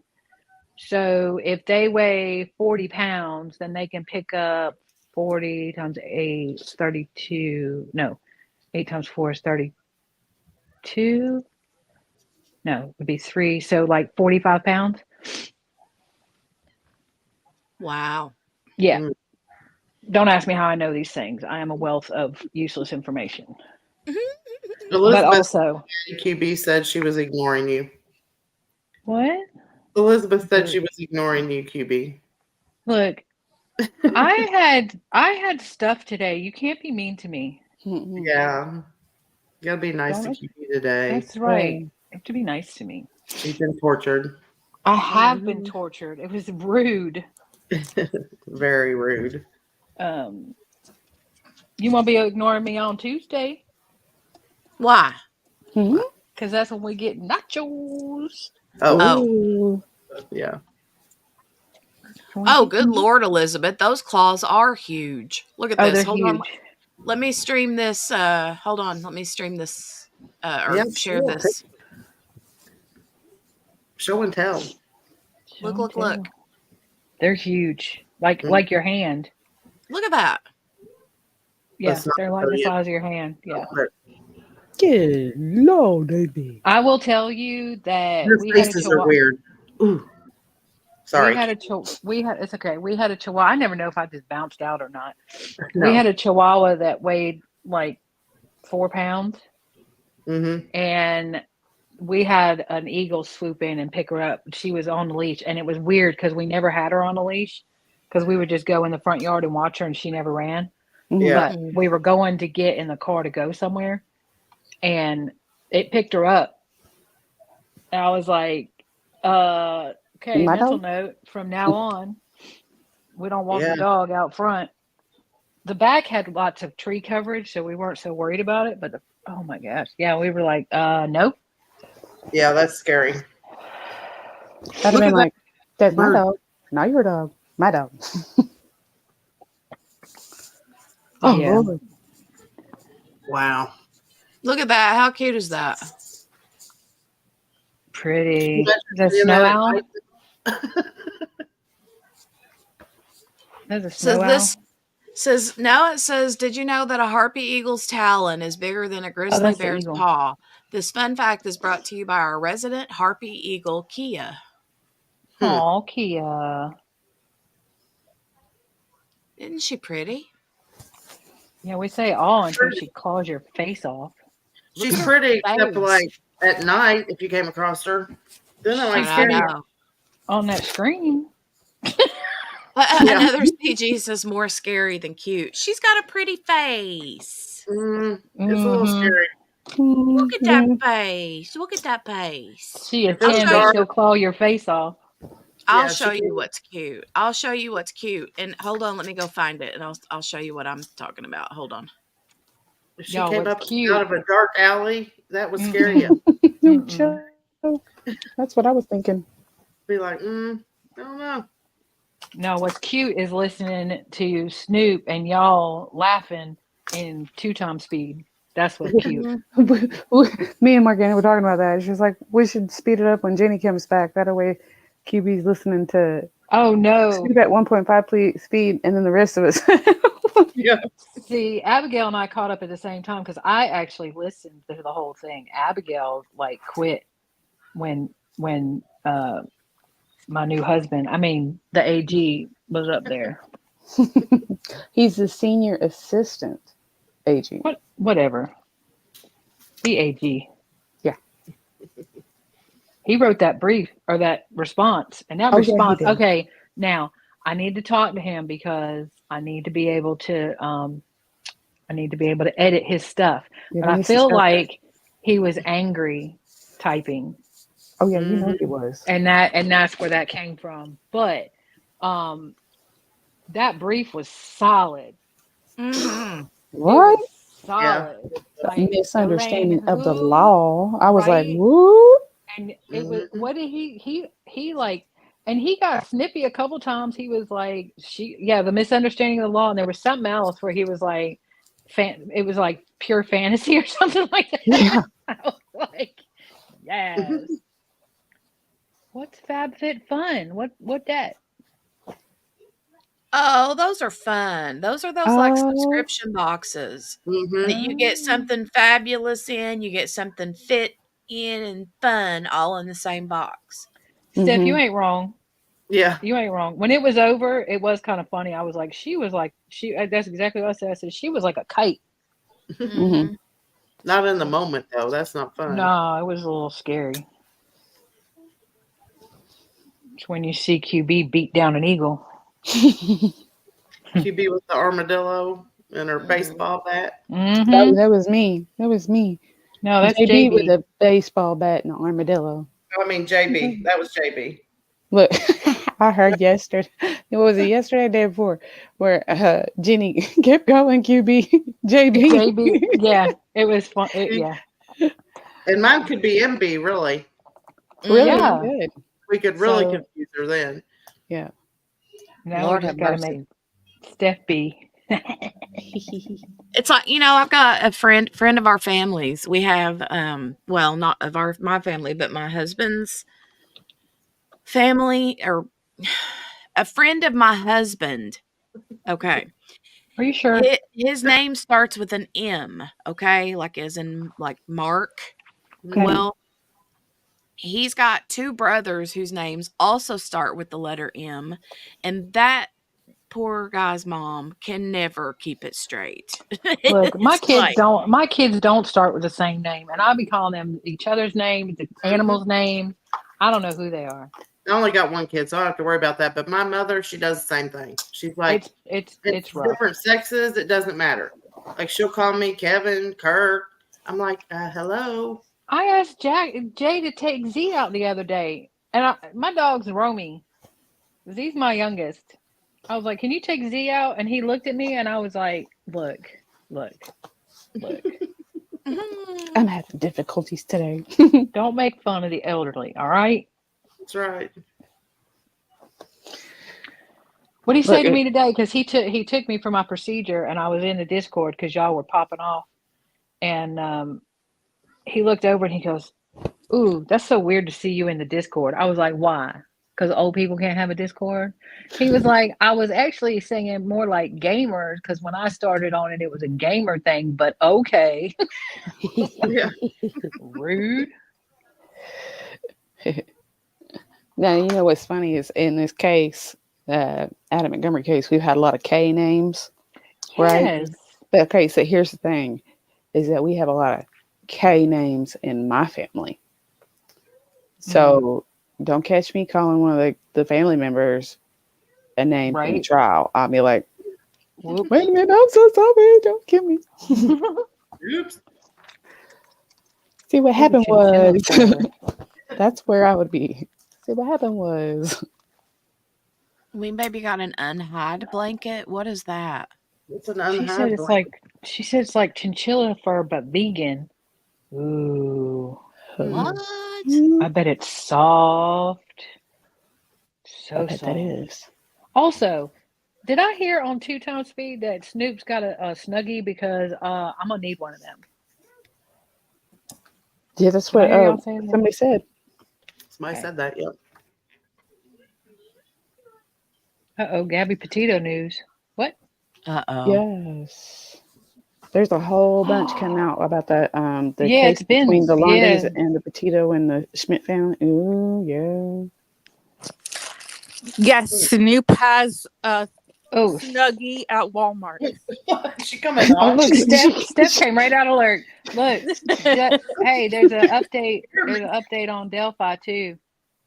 So if they weigh 40 pounds, then they can pick up 40 times 8, 32. No, 8 times 4 is 32. No, it would be 3. So like 45 pounds. Wow. Yeah. Don't ask me how I know these things. I am a wealth of useless information. But Elizabeth also, QB said she was ignoring you. what? Elizabeth said she was ignoring you, QB. Look, I had stuff today. You can't be mean to me. Yeah. You gotta be nice to QB today. That's right. You have to be nice to me. She's been tortured. I have been tortured. It was rude. Very rude. You won't be ignoring me on Tuesday. Why? Because that's when we get nachos. Oh. Yeah. Oh, good Lord, Elizabeth. Those claws are huge. Look at this. They're Hold huge. on. Let me stream this. Hold on. Let me stream this or share this. Show and tell. Look. They're huge. Like your hand. Look at that. Yeah, they're like the size of your hand. Yeah. Good Lord, baby. I will tell you that Your we had a faces chihuahua. are weird. Ooh. Sorry. It's okay. We had a chihuahua. I never know if I just bounced out or not. No. We had a chihuahua that weighed like 4 pounds. And we had an eagle swoop in and pick her up. She was on the leash, and it was weird because we never had her on a leash because we would just go in the front yard and watch her, and she never ran. Yeah. But we were going to get in the car to go somewhere, and it picked her up. And I was like, okay, mental note, from now on, we don't walk the dog out front. the back had lots of tree coverage, so we weren't so worried about it. But oh my gosh, yeah, we were like, nope. Yeah, that's scary. That'd have Look been at like, that's my bird. dog. Not your dog. My dog. Oh, Yeah. Lord. Wow. Look at that. How cute is that? Pretty. Imagine Is that seeing snow that at owl? night. That's a So snow owl. this says, now it says, did you know that a harpy eagle's talon is bigger than a grizzly that's the bear's eagle. paw? This fun fact is brought to you by our resident harpy eagle, Kia. Oh, Kia. Isn't she pretty? Yeah, we say all until she claws your face off. Look She's at her pretty, except for face. like at night if you came across her. Then I like She's I pretty scary. know. on that screen. Yeah. Another CG says more scary than cute. She's got a pretty face. It's a little Mhm. scary. Look at that face. Look at that face. She If it was attends show and dark, she'll claw your face off. I'll yeah, show she you can. what's cute. I'll show you what's cute. And hold on, let me go find it, and I'll show you what I'm talking about. Hold on. If she Y'all, came what's up cute? out of a dark alley, that would scare you. You Mm-mm. joke. That's what I was thinking. Be like, I don't know. No, what's cute is listening to Snoop and y'all laughing in 2x speed. That's what's cute. Me and Morgana were talking about that. She was like, we should speed it up when Jenny comes back. That way QB's listening to Oh no. Snoop at 1.5 speed, and then the rest of us. Yeah. See, Abigail and I caught up at the same time because I actually listened to the whole thing. Abigail like quit when my new husband, the AG was up there. He's the senior assistant AG. Whatever. The AG. Yeah. He wrote that brief or that response. And that Oh, yeah, he response, did. okay, now I need to talk to him because I need to be able to edit his stuff. Yeah, But he I needs to feel start that. like he was angry typing. Oh yeah, you know he was. And that's where that came from. But that brief was solid. Mm-hmm. What? Solid. Like, Misunderstanding Elaine, of the who? law. I was like, Right? woo. And it was, what did he like, and he got snippy a couple times. He was like, the misunderstanding of the law. And there was something else where he was like, it was like pure fantasy or something like that. Yeah. I was like, yes. What's FabFitFun? What that? Oh, those are fun. Those are those like subscription boxes that you get something fabulous in, you get something fit in and fun all in the same box. Steph, you ain't wrong. Yeah. You ain't wrong. When it was over, it was kind of funny. I was like, that's exactly what I said. I said, she was like a kite. Mm-hmm. Not in the moment, though. That's not fun. No, it was a little scary. It's when you see QB beat down an eagle. QB with the armadillo and her baseball bat. Mm-hmm. That was me. That was me. No, that's JB JB. with a baseball bat and an armadillo. I mean, JB. That was JB. Look, I heard yesterday. What was it yesterday or the day before? Where Jenny kept going QB JB. JB. Yeah, it was fun. Yeah. And mine could be MB, really. Really Yeah. good. We could really So- confuse her then. Yeah. Now Lord we have just gotta mercy. make Steph B. It's like, I've got a friend of our families. We have well, not of my family, but my husband's family, or a friend of my husband. Okay. Are you sure? His name starts with an M, okay? Like as in like Mark. Okay. Well, he's got two brothers whose names also start with the letter M, and that poor guy's mom can never keep it straight. Look, my It's kids like, don't start with the same name, and I'll be calling them each other's names, the animals' name. I don't know who they are. I only got one kid, so I don't have to worry about that. But my mother, she does the same thing. She's like, It's rough. different sexes. It doesn't matter. Like she'll call me Kevin, Kirk. I'm like, hello. I asked Jay to take Z out the other day, and my dog's Romy. Z's my youngest. I was like, "Can you take Z out?" And he looked at me, and I was like, "Look, look, look. I'm having difficulties today. Don't make fun of the elderly, all right?" That's right. What did he say Look, to me today? Because he took me for my procedure, and I was in the Discord because y'all were popping off, and he looked over and he goes, "Ooh, that's so weird to see you in the Discord." I was like, "Why? Because old people can't have a Discord?" He was like, "I was actually saying more like gamers because when I started on it, it was a gamer thing, but okay." Yeah. Rude. Now, you know what's funny is in this case, Adam Montgomery case, we've had a lot of K names, right? Yes. But okay, so here's the thing, is that we have a lot of K names in my family. So don't catch me calling one of the family members a name in Right. trial. I'll be like, Whoop. wait a minute, I'm so sorry, don't kill me. Oops. See, what Maybe happened chinchilla was, fur. that's where I would be. See, what happened was, We maybe got an unhide blanket. What is that? It's an She said unhide it's blanket. like chinchilla fur but vegan. Ooh. What? I bet it's soft. I So bet that soft. is. Also, did I hear on Two Tone Speed that Snoop's got a Snuggie? Because I'm gonna need one of them. Yeah, that's Did I what hear y'all say that? somebody said. Somebody Okay. said that. Yep. Uh-oh, Gabby Petito news. What? Uh-oh. Yes. There's a whole bunch coming out about that the Yeah, case it's been between the Londons yeah. and the Petito and the Schmidt family. Ooh, yeah. Yes, Snoop has a Oh, Snuggie at Walmart. She coming oh, on. look, Steph came right out alert. Look, hey, there's an update. There's an update on Delphi too.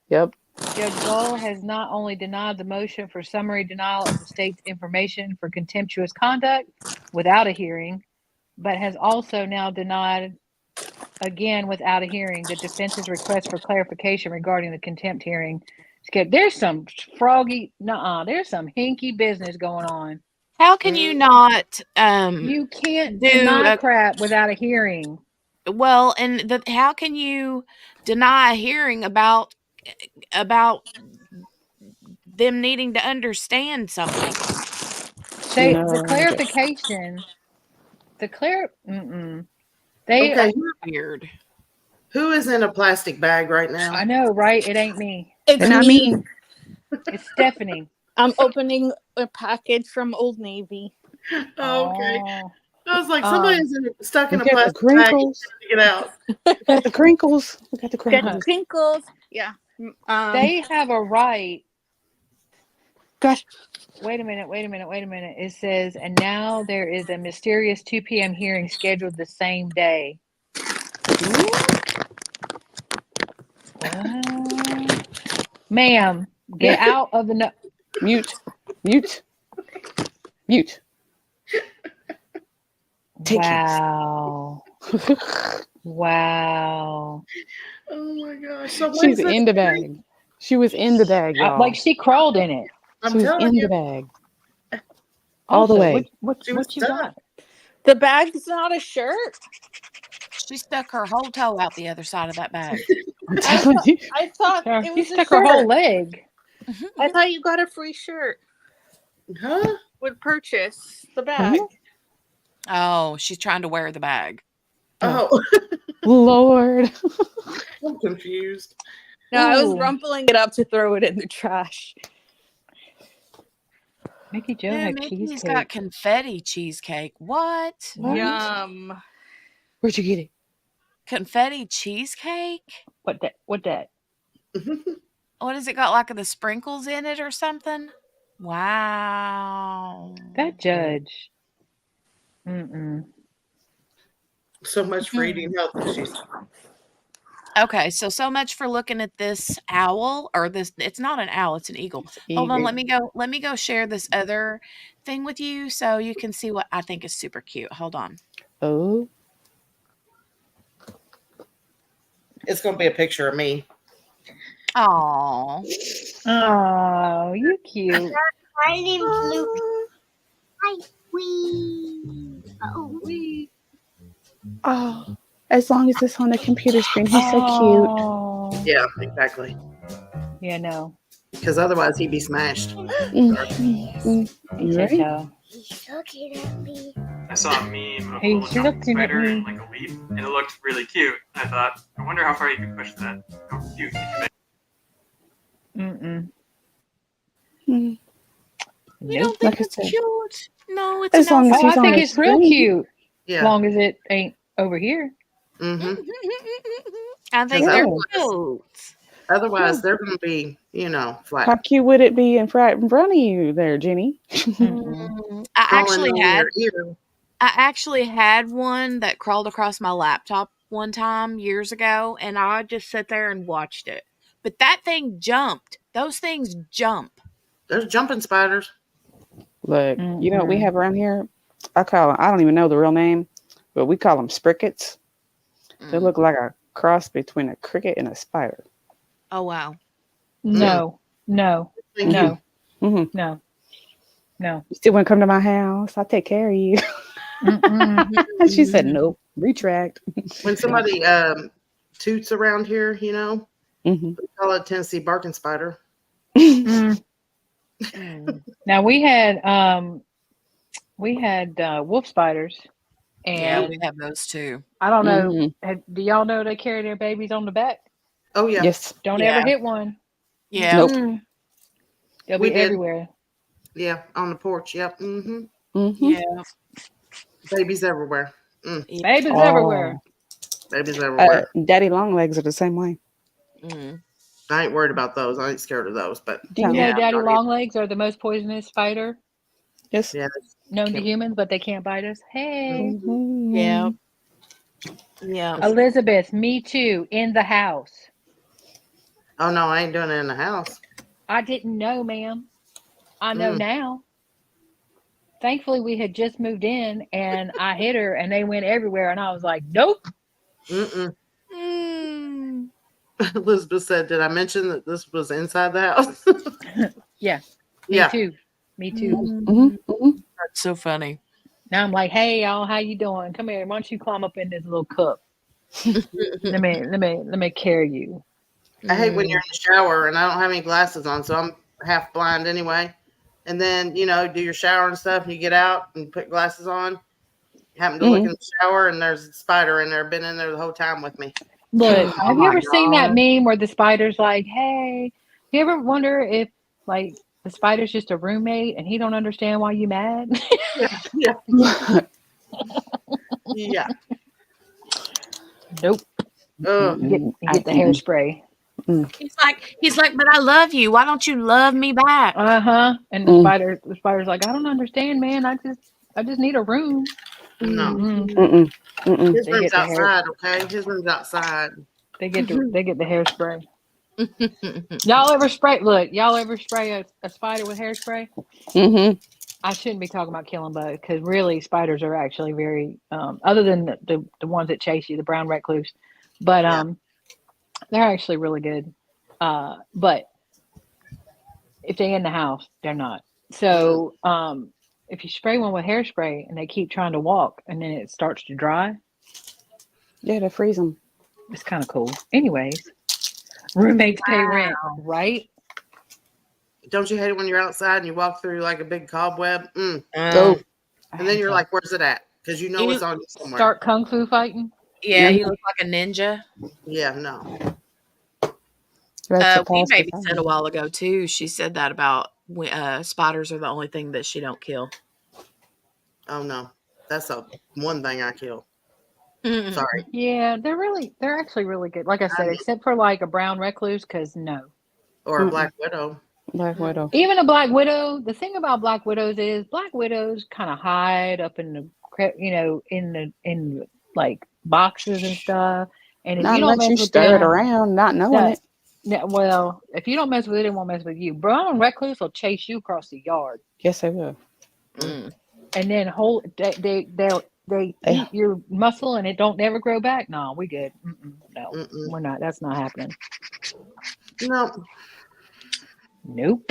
Yep. Judge Lowell has not only denied the motion for summary denial of the state's information for contemptuous conduct without a hearing, but has also now denied, again without a hearing, the defense's request for clarification regarding the contempt hearing. There's some there's some hinky business going on. How can you not You can't do deny crap without a hearing. well, and how can you deny a hearing about them needing to understand something? The clarification, they Okay. Weird. Who is in a plastic bag right now? I know, right? It ain't me. It's Not me. me. It's Stephanie. I'm opening a package from Old Navy. Oh, okay. Oh. I was like, somebody's stuck in We a got the plastic bag. crinkles. Get out. We got the crinkles. We got the Got the crinkles. crinkles. Yeah. They have a right. Gosh. Wait a minute. It says, and now there is a mysterious 2 p.m. hearing scheduled the same day. What? Ma'am, get out of the Mute. Take Wow. Wow. Oh my gosh. So She's in the bag. She was in the bag, y'all. Like she crawled in it. She was in the bag. All Also, the way. What you got? The bag's not a shirt. She stuck her whole toe out the other side of that bag. I'm telling you. I thought Yeah, it she was a stuck her whole shirt. leg. I thought you got a free shirt. Huh? Would purchase the bag. Oh, she's trying to wear the bag. Oh. Lord. I'm confused. No, I was Ooh. rumpling it up to throw it in the trash. Mickey Joe Yeah, had Mickey's cheesecake. got confetti cheesecake. What? Yum. Where'd you get it? Confetti cheesecake? What that? What has it got, like the sprinkles in it or something? Wow. That judge. Mm-mm. So much for eating healthy, she said. Okay, so much for looking at this owl, or this, it's not an owl, it's an eagle. Hold on, let me go share this other thing with you so you can see what I think is super cute. Hold on. Oh. It's going to be a picture of me. Oh, Oh, you cute. My name's Luke. Hi. Wee. Oh, wee. Oh, as long as it's on the computer screen, he's so cute. Oh. Yeah, exactly. Yeah, no. Because otherwise he'd be smashed. Mm, You right? so. He's looking at me. I saw a meme of a He's little jumping looking at spider me. in like a leaf, and it looked really cute. I thought, I wonder how far you can push that. How cute can you make Mm-mm. Mm. You Nope. don't think Like I it's said, cute? No, it's as long as Oh, he's I on think the it's real screen. cute. As Yeah. long as it ain't over here. Mm-hmm. I think Because they're otherwise, cute. otherwise they're going to be, How flat. cute would it be in front of you there, Jenny? Mm-mm. I Crawling on your ear. actually had one that crawled across my laptop one time years ago, and I just sat there and watched it. But that thing jumped. Those things jump. There's jumping spiders. Look, you know what we Mm-mm. have around here? I don't even know the real name, but we call them sprickets. They look like a cross between a cricket and a spider. Oh, wow. No. No. Thank No. Mm-hmm. No. No. You still want to come to my house? I'll take care of you. Mm-mm. She said, nope, retract. When somebody toots around here, Mm-hmm. we call it Tennessee barking spider. Mm. Now we had wolf spiders, Yeah, and we have those too. I don't know. Mm-hmm. Do y'all know they carry their babies on the back? Oh, yeah. Yes. Don't Yeah. ever hit one. Yeah. Nope. Mm. They'll We be did. everywhere. Yeah, on the porch. Yep. Mm-hmm. Mm-hmm. Yeah. Babies everywhere. Babies Oh. everywhere. Babies everywhere. Daddy long legs are the same way. I ain't worried about those. I ain't scared of those. But Do you know Yeah. daddy longlegs are the most poisonous spider Yes. yeah, known to humans, but they can't bite us? Hey. Mm-hmm. Yeah. Yeah. Elizabeth, me too, in the house. oh no, I ain't doing it in the house. I didn't know, ma'am. I know now. Thankfully, we had just moved in, and I hit her, and they went everywhere, and I was like, nope. Mm-mm. Mm. Elizabeth said, "Did I mention that this was inside the house?" Yeah. Yeah. Me too. Mm-hmm. That's so funny. Now I'm like, hey y'all, how you doing? Come here. Why don't you climb up in this little cup? let me carry you. I hate when you're in the shower and I don't have any glasses on, so I'm half blind anyway. And then, do your shower and stuff, and you get out and put glasses on. You happen to look in the shower and there's a spider in there, been in there the whole time with me. Look, have you my ever seen that God. meme where the spider's like, hey, you ever wonder if like the spider's just a roommate and he don't understand why you mad? Yeah. Yeah. Nope. You get the hairspray. He's like, but I love you. Why don't you love me back? And the spider's like, I don't understand, man. I just need a room. No. His They room's get the hair. outside, okay? His room's outside. They get the hairspray. Y'all ever spray? Look, y'all ever spray a spider with hairspray? Mm-hmm. I shouldn't be talking about killing bugs because really spiders are actually very, other than the ones that chase you, the brown recluse, but they're actually really good. But if they're in the house, they're not. So if you spray one with hairspray and they keep trying to walk and then it starts to dry, yeah, to freeze them. It's kind of cool. Anyways, roommates pay rent, right? Don't you hate it when you're outside and you walk through like a big cobweb? And then you're like, where's it at? Because it's on you somewhere. Start kung fu fighting? Yeah, he looks like a ninja. Yeah, no. We maybe said a while ago too. She said that about spiders are the only thing that she don't kill. Oh no, that's one thing I kill. Sorry. Yeah, they're actually really good. Like I said, except for like a brown recluse, because no. Or a black widow. Black widow. Even a black widow. The thing about black widows is black widows kind of hide up in the, in like boxes and stuff. And if not you don't unless mess you with stir them, it around, not knowing it. Yeah, well, if you don't mess with it, it won't mess with you. Brown recluse will chase you across the yard. Yes, they will. And then they eat your muscle and it don't never grow back. No, we good. No, we're not. That's not happening. No. Nope.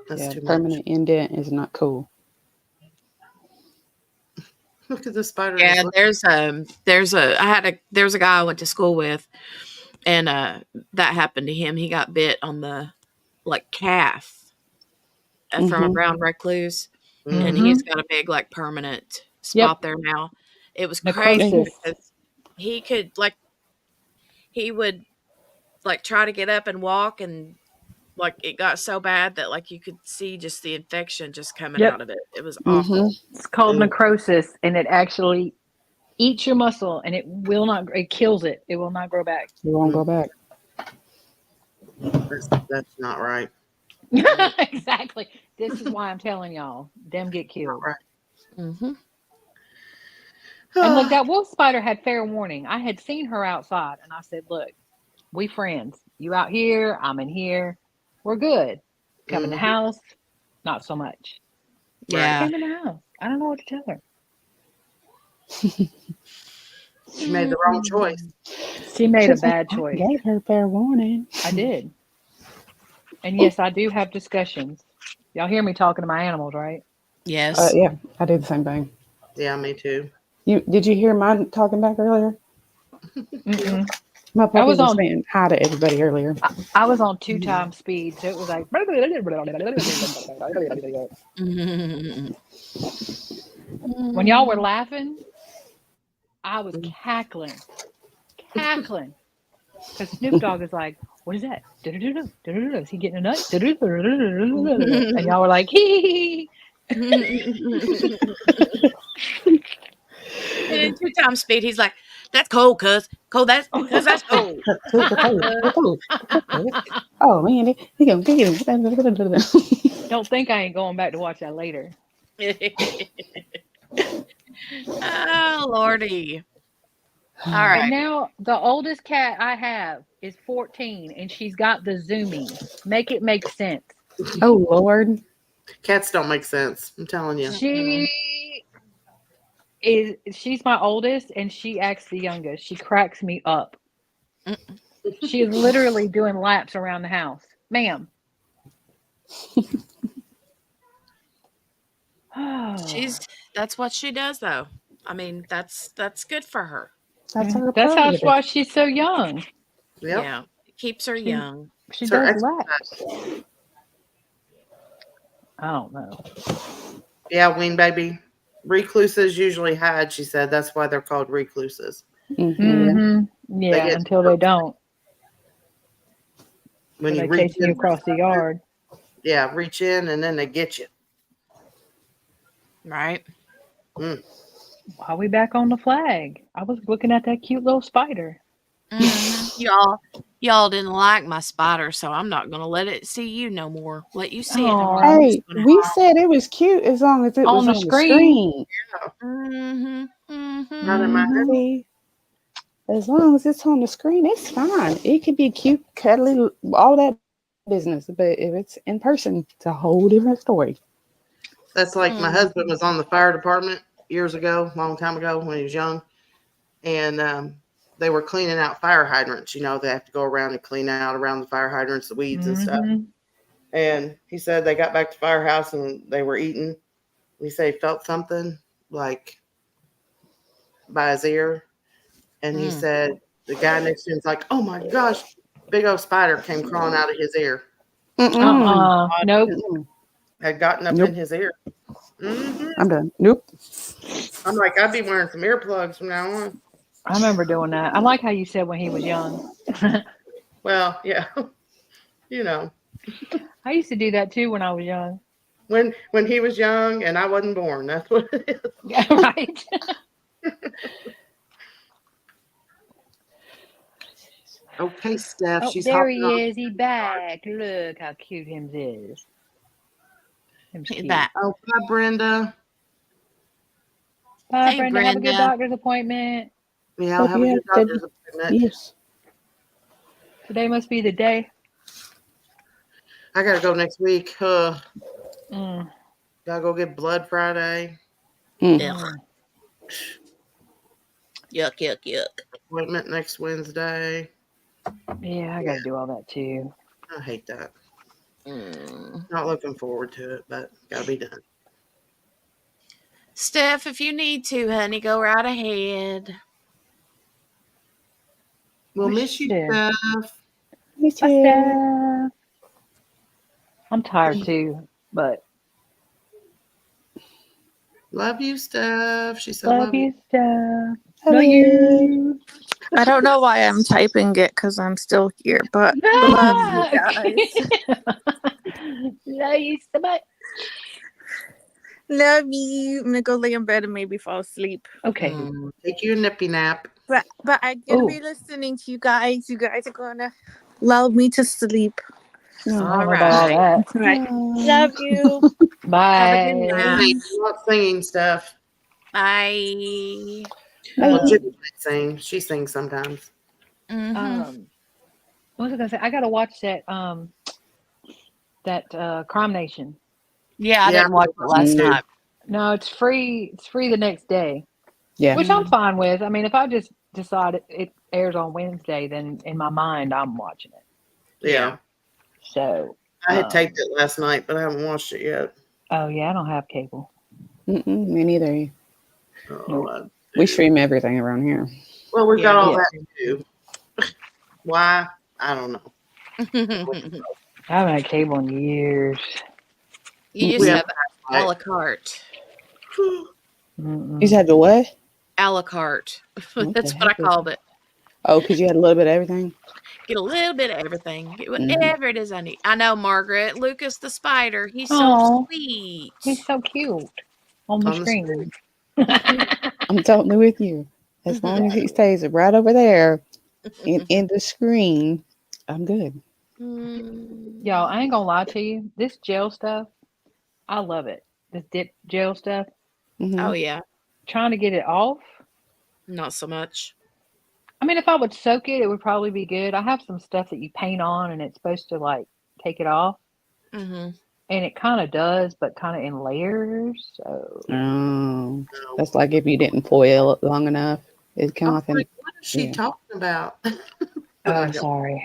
That's too much. Permanent indent is not cool. Look at the spider. Yeah, there's a guy I went to school with, and that happened to him. He got bit on the calf from a brown recluse, and he's got a big permanent spot there now. It was crazy Necrosis. because he could he would try to get up and walk, and it got so bad that you could see just the infection just coming out of it. It was awful. It's called necrosis, and it actually eats your muscle, and it kills it. It will not grow back. It won't go back. That's not right. Exactly. This is why I'm telling y'all, them get killed. Right. Mm-hmm. And look, that wolf spider had fair warning. I had seen her outside, and I said, "Look, we friends. You out here, I'm in here. We're good. Come in the house, not so much." Yeah. Came in the house. I don't know what to tell her. She made the wrong choice. She made a bad choice. I gave her fair warning. I did. And yes, I do have discussions. Y'all hear me talking to my animals, right? Yes. Yeah, I did the same thing. Yeah, me too. Did you hear mine talking back earlier? Mm-mm. My puppy was saying hi to everybody earlier. I was on 2x speed, so it was like. When y'all were laughing, I was cackling. Because Snoop Dogg is like, "What is that? Is he getting a nut?" And y'all were like, "Hee." And in 2x speed, he's like, "That's cold, cuz. Cold, that's cold." Oh, man. He gonna get it. Don't think I ain't going back to watch that later. Oh, Lordy. All right. And now the oldest cat I have is 14, and she's got the zooming. Make it make sense. Oh, Lord. Cats don't make sense. I'm telling you. She's my oldest, and she acts the youngest. She cracks me up. She is literally doing laps around the house. Ma'am. That's what she does, though. I mean, that's good for her. That's why she's so young. Yep. Yeah, it keeps her young. She does laps. I don't know. Yeah, Ween baby. Recluses usually hide, she said. That's why they're called recluses. Mm-hmm. Yeah, until they don't. When so you they chase you across the yard. Yeah, reach in and then they get you. Right. Why are we back on the flag? I was looking at that cute little spider. Y'all didn't like my spider, so I'm not gonna let it see you no more. Let you see it. Hey, we said it was cute as long as it was on the screen. Yeah. Not in my head. See, as long as it's on the screen, it's fine. It could be cute, cuddly, all that business. But if it's in person, it's a whole different story. That's like my husband was on the fire department years ago, long time ago when he was young. And they were cleaning out fire hydrants. You know, they have to go around and clean out around the fire hydrants, the weeds and stuff. And he said they got back to firehouse and they were eating. He said he felt something like by his ear. And he said the guy next to him was like, "Oh my gosh, big old spider came crawling out of his ear." Nope. Had gotten up in his ear. I'm done. Nope. I'm like, I'd be wearing some earplugs from now on. I remember doing that. I like how you said when he was young. Well, yeah. You know. I used to do that too when I was young. When he was young and I wasn't born. That's what it is. Yeah, right. Okay, Steph. Oh, she's there he hopping is. He back. Look how cute him is. He's back. Oh, bye, Brenda. Bye, Hey, Brenda. Have a good Brenda. doctor's appointment. Yeah, I'll have a good doctor's appointment. Yes. Today must be the day. I gotta go next week. Gotta Mm. go get blood Friday. Yuck, yuck. Appointment next Wednesday. Yeah, I gotta do all that too. I hate that. Not looking forward to it, but gotta be done. Steph, if you need to, honey, go right ahead. We'll What's miss you, this? Steph. Me Bye, too. Steph. I'm tired too, but Love you, Steph. She said, love you, Steph. Love Love you. you. I don't know why I'm typing it because I'm still here, but love you Ah! guys. Love you so much. Love you. I'm gonna go lay in bed and maybe fall asleep. Okay. Take you a nippy nap. But I'm gonna be listening to you guys. You guys are gonna lull me to sleep. I No. don't All know about all right. that. Right. Love you. Have a good Bye. night. Not singing stuff. Bye. Well, Jimmy might sing. She sings sometimes. Mm-hmm. What was I gonna say? I gotta watch that Crime Nation. Yeah, I didn't watch it last night. No, it's free. It's free the next day. Yeah. Which I'm fine with. I mean, if I just decide it airs on Wednesday, then in my mind I'm watching it. Yeah. So I had taped it last night, but I haven't watched it yet. Oh yeah, I don't have cable. Me neither. Oh, We stream everything around here. well, we've got all that to do. Why? I don't know. I haven't had cable in years. You just have a la carte. You just had the what? A la carte. That's what I called it. Oh, because you had a little bit of everything? Get a little bit of everything. Get whatever it is I need. I know, Margaret. Lucas the spider. He's so sweet. He's so cute on the screen. I'm totally with you. As long as he stays right over there in the screen, I'm good. Y'all, I ain't gonna lie to you. This gel stuff, I love it. This dip gel stuff. Oh, yeah. Trying to get it off. Not so much. I mean, if I would soak it, it would probably be good. I have some stuff that you paint on and it's supposed to like take it off. Mm-hmm. And it kind of does, but kind of in layers. So that's like if you didn't foil it long enough, it come off. What is she talking about? Oh, sorry.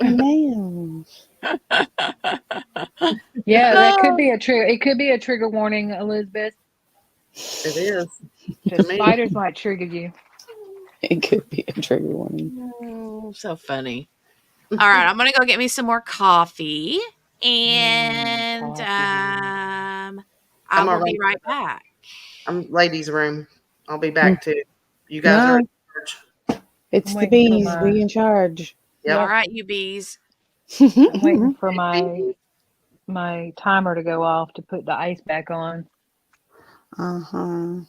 Nails. Yeah, that could be a trigger. It could be a trigger warning, Elizabeth. It is. The spiders might trigger you. It could be a trigger warning. Oh, so funny. All right, I'm gonna go get me some more coffee, and I will be right back. I'm ladies' room. I'll be back too. You guys are in charge. It's the bees. We in charge. Yep. All right, you bees. I'm waiting for my timer to go off to put the ice back on. So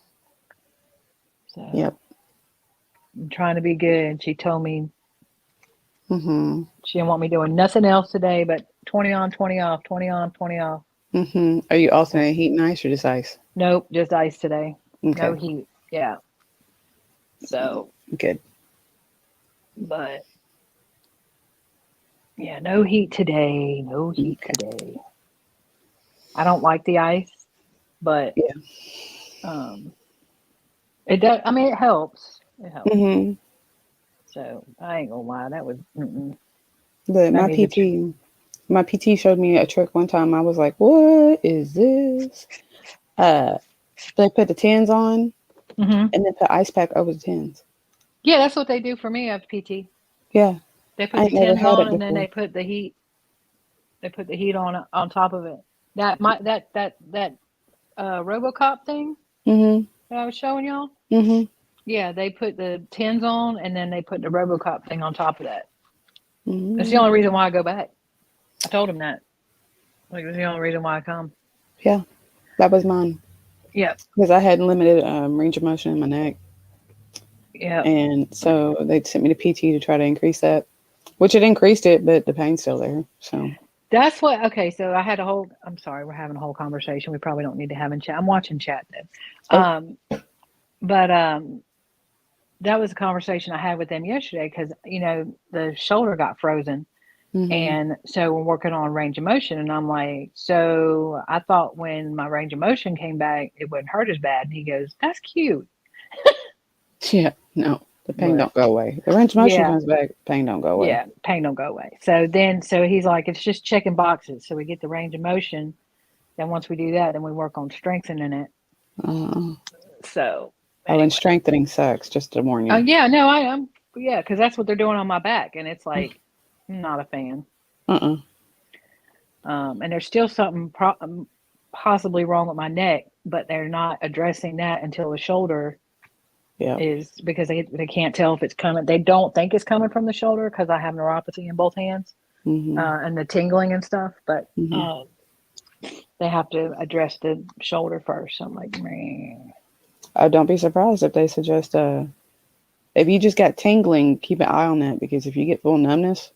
yep. I'm trying to be good. She told me she didn't want me doing nothing else today but 20 on, 20 off, 20 on, 20 off. Are you alternating heat and ice or just ice? Nope, just ice today. Okay. No heat. Yeah. So good. But yeah, no heat today. No heat today. I don't like the ice, but it does. I mean, it helps. It helps. So I ain't gonna lie, that was. But my PT showed me a trick one time. I was like, "What is this?" They put the tins on, and then put ice pack over the tins. Yeah, that's what they do for me after PT. Yeah, they put the tins on, and then they put the heat. They put the heat on top of it. That RoboCop thing that I was showing y'all. Yeah, they put the tins on, and then they put the RoboCop thing on top of that. That's the only reason why I go back. I told him that. Like, it was the only reason why I come. Yeah, that was mine. Yeah, because I had limited range of motion in my neck. Yeah, and so they sent me to PT to try to increase that, which it increased it, but the pain's still there. So that's what. Okay, so I had a whole. I'm sorry, we're having a whole conversation. We probably don't need to have in chat. I'm watching chat then. That was a conversation I had with them yesterday because the shoulder got frozen. And so we're working on range of motion, and I'm like, so I thought when my range of motion came back, it wouldn't hurt as bad. And he goes, "That's cute." Yeah, no. The pain But don't go away. The range of motion yeah, comes back. Pain don't go away. yeah, pain don't go away. So he's like, it's just checking boxes. So we get the range of motion. Then once we do that, then we work on strengthening it. Uh, So and anyway. strengthening sucks. Just to warn you. Oh yeah, no, I'm yeah, because that's what they're doing on my back, and it's like I'm not a fan. And there's still something possibly wrong with my neck, but they're not addressing that until the shoulder is because they can't tell if it's coming. They don't think it's coming from the shoulder because I have neuropathy in both hands and the tingling and stuff. But they have to address the shoulder first. So I'm like, man. Don't be surprised if they suggest if you just got tingling, keep an eye on that because if you get full numbness,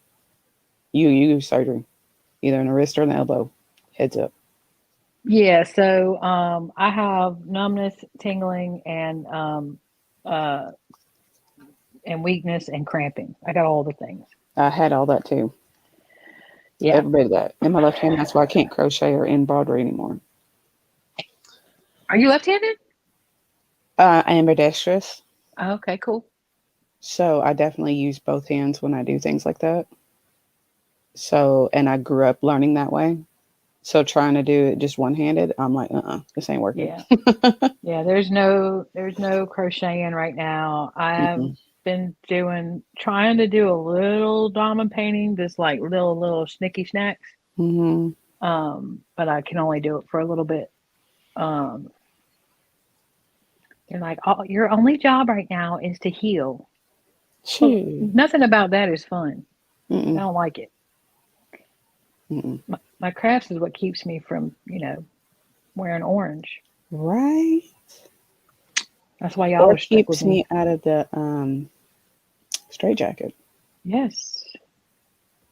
you use surgery, either in the wrist or in the elbow. Heads up. Yeah, so I have numbness, tingling, and weakness and cramping. I got all the things. I had all that too. Yeah. Every bit of that. In my left hand, that's why I can't crochet or embroidery anymore. Are you left-handed? I am ambidextrous. Oh, okay, cool. So I definitely use both hands when I do things like that. So, and I grew up learning that way. So trying to do it just one-handed, I'm like, this ain't working. Yeah. Yeah, there's no crocheting right now. I've been trying to do a little diamond painting, just like little snicky snacks. But I can only do it for a little bit. They're like, your only job right now is to heal. Well, nothing about that is fun. I don't like it. My crafts is what keeps me from, wearing orange. Right. That's why y'all are stuck with keeps me out of the straitjacket. Yes.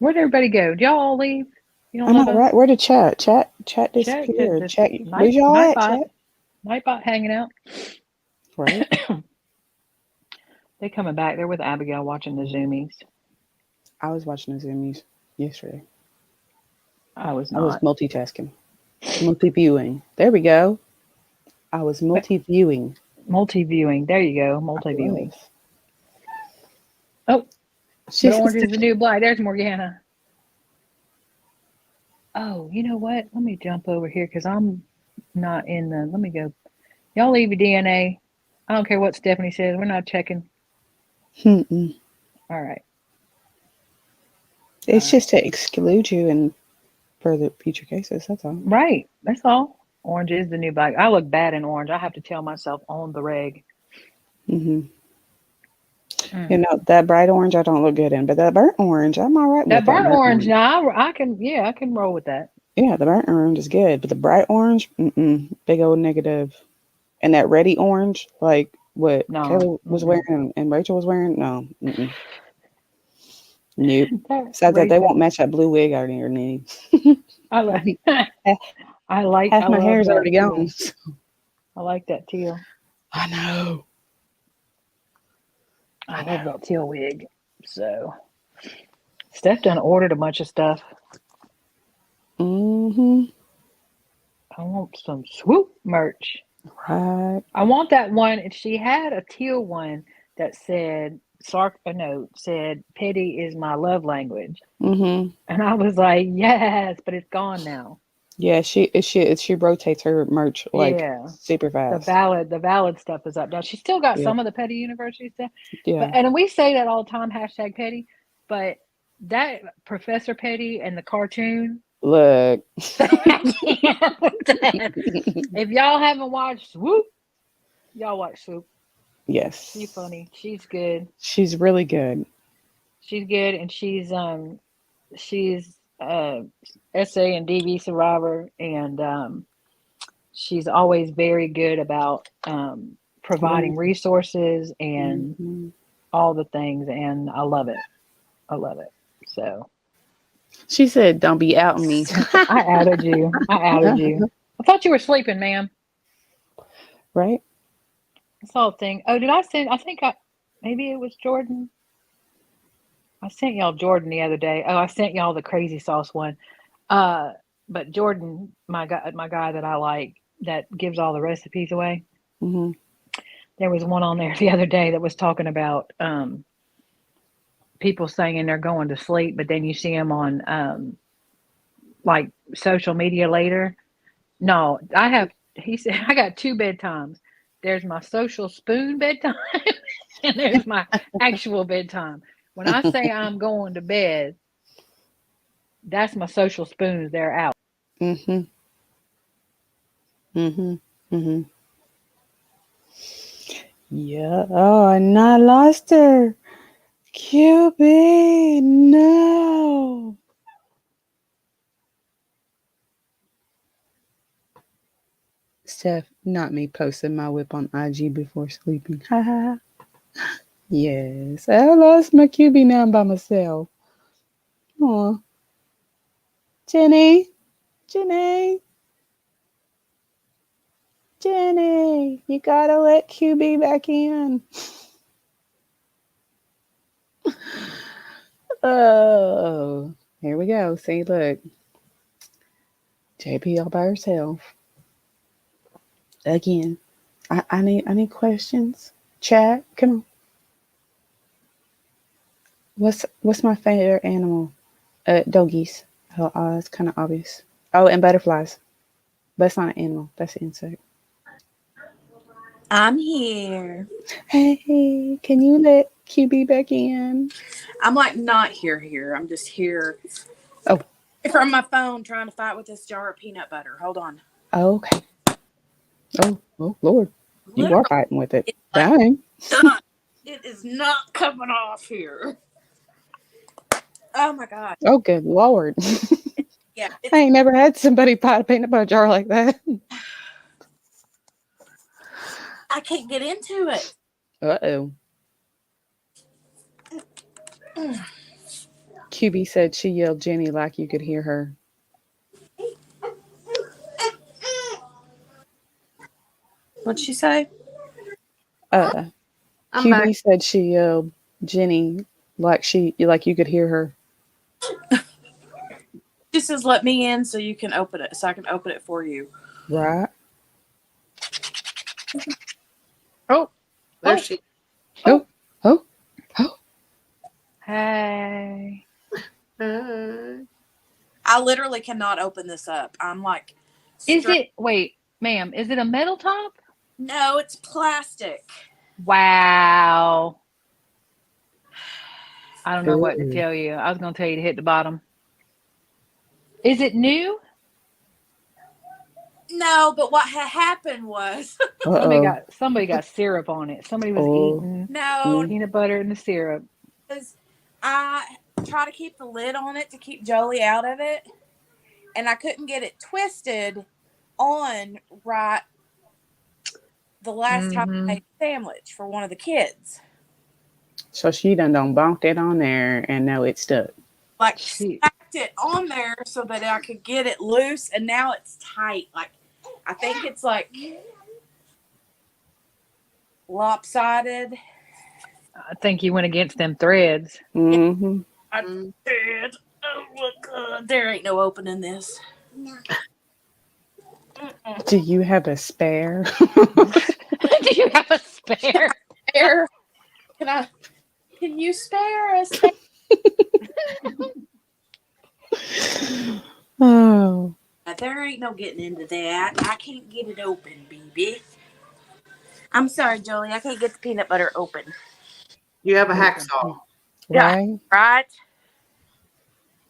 Where'd everybody go? Did y'all all leave? You I know, right? Where did chat? Chat disappeared. Chat. Where's y'all at, chat? Nightbot hanging out. Right. They coming back. They're with Abigail watching the Zoomies. I was watching the Zoomies yesterday. I was multitasking. Multi-viewing. There we go. I was multi-viewing. Multi-viewing. There you go. Multi-viewing. Oh, the orange is the new black. There's Morgana. Oh, you know what? Let me jump over here because I'm not in the. Let me go. Y'all leave your DNA. I don't care what Stephanie says. We're not checking. All right. It's just to exclude you and for the future cases. That's all. Right. That's all. Orange is the new black. I look bad in orange. I have to tell myself on the reg. You know, that bright orange I don't look good in, but that burnt orange, I'm all right with. That burnt orange, now I can roll with that. Yeah, the burnt orange is good, but the bright orange, big old negative. And that reddy orange, like what Kayla was wearing and Rachel was wearing, no. Nope. Besides that, they won't match that blue wig out of your knee. I like. Half my hair's already gone. I like that teal. I know. I love that teal wig. So, Steph done ordered a bunch of stuff. I want some swoop merch. Right. I want that one. And she had a teal one that said, said, petty is my love language. And I was like, yes, but it's gone now. Yeah, she rotates her merch like super fast. The valid stuff is up now. She still got some of the Petty University stuff. Yeah. And we say that all the time, #Petty, but that Professor Petty and the cartoon. Look. If y'all haven't watched Swoop, y'all watch Swoop. Yes. She's funny. She's good. She's really good. She's good, and she's SA and DV survivor, and she's always very good about providing resources and all the things, and I love it. So she said, "Don't be outing me." I added you. I thought you were sleeping, ma'am. Right. I saw a thing. Oh, did I send? Maybe it was Jordan. I sent y'all Jordan the other day. Oh, I sent y'all the crazy sauce one. But Jordan, my guy that I like, that gives all the recipes away. There was one on there the other day that was talking about people saying they're going to sleep, but then you see them on like social media later. No, he said, I got two bedtimes. There's my social spoon bedtime and there's my actual bedtime. When I say I'm going to bed, that's my social spoons. They're out. Mm-hmm. Mm-hmm. Mm-hmm. Yeah. Oh, and I lost her. QB, no. Steph, not me posting my whip on IG before sleeping. Ha. Yes, I lost my QB now I'm by myself. Aw. Jenny, Jenny, Jenny, you gotta let QB back in. Oh, here we go. See, look. JP all by herself. Again. I need questions. Chat, come on. What's my favorite animal? Doggies. Oh, it's kind of obvious. Oh, and butterflies. But it's not an animal. That's an insect. I'm here. Hey, can you let QB back in? I'm like not here. I'm just here. Oh. From my phone trying to fight with this jar of peanut butter. Hold on. Okay. Oh, Lord. You Literally, are fighting with it. like, Dang. it is not coming off here. Oh my God. Oh, good Lord. Yeah. I ain't never had somebody fight a peanut butter jar like that. I can't get into it. Uh-oh. QB said she yelled Jenny like you could hear her. What'd she say? I'm QB back. said she yelled Jenny like you could hear her. She says, "Let me in so you can open it, so I can open it for you." Right. Oh, There she. Oh. hey. I literally cannot open this up. I'm like, Wait, ma'am, is it a metal top? No, it's plastic. Wow. I don't know what to Ooh. tell you. I was going to tell you to hit the bottom. Is it new? No, but what happened was somebody got syrup on it. Somebody was Oh. eating no, peanut butter and the syrup. because I try to keep the lid on it to keep Jolie out of it, and I couldn't get it twisted on right the last time I made a sandwich for one of the kids. So she done bonked it on there and now it's stuck. Like stacked it on there so that I could get it loose, and now it's tight. Like I think it's like lopsided. I think you went against them threads. Mm-hmm. I did. Oh my God, there ain't no opening this. No. Do you have a spare? Do you have a spare? Can you spare a spare? Oh. There ain't no getting into that. I can't get it open, baby. I'm sorry, Jolie. I can't get the peanut butter open. You have a hacksaw. Right? Yeah, right?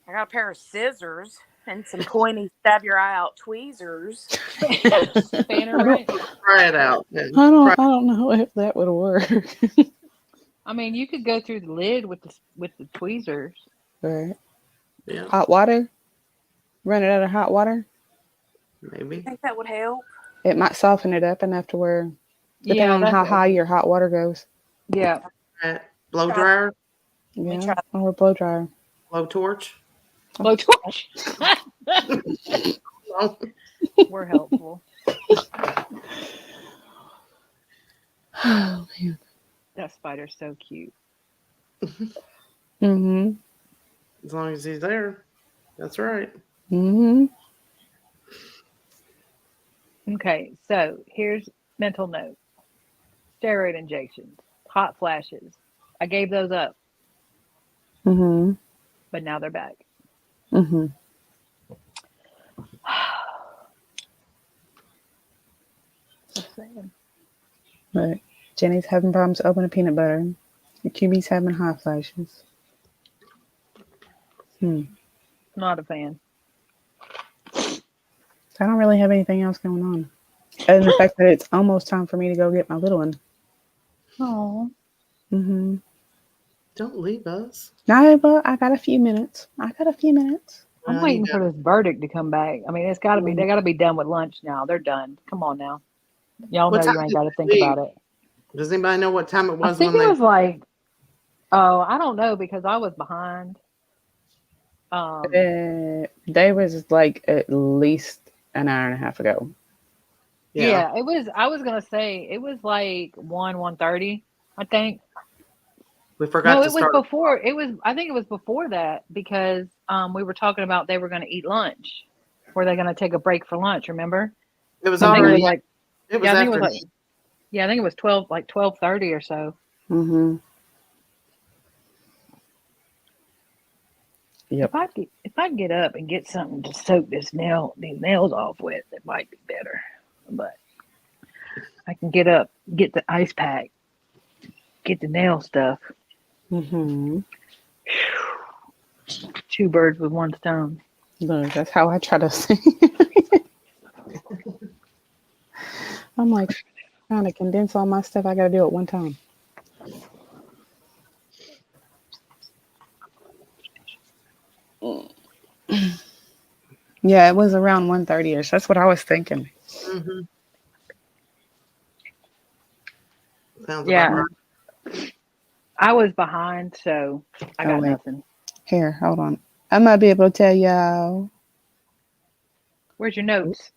I got a pair of scissors and some pointy stab your eye out tweezers. Spanner wrench. Try it out. I don't know if that would work. I mean, you could go through the lid with the tweezers. Right. Yeah. Hot water? Run it out of hot water? Maybe. I think that would help. It might soften it up enough to where, depending on how high your hot water goes. Yeah. Blow dryer? Yeah. Or a blow dryer. Blow torch? Blow torch. We're helpful. Oh, man. That spider's so cute. Mm-hmm. As long as he's there. That's right. Mm-hmm. Okay, so here's mental note. steroid injections, hot flashes. I gave those up, Mm-hmm. but now they're back. Mm-hmm. Just saying. But Jenny's having problems opening peanut butter. QB's having hot flashes. Not a fan. I don't really have anything else going on. And the fact that it's almost time for me to go get my little one. Oh, Mm-hmm. Don't leave us. No, but I got a few minutes. I'm Well, waiting you for this verdict to come back. I mean, it's got to be. They got to be done with lunch now. They're done. Come on now. Y'all What know time you ain't did got to they think leave? about it. Does anybody know what time it I was think when it they? was like, oh, I don't know because I was behind. They was like at least an hour and a half ago. Yeah, it was. I was gonna say it was like 1:30, I think. We forgot No, to it was start. before. It was. I think it was before that because we were talking about they were gonna eat lunch. Were they gonna take a break for lunch? Remember? It was I think it was already. like. It was Yeah, I think it was afternoon. like. Yeah, I think it was 12:30 or so. Mm-hmm. Yep. If I get up and get something to soak these nails off with, it might be better. But I can get up, get the ice pack, get the nail stuff. Mm-hmm. Two birds with one stone. Look, that's how I try to say. I'm like trying to condense all my stuff I gotta do at one time. Yeah, it was around 1:30ish. That's what I was thinking. Mm-hmm. Sounds Yeah, about right. I was behind, so I Oh got wait, nothing. here, hold on. I might be able to tell y'all. Where's your notes?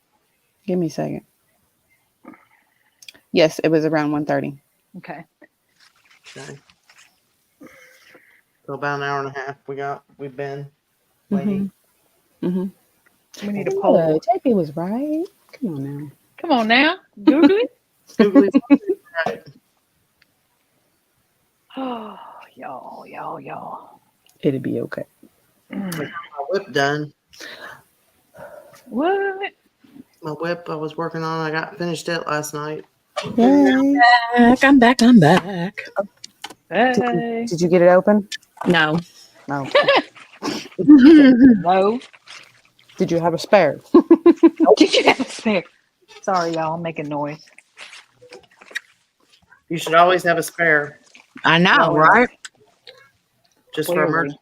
Give me a second. Yes, it was around 1:30. Okay. Okay. So about an hour and a half. We've been Mm-hmm. waiting. Mm-hmm. We need a poll. Look, JP was right. Come on now. Come on now, Google it. Googly's right. Oh, y'all. It'll be okay. I got my whip done. What? My whip I was working on. I got finished it last night. Yay. I'm back. Hey. Did you get it open? No. No. No. Did you have a spare? Did you have a spare? Sorry, y'all. I'm making noise. You should always have a spare, I know, Well, right? just for clearly. emergency.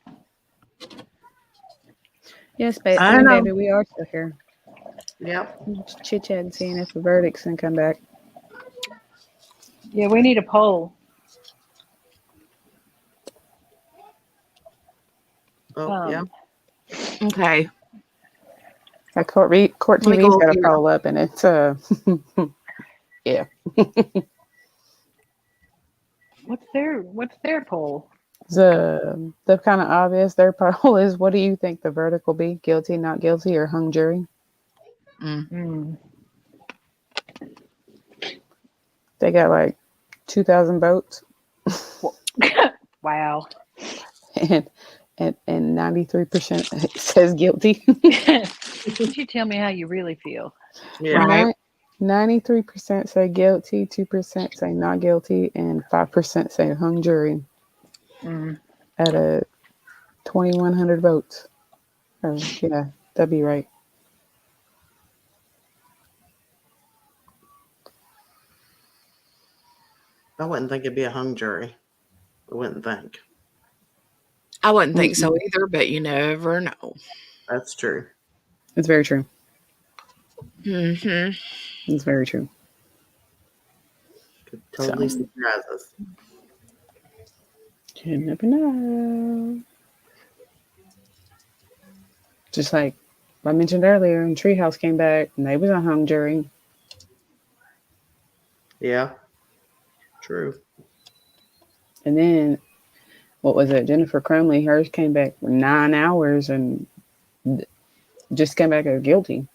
Yes, babe. I know. Baby, we are still here. Yep. Chit chat and seeing if the verdict's gonna come back. Yeah, we need a poll. Oh, yeah. Okay. Like court Let me TV's go got a here. poll up, and it's yeah. What's their poll? The kind of obvious. Their poll is, what do you think the verdict will be? Guilty, not guilty, or hung jury? They got like 2,000 votes. Wow. And 93% says guilty. Did you tell me how you really feel? Yeah. Right. 93% say guilty, 2% say not guilty, and 5% say hung jury. At a 2,100 votes. Yeah, that'd be right. I wouldn't think it'd be a hung jury. I wouldn't think. I wouldn't think so either, but you never know. That's true. It's very true. Mm-hmm. It's very true. Could totally surprise us. You never know. Just like I mentioned earlier, and Treehouse came back, and they was a hung jury. Yeah. True. And then, what was it? Jennifer Crumley, hers came back for 9 hours and just came back as guilty.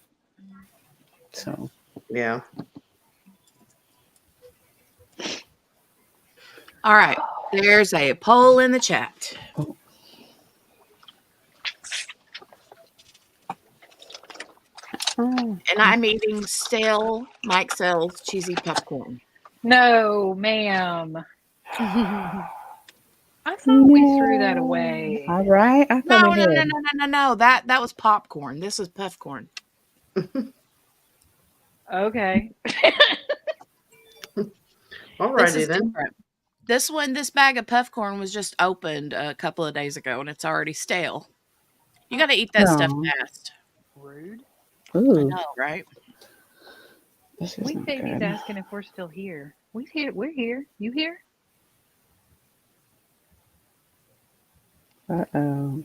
So. Yeah. All right. There's a poll in the chat. And I'm eating stale Mike Sells cheesy popcorn. No, ma'am. I thought we threw that away. All right. I thought we did. No. That was popcorn. This is puffcorn. Okay. Alrighty then. Different. This bag of puffcorn was just opened a couple of days ago and it's already stale. You got to eat that stuff No. fast. Rude. Ooh. I know, right? This is Sweet not baby's good. asking if we're still here. We're here. You here? Uh-oh.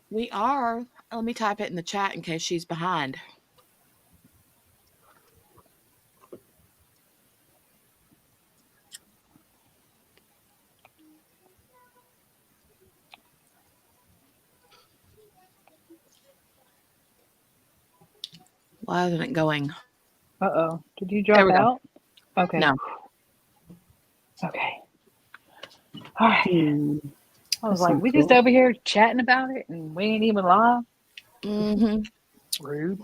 We are. Let me type it in the chat in case she's behind. Why isn't it going? Uh-oh. Did you There drop we go. out? Okay. No. Okay. All right. I was That's like, not we just cool. over here chatting about it and we ain't even live. Mm-hmm. Rude.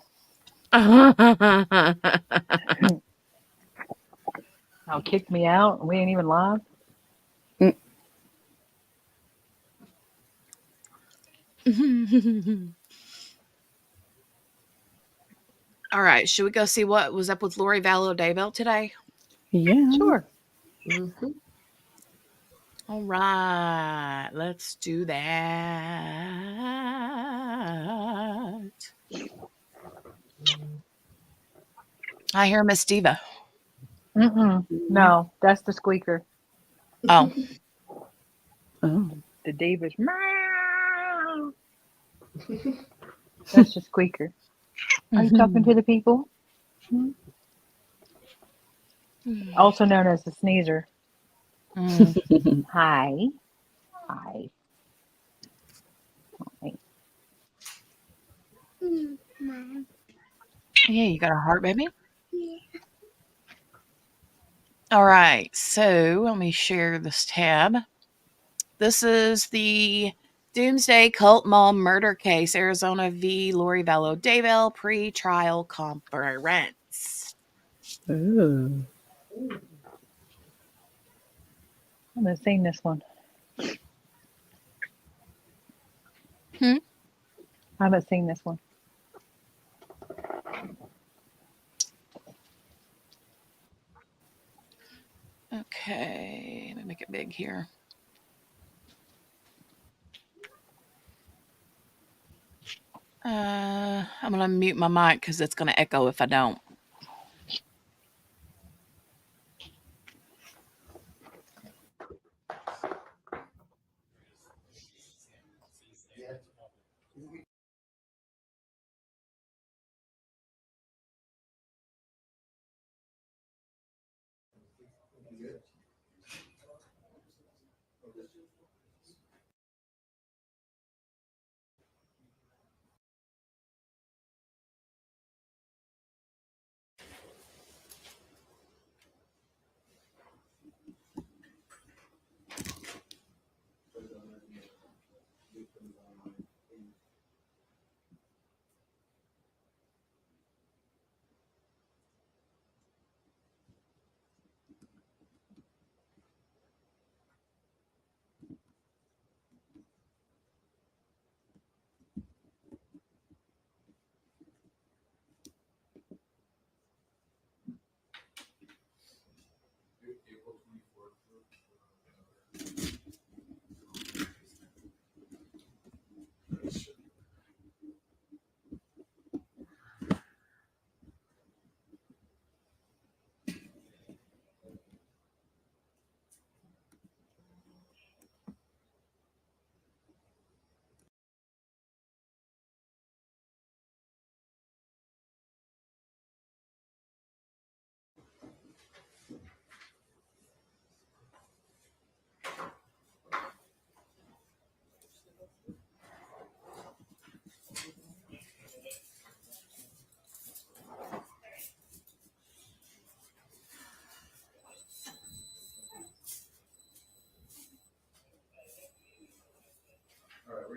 Now kick me out and we ain't even live. All right. Should we go see what was up with Lori Vallow Daybell today? Yeah. Sure. Mm-hmm. All right. Let's do that. I hear Miss Diva. No, that's the squeaker. Oh. Oh. The Davis. Meow. That's the squeaker. Are you talking to the people? Also known as the sneezer. Hi. Hi. Mom. Yeah, you got a heart, baby? Yeah. All right. So let me share this tab. This is the Doomsday Cult Mom murder case, Arizona v. Lori Vallow Daybell pre-trial conference. Ooh. I haven't seen this one. I haven't seen this one. Okay, let me make it big here. I'm going to mute my mic because it's going to echo if I don't.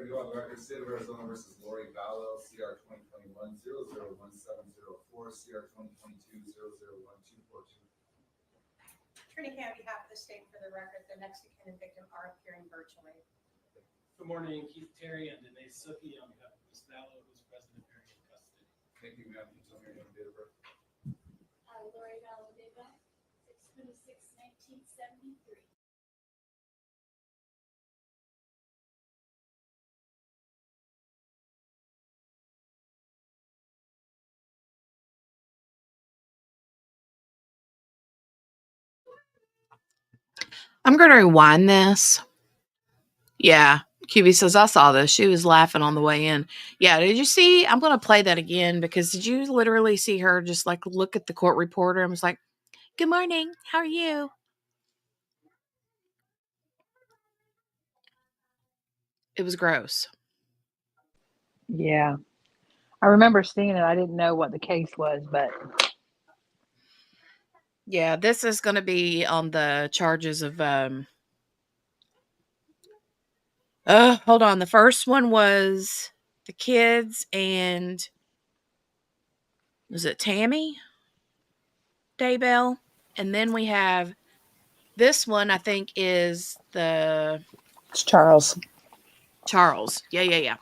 ready to go on the record. State of Arizona versus Lori Vallow, CR 2021-001704, CR 2022-001242. Attorney Kay, on behalf of the state, for the record, the next of kin and victim are appearing virtually. Good morning, Keith Terry and Denise Suki on behalf of Ms. Vallow, who's present appearing in custody. Thank you, ma'am. Can you tell me your name and date of birth? Lori Vallow Deva, 6/26/1973. I'm going to rewind this. Yeah. QB says, I saw this. She was laughing on the way in. Yeah. Did you see? I'm going to play that again because did you literally see her just like look at the court reporter and was like, good morning. How are you? It was gross. Yeah. I remember seeing it. I didn't know what the case was, but Yeah. This is going to be on the charges of, hold on. The first one was the kids and was it Tammy Daybell? And then we have this one, I think, is It's Charles. Charles. Yeah.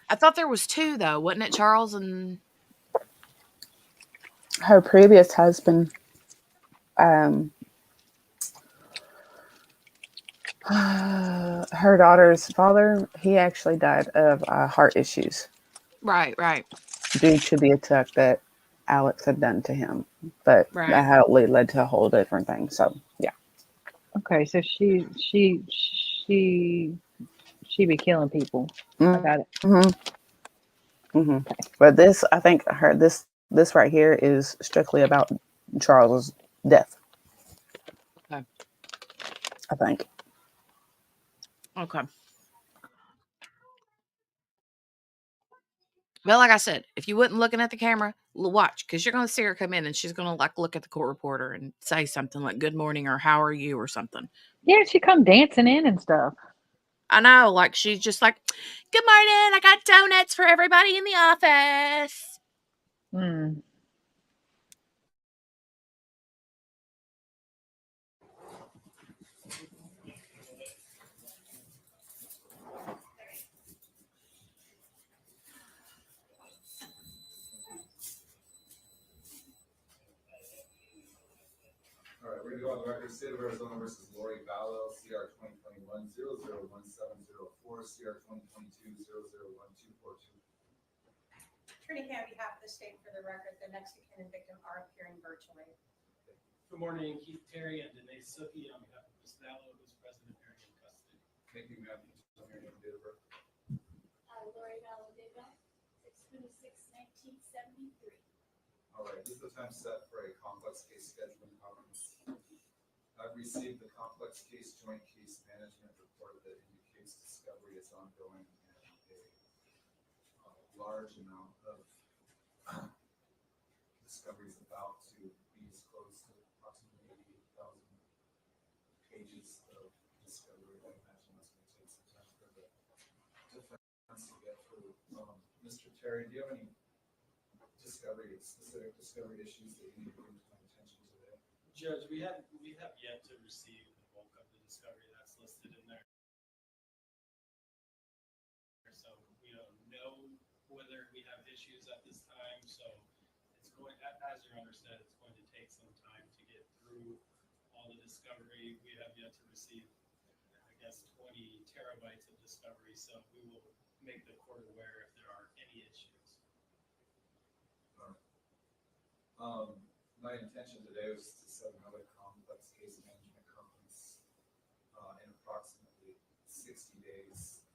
I thought there was two though, wasn't it? Charles and Her previous husband, her daughter's father, he actually died of heart issues. right. Due to the attack that Alex had done to him. But Right. that had led to a whole different thing. So, yeah. okay. So she be killing people. I got it. But this, I think, this right here is strictly about Charles's death. Okay. I think. Okay. Well, like I said, if you wasn't looking at the camera, watch, because you're going to see her come in and she's going to like look at the court reporter and say something like "Good morning" or "How are you" or something. Yeah, she come dancing in and stuff. I know, like she's just like, "Good morning, I got donuts for everybody in the office." All right, we're going to go on the record. State of Arizona versus Lori Vallow, CR 2021-001704, CR 2022-001242. Attorney Kay, on behalf of the state, for the record, the next of kin and victim are appearing virtually. Good morning, Keith Terry and Denise Suki on behalf of Ms. Vallow, who's present appearing in custody. Thank you, ma'am. Can you tell me your name and date of birth? Lori Vallow Deva, 6/26/1973. All right, this is the time set for a complex case scheduling conference. I've received the complex case joint case management report that indicates discovery is ongoing and a large amount of discovery is about to be disclosed to approximately 88,000 pages of discovery. I imagine that's going to take some time for the defense to get through. Mr. Terry, do you have any specific discovery issues that you need to bring to my attention today? Judge, we have yet to receive the bulk of the discovery that's listed in there. So we don't know whether we have issues at this time. So it's going, as your Honor said, it's going to take some time to get through all the discovery. We have yet to receive, I guess, 20 terabytes of discovery. So we will make the court aware if there are any issues. My intention today was to set another complex case management conference in approximately 60 days.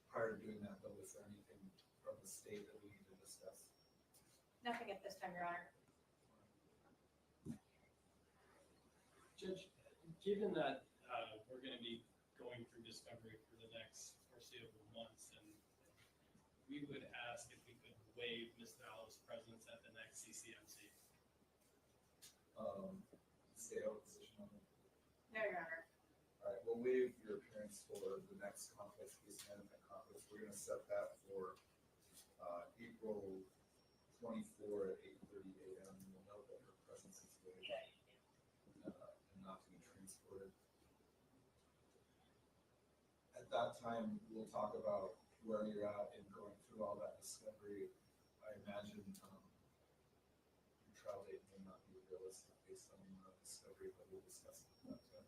Prior to doing that, though, is there anything from the state that we need to discuss? Nothing at this time, Your Honor. Judge, given that we're going to be going through discovery for the next foreseeable months, and we would ask if we could waive Ms. Vallow's presence at the next CCMC. Stay out position on it. No, Your Honor. All right, we'll waive your appearance for the next complex case management conference. We're gonna set that for April 24 at 8:30 a.m. We'll note that her presence is waived and not to be transported. At that time, we'll talk about where you're at in going through all that discovery. I imagine your trial date may not be realistic based on the discovery, but we'll discuss it at that time.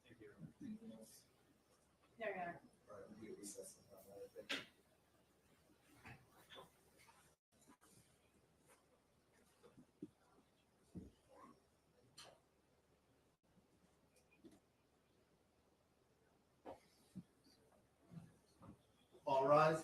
Thank you. Anything else? No, no. All right, we'll be at recess on that matter. Thank you. All rise.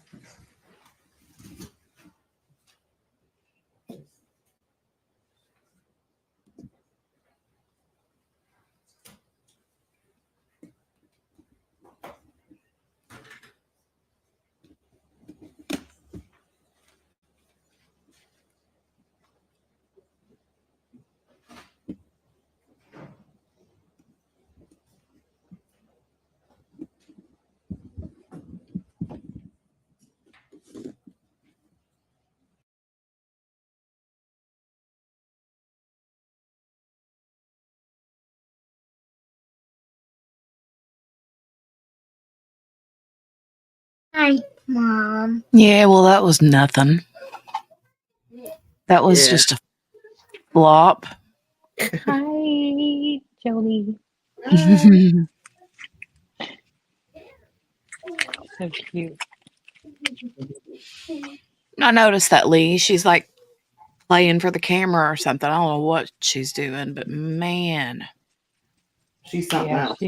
Hi, Mom. Yeah, well, that was nothing. That was Yeah. just a flop. Hi, Jody. So cute. I noticed that Lee, she's like playing for the camera or something. I don't know what she's doing, but man, She's something Yeah, else.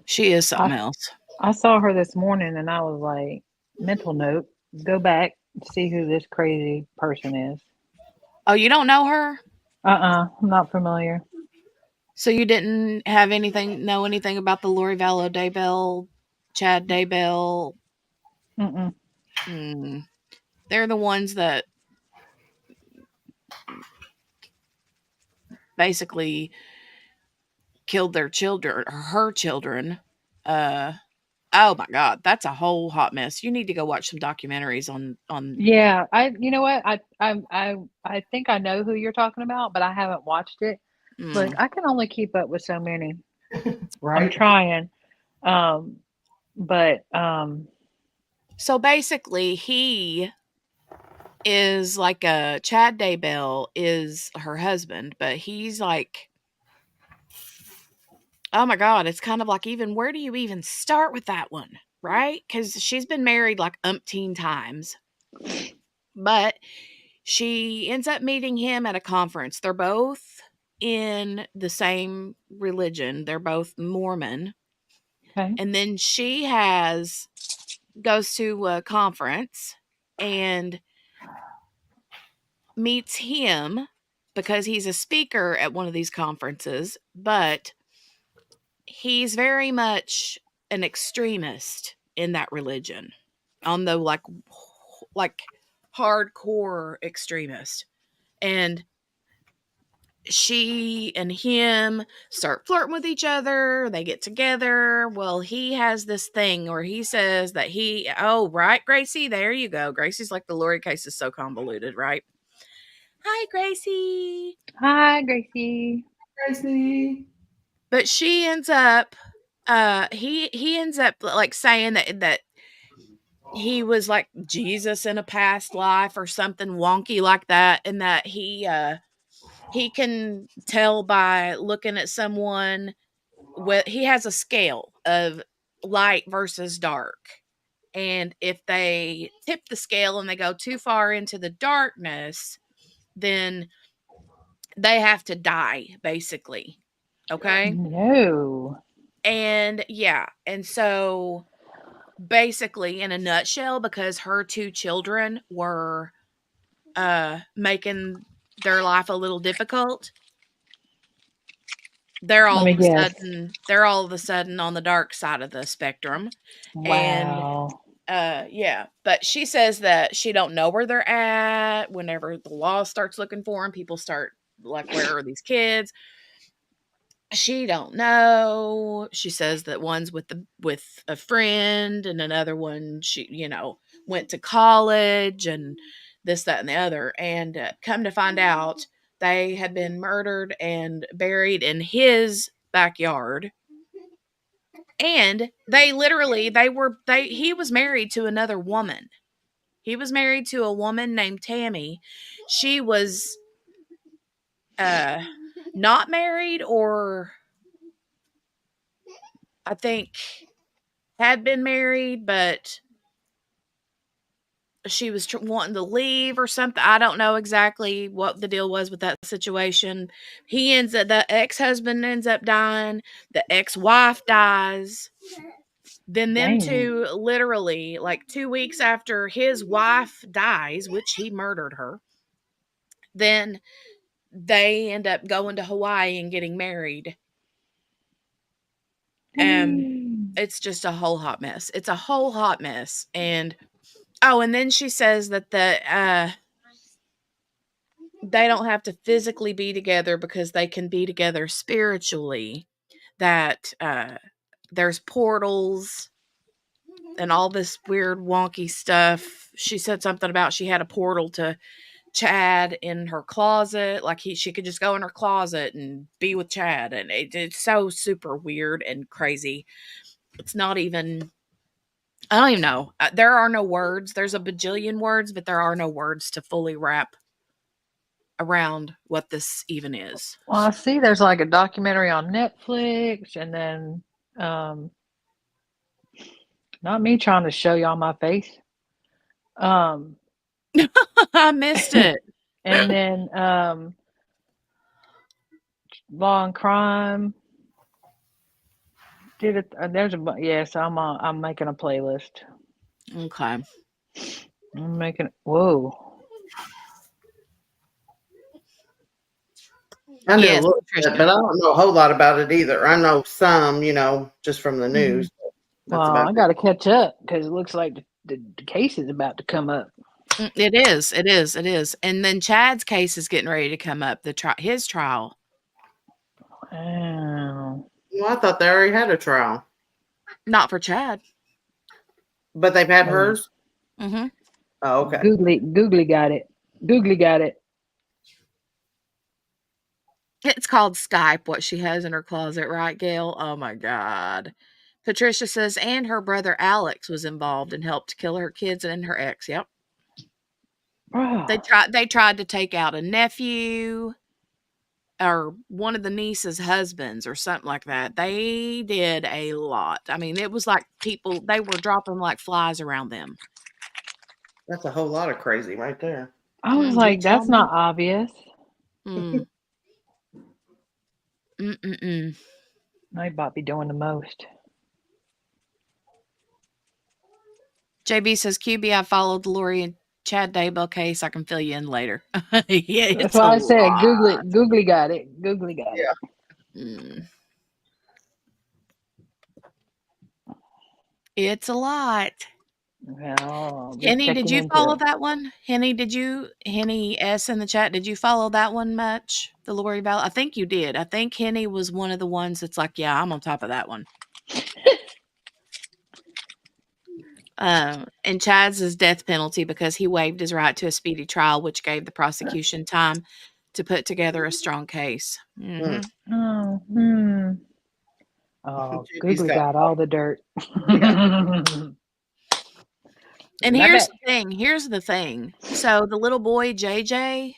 she is something I else. I saw her this morning and I was like, mental note, go back, see who this crazy person is. Oh, you don't know her? I'm not familiar. So you didn't know anything about the Lori Vallow Daybell, Chad Daybell? Mm-mm. They're the ones that basically killed their children, or her children. Oh my God, that's a whole hot mess. You need to go watch some documentaries on. Yeah, you know what? I think I know who you're talking about, but I haven't watched it. Look, I can only keep up with so many. I'm Right? trying. But So basically, he is like a Chad Daybell is her husband, but he's like, oh my God, it's kind of like, even where do you even start with that one, right? Because she's been married like umpteen times, but she ends up meeting him at a conference. They're both in the same religion. They're both Mormon. okay. And then she goes to a conference and meets him because he's a speaker at one of these conferences, but he's very much an extremist in that religion, on the like hardcore extremist. And she and him start flirting with each other. They get together. Well, he has this thing where he says that oh, right, Gracie, there you go. Gracie's like, the Lori case is so convoluted, right? Hi, Gracie. Hi, Gracie. Gracie. But she ends up, he ends up like saying that he was like Jesus in a past life or something wonky like that, and that he can tell by looking at someone. He has a scale of light versus dark, and if they tip the scale and they go too far into the darkness, then they have to die, basically. Okay? No. And yeah, and so basically, in a nutshell, because her two children were making their life a little difficult, they're Let all me of a guess. sudden on the dark side of the spectrum. And Wow. yeah, but she says that she don't know where they're at. Whenever the law starts looking for them, people start like, where are these kids? she don't know. She says that one's with a friend, and another one she went to college, and this, that, and the other. And come to find out, they had been murdered and buried in his backyard. And they literally he was married to another woman. He was married to a woman named Tammy. She was not married, or I think had been married, but she was wanting to leave or something. I don't know exactly what the deal was with that situation. The ex-husband ends up dying. The ex-wife dies. Then them Dang. two, literally like 2 weeks after his wife dies, which he murdered her, then they end up going to Hawaii and getting married. And it's just a whole hot mess. It's a whole hot mess. And then she says that they don't have to physically be together because they can be together spiritually. That there's portals and all this weird wonky stuff. She said something about she had a portal to Chad in her closet. Like she could just go in her closet and be with Chad. And it's so super weird and crazy. It's not even, I don't even know. There are no words. There's a bajillion words, but there are no words to fully wrap around what this even is. Well, I see there's like a documentary on Netflix, and then not me trying to show y'all my face. I missed it. And then Law and Crime. Did it? There's a yes. I'm making a playlist. Okay. I'm making. Whoa. I knew Yes, a little Patricia. bit, but I don't know a whole lot about it either. I know some, just from the news. That's Well, about I it. got to catch up because it looks like the case is about to come up. It is. It is. It is. And then Chad's case is getting ready to come up. His trial. Oh. Well, I thought they already had a trial, Not for Chad. but they've had hers. Mm-hmm. Oh, okay. Googly got it. Googly got it. It's called Skype, what she has in her closet, right, Gail? Oh, my God. Patricia says, and her brother Alex was involved and helped kill her kids and her ex. Yep. Oh. They tried to take out a nephew or one of the niece's husbands or something like that. They did a lot. I mean, it was like they were dropping like flies around them. That's a whole lot of crazy right there. I was like, that's not obvious. Mm. They might be doing the most. JB says, QB, I followed the Lori and Chad Daybell case. I can fill you in later. Yeah, that's why I said Googly got it. Googly got it. It's a lot. Well, Henny, did you follow that one? Henny S in the chat, did you follow that one much? The Lori Vallow? I think you did. I think Henny was one of the ones that's like, yeah, I'm on top of that one. And Chad's is death penalty because he waived his right to a speedy trial, which gave the prosecution time to put together a strong case. Mm-hmm. Oh, Googly got all the dirt. And here's the thing. So the little boy, JJ,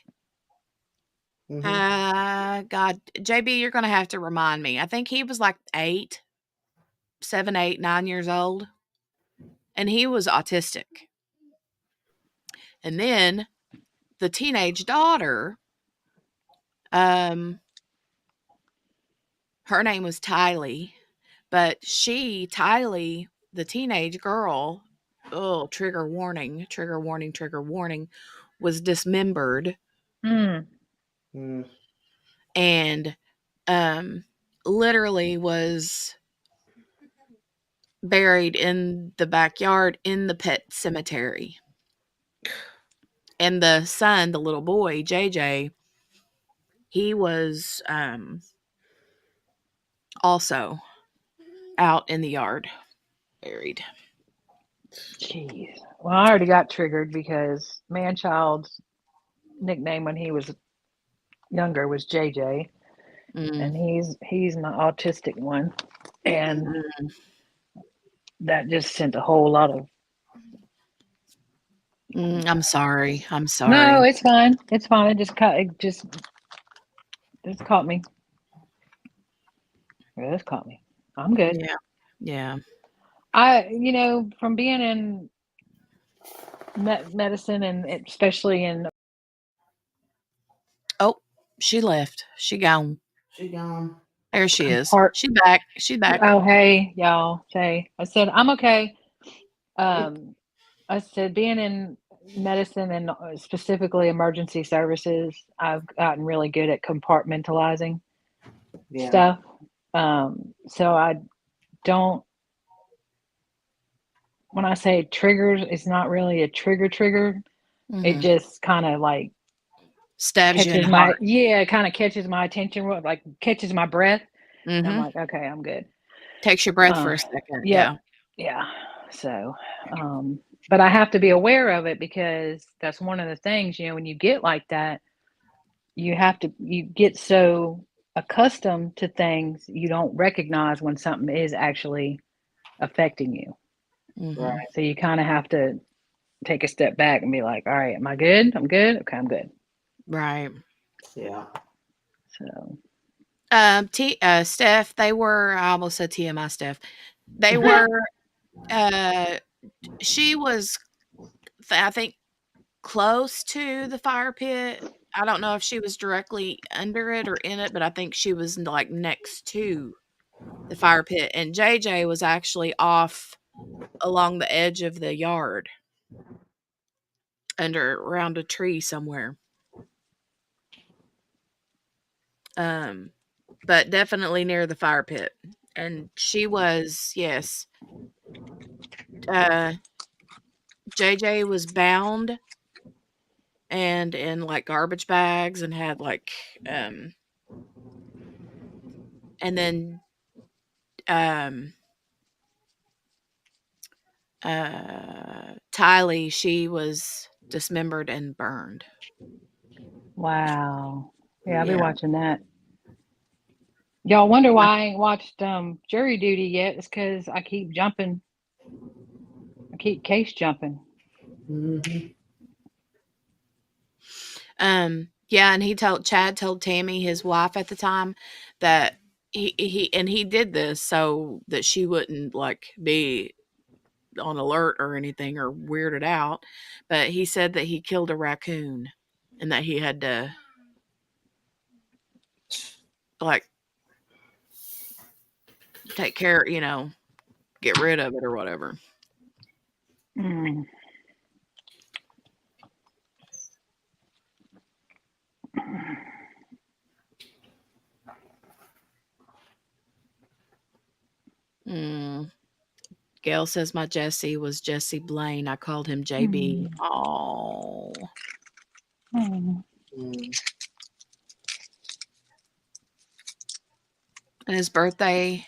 God, JB, you're going to have to remind me. I think he was like 7, 8, 9 years old. And he was autistic. And then the teenage daughter, her name was Tylee, but Tylee, the teenage girl, trigger warning, was dismembered. And literally was buried in the backyard in the pet cemetery. And the son, the little boy, JJ, he was also out in the yard, buried. Jeez. Well, I already got triggered because Manchild's nickname when he was younger was JJ, and he's my autistic one, and that just sent a whole lot of. I'm sorry. I'm sorry. No, it's fine. It's fine. It just caught me. It just caught me. I'm good. Yeah. Yeah. From being in medicine and especially in. Oh, she left. She gone. She gone. There she is. Part- She back. She back. Oh, hey, y'all. Hey, I said I'm okay. I said being in medicine and specifically emergency services, I've gotten really good at compartmentalizing stuff. So I don't. When I say triggers, it's not really a trigger. It just kind of like stabs you in catches the my heart. it kind of catches my attention, like catches my breath. And I'm like, okay, I'm good. Takes your breath for a second. Yeah. So, but I have to be aware of it because that's one of the things, when you get like that, you get so accustomed to things you don't recognize when something is actually affecting you. Right. So you kind of have to take a step back and be like, all right, am I good? I'm good. Okay, I'm good. Right. Yeah. So Steph, I almost said TMI Steph. They were she was I think close to the fire pit. I don't know if she was directly under it or in it, but I think she was like next to the fire pit, and JJ was actually off along the edge of the yard around a tree somewhere. But definitely near the fire pit. And she was, yes. JJ was bound and in like garbage bags and had like and then Tylee, she was dismembered and burned. wow. Yeah, I'll be Yeah. watching that. Y'all wonder why I ain't watched jury duty yet. It's because I keep jumping. I keep case jumping. Yeah, and Chad told Tammy, his wife at the time, that he did this so that she wouldn't like be on alert or anything or weirded out, but he said that he killed a raccoon and that he had to like take care, get rid of it or whatever. Gail says my Jesse was Jesse Blaine. I called him JB. Oh. And his birthday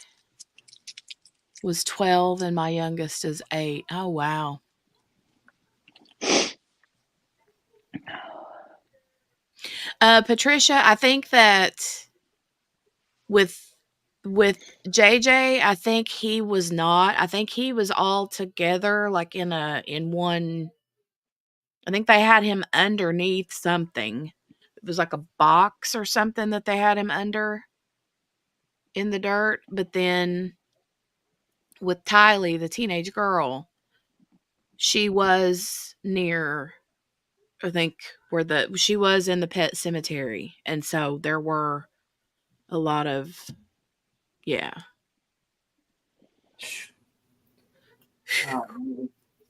was 12 and my youngest is 8. Oh, wow. Patricia, I think that with JJ, I think he was not. I think he was all together like in one. I think they had him underneath something. It was like a box or something that they had him under in the dirt. But then with Tylee, the teenage girl, she was near, I think, she was in the pet cemetery. And so there were a lot of, yeah.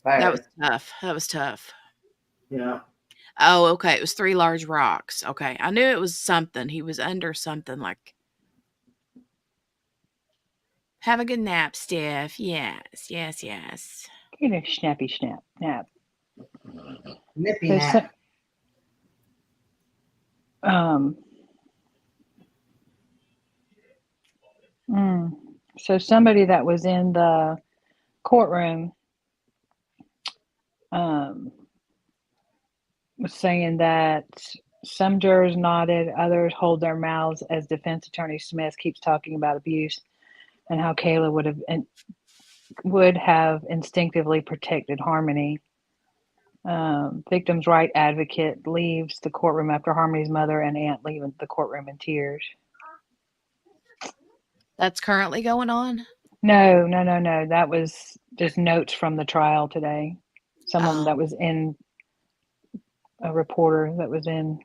That was tough. That was tough. Yeah. Oh, okay. It was 3 large rocks. Okay. I knew it was something. He was under something like. Have a good nap, Steph. Yes. Get a snappy nap. Nippy nap. So somebody that was in the courtroom was saying that some jurors nodded, others hold their mouths as defense attorney Smith keeps talking about abuse and how Kayla would have instinctively protected Harmony. Victim's right advocate leaves the courtroom after Harmony's mother and aunt leave the courtroom in tears. That's currently going on? No. That was just notes from the trial today. Some of them that was in a reporter that was in.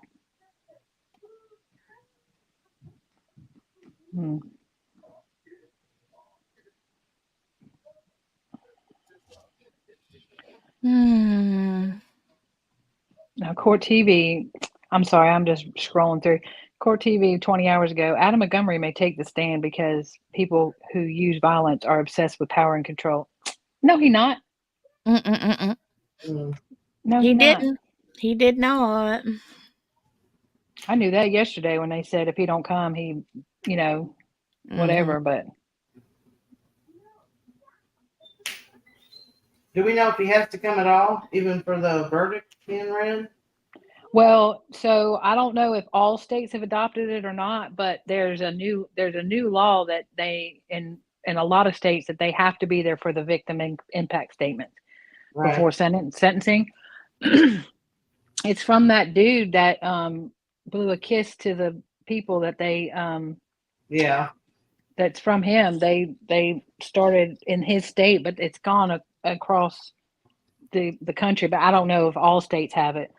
Now, Court TV, I'm sorry, I'm just scrolling through. Court TV 20 hours ago, Adam Montgomery may take the stand because people who use violence are obsessed with power and control. No, he not. No, he not. didn't. He did not. I knew that yesterday when they said if he don't come, he, whatever, but. Do we know if he has to come at all, even for the verdict being read? Well, so I don't know if all states have adopted it or not, but there's a new law that they in a lot of states that they have to be there for the victim impact statement before sentencing. It's from that dude that blew a kiss to the people that they that's from him. They started in his state, but it's gone across the country. But I don't know if all states have it.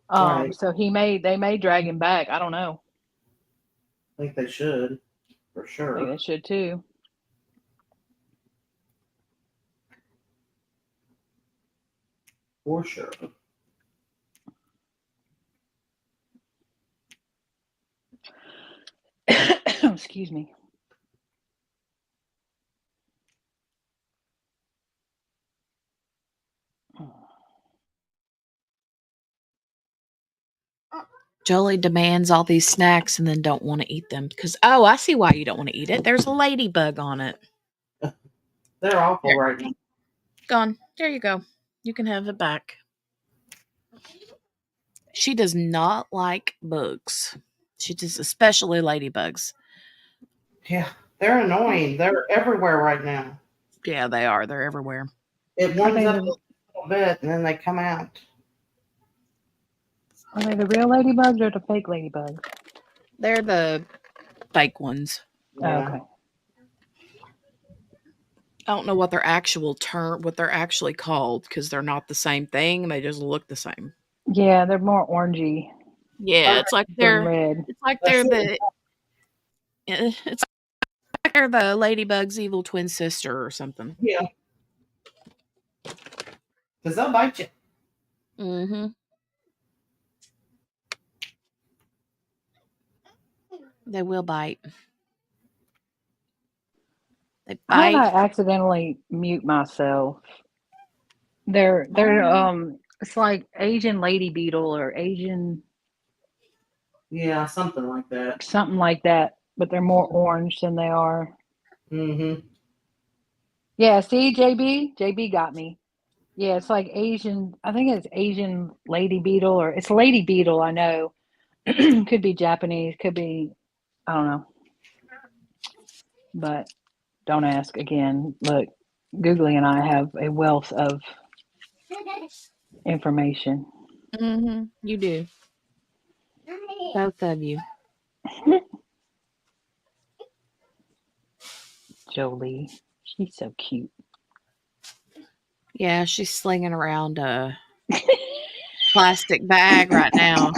So they may drag him back. I don't know. I think they should, for sure. I think they should too. For sure. Excuse me. Jolie demands all these snacks and then don't want to eat them because, I see why you don't want to eat it. There's a ladybug on it. They're awful right now. Gone. There you go. You can have it back. She does not like bugs. She does, especially ladybugs. Yeah, they're annoying. They're everywhere right now. Yeah, they are. They're everywhere. It warms up a little bit and then they come out. Are they the real ladybugs or the fake ladybugs? They're the fake ones. Yeah. Oh, okay. I don't know what their actually called because they're not the same thing. They just look the same. Yeah, they're more orangey. Yeah, it's like they're red. It's like they're the ladybug's evil twin sister or something. Yeah. Because they'll bite you. Mm-hmm. They will bite. They bite. How did I accidentally mute myself? They're it's like Asian lady beetle or Asian. Yeah, something like that. Something like that, but they're more orange than they are. Mm-hmm. Yeah, see, JB got me. Yeah, it's like Asian. I think it's Asian lady beetle, or it's lady beetle. I know. Could be Japanese. Could be, I don't know. But don't ask again. Look, Googly and I have a wealth of information. Mm-hmm. You do. Both of you. Jolie, she's so cute. Yeah, she's slinging around a plastic bag right now.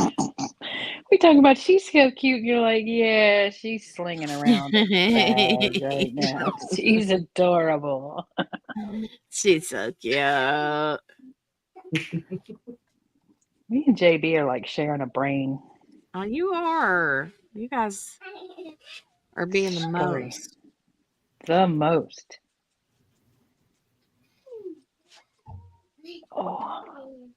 We're talking about she's so cute. You're like, yeah, she's slinging around a bag right now. She's adorable. She's so cute. Me and JB are like sharing a brain. Oh, you are. You guys are being the most. The most. Oh.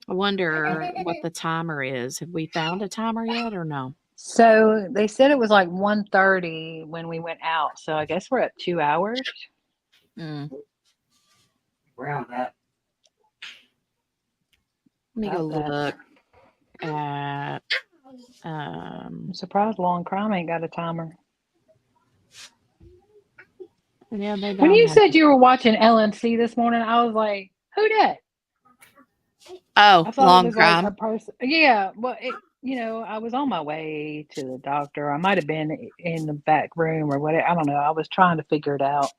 I wonder what the timer is. Have we found a timer yet or no? So they said it was like 1:30 when we went out. So I guess we're at 2 hours. Mm. Around that. Let me go About that. look at. I'm surprised Long Crime ain't got a timer. Yeah, they When don't you have. said you were watching LNC this morning, I was like, "Who that?" Oh, I thought it Long was like a Crime. person. Yeah, well, I was on my way to the doctor. I might have been in the back room or whatever. I don't know. I was trying to figure it out.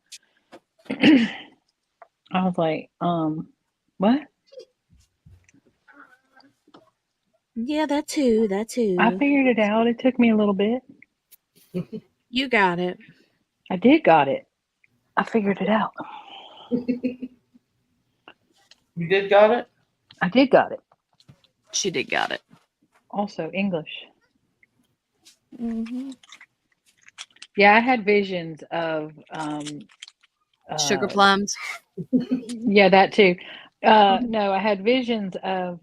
I was like, what? Yeah, that too. That too. I figured it out. It took me a little bit. You got it. I did got it. I figured it out. You did got it? I did got it. She did got it. Also English. Mm-hmm. Yeah, I had visions of Sugar plums. Yeah, that too. No, I had visions of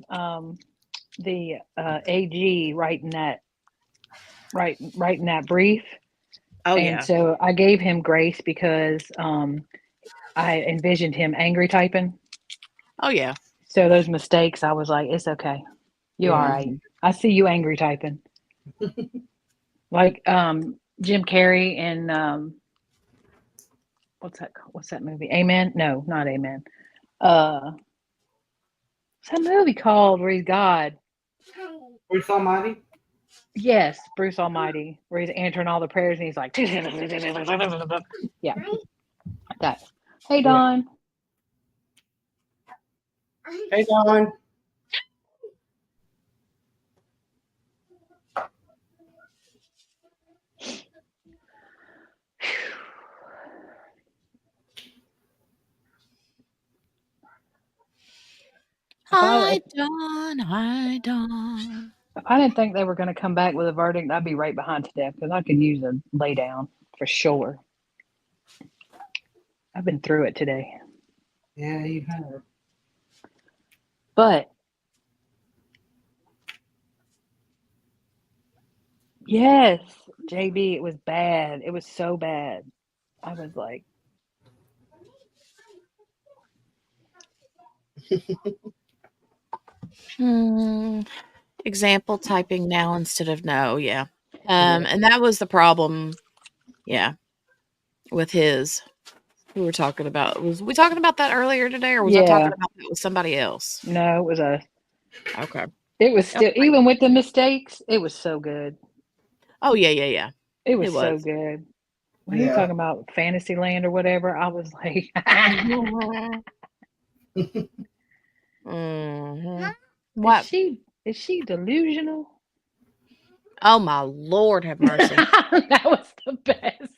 the AG writing that brief. Oh And yeah. so I gave him grace because I envisioned him angry typing. Oh yeah. So those mistakes, I was like, it's okay. You all right. I see you angry typing. Like Jim Carrey in what's that movie? Amen? No, not Amen. What's that movie called where he's God? Bruce Almighty? Yes, Bruce Almighty, where he's answering all the prayers and he's like, yeah, that. Hey, Don. Hey, Don. Hi, Don. Hi, Don. If I didn't think they were going to come back with a verdict, I'd be right behind Steph because I could use a lay down for sure. I've been through it today. Yeah, you have. But yes, JB, it was bad. It was so bad. I was like, Example typing now instead of no. Yeah. And that was the problem. Yeah. With his. We were talking about. Was we talking about that earlier today, or was I talking yeah, about that with somebody else? no, it was us. Okay. It was still, even with the mistakes, it was so good. Oh yeah, yeah, yeah. It was so good. When you talking about Fantasyland or whatever, I was like, What? Is she delusional? Oh my Lord, have mercy. That was the best.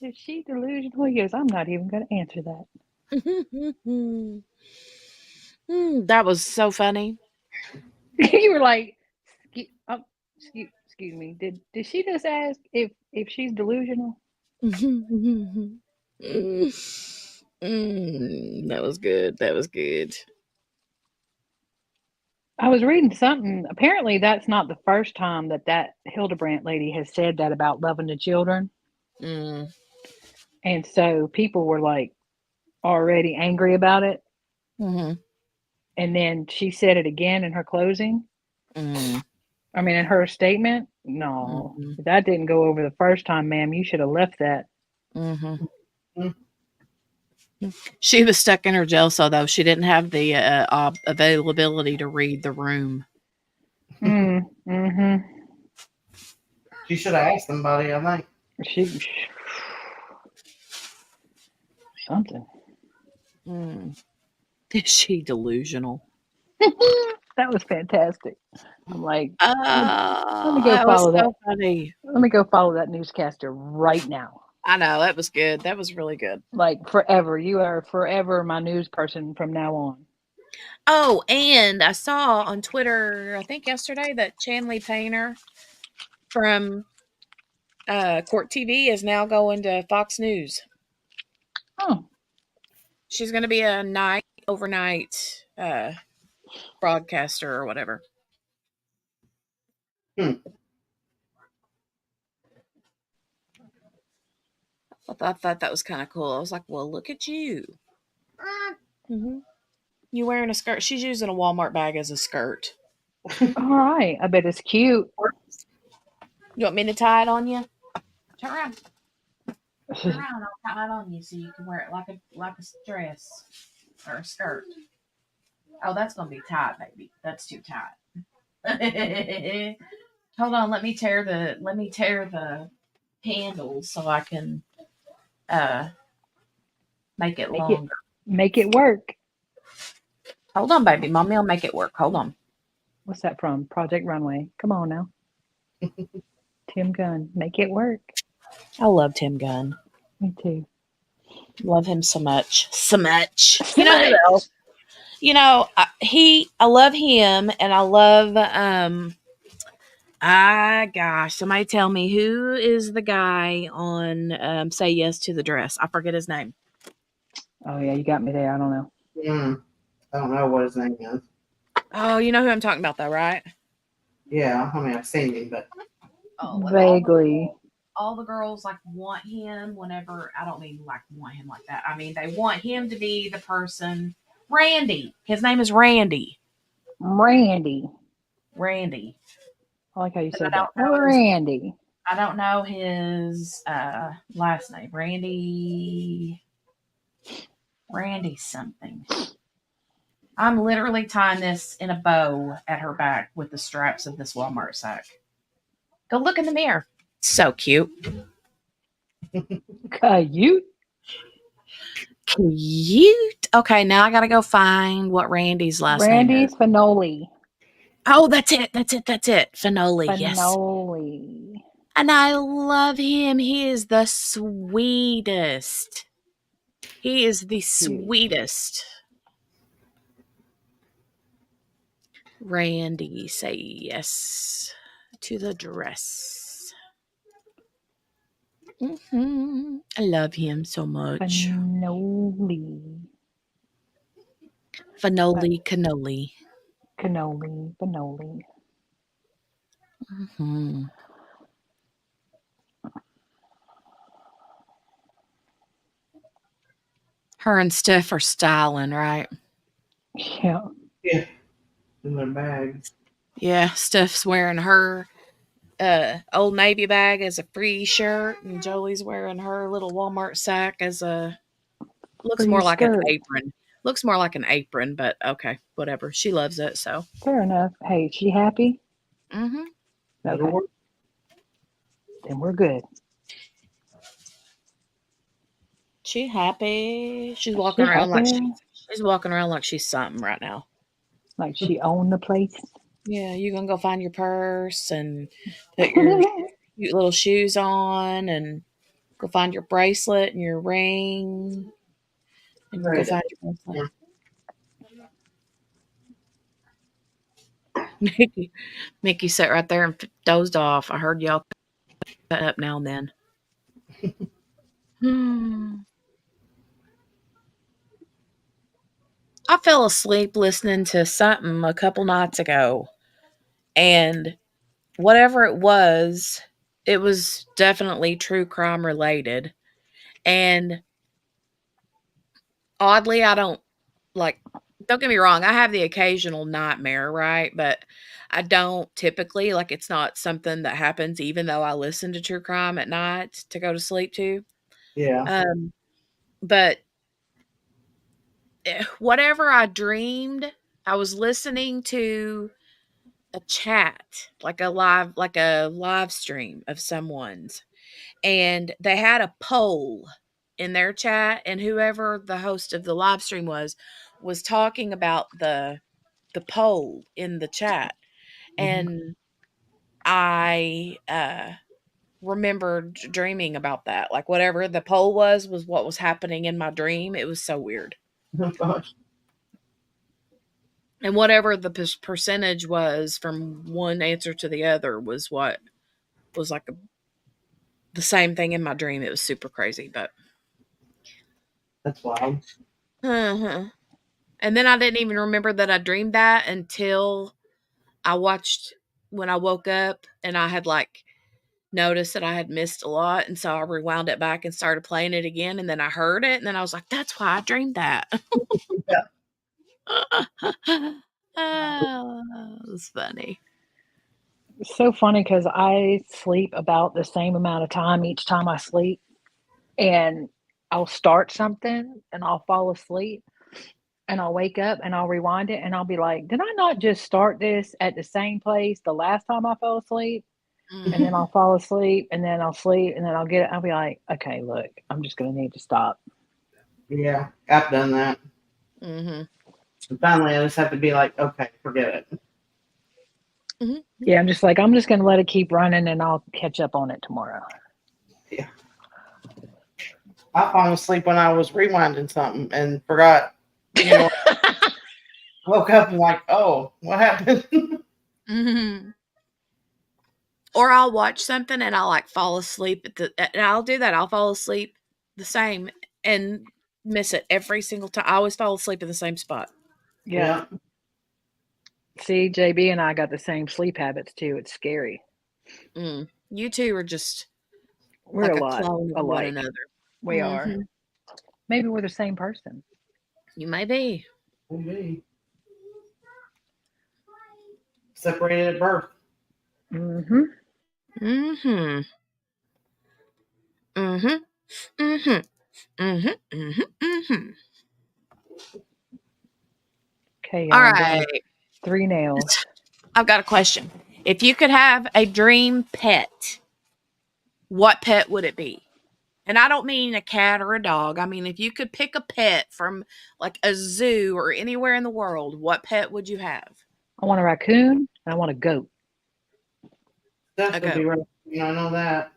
Is she delusional? He goes, I'm not even going to answer that. That was so funny. You were like, excuse me. Did she just ask if she's delusional? That was good. That was good. I was reading something. Apparently, that's not the first time that Hildebrandt lady has said that about loving the children. And so people were like already angry about it. Mm-hmm. And then she said it again in her closing. I mean, in her statement. No, that didn't go over the first time, ma'am. You should have left that. She was stuck in her jail cell, though. She didn't have the availability to read the room. Mm-hmm. She should have asked somebody, I think. Something. Is she delusional? That was fantastic. I'm like, let me go that follow was that. so funny. Let me go follow that newscaster right now. I know, that was good. That was really good. Like forever. You are forever my news person from now on. Oh, and I saw on Twitter, I think yesterday, that Chanley Painter from Court TV is now going to Fox News. Oh. She's going to be a overnight broadcaster or whatever. I thought that was kind of cool. I was like, well, look at you. Mm-hmm. You wearing a skirt? She's using a Walmart bag as a skirt. All right. I bet it's cute. You want me to tie it on you? Turn around. Turn around. I'll tie it on you so you can wear it like a dress or a skirt. Oh, that's gonna be tight, baby. That's too tight. Hold on. Let me tear the handles so I can make it longer. Make it work. Hold on, baby. Mommy will make it work. Hold on. What's that from? Project Runway. Come on now. Tim Gunn. Make it work. I love Tim Gunn. Me too. Love him so much. So much. You know who else? You know, I love him, and I love gosh, somebody tell me who is the guy on Say Yes to the Dress. I forget his name. Oh yeah, you got me there. I don't know. I don't know what his name is. Oh, you know who I'm talking about though, right? Yeah, I mean I've seen him, but Vaguely. All the girls like want him whenever, I don't mean like want him like that. I mean they want him to be the person. Randy. His name is Randy. Randy. Randy. I like how you said that. Randy. I don't know his last name. Randy something. I'm literally tying this in a bow at her back with the straps of this Walmart sack. Go look in the mirror. So cute. Cute. Cute. Okay, now I gotta go find what Randy's last name is. Randy Finoli. Oh, that's it. Finoli. Yes. Finoli. And I love him. He is the sweetest. He is the sweetest. Randy, say yes to the dress. Mm-hmm. I love him so much. Finoli. Cannoli. Mm-hmm. Her and Steph are styling, right? Yeah. Yeah. In their bags. Yeah, Steph's wearing her Old Navy bag as a free shirt, and Jolie's wearing her little Walmart sack as a looks more like an apron. Looks more like an apron, but okay, whatever. She loves it, so fair enough. Hey, she happy? Mm-hmm. Okay. Then we're good. She happy. She's walking around like she's walking around like she's something right now. Like she owned the place. Yeah, you gonna go find your purse and put your cute little shoes on and go find your bracelet and your ring. And go find your bracelet. Mickey sat right there and dozed off. I heard y'all cut up now and then. I fell asleep listening to something a couple nights ago. And whatever it was definitely true crime related. And oddly, I don't get me wrong, I have the occasional nightmare, right? But I don't typically, it's not something that happens even though I listen to true crime at night to go to sleep to. Yeah. But whatever I dreamed, I was listening to a chat, like a live stream of someone's, and they had a poll in their chat, and whoever the host of the live stream was talking about the poll in the chat. And I remembered dreaming about that. Like whatever the poll was what was happening in my dream. It was so weird. Oh gosh. And whatever the percentage was from one answer to the other was what was the same thing in my dream. It was super crazy, but that's wild. Uh-huh. And then I didn't even remember that I dreamed that until I watched when I woke up and I had like noticed that I had missed a lot, and so I rewound it back and started playing it again, and then I heard it, and then I was like, "That's why I dreamed that." Yeah. Oh, it was funny. It's so funny because I sleep about the same amount of time each time I sleep, and I'll start something and I'll fall asleep and I'll wake up and I'll rewind it and I'll be like, did I not just start this at the same place the last time I fell asleep? And then I'll fall asleep and then I'll sleep and then I'll get it. I'll be like, okay, look, I'm just going to need to stop. Yeah, I've done that. Mm-hmm. And finally, I just have to be like, okay, forget it. Mm-hmm. Yeah, I'm just going to let it keep running and I'll catch up on it tomorrow. Yeah. I fall asleep when I was rewinding something and forgot, woke up and like, oh, what happened? Mm-hmm. Or I'll watch something and I'll like fall asleep and I'll do that. I'll fall asleep the same and miss it every single time. I always fall asleep in the same spot. Yeah. See, JB and I got the same sleep habits too. It's scary. You two are just we're like a a lot clone of one alike. another. We are. Maybe we're the same person. You may be. Maybe. Separated at birth. Mm-hmm. Mm-hmm. Mm-hmm. Mm-hmm. Mm-hmm. Mm-hmm. Mm-hmm. Okay, All y'all. I'm right. doing 3 nails. I've got a question. If you could have a dream pet, what pet would it be? And I don't mean a cat or a dog. I mean, if you could pick a pet from like a zoo or anywhere in the world, what pet would you have? I want a raccoon and I want a goat. Steph would be raccoon. I know that.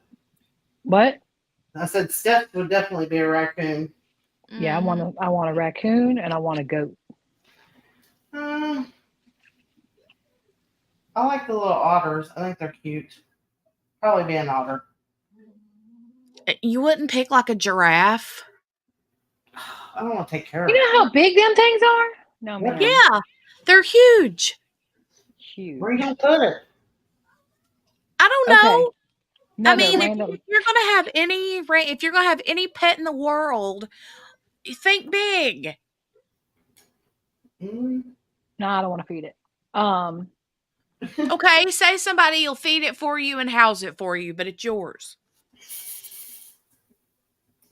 What? I said Steph would definitely be a raccoon. Yeah, I want a raccoon and I want a goat. I like the little otters. I think they're cute. Probably be an otter. You wouldn't pick like a giraffe? I don't want to take care of You know how big them things are? No, man. Yeah, they're huge. Huge. Where are you going to put it? I don't know. Another I mean, random. if you're gonna have any pet in the world, you think big. No, I don't want to feed it. Okay, say somebody will feed it for you and house it for you, but it's yours.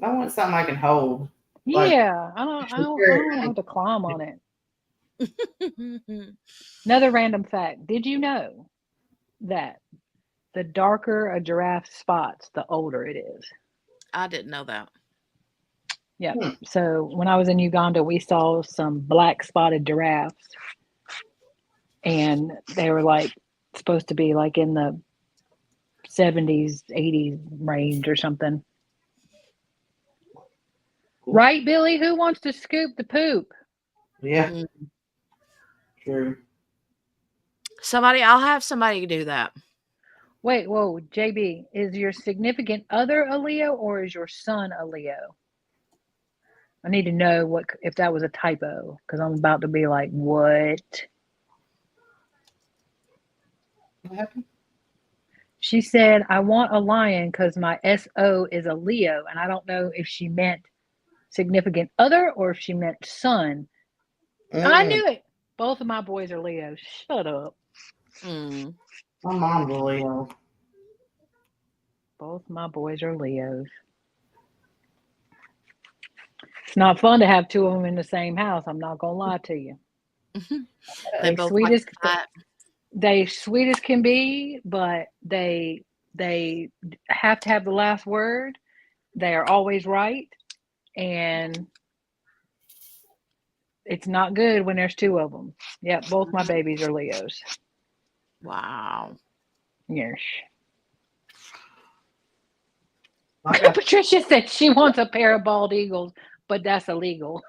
I want something I can hold. Yeah, I don't want to have to climb on it. Another random fact. Did you know that the darker a giraffe spots, the older it is? I didn't know that. Yeah. So when I was in Uganda, we saw some black spotted giraffes, and they were like supposed to be like in the 70s, 80s range or something. Right, Billy? Who wants to scoop the poop? Yeah. True. I'll have somebody do that. Wait, whoa, JB, is your significant other a Leo or is your son a Leo? I need to know if that was a typo, because I'm about to be like, what? What happened? She said, I want a lion because my SO is a Leo, and I don't know if she meant significant other or if she meant son. I knew it. Both of my boys are Leos. Shut up. My mom's a Leo. Both my boys are Leos. It's not fun to have two of them in the same house. I'm not gonna lie to you. They both sweet as can be, but they have to have the last word. They are always right, and it's not good when there's two of them. Yeah, both my babies are Leos. Wow. Yes. Patricia said she wants a pair of bald eagles, but that's illegal.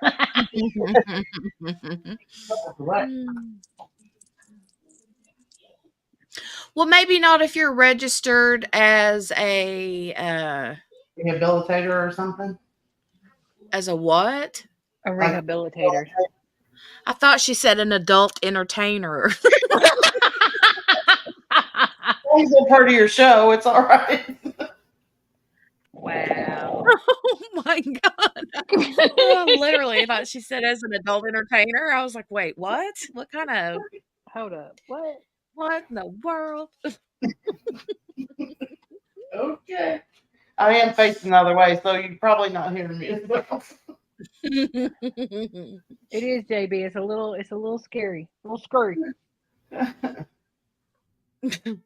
Well, maybe not if you're registered as a rehabilitator or something. As a what? A rehabilitator. I thought she said an adult entertainer. long as they're part of your show, it's all right. Wow. Oh my God. Oh, literally, I thought she said as an adult entertainer. I was like, wait, what? What kind of, Hold up. What? what in the world? Okay. I am facing the other way, so you're probably not hearing me as well. It is, JB. It's a little scary. A little scary. That was a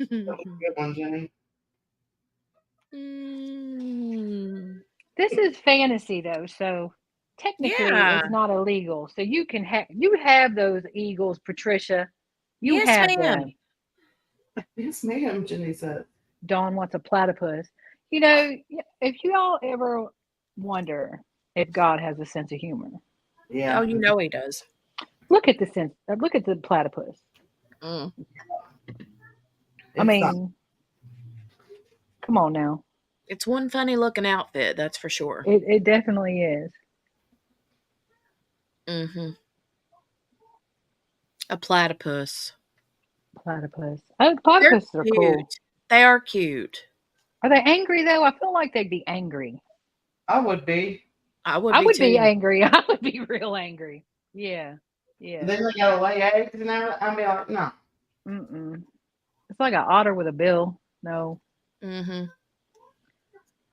good one, Jenny. This is fantasy though, so technically Yeah. it's not illegal. So you can have those eagles, Patricia. You Yes, have ma'am. them. Yes, ma'am, Jenny said. Dawn wants a platypus. You know, if you all ever wonder if God has a sense of humor, Yeah. Oh, you know he does. look at the platypus. Mm. I mean, come on now. It's one funny looking outfit, that's for sure. It definitely is. Mm-hmm. A platypus. Platypus. Oh, platypuses are cute. cool. They are cute. Are they angry though? I feel like they'd be angry. I would be. I would I be would too. be angry. I would be real angry. Yeah. Yeah. Then they gotta lay eggs and everything. I'd be like, no. Mm-mm. It's like an otter with a bill. No. Mm-hmm.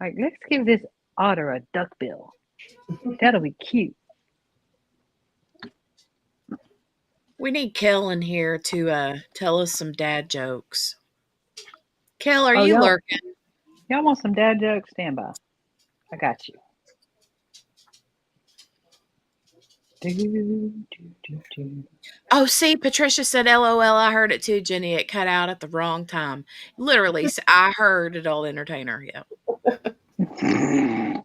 Like, let's give this otter a duck bill. That'll be cute. We need Kel in here to tell us some dad jokes. Kel, are Oh, you y'all- lurking? Y'all want some dad jokes? Stand by. I got you. Oh, see, Patricia said LOL. I heard it too, Jenny. It cut out at the wrong time. Literally, I heard adult entertainer. Yeah. And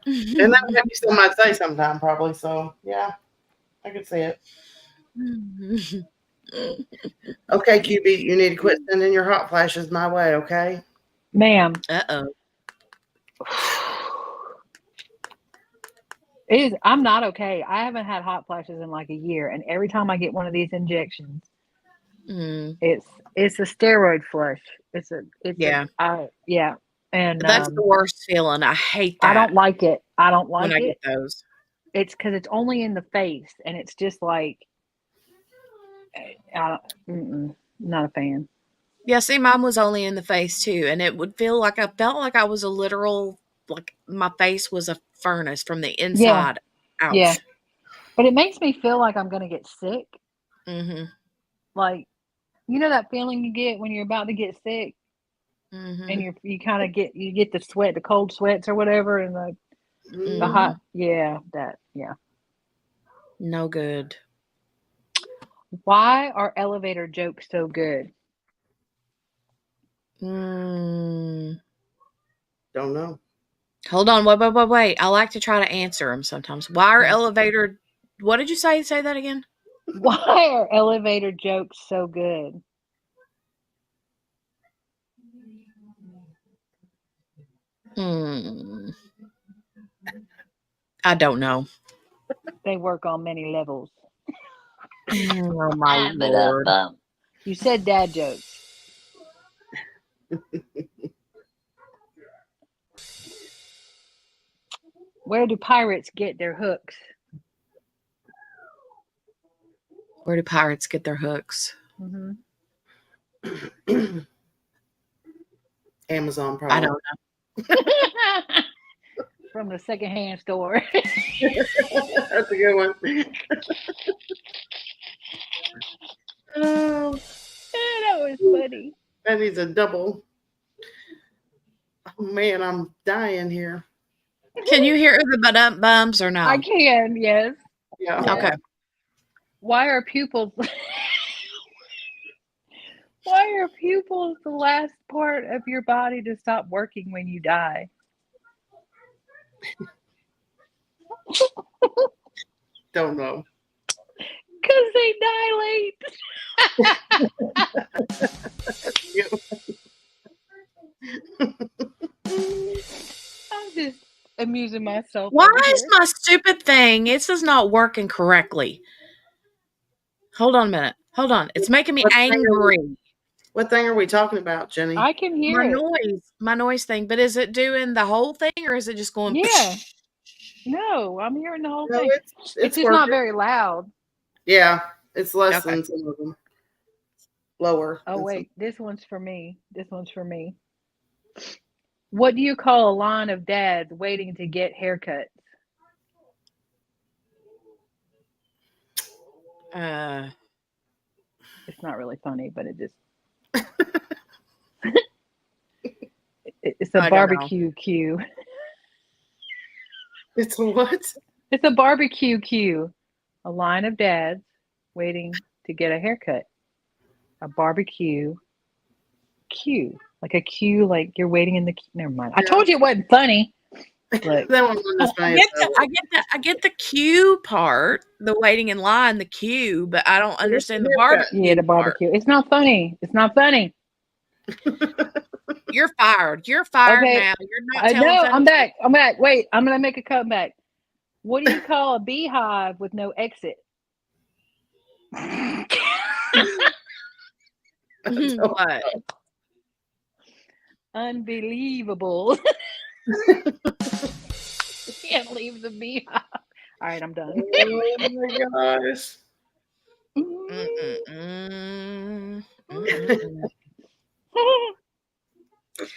that would be something I'd say sometime, probably. So, yeah, I could see it. Okay, QB, you need to quit sending your hot flashes my way, okay? Ma'am. Uh-oh. I'm not okay. I haven't had hot flashes in like a year, and every time I get one of these injections, it's a steroid flush. Yeah. And that's the worst feeling. I hate that. I don't like it. I don't like when I it. get those. It's because it's only in the face, and it's just like, not a fan. Yeah, see, mine was only in the face too, and it would feel like I felt like I was a literal, like my face was a furnace from the inside. Ouch. Yeah, but it makes me feel like I'm gonna get sick. Mm-hmm. Like, you know that feeling you get when you're about to get sick, and you kind of get the sweat, the cold sweats or whatever, and the hot. Yeah, that. Yeah. No good. Why are elevator jokes so good? Don't know. Hold on. Wait. I like to try to answer them sometimes. Why are elevator... What did you say? Say that again. Why are elevator jokes so good? I don't know. They work on many levels. Oh, my Lord. You said dad jokes. Where do pirates get their hooks? Where do pirates get their hooks? Amazon, probably. I don't know. From the secondhand store. That's a good one. Oh, that was funny. That needs a double. Oh man, I'm dying here. Can you hear the ba-dum bums or no? I can, yes. Yeah. Okay. Why are pupils the last part of your body to stop working when you die? Don't know. Because they dilate. I'm just amusing myself. Why is my stupid thing? This is not working correctly. Hold on a minute. Hold on. It's making me angry. What thing are we talking about, Jenny? I can hear My noise thing. But is it doing the whole thing or is it just going? Yeah. No, I'm hearing the whole No, thing. it's It's just working. not very loud. Yeah, it's less Okay. than some of them. Lower. Oh than wait, this one's for me. This one's for me. What do you call a line of dads waiting to get haircuts? It's not really funny, but it just it's a I don't know. barbecue queue. It's a what? It's a barbecue queue. A line of dads waiting to get a haircut. A barbecue queue. Like a queue, like you're waiting in the queue. Never mind. I told you it wasn't funny. Look. That one wasn't as funny as that one. I get the queue part, the waiting in line, the queue, but I don't understand the barbecue. Yeah, the barbecue. It's not funny. It's not funny. You're fired. You're fired Okay. now. You're not telling No, funny I'm back. I'm back. Wait, I'm gonna make a comeback. What do you call a beehive with no exit? What? Unbelievable. Can't leave the beehive. All right, I'm done. Oh my gosh.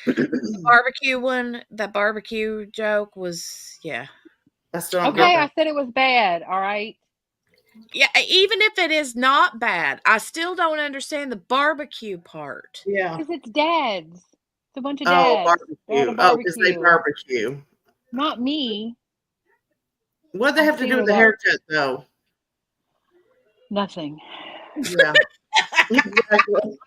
The barbecue one, that barbecue joke was, yeah. Okay, I said it was bad. All right. Yeah, even if it is not bad, I still don't understand the barbecue part. Yeah. Because it's dads. It's a bunch of Oh, dads. They had a barbecue. Oh, because they barbecue. barbecue. Not me. What do they have to do with the haircut, though? Nothing. Yeah. Exactly.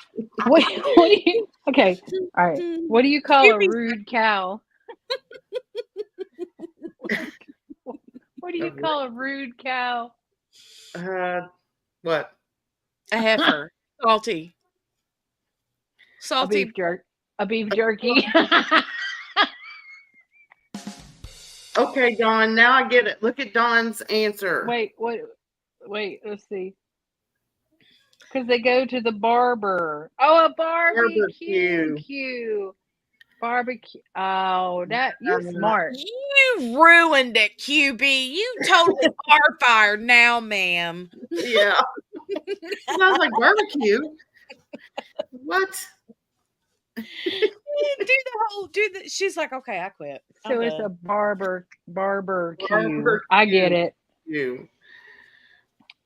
What do you? Okay. All right. What do you call a rude cow? What do you call a rude cow? What? A heifer. Salty. Salty. A beef jerky. Okay, Dawn. Now I get it. Look at Dawn's answer. Wait. Let's see. Because they go to the barber. Oh, a barbecue. Barbecue. Oh, that you're smart. You ruined it, QB. You totally are fired now, ma'am. Yeah. Sounds like barbecue. What? She's like, okay, I quit. So it's a barbecue. I get it.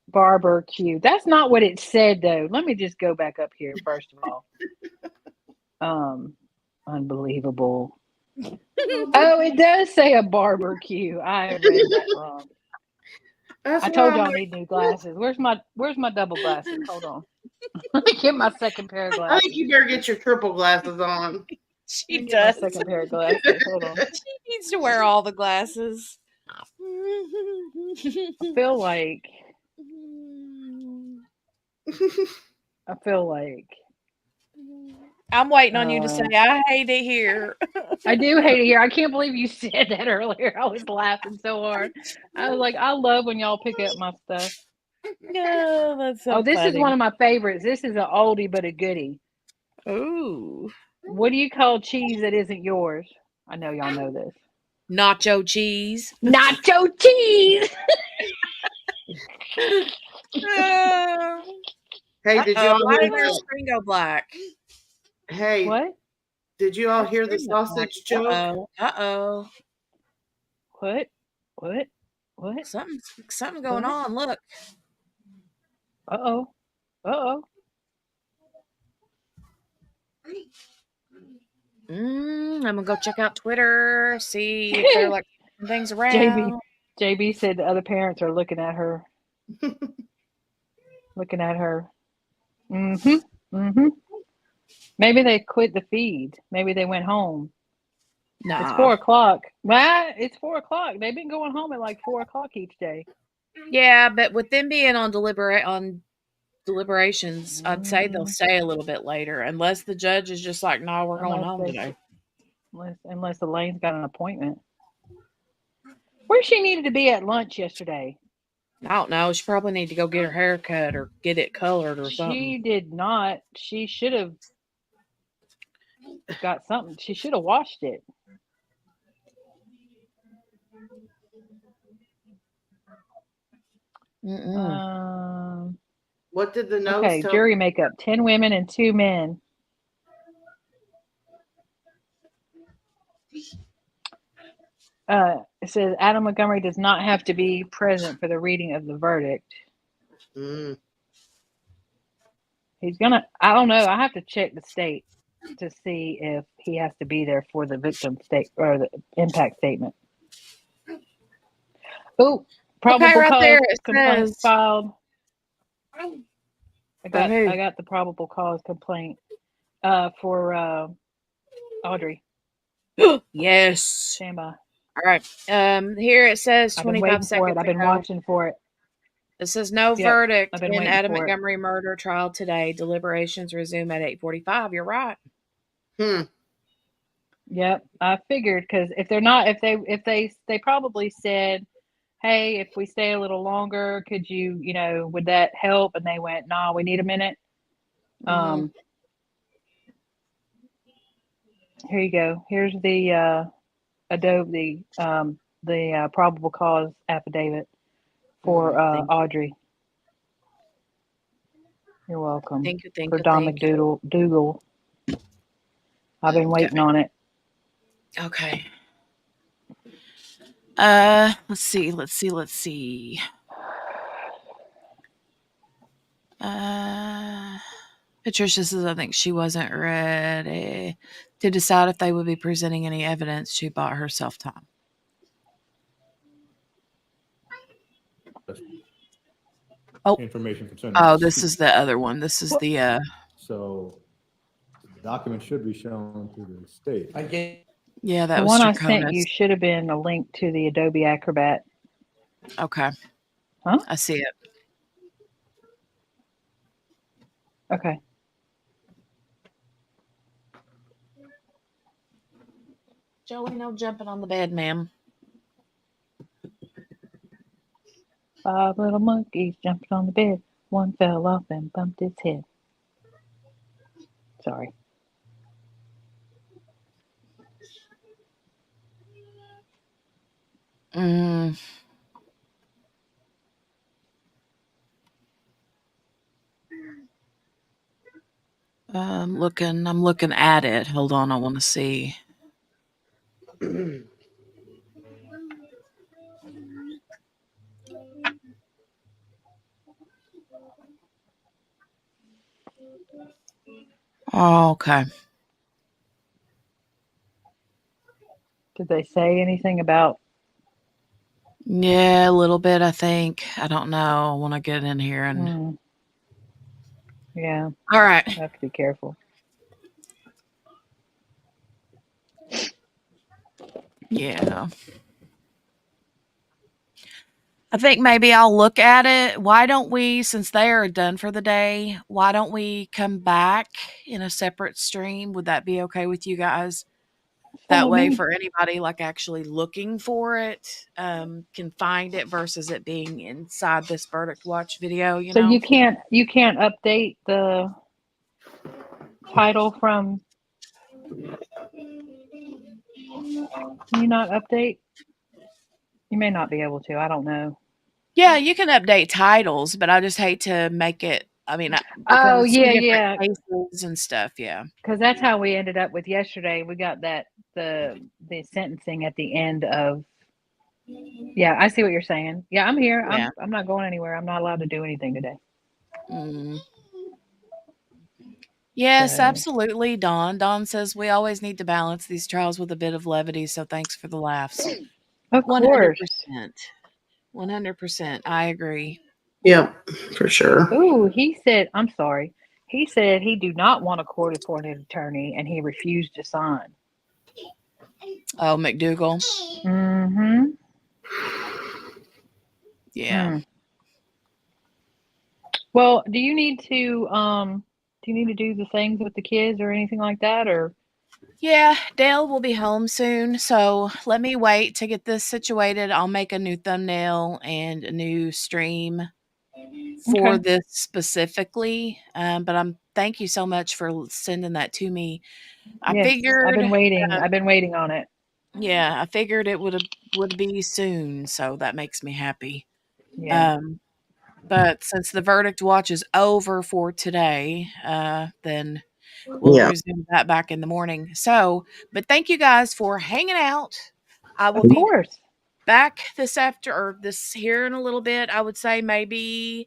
Barbecue. That's not what it said though. Let me just go back up here first of all. Unbelievable. Oh, it does say a barbecue. I read that wrong. I told y'all I need new glasses. Where's my double glasses? Hold on. Let me get my second pair of glasses. I think you better get your triple glasses on. She does. My second pair of glasses. Hold on. She needs to wear all the glasses. I feel like I'm waiting on you to say, I hate it here. I do hate it here. I can't believe you said that earlier. I was laughing so hard. I was like, I love when y'all pick up my stuff. No, that's so this funny. is one of my favorites. This is an oldie but a goodie. Ooh. What do you call cheese that isn't yours? I know y'all know this. Nacho cheese. Nacho cheese. Hey, did you all why hear did the that? screen go black? Hey, what? Did you all hear the sausage joke? Uh-oh. What? Something going on. Look. Uh-oh. I'm gonna go check out Twitter, see if they're like things around. JB said the other parents are looking at her. Maybe they quit the feed. Maybe they went home. Nah. It's 4:00. Well, it's 4:00. They've been going home at like 4:00 each day. Yeah, but with them being on deliberations, I'd say they'll stay a little bit later, unless the judge is just like, "No, we're going home today." Unless Elaine's got an appointment. Where she needed to be at lunch yesterday? I don't know. She probably need to go get her hair cut or get it colored or something. She did not. She should have got something. She should have washed it. What did the notes Okay, tell? jury makeup: 10 women and 2 men. It says Adam Montgomery does not have to be present for the reading of the verdict. He's gonna. I don't know. I have to check the state to see if he has to be there for the victim state or the impact statement. Oh, probable Okay, right cause there it complaint says. filed. I For who? got the probable cause complaint for Audrey. Yes. Stand by. All right. Here it says I've been 25 waiting for it. seconds I've been ago. watching for it. It says no Yep, verdict I've been in waiting Adam for it. Montgomery murder trial today. Deliberations resume at 8:45. You're right. Yep, I figured because if they probably said, "Hey, if we stay a little longer, could you, would that help?" And they went, "Nah, we need a minute." Here you go. Here's the Adobe the probable cause affidavit for Audrey. You're welcome. Thank you. For Don McDougal. I've been waiting on it. Okay. Let's see. Patricia says I think she wasn't ready to decide if they would be presenting any evidence. She bought herself time. Information concerning. Oh, this is the other one. This is the. So the document should be shown to the state. Yeah, that the was one Draconis. I sent you should have been a link to the Adobe Acrobat. Okay. Huh? I see it. Okay. Joey, no jumping on the bed, ma'am. 5 little monkeys jumped on the bed. One fell off and bumped its head. Sorry. I'm looking at it. Hold on, I want to see. Oh, okay. Did they say anything about? Yeah, a little bit, I think. I don't know. I want to get in here and. Yeah. All right. I have to be careful. Yeah. I think maybe I'll look at it. Why don't we, since they are done for the day, why don't we come back in a separate stream? Would that be okay with you guys? That way, for anybody like actually looking for it, can find it versus it being inside this verdict watch video. So you can't update the title from. Can you not update? You may not be able to. I don't know. Yeah, you can update titles, but I just hate to make it. I mean, oh yeah, cases and stuff. Yeah, because that's how we ended up with yesterday. We got that the sentencing at the end of. Yeah, I see what you're saying. Yeah, I'm here. Yeah. I'm not going anywhere. I'm not allowed to do anything today. Yes, absolutely, Dawn. Dawn says we always need to balance these trials with a bit of levity, so thanks for the laughs. Of course. 100%. I agree. Yep, for sure. Ooh, he said, I'm sorry. He said he do not want a court-appointed attorney, and he refused to sign. Oh, McDougal? Mm-hmm. Yeah. Well, do you need to do the things with the kids or anything like that, or? Yeah, Dale will be home soon, so let me wait to get this situated. I'll make a new thumbnail and a new stream for Okay. this specifically. But thank you so much for sending that to me. I Yes, figured, I've been waiting on it. yeah, I figured it would be soon, so that makes me happy. Yeah. But since the verdict watch is over for today, then we'll Yeah. resume that back in the morning. So, but thank you guys for hanging out. I will Of be course. back this here in a little bit. I would say maybe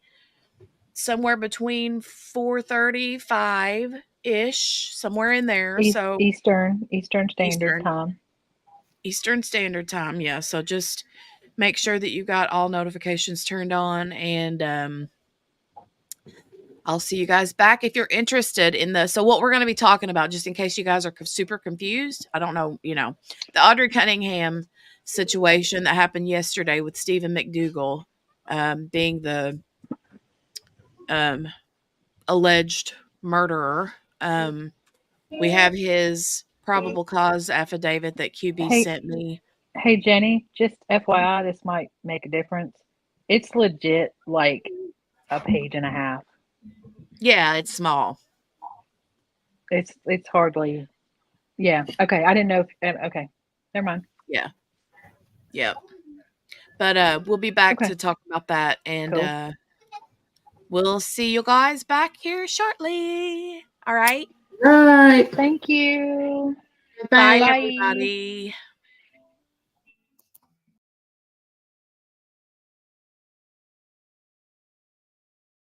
somewhere between 4:30, 5-ish, somewhere in there. So Eastern Standard Eastern. Time. Eastern Standard Time, yeah. So just make sure that you got all notifications turned on, and I'll see you guys back if you're interested in the. So what we're going to be talking about, just in case you guys are super confused, I don't know, the Audrey Cunningham situation that happened yesterday with Stephen McDougal, being the alleged murderer. We have his probable cause affidavit that QB Hey, sent me. hey Jenny, just FYI, this might make a difference. It's legit like a page and a half. Yeah, it's small. It's hardly. Yeah. Okay. I didn't know if okay. Never mind. Yeah. Yep. But we'll be back Okay. to talk about that, and Cool. we'll see you guys back here shortly. All right. Right. Thank you. Bye, Thanks. everybody.